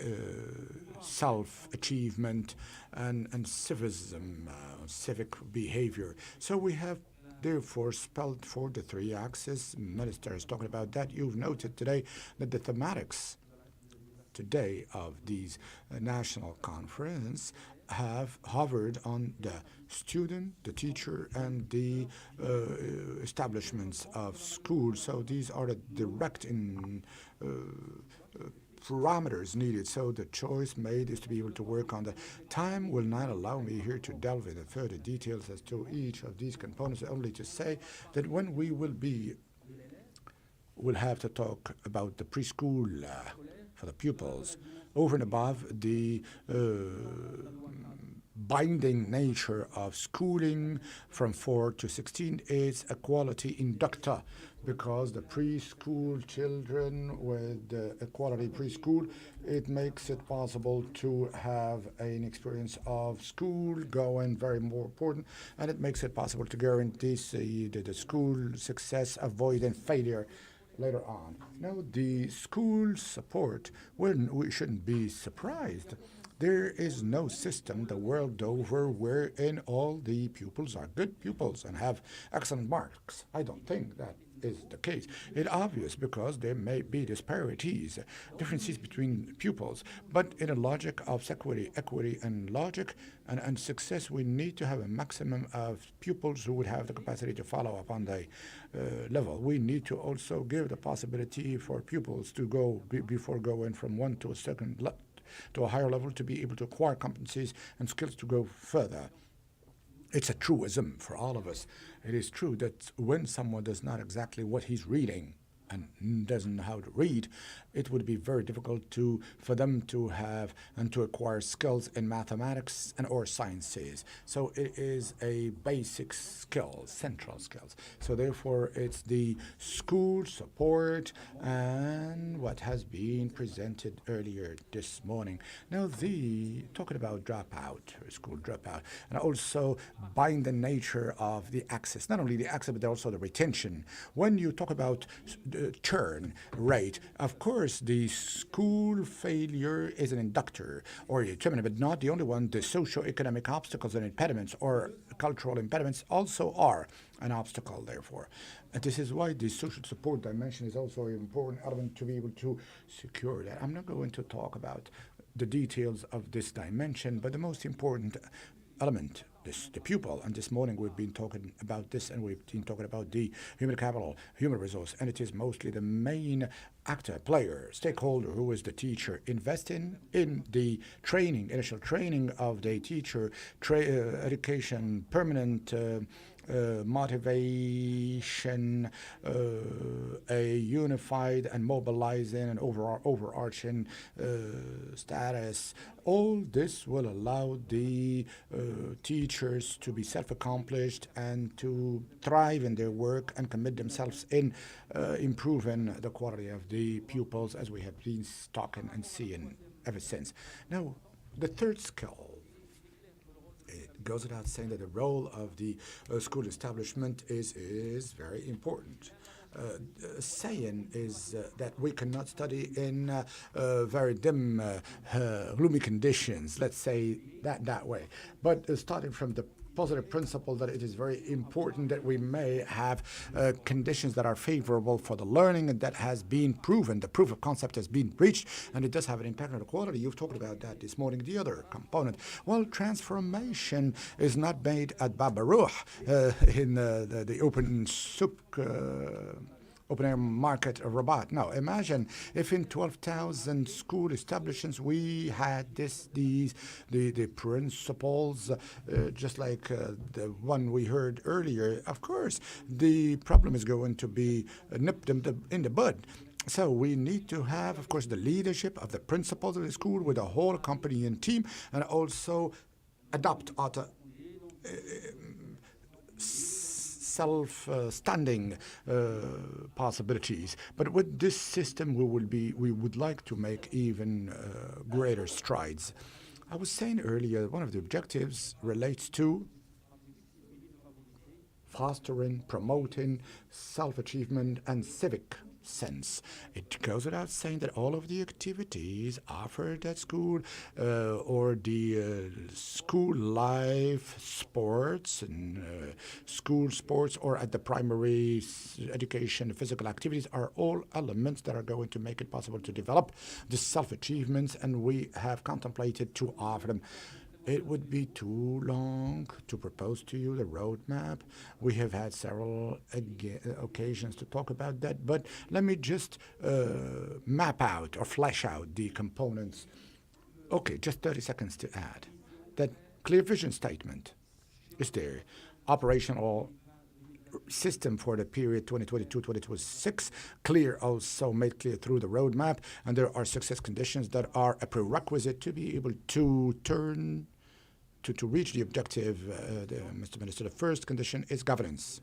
self-achievement and civism, civic behavior. So we have therefore spelled for the three axes. Minister is talking about that. You've noted today that the thematics today of these national conference have hovered on the student, the teacher, and the establishments of schools. So these are the direct parameters needed. So the choice made is to be able to work on the time. Will not allow me here to delve into further details as to each of these components, only to say that when we will have to talk about the preschool for the pupils, over and above the binding nature of schooling from 4 to 16, is a quality inductor, because the preschool children with a quality preschool, it makes it possible to have an experience of school going very more important, and it makes it possible to guarantee the school success, avoiding failure later on. Now, the school support, we shouldn't be surprised. There is no system the world over wherein all the pupils are good pupils and have excellent marks. I don't think that is the case. It's obvious because there may be disparities, differences between pupils, but in a logic of equity and logic and success, we need to have a maximum of pupils who would have the capacity to follow up on the level. We need to also give the possibility for pupils to go before going from one to a second to a higher level, to be able to acquire competencies and skills to go further. It's a truism for all of us. It is true that when someone does not exactly what he's reading and doesn't know how to read, it would be very difficult for them to have and to acquire skills in mathematics and or sciences. So it is a basic skill, central skills. So therefore, it's the school support and what has been presented earlier this morning. Now, talking about dropout, school dropout, and also bind the nature of the access, not only the access, but also the retention. When you talk about churn rate, of course, the school failure is an inductor or a determinant, but not the only one. The socio-economic obstacles and impediments or cultural impediments also are an obstacle, therefore. And this is why the social support dimension is also an important element to be able to secure that. I'm not going to talk about the details of this dimension, but the most important element, the pupil, and this morning we've been talking about this, and we've been talking about the human capital, human resource, and it is mostly the main actor, player, stakeholder, who is the teacher, investing in the training, initial training of the teacher, education, permanent motivation, a unified and mobilizing and overarching status. All this will allow the teachers to be self-accomplished and to thrive in their work and commit themselves in improving the quality of the pupils, as we have been talking and seeing ever since. Now, the third skill goes without saying that the role of the school establishment is very important. Saying is that we cannot study in very dim, gloomy conditions, let's say that way. But starting from the positive principle that it is very important that we may have conditions that are favorable for the learning, and that has been proven. The proof of concept has been reached, and it does have an impact on the quality. You've talked about that this morning. The other component, well, transformation is not made at Babarouh in the open souk open air market of Rabat. Now, imagine if in 12,000 school establishments we had the principles, just like the one we heard earlier. Of course, the problem is going to be nipped in the bud. So we need to have, of course, the leadership of the principals of the school with a whole accompanying team, and also adopt self-standing possibilities. But with this system, we would like to make even greater strides. I was saying earlier, one of the objectives relates to fostering, promoting self-achievement and civic sense. It goes without saying that all of the activities offered at school or the school life sports and school sports, or at the primary education, physical activities, are all elements that are going to make it possible to develop the self-achievements, and we have contemplated to offer them. It would be too long to propose to you the roadmap. We have had several occasions to talk about that, but let me just map out or flesh out the components. Okay, just 30 seconds to add. That clear vision statement is there. Operational system for the period 2022-2026, clear, also made clear through the roadmap, and there are success conditions that are a prerequisite to be able to to reach the objective, Mr. Minister. The first condition is governance.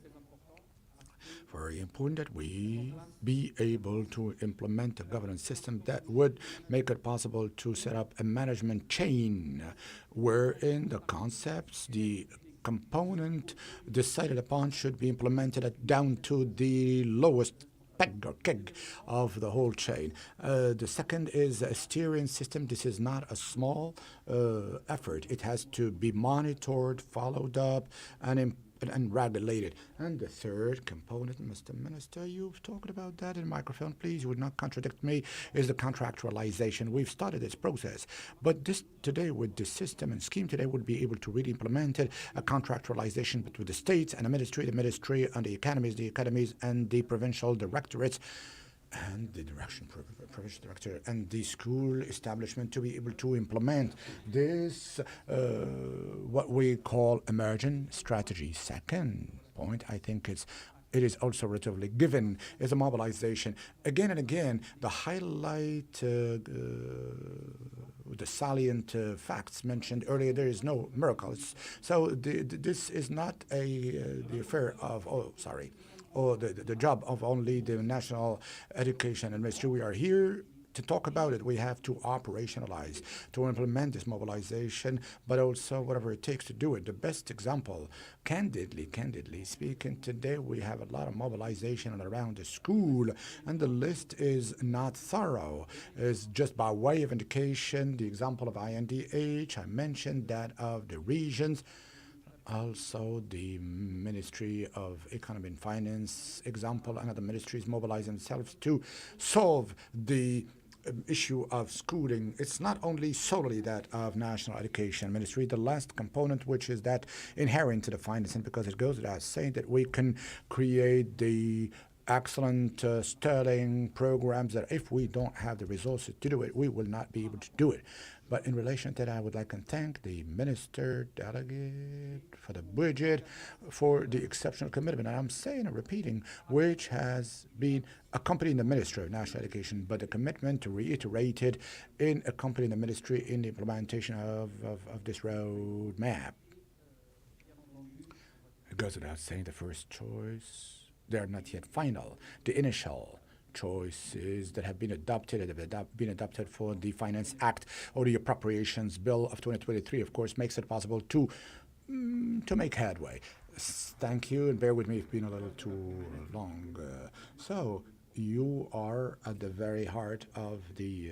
Very important that we be able to implement a governance system that would make it possible to set up a management chain wherein the concepts, the component decided upon should be implemented down to the lowest peg or keg of the whole chain. The second is a steering system. This is not a small effort. It has to be monitored, followed up, and regulated. And the third component, Mr. Minister, you've talked about that in microphone, please, you would not contradict me, is the contractualization. We've started this process, but this today, with the system and scheme today, would be able to really implement it, a contractualization between the states and the ministry and the academies and the provincial directorates and the provincial director and the school establishment to be able to implement this, what we call emergent strategy. Second point, I think it is also relatively given, is a mobilization. Again and again, the highlight, the salient facts mentioned earlier, there is no miracles. So this is not the affair of, or the job of only the National Education Administration. We are here to talk about it. We have to operationalize, to implement this mobilization, but also whatever it takes to do it. The best example, candidly speaking, today we have a lot of mobilization around the school, and the list is not thorough. It's just by way of indication, the example of INDH, I mentioned that of the regions, also the Ministry of Economy and Finance example, and other ministries mobilize themselves to solve the issue of schooling. It's not only solely that of National Education Ministry. The last component, which is that inherent to the financing, because it goes without saying that we can create the excellent sterling programs that if we don't have the resources to do it, we will not be able to do it. But in relation to that, I would like to thank the Minister Delegate for the budget, for the exceptional commitment, and I'm saying and repeating, which has been accompanying the Ministry of National Education, but the commitment to reiterate it in accompanying the Ministry in the implementation of this roadmap. It goes without saying the first choice, they are not yet final. The initial choices that have been adopted for the Finance Act or the Appropriations Bill of 2023, of course, makes it possible to to make headway. Thank you, and bear with me, it's been a little too long. So, you are at the very heart of the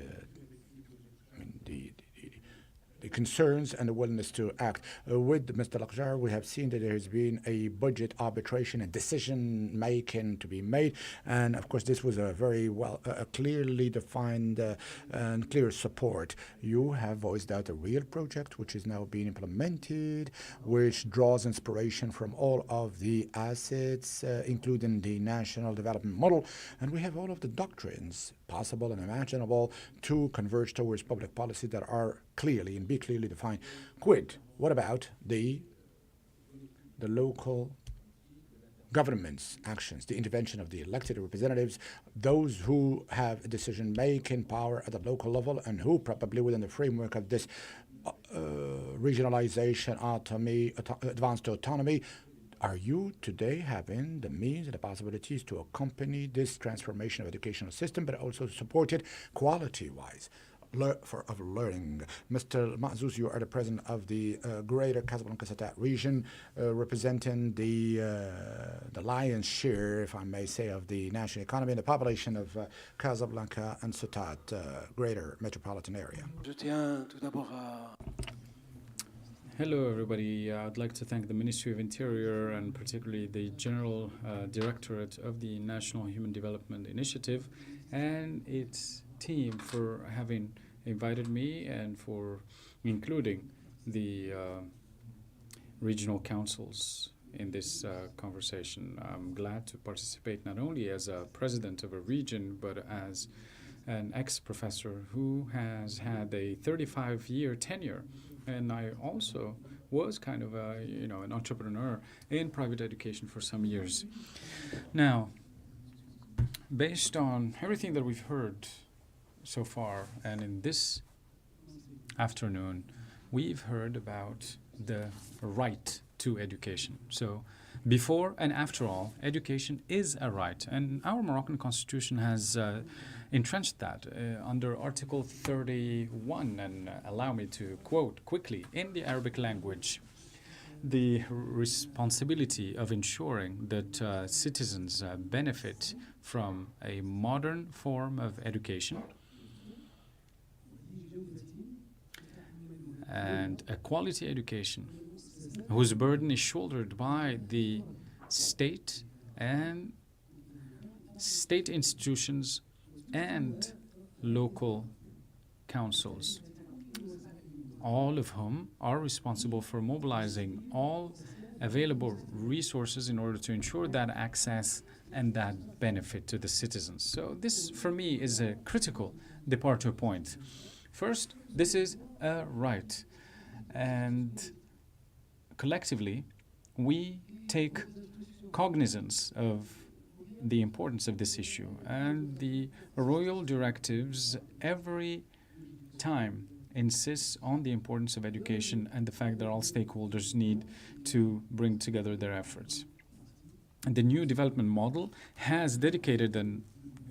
concerns and the willingness to act. With Mr. Lakhdar, we have seen that there has been a budget arbitration and decision-making to be made, and of course this was a very clearly defined and clear support. You have voiced out a real project which is now being implemented, which draws inspiration from all of the assets, including the National Development Model, and we have all of the doctrines possible and imaginable to converge towards public policy that are clearly and be clearly defined. Quid, what about the local government's actions, the intervention of the elected representatives, those who have decision-making power at the local level and who probably within the framework of this regionalization, autonomy, advanced autonomy, are you today having the means and the possibilities to accompany this transformation of educational system, but also support it quality-wise of learning? Mr. Mahzouz, you are the president of the Greater Casablanca-Satat region, representing the lion's share, if I may say, of the national economy and the population of Casablanca and Satat, greater metropolitan area. Hello, everybody. I'd like to thank the Ministry of Interior and particularly the General Directorate of the National Human Development Initiative and its team for having invited me and for including the regional councils in this conversation. I'm glad to participate not only as a president of a region, but as an ex-professor who has had a 35-year tenure. And I also was kind of an entrepreneur in private education for some years. Now, based on everything that we've heard so far, and in this afternoon, we've heard about the right to education. So, before and after all, education is a right, and our Moroccan constitution has entrenched that under Article 31, and allow me to quote quickly in the Arabic language: the responsibility of ensuring that citizens benefit from a modern form of education and a quality education whose burden is shouldered by the state and state institutions and local councils, all of whom are responsible for mobilizing all available resources in order to ensure that access and that benefit to the citizens. So this, for me, is a critical departure point. First, this is a right, and collectively, we take cognizance of the importance of this issue, and the royal directives every time insists on the importance of education and the fact that all stakeholders need to bring together their efforts. And the new development model has dedicated a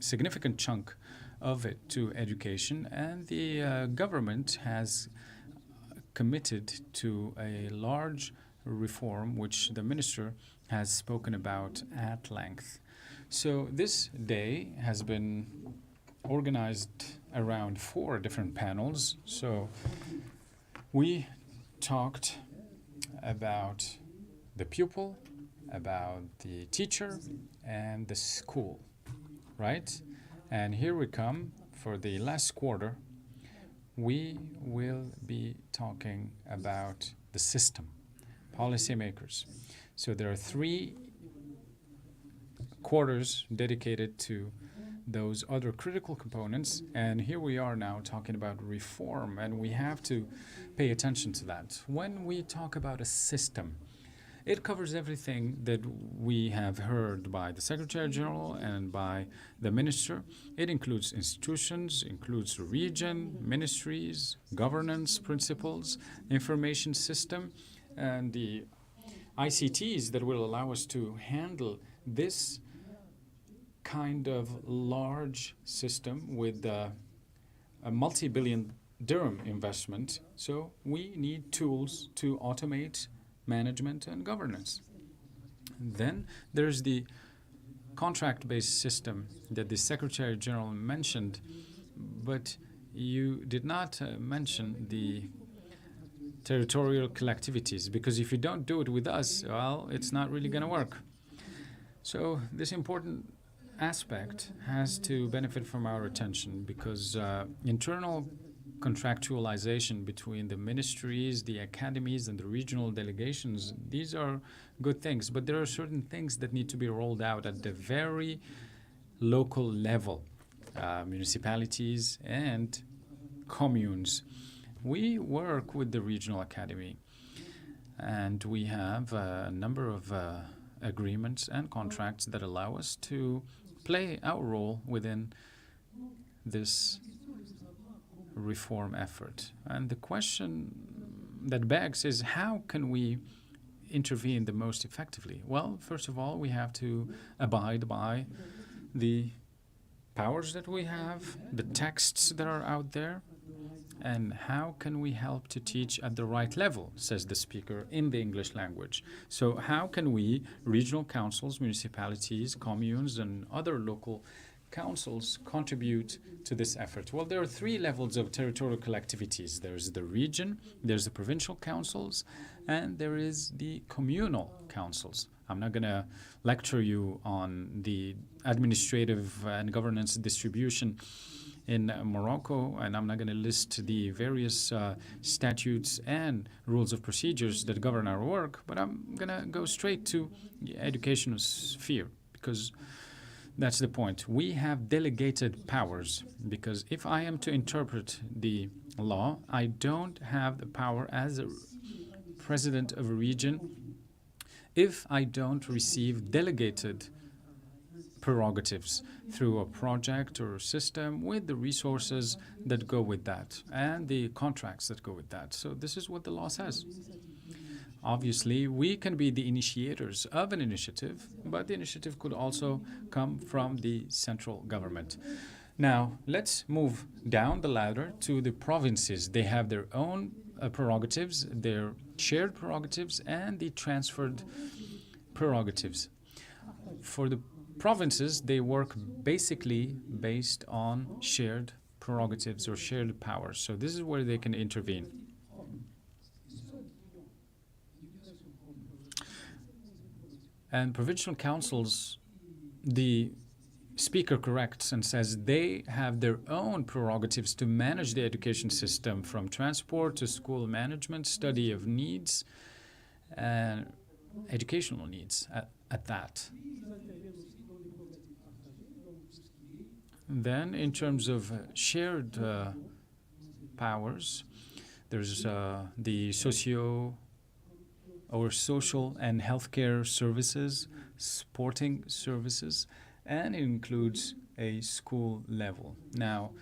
significant chunk of it to education, and the government has committed to a large reform which the minister has spoken about at length. So this day has been organized around 4 different panels. So we talked about the pupil, about the teacher, and the school, right? And here we come for the last quarter. We will be talking about the system, policymakers. So there are 3 quarters dedicated to those other critical components, and here we are now talking about reform, and we have to pay attention to that. When we talk about a system, it covers everything that we have heard by the Secretary General and by the Minister. It includes institutions, includes region, ministries, governance principles, information system, and the ICTs that will allow us to handle this kind of large system with a multi-billion dirham investment. So we need tools to automate management and governance. Then there's the contract-based system that the Secretary General mentioned, but you did not mention the territorial collectivities, because if you don't do it with us, well, it's not really going to work. So this important aspect has to benefit from our attention, because internal contractualization between the ministries, the academies, and the regional delegations, these are good things, but there are certain things that need to be rolled out at the very local level, municipalities and communes. We work with the regional academy, and we have a number of agreements and contracts that allow us to play our role within this reform effort. And the question that begs is, how can we intervene the most effectively? Well, first of all, we have to abide by the powers that we have, the texts that are out there, and how can we help to teach at the right level, says the speaker, in the English language. So how can we, regional councils, municipalities, communes, and other local councils, contribute to this effort? Well, there are three levels of territorial collectivities. There's the region, there's the provincial councils, and there is the communal councils. I'm not going to lecture you on the administrative and governance distribution in Morocco, and I'm not going to list the various statutes and rules of procedures that govern our work, but I'm going to go straight to the educational sphere, because that's the point. We have delegated powers, because if I am to interpret the law, I don't have the power as a president of a region if I don't receive delegated prerogatives through a project or a system with the resources that go with that and the contracts that go with that. So this is what the law says. Obviously, we can be the initiators of an initiative, but the initiative could also come from the central government. Now, let's move down the ladder to the provinces. They have their own prerogatives, their shared prerogatives, and the transferred prerogatives. For the provinces, they work basically based on shared prerogatives or shared powers. So this is where they can intervene. And provincial councils, the speaker corrects and says they have their own prerogatives to manage the education system, from transport to school management, study of needs, and educational needs at that. Then, in terms of shared powers, there's the social and healthcare services, sporting services, and it includes a school level. Now,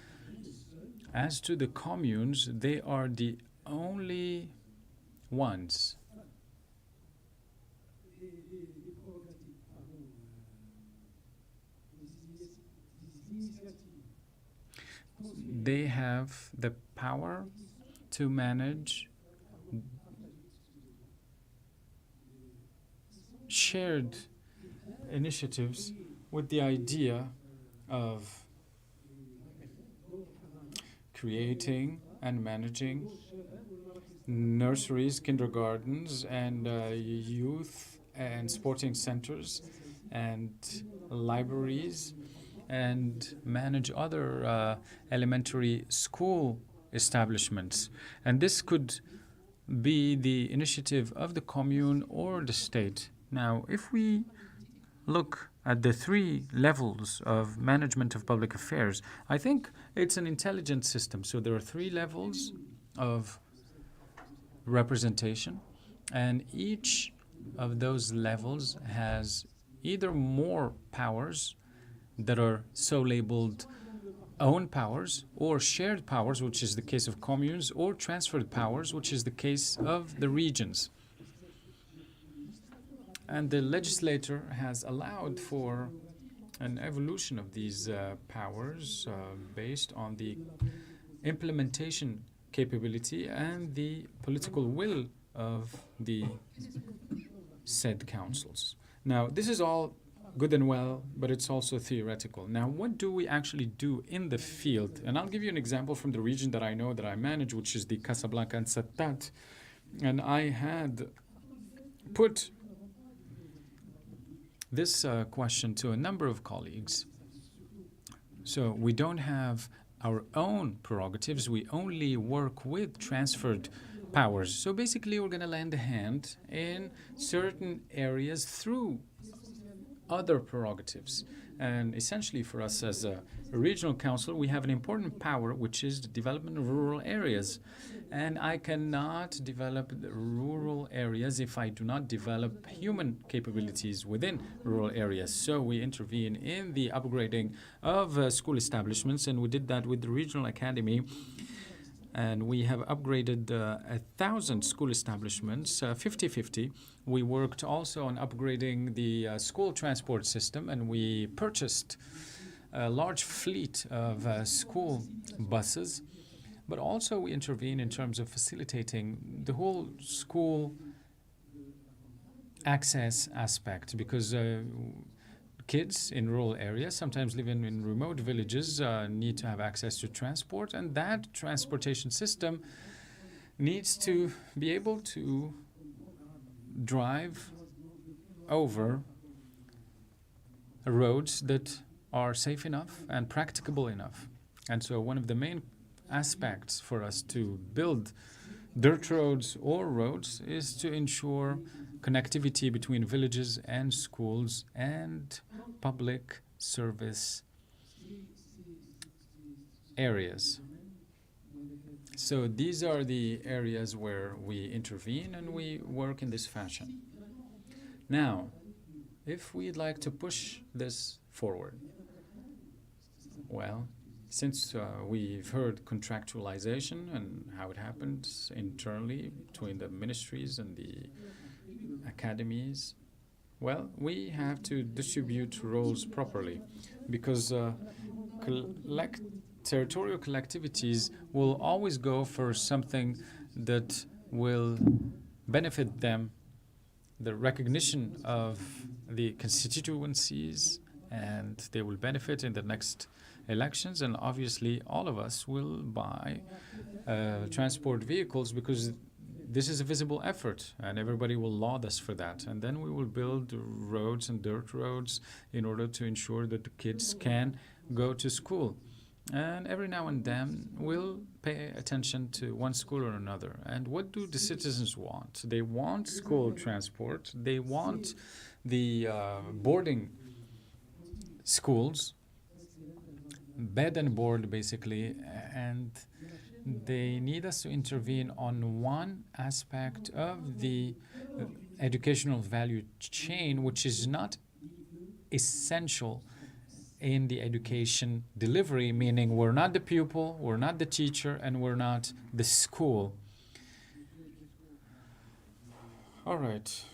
as to the communes, they are the only ones they have the power to manage shared initiatives with the idea of creating and managing nurseries, kindergartens, and youth and sporting centers and libraries, and manage other elementary school establishments. And this could be the initiative of the commune or the state. Now, if we look at the three levels of management of public affairs, I think it's an intelligent system. So there are three levels of representation, and each of those levels has either more powers that are so labeled own powers, or shared powers, which is the case of communes, or transferred powers, which is the case of the regions. And the legislator has allowed for an evolution of these powers based on the implementation capability and the political will of the said councils. Now, this is all good and well, but it's also theoretical. Now, what do we actually do in the field? And I'll give you an example from the region that I know that I manage, which is the Casablanca and Sattat. And I had put this question to a number of colleagues. So we don't have our own prerogatives. We only work with transferred powers. So basically, we're going to lend a hand in certain areas through other prerogatives. And essentially for us as a regional council, we have an important power, which is the development of rural areas. And I cannot develop the rural areas if I do not develop human capabilities within rural areas. So we intervene in the upgrading of school establishments, and we did that with the regional academy. And we have upgraded 1,000 school establishments, 50-50. We worked also on upgrading the school transport system, and we purchased a large fleet of school buses. But also we intervene in terms of facilitating the whole school access aspect, because kids in rural areas, sometimes living in remote villages, need to have access to transport, and that transportation system needs to be able to drive over roads that are safe enough and practicable enough. And so one of the main aspects for us to build dirt roads or roads is to ensure connectivity between villages and schools and public service areas. So these are the areas where we intervene and we work in this fashion. Now, if we'd like to push this forward, well, since we've heard contractualization and how it happens internally between the ministries and the academies, well, we have to distribute roles properly, because territorial collectivities will always go for something that will benefit them, the recognition of the constituencies, and they will benefit in the next elections. And obviously all of us will buy transport vehicles, because this is a visible effort and everybody will laud us for that. And then we will build roads and dirt roads in order to ensure that the kids can go to school. And every now and then we'll pay attention to one school or another. And what do the citizens want? They want school transport. They want the boarding schools, bed and board basically, and they need us to intervene on one aspect of the educational value chain, which is not essential in the education delivery, meaning we're not the pupil, we're not the teacher, and we're not the school. All right.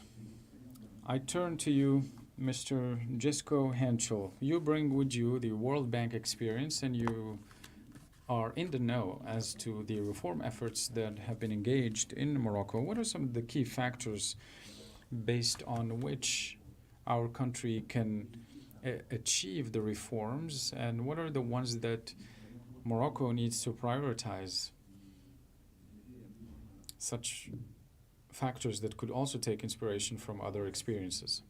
I turn to you, Mr. Jesco Henschel. You bring with you the World Bank experience, and you are in the know as to the reform efforts that have been engaged in Morocco. What are some of the key factors based on which our country can achieve the reforms, and what are the ones that Morocco needs to prioritize? Such factors that could also take inspiration from other experiences.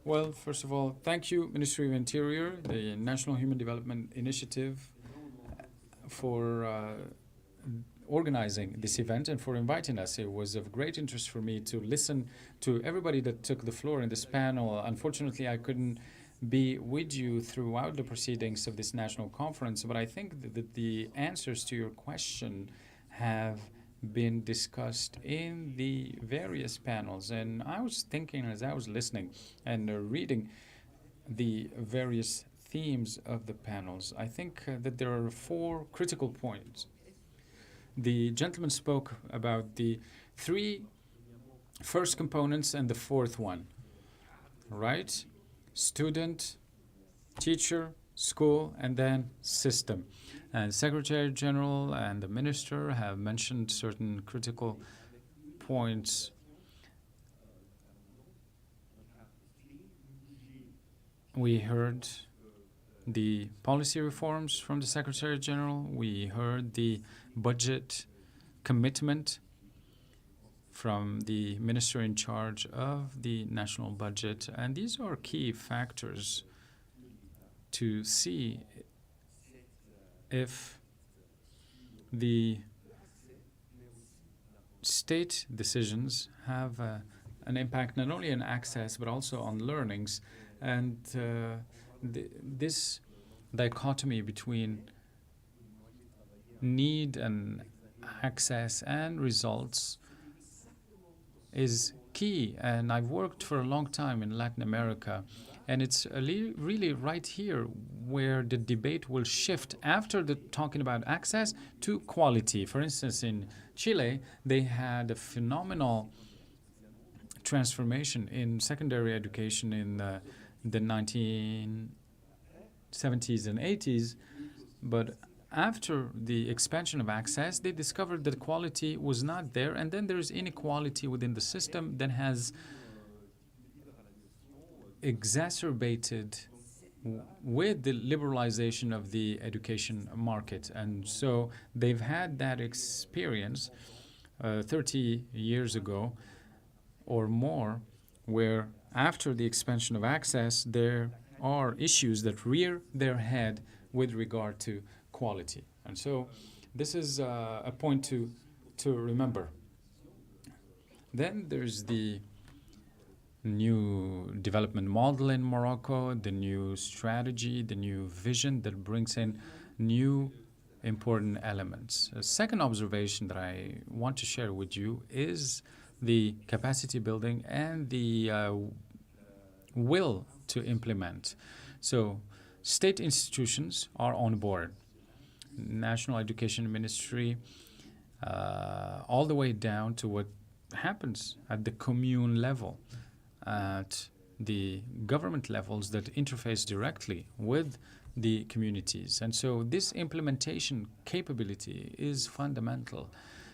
Well, first of all, thank you, Ministry of Interior, the National Human Development Initiative, for organizing this event and for inviting us. It was of great interest for me to listen to everybody that took the floor in this panel. Unfortunately, I couldn't be with you throughout the proceedings of this national conference, but I think that the answers to your question have been discussed in the various panels. And I was thinking as I was listening and reading the various themes of the panels, I think that there are 4 critical points. The gentleman spoke about the 3 first components and the 4th one, right? Student, teacher, school, and then system. And Secretary General and the Minister have mentioned certain critical points. We heard the policy reforms from the Secretary General. We heard the budget commitment from the minister in charge of the national budget. And these are key factors to see if the state decisions have an impact not only on access but also on learnings. And this dichotomy between need and access and results is key. And I've worked for a long time in Latin America, and it's really right here where the debate will shift after talking about access to quality. For instance, in Chile, they had a phenomenal transformation in secondary education in the 1970s and 80s, but after the expansion of access, they discovered that quality was not there, and then there's inequality within the system that has exacerbated with the liberalization of the education market. And so they've had that experience 30 years ago or more, where after the expansion of access, there are issues that rear their head with regard to quality. And so this is a point to remember. Then there's the new development model in Morocco, the new strategy, the new vision that brings in new important elements. A second observation that I want to share with you is the capacity building and the will to implement. So state institutions are on board. National Education Ministry, all the way down to what happens at the commune level, at the government levels that interface directly with the communities. And so this implementation capability is fundamental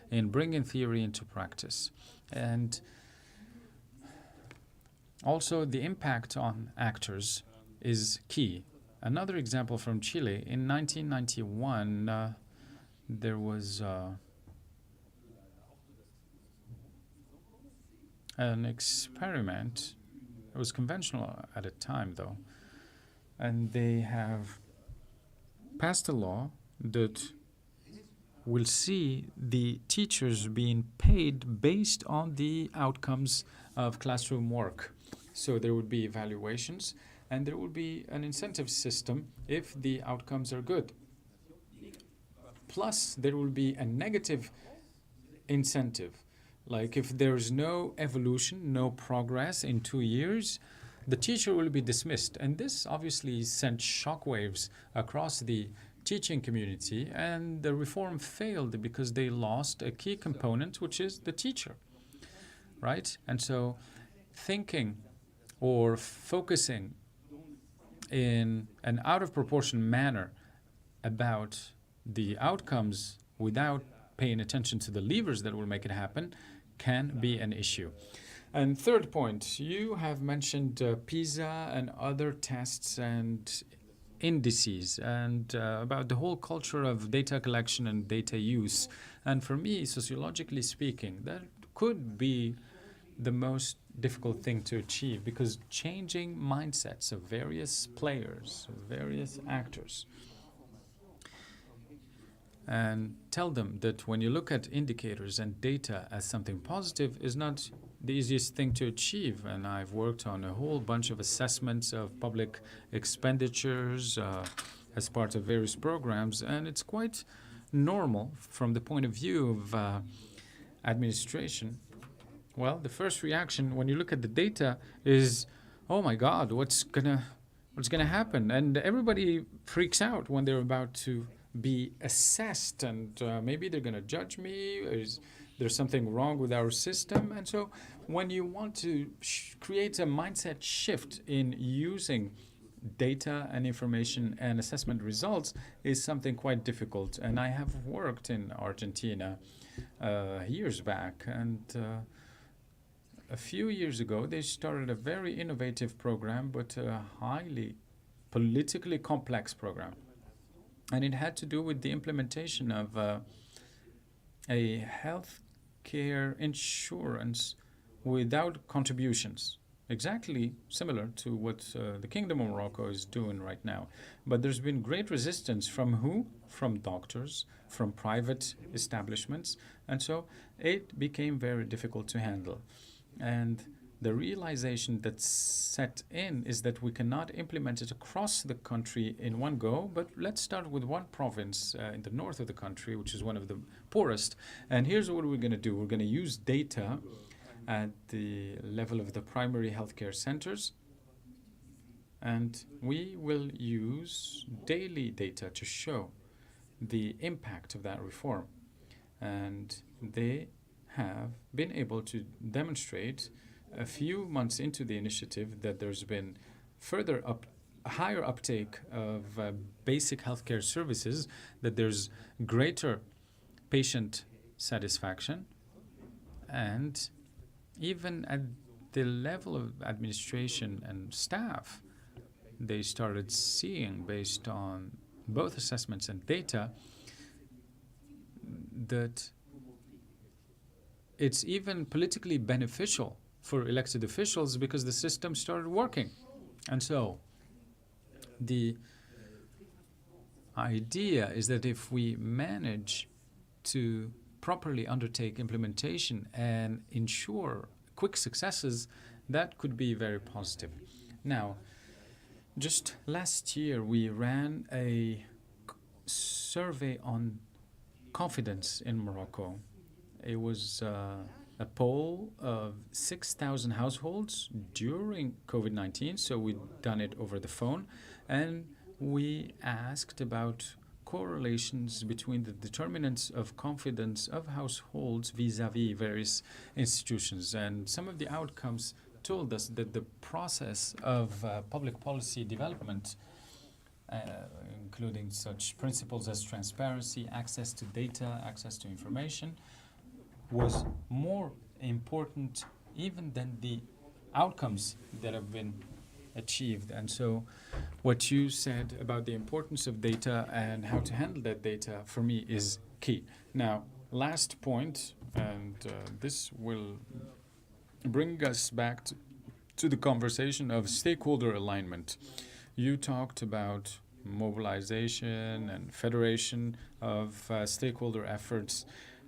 in bringing theory into practice. And also the impact on actors is key. Another example from Chile, in 1991, there was an experiment. It was conventional at the time, though, and they have passed a law that will see the teachers being paid based on the outcomes of classroom work. So there would be evaluations, and there will be an incentive system if the outcomes are good. Plus, there will be a negative incentive. Like if there's no evolution, no progress in 2 years, the teacher will be dismissed. And this obviously sent shockwaves across the teaching community, and the reform failed because they lost a key component, which is the teacher, right? And so thinking or focusing in an out of proportion manner about the outcomes without paying attention to the levers that will make it happen can be an issue. And third point, you have mentioned PISA and other tests and indices and about the whole culture of data collection and data use. And for me, sociologically speaking, that could be the most difficult thing to achieve, because changing mindsets of various players, various actors, and tell them that when you look at indicators and data as something positive is not the easiest thing to achieve. And I've worked on a whole bunch of assessments of public expenditures as part of various programs, and it's quite normal from the point of view of administration. Well, the first reaction when you look at the data is, oh my God, what's gonna happen? And everybody freaks out when they're about to be assessed, and maybe they're gonna judge me. Is there's something wrong with our system? And so when you want to create a mindset shift in using data and information and assessment results is something quite difficult. And I have worked in Argentina years back, and a few years ago they started a very innovative program, but a highly politically complex program. And it had to do with the implementation of a health care insurance without contributions. Exactly similar to what the Kingdom of Morocco is doing right now. But there's been great resistance from who? From doctors, from private establishments. And so it became very difficult to handle. And the realization that's set in is that we cannot implement it across the country in one go, but let's start with one province in the north of the country, which is one of the poorest. And here's what we're going to do. We're going to use data at the level of the primary healthcare centers, and we will use daily data to show the impact of that reform. And they have been able to demonstrate a few months into the initiative that there's been further higher uptake of basic healthcare services, that there's greater patient satisfaction, and even at the level of administration and staff, they started seeing, based on both assessments and data, that it's even politically beneficial for elected officials because the system started working. And so the idea is that if we manage to properly undertake implementation and ensure quick successes, that could be very positive. Now, just last year we ran a survey on confidence in Morocco. It was a poll of 6,000 households during COVID-19, so we'd done it over the phone, and we asked about correlations between the determinants of confidence of households vis-a-vis various institutions. And some of the outcomes told us that the process of public policy development, including such principles as transparency, access to data, access to information, was more important even than the outcomes that have been achieved. And so what you said about the importance of data and how to handle that data, for me, is key. Now, last point, and this will bring us back to the conversation of stakeholder alignment. You talked about mobilization and federation of stakeholder efforts,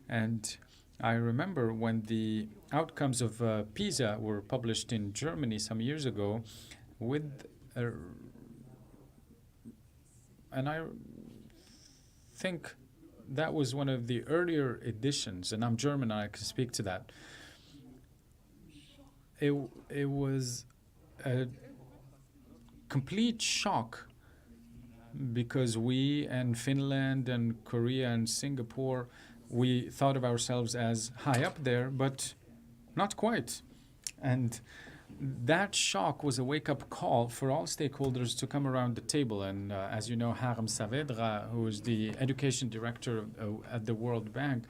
and I remember when the outcomes of PISA were published in Germany some years ago, and I think that was one of the earlier editions, and I'm German, I can speak to that. It was a complete shock, because we and Finland and Korea and Singapore, we thought of ourselves as high up there, but not quite. And that shock was a wake-up call for all stakeholders to come around the table. And as you know, Harem Saavedra, who is the education director at the World Bank,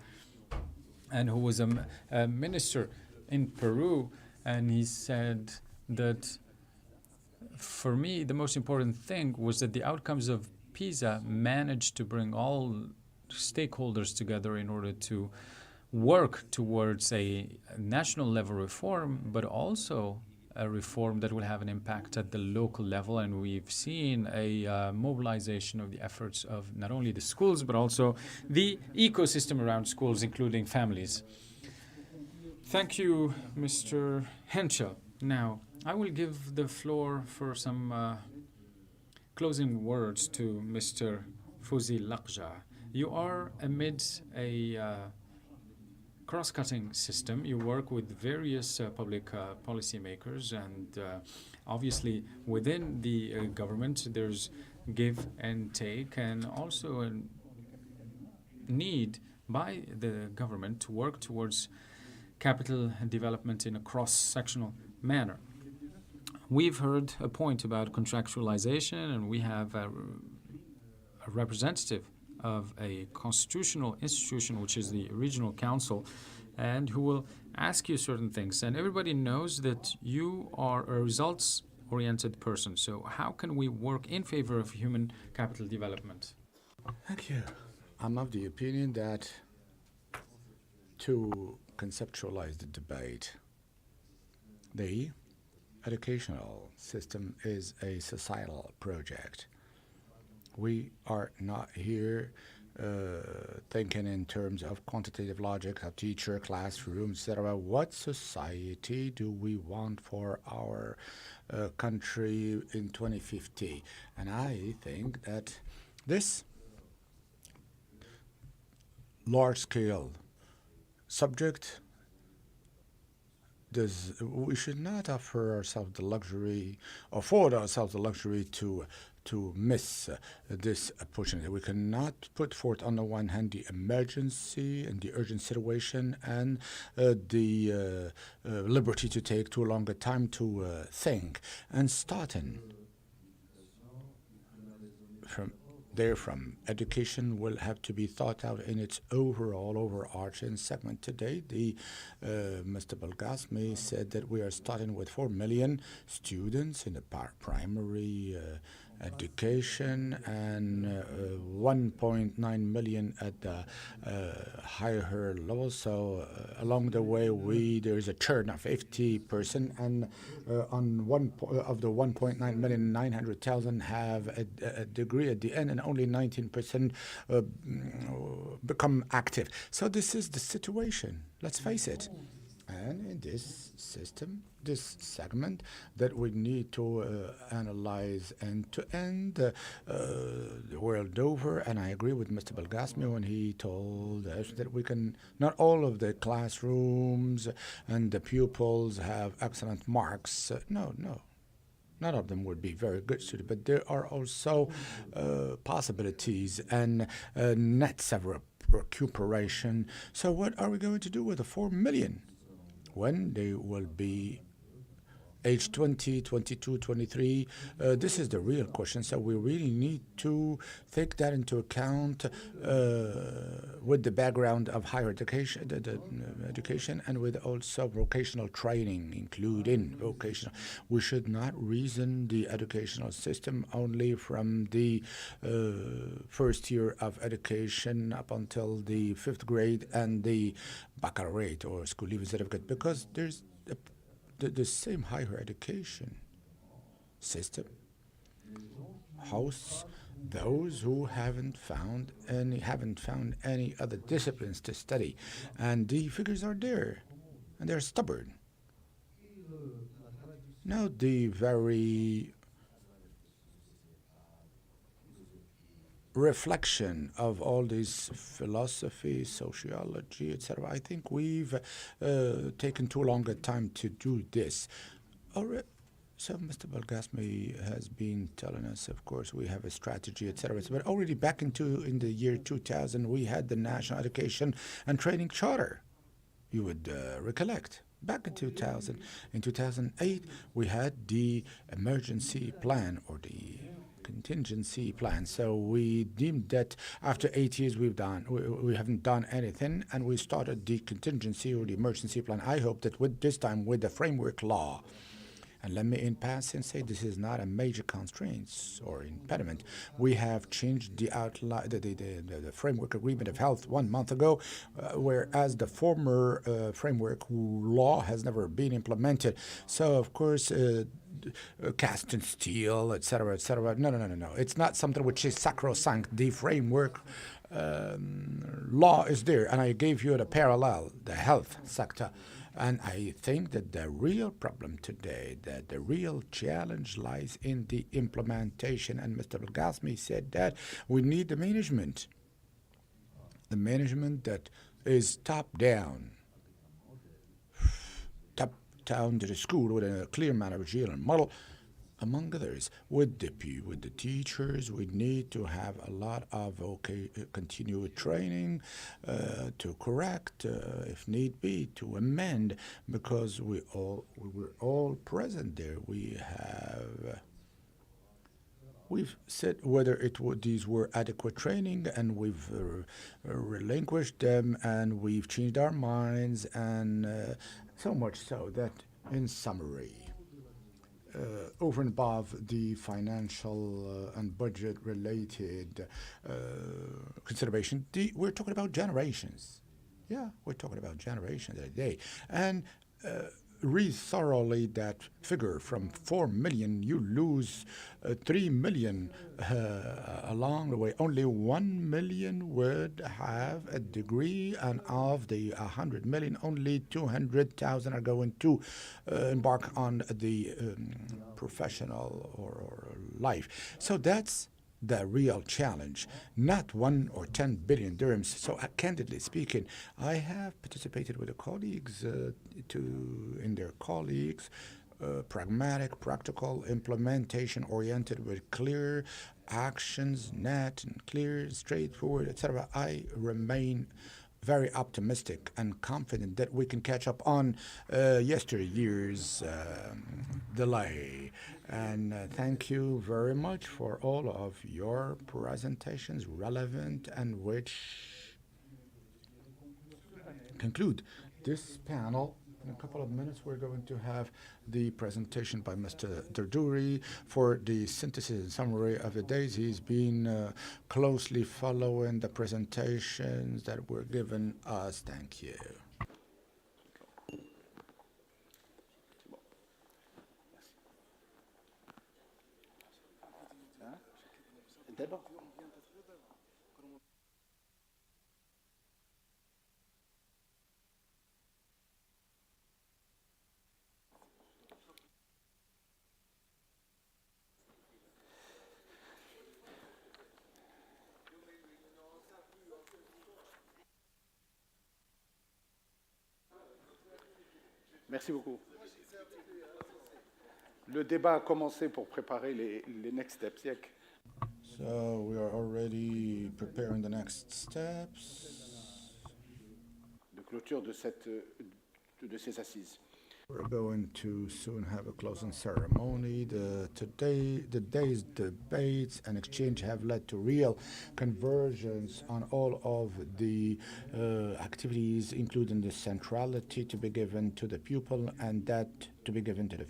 and who was a minister in Peru, and he said that for me, the most important thing was that the outcomes of PISA managed to bring all stakeholders together in order to work towards a national level reform, but also a reform that will have an impact at the local level. And we've seen a mobilization of the efforts of not only the schools, but also the ecosystem around schools, including families. Thank you, Mr. Henschel. Now, I will give the floor for some closing words to Mr. Fawzi Lakja. You are amidst a cross-cutting system. You work with various public policymakers, and obviously within the government there's give and take, and also a need by the government to work towards capital development in a cross-sectional manner. We've heard a point about contractualization, and we have a representative of a constitutional institution, which is the Regional Council, and who will ask you certain things. And everybody knows that you are a results-oriented person. So how can we work in favor of human capital development? Thank you. I'm of the opinion that to conceptualize the debate, the educational system is a societal project. We are not here thinking in terms of quantitative logic, of teacher, classroom, etc. What society do we want for our country in 2050? And I think that this large-scale subject, we should not offer ourselves the luxury, afford ourselves the luxury to miss this opportunity. We cannot put forth on the one hand the emergency and the urgent situation and the liberty to take too long a time to think. And starting from education will have to be thought out in its overall overarching segment. Today, Mr. Belgasmi said that we are starting with 4 million students in the primary education and 1.9 million at the higher level. So along the way, there is a churn of 50%, and on of the 1.9 million, 900,000 have a degree at the end, and only 19% become active. So this is the situation. Let's face it. And in this system, this segment that we need to analyze end to end the world over, and I agree with Mr. Belgasmi when he told us that we can, not all of the classrooms and the pupils have excellent marks. No. None of them would be very good students, but there are also possibilities and nets of recuperation. So what are we going to do with the 4 million? When they will be age 20, 22, 23, this is the real question. So we really need to take that into account with the background of higher education, education, and with also vocational training, including vocational. We should not reason the educational system only from the first year of education up until the 5th grade and the baccalaureate or school leaving certificate, because there's the same higher education system hosts those who haven't found any other disciplines to study, and the figures are there, and they're stubborn. Now the very reflection of all this philosophy, sociology, etc. I think we've taken too long a time to do this. So Mr. Belgasmi has been telling us, of course, we have a strategy, etc. But already back in the year 2000, we had the National Education and Training Charter. You would recollect. Back in 2000. In 2008, we had the emergency plan, or the contingency plan. So we deemed that after 8 years we haven't done anything, and we started the contingency or the emergency plan. I hope that with this time, with the framework law, and let me in passing say this is not a major constraint or impediment. We have changed the outline, the framework agreement of health 1 month ago, whereas the former framework law has never been implemented. So of course, cast in steel, etc., etc. No. It's not something which is sacrosanct. The framework law is there, and I gave you the parallel, the health sector. And I think that the real problem today, that the real challenge lies in the implementation. And Mr. Belgasmi said that we need the management that is top-down to the school with a clear managerial model, among others, with the teachers. We need to have a lot of continued training to correct, if need be, to amend, because we were all present there. We've said whether these were adequate training, and we've relinquished them, and we've changed our minds, and so much so that, in summary, over and above the financial and budget-related consideration, we're talking about generations. Yeah, we're talking about generations today. And read thoroughly that figure. From 4 million, you lose 3 million along the way. Only 1 million would have a degree, and of the 100 million, only 200,000 are going to embark on the professional or life. So that's the real challenge, not 1 or 10 billion dirhams. So candidly speaking, I have participated with the colleagues in their colleagues, pragmatic, practical, implementation-oriented with clear actions, net and clear, straightforward, etc. I remain very optimistic and confident that we can catch up on yesteryear's delay. And thank you very much for all of your presentations, relevant, and which conclude this panel. In a couple of minutes, we're going to have the presentation by Mr. Derdouri for the synthesis and summary of the days. He's been closely following the presentations that were given us. Thank you. Merci beaucoup. Le débat a commencé pour préparer les next steps. So we are already preparing the next steps. De clôture de ces assises. We're going to soon have a closing ceremony. Today's debates and exchange have led to real convergence on all of the activities, including the centrality to be given to the pupil and that to be given to the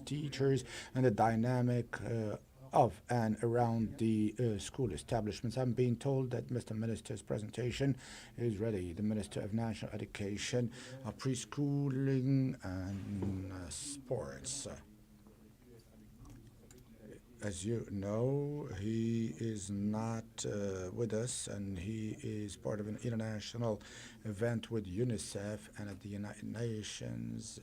teachers, and the dynamic of and around the school establishments. I'm being told that Mr. Minister's presentation is ready. The Minister of National Education, Preschooling and Sports. As you know, he is not with us, and he is part of an international event with UNICEF and at the United Nations.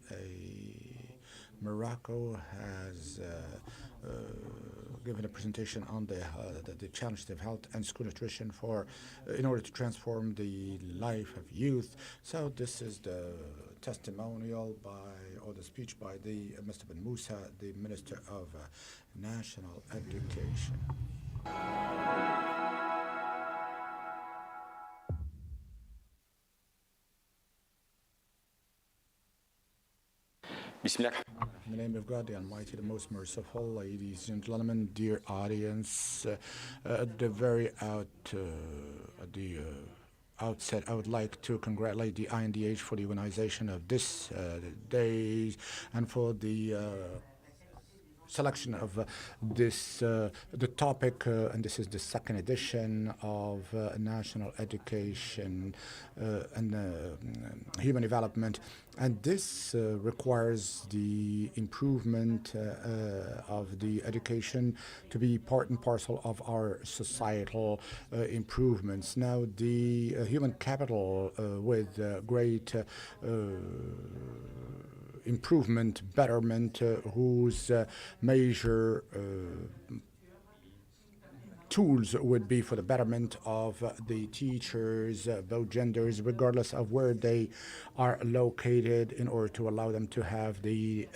Morocco has given a presentation on the challenges of health and school nutrition in order to transform the life of youth. So this is the testimonial or the speech by Mr. Ben Moussa, the Minister of National Education. In the name of God, the Almighty, the Most Merciful, ladies and gentlemen, dear audience, at the outset, I would like to congratulate the INDH for the organization of this day and for the selection of the topic, and this is the second edition of national education and human development. And this requires the improvement of the education to be part and parcel of our societal improvements. Now, the human capital with great improvement, betterment, whose major tools would be for the betterment of the teachers, both genders, regardless of where they are located, in order to allow them to have the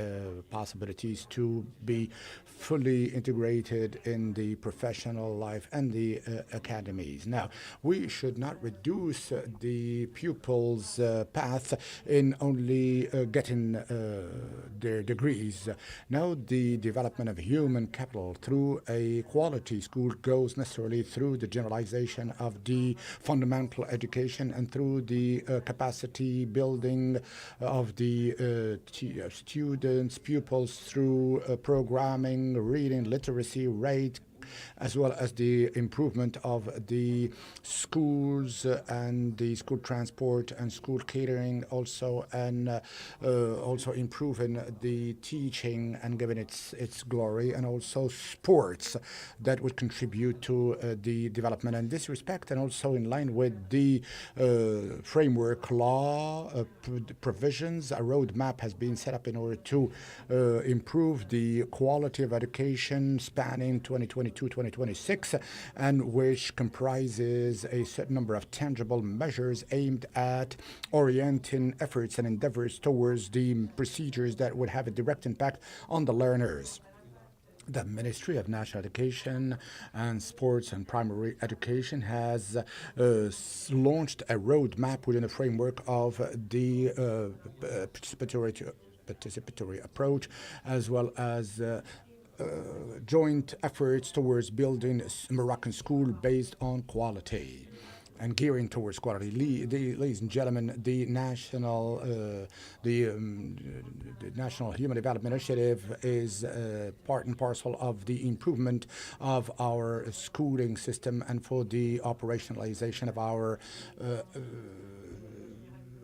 possibilities to be fully integrated in the professional life and the academies. Now, we should not reduce the pupils' path in only getting their degrees. Now, the development of human capital through a quality school goes necessarily through the generalization of the fundamental education and through the capacity building of the students, pupils, through programming, reading, literacy rate, as well as the improvement of the schools and the school transport and school catering also, and also improving the teaching and giving its glory, and also sports that would contribute to the development in this respect, and also in line with the framework law provisions. A roadmap has been set up in order to improve the quality of education spanning 2022-2026, and which comprises a certain number of tangible measures aimed at orienting efforts and endeavors towards the procedures that would have a direct impact on the learners. The Ministry of National Education and Sports and Primary Education has launched a roadmap within the framework of the participatory approach, as well as joint efforts towards building a Moroccan school based on quality and gearing towards quality. Ladies and gentlemen, the National Human Development Initiative is part and parcel of the improvement of our schooling system and for the operationalization of our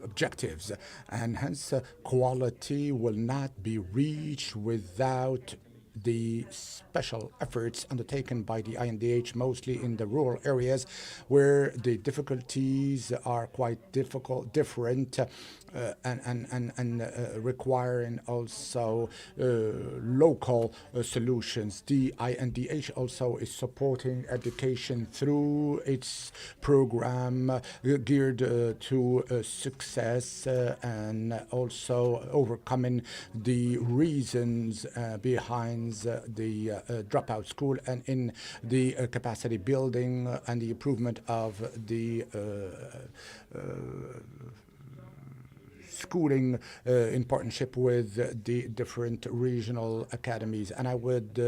objectives, and hence quality will not be reached without the special efforts undertaken by the INDH, mostly in the rural areas where the difficulties are quite different, and requiring also local solutions. The INDH also is supporting education through its program geared to success, and also overcoming the reasons behind the dropout school, and in the capacity building and the improvement of the schooling in partnership with the different regional academies. And I would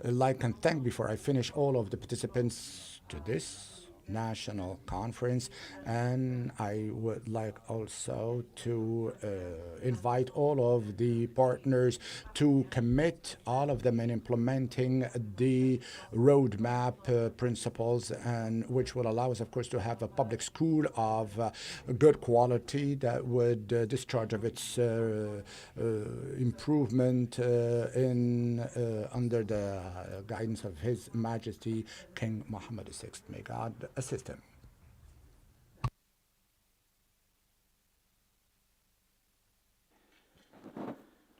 like and thank, before I finish, all of the participants to this national conference, and I would like also to invite all of the partners to commit, all of them, in implementing the roadmap principles, and which will allow us, of course, to have a public school of good quality that would discharge of its improvement in under the guidance of His Majesty King Mohammed VI. May God assist him.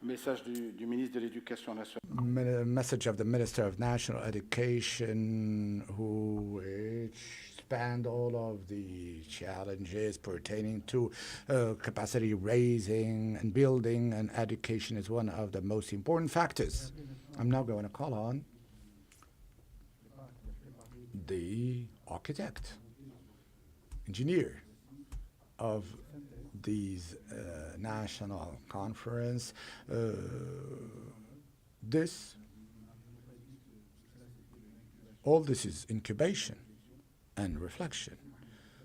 Message du ministre de l'Éducation nationale. Message of the Minister of National Education, which spanned all of the challenges pertaining to capacity raising and building, and education is one of the most important factors. I'm now going to call on the architect, engineer of these national conference. All this is incubation and reflection.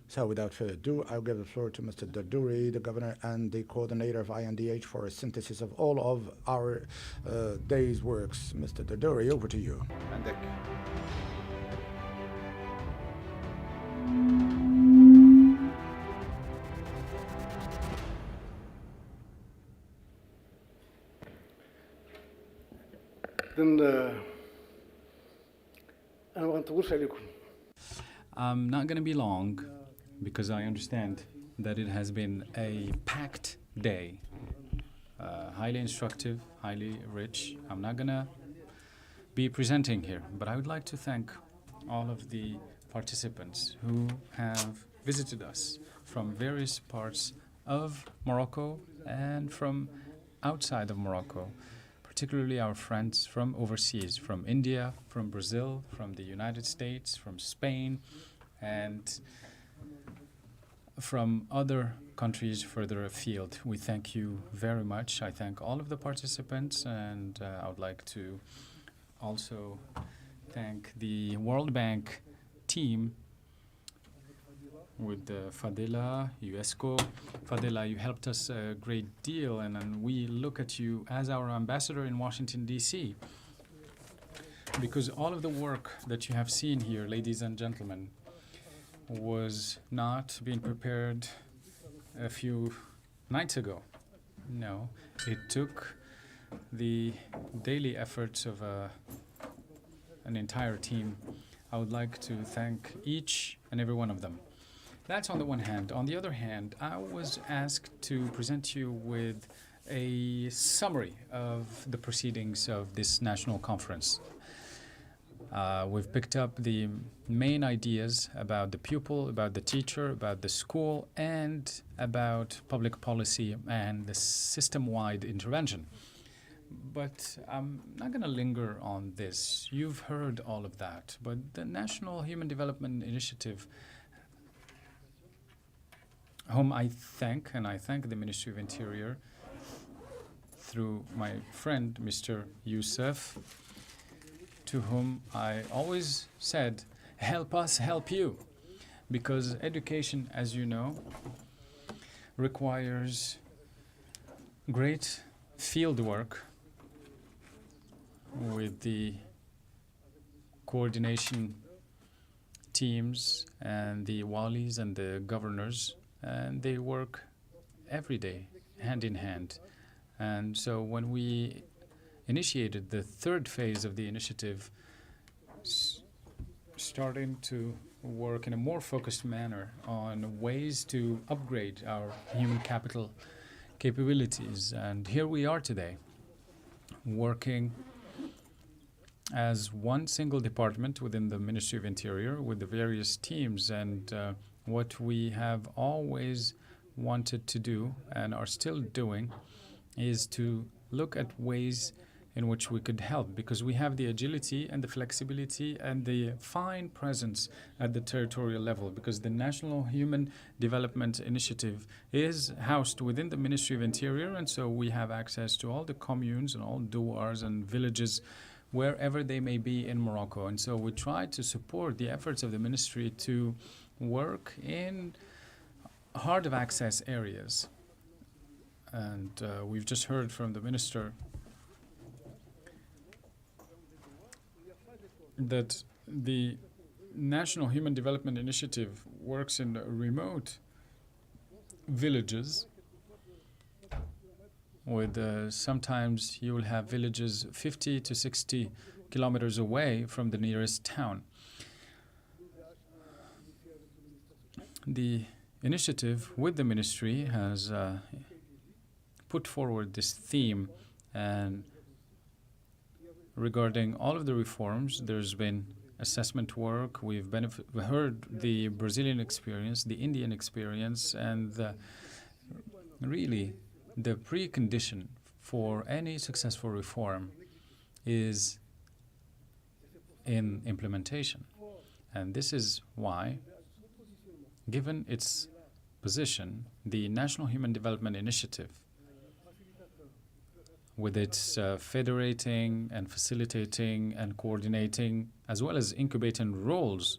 So without further ado, I'll give the floor to Mr. Dardouri, the governor and the coordinator of INDH, for a synthesis of all of our day's works. Mr. Dardouri, over to you. I'm not going to be long, because I understand that it has been a packed day, highly instructive, highly rich. I'm not going to be presenting here, but I would like to thank all of the participants who have visited us from various parts of Morocco and from outside of Morocco, particularly our friends from overseas, from India, from Brazil, from the United States, from Spain, and from other countries further afield. We thank you very much. I thank all of the participants, and I would like to also thank the World Bank team with Fadila, UNESCO. Fadila, you helped us a great deal, and we look at you as our ambassador in Washington, D.C., because all of the work that you have seen here, ladies and gentlemen, was not being prepared a few nights ago. No, it took the daily efforts of an entire team. I would like to thank each and every one of them. That's on the one hand. On the other hand, I was asked to present you with a summary of the proceedings of this national conference. We've picked up the main ideas about the pupil, about the teacher, about the school, and about public policy and the system-wide intervention. But I'm not going to linger on this. You've heard all of that. But the National Human Development Initiative, whom I thank, and I thank the Ministry of Interior through my friend, Mr. Youssef, to whom I always said, help us help you, because education, as you know, requires great field work with the coordination teams and the walis and the governors, and they work every day, hand in hand. And so when we initiated the third phase of the initiative, starting to work in a more focused manner on ways to upgrade our human capital capabilities. And here we are today, working as one single department within the Ministry of Interior with the various teams. And what we have always wanted to do and are still doing is to look at ways in which we could help, because we have the agility and the flexibility and the fine presence at the territorial level, because the National Human Development Initiative is housed within the Ministry of Interior, and so we have access to all the communes and all douars and villages wherever they may be in Morocco. And so we try to support the efforts of the ministry to work in hard of access areas. And we've just heard from the minister that the National Human Development Initiative works in remote villages with sometimes you will have villages 50 to 60 kilometers away from the nearest town. The initiative with the ministry has put forward this theme, and regarding all of the reforms, there's been assessment work. We've heard the Brazilian experience, the Indian experience, and really the precondition for any successful reform is in implementation. And this is why, given its position, the National Human Development Initiative, with its federating and facilitating and coordinating, as well as incubating roles.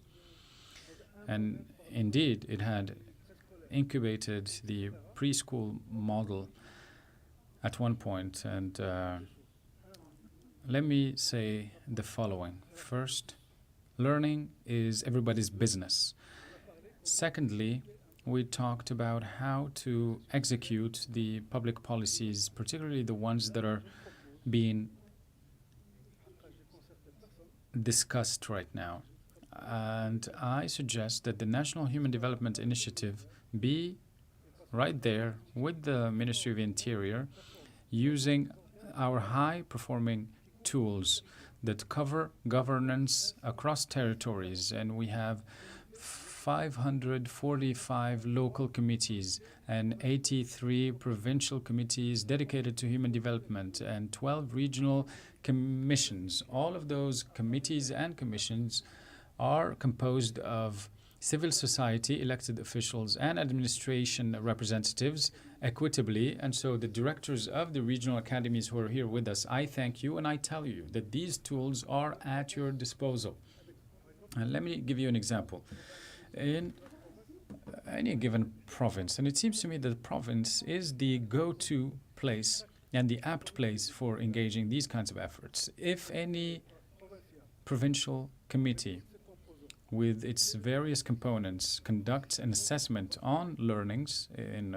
And indeed, it had incubated the preschool model at one point. And let me say the following. First, learning is everybody's business. Secondly, we talked about how to execute the public policies, particularly the ones that are being discussed right now. And I suggest that the National Human Development Initiative be right there with the Ministry of Interior, using our high-performing tools, that cover governance across territories, and we have 545 local committees and 83 provincial committees dedicated to human development and 12 regional commissions. All of those committees and commissions are composed of civil society, elected officials, and administration representatives equitably. And so the directors of the regional academies who are here with us, I thank you, and I tell you that these tools are at your disposal. And let me give you an example. In any given province, and it seems to me that the province is the go-to place and the apt place for engaging these kinds of efforts. If any provincial committee with its various components conducts an assessment on learnings in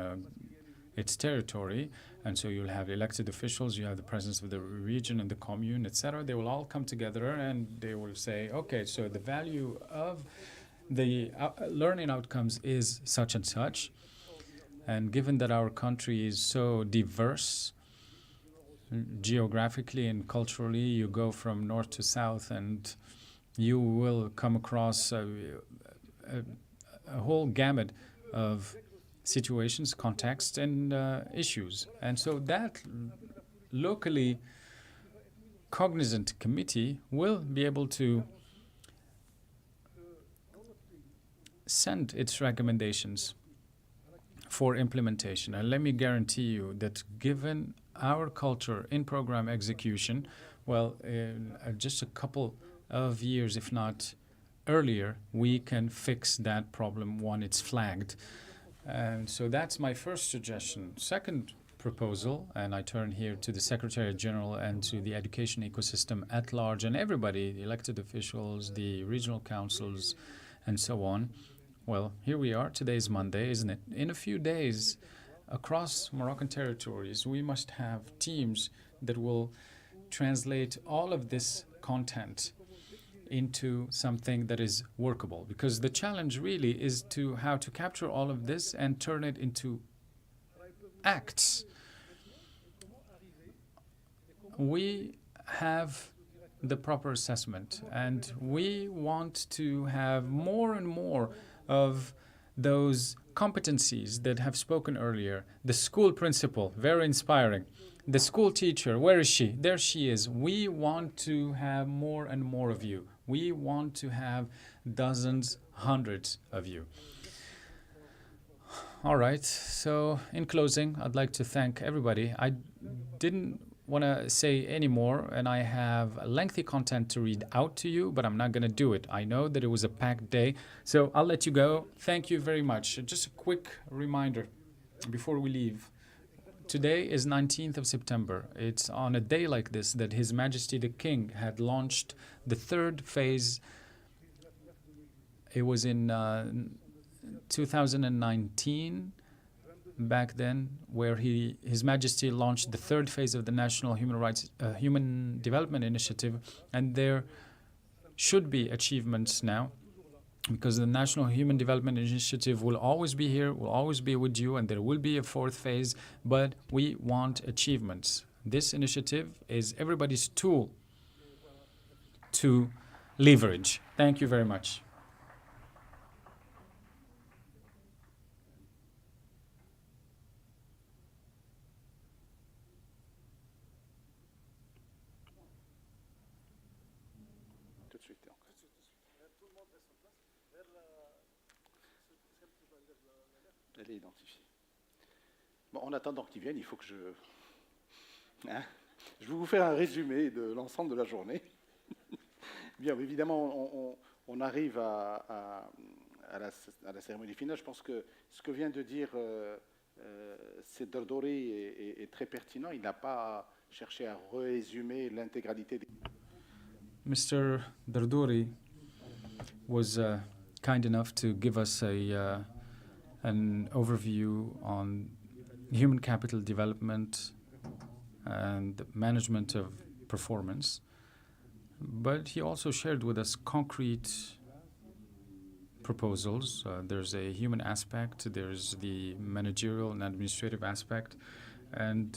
its territory, and so you'll have elected officials, you have the presence of the region and the commune, etc. They will all come together and they will say, okay, so the value of the learning outcomes is such and such, and given that our country is so diverse geographically and culturally, you go from north to south and you will come across a whole gamut of situations, contexts, and issues. And so that locally cognizant committee will be able to send its recommendations for implementation. And let me guarantee you that given our culture in program execution, well, in just a couple of years, if not earlier, we can fix that problem when it's flagged. And so that's my first suggestion. Second proposal, and I turn here to the Secretary General and to the education ecosystem at large and everybody, the elected officials, the regional councils, and so on. Well, here we are. Today is Monday, isn't it? In a few days, across Moroccan territories, we must have teams that will translate all of this content into something that is workable. Because the challenge really is to how to capture all of this and turn it into acts. We have the proper assessment, and we want to have more and more of those competencies that have spoken earlier. The school principal, very inspiring. The school teacher, where is she? There she is. We want to have more and more of you. We want to have dozens, hundreds of you. All right, so in closing, I'd like to thank everybody. I didn't want to say any more, and I have lengthy content to read out to you, but I'm not going to do it. I know that it was a packed day, so I'll let you go. Thank you very much. Just a quick reminder before we leave. Today is 19th of September. It's on a day like this that His Majesty the King had launched the third phase. It was in 2019, back then, where His Majesty launched the third phase of the National Human Development Initiative, and there should be achievements now, because the National Human Development Initiative will always be here, will always be with you, and there will be a fourth phase, but we want achievements. This initiative is everybody's tool to leverage. Thank you very much. Elle est identifiée. Bon, en attendant qu'ils viennent, il faut que je vais vous faire un résumé de l'ensemble de la journée. Bien, évidemment, on arrive à la cérémonie finale. Je pense que ce que vient de dire c'est Derdouri est très pertinent. Il n'a pas cherché à résumer l'intégralité des... Mr. Derdouri was kind enough to give us an overview on human capital development and management of performance. But he also shared with us concrete proposals. There's a human aspect, there's the managerial and administrative aspect, and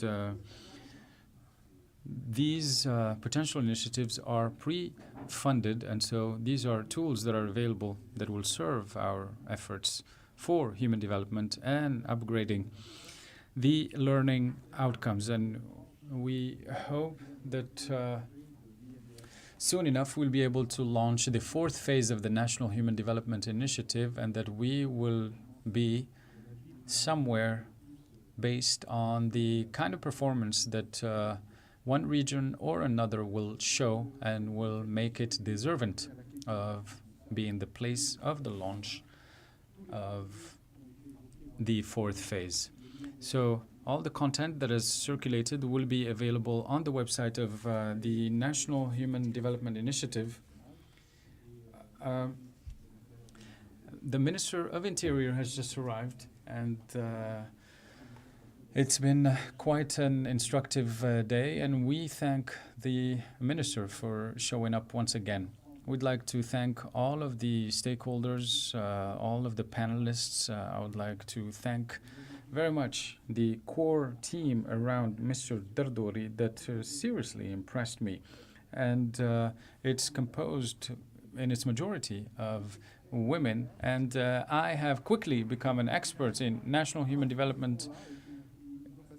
these potential initiatives are pre-funded, and so these are tools that are available that will serve our efforts for human development and upgrading the learning outcomes. And we hope that soon enough we'll be able to launch the 4th phase of the National Human Development Initiative, and that we will be somewhere based on the kind of performance that one region or another will show and will make it deserving of being the place of the launch of the 4th phase. So all the content that is circulated will be available on the website of the National Human Development Initiative. The Minister of Interior has just arrived, and it's been quite an instructive day, and we thank the Minister for showing up once again. We'd like to thank all of the stakeholders, all of the panelists. I would like to thank very much the core team around Mr. Dardouri that seriously impressed me. And it's composed in its majority of women. And I have quickly become an expert in national human development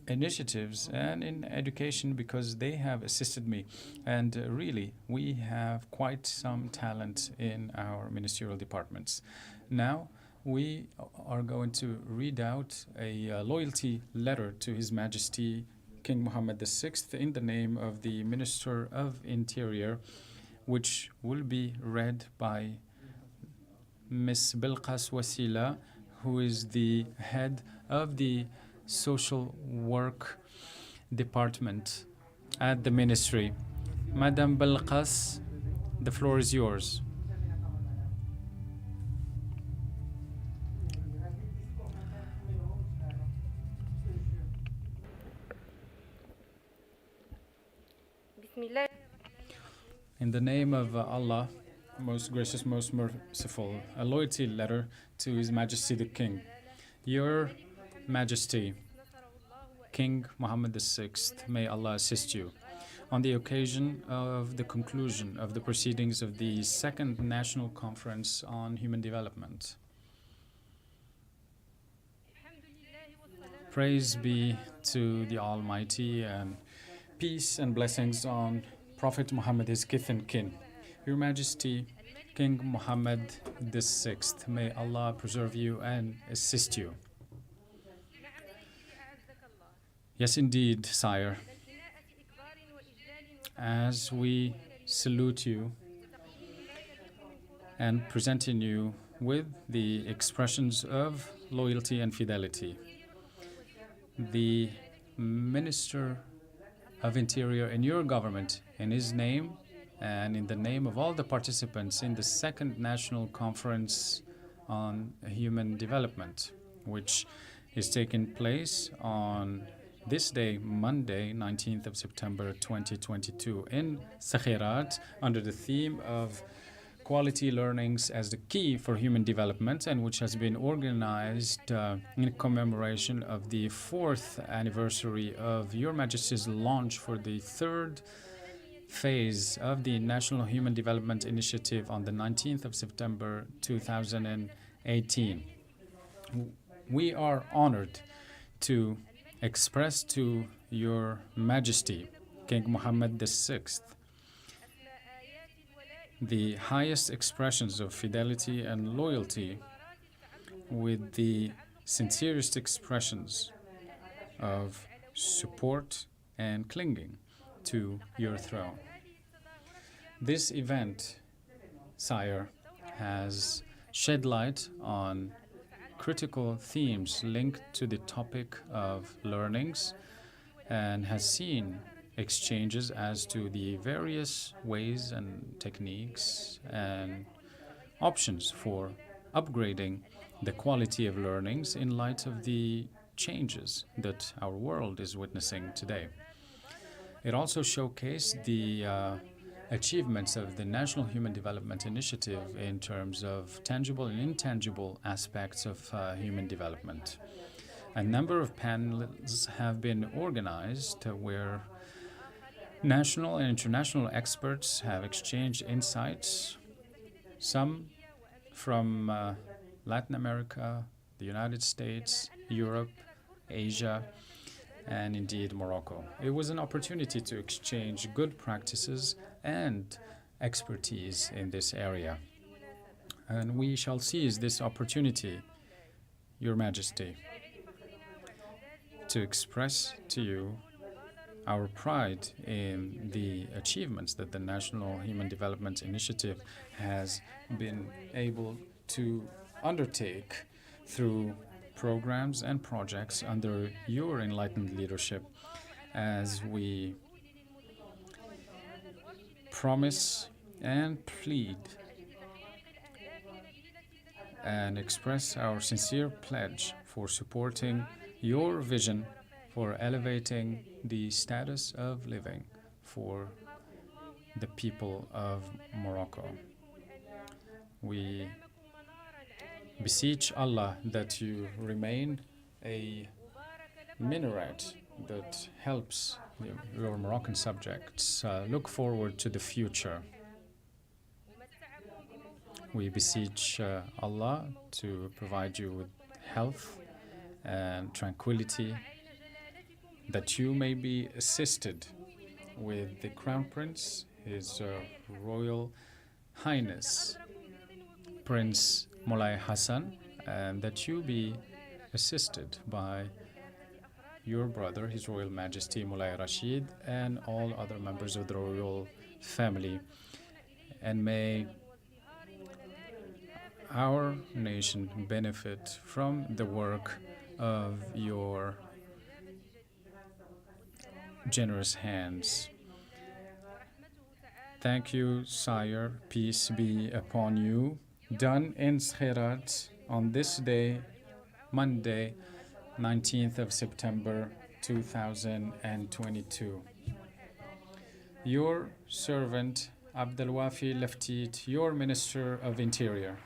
initiatives and in education because they have assisted me. And really, we have quite some talent in our ministerial departments. Now, we are going to read out a loyalty letter to His Majesty King Mohammed VI in the name of the Minister of Interior, which will be read by Ms. Bilqas Wasila, who is the head of the Social Work Department at the Ministry. Madam Bilqas, the floor is yours. In the name of Allah, most gracious, most merciful, a loyalty letter to His Majesty the King. Your Majesty, King Mohammed VI, may Allah assist you. On the occasion of the conclusion of the proceedings of the 2nd National Conference on Human Development, praise be to the Almighty, and peace and blessings on Prophet Muhammad, his kith and kin. Your Majesty, King Mohammed VI, may Allah preserve you and assist you. Yes, indeed, sire. As we salute you and presenting you with the expressions of loyalty and fidelity, the Minister of Interior in your government, in his name and in the name of all the participants in the 2nd National Conference on Human Development, which is taking place on this day, Monday, 19th of September 2022, in Sakhirat, under the theme of quality learnings as the key for human development, and which has been organized in commemoration of the 4th anniversary of Your Majesty's launch for the 3rd phase of the National Human Development Initiative on the 19th of September 2018. We are honored to express to Your Majesty, King Mohammed VI, the highest expressions of fidelity and loyalty with the sincerest expressions of support and clinging to your throne. This event, sire, has shed light on critical themes linked to the topic of learnings and has seen exchanges as to the various ways and techniques and options for upgrading the quality of learnings in light of the changes that our world is witnessing today. It also showcased the achievements of the National Human Development Initiative in terms of tangible and intangible aspects of human development. A number of panels have been organized where National and international experts have exchanged insights, some from Latin America, the United States, Europe, Asia, and indeed Morocco. It was an opportunity to exchange good practices and expertise in this area. And we shall seize this opportunity, Your Majesty, to express to you our pride in the achievements that the National Human Development Initiative has been able to undertake through programs and projects under your enlightened leadership, as we promise and plead and express our sincere pledge for supporting your vision for elevating the status of living for the people of Morocco. We beseech Allah that you remain a minaret that helps your Moroccan subjects look forward to the future. We beseech Allah to provide you with health and tranquility, that you may be assisted with the Crown Prince, His Royal Highness Prince Moulay Hassan, and that you be assisted by your brother, His Royal Majesty Moulay Rashid, and all other members of the royal family. And may our nation benefit from the work of your generous hands. Thank you, Sire. Peace be upon you. Done in Skhirat on this day, Monday, 19th of September 2022. Your servant, Abdelwafi Laftit, your Minister of Interior.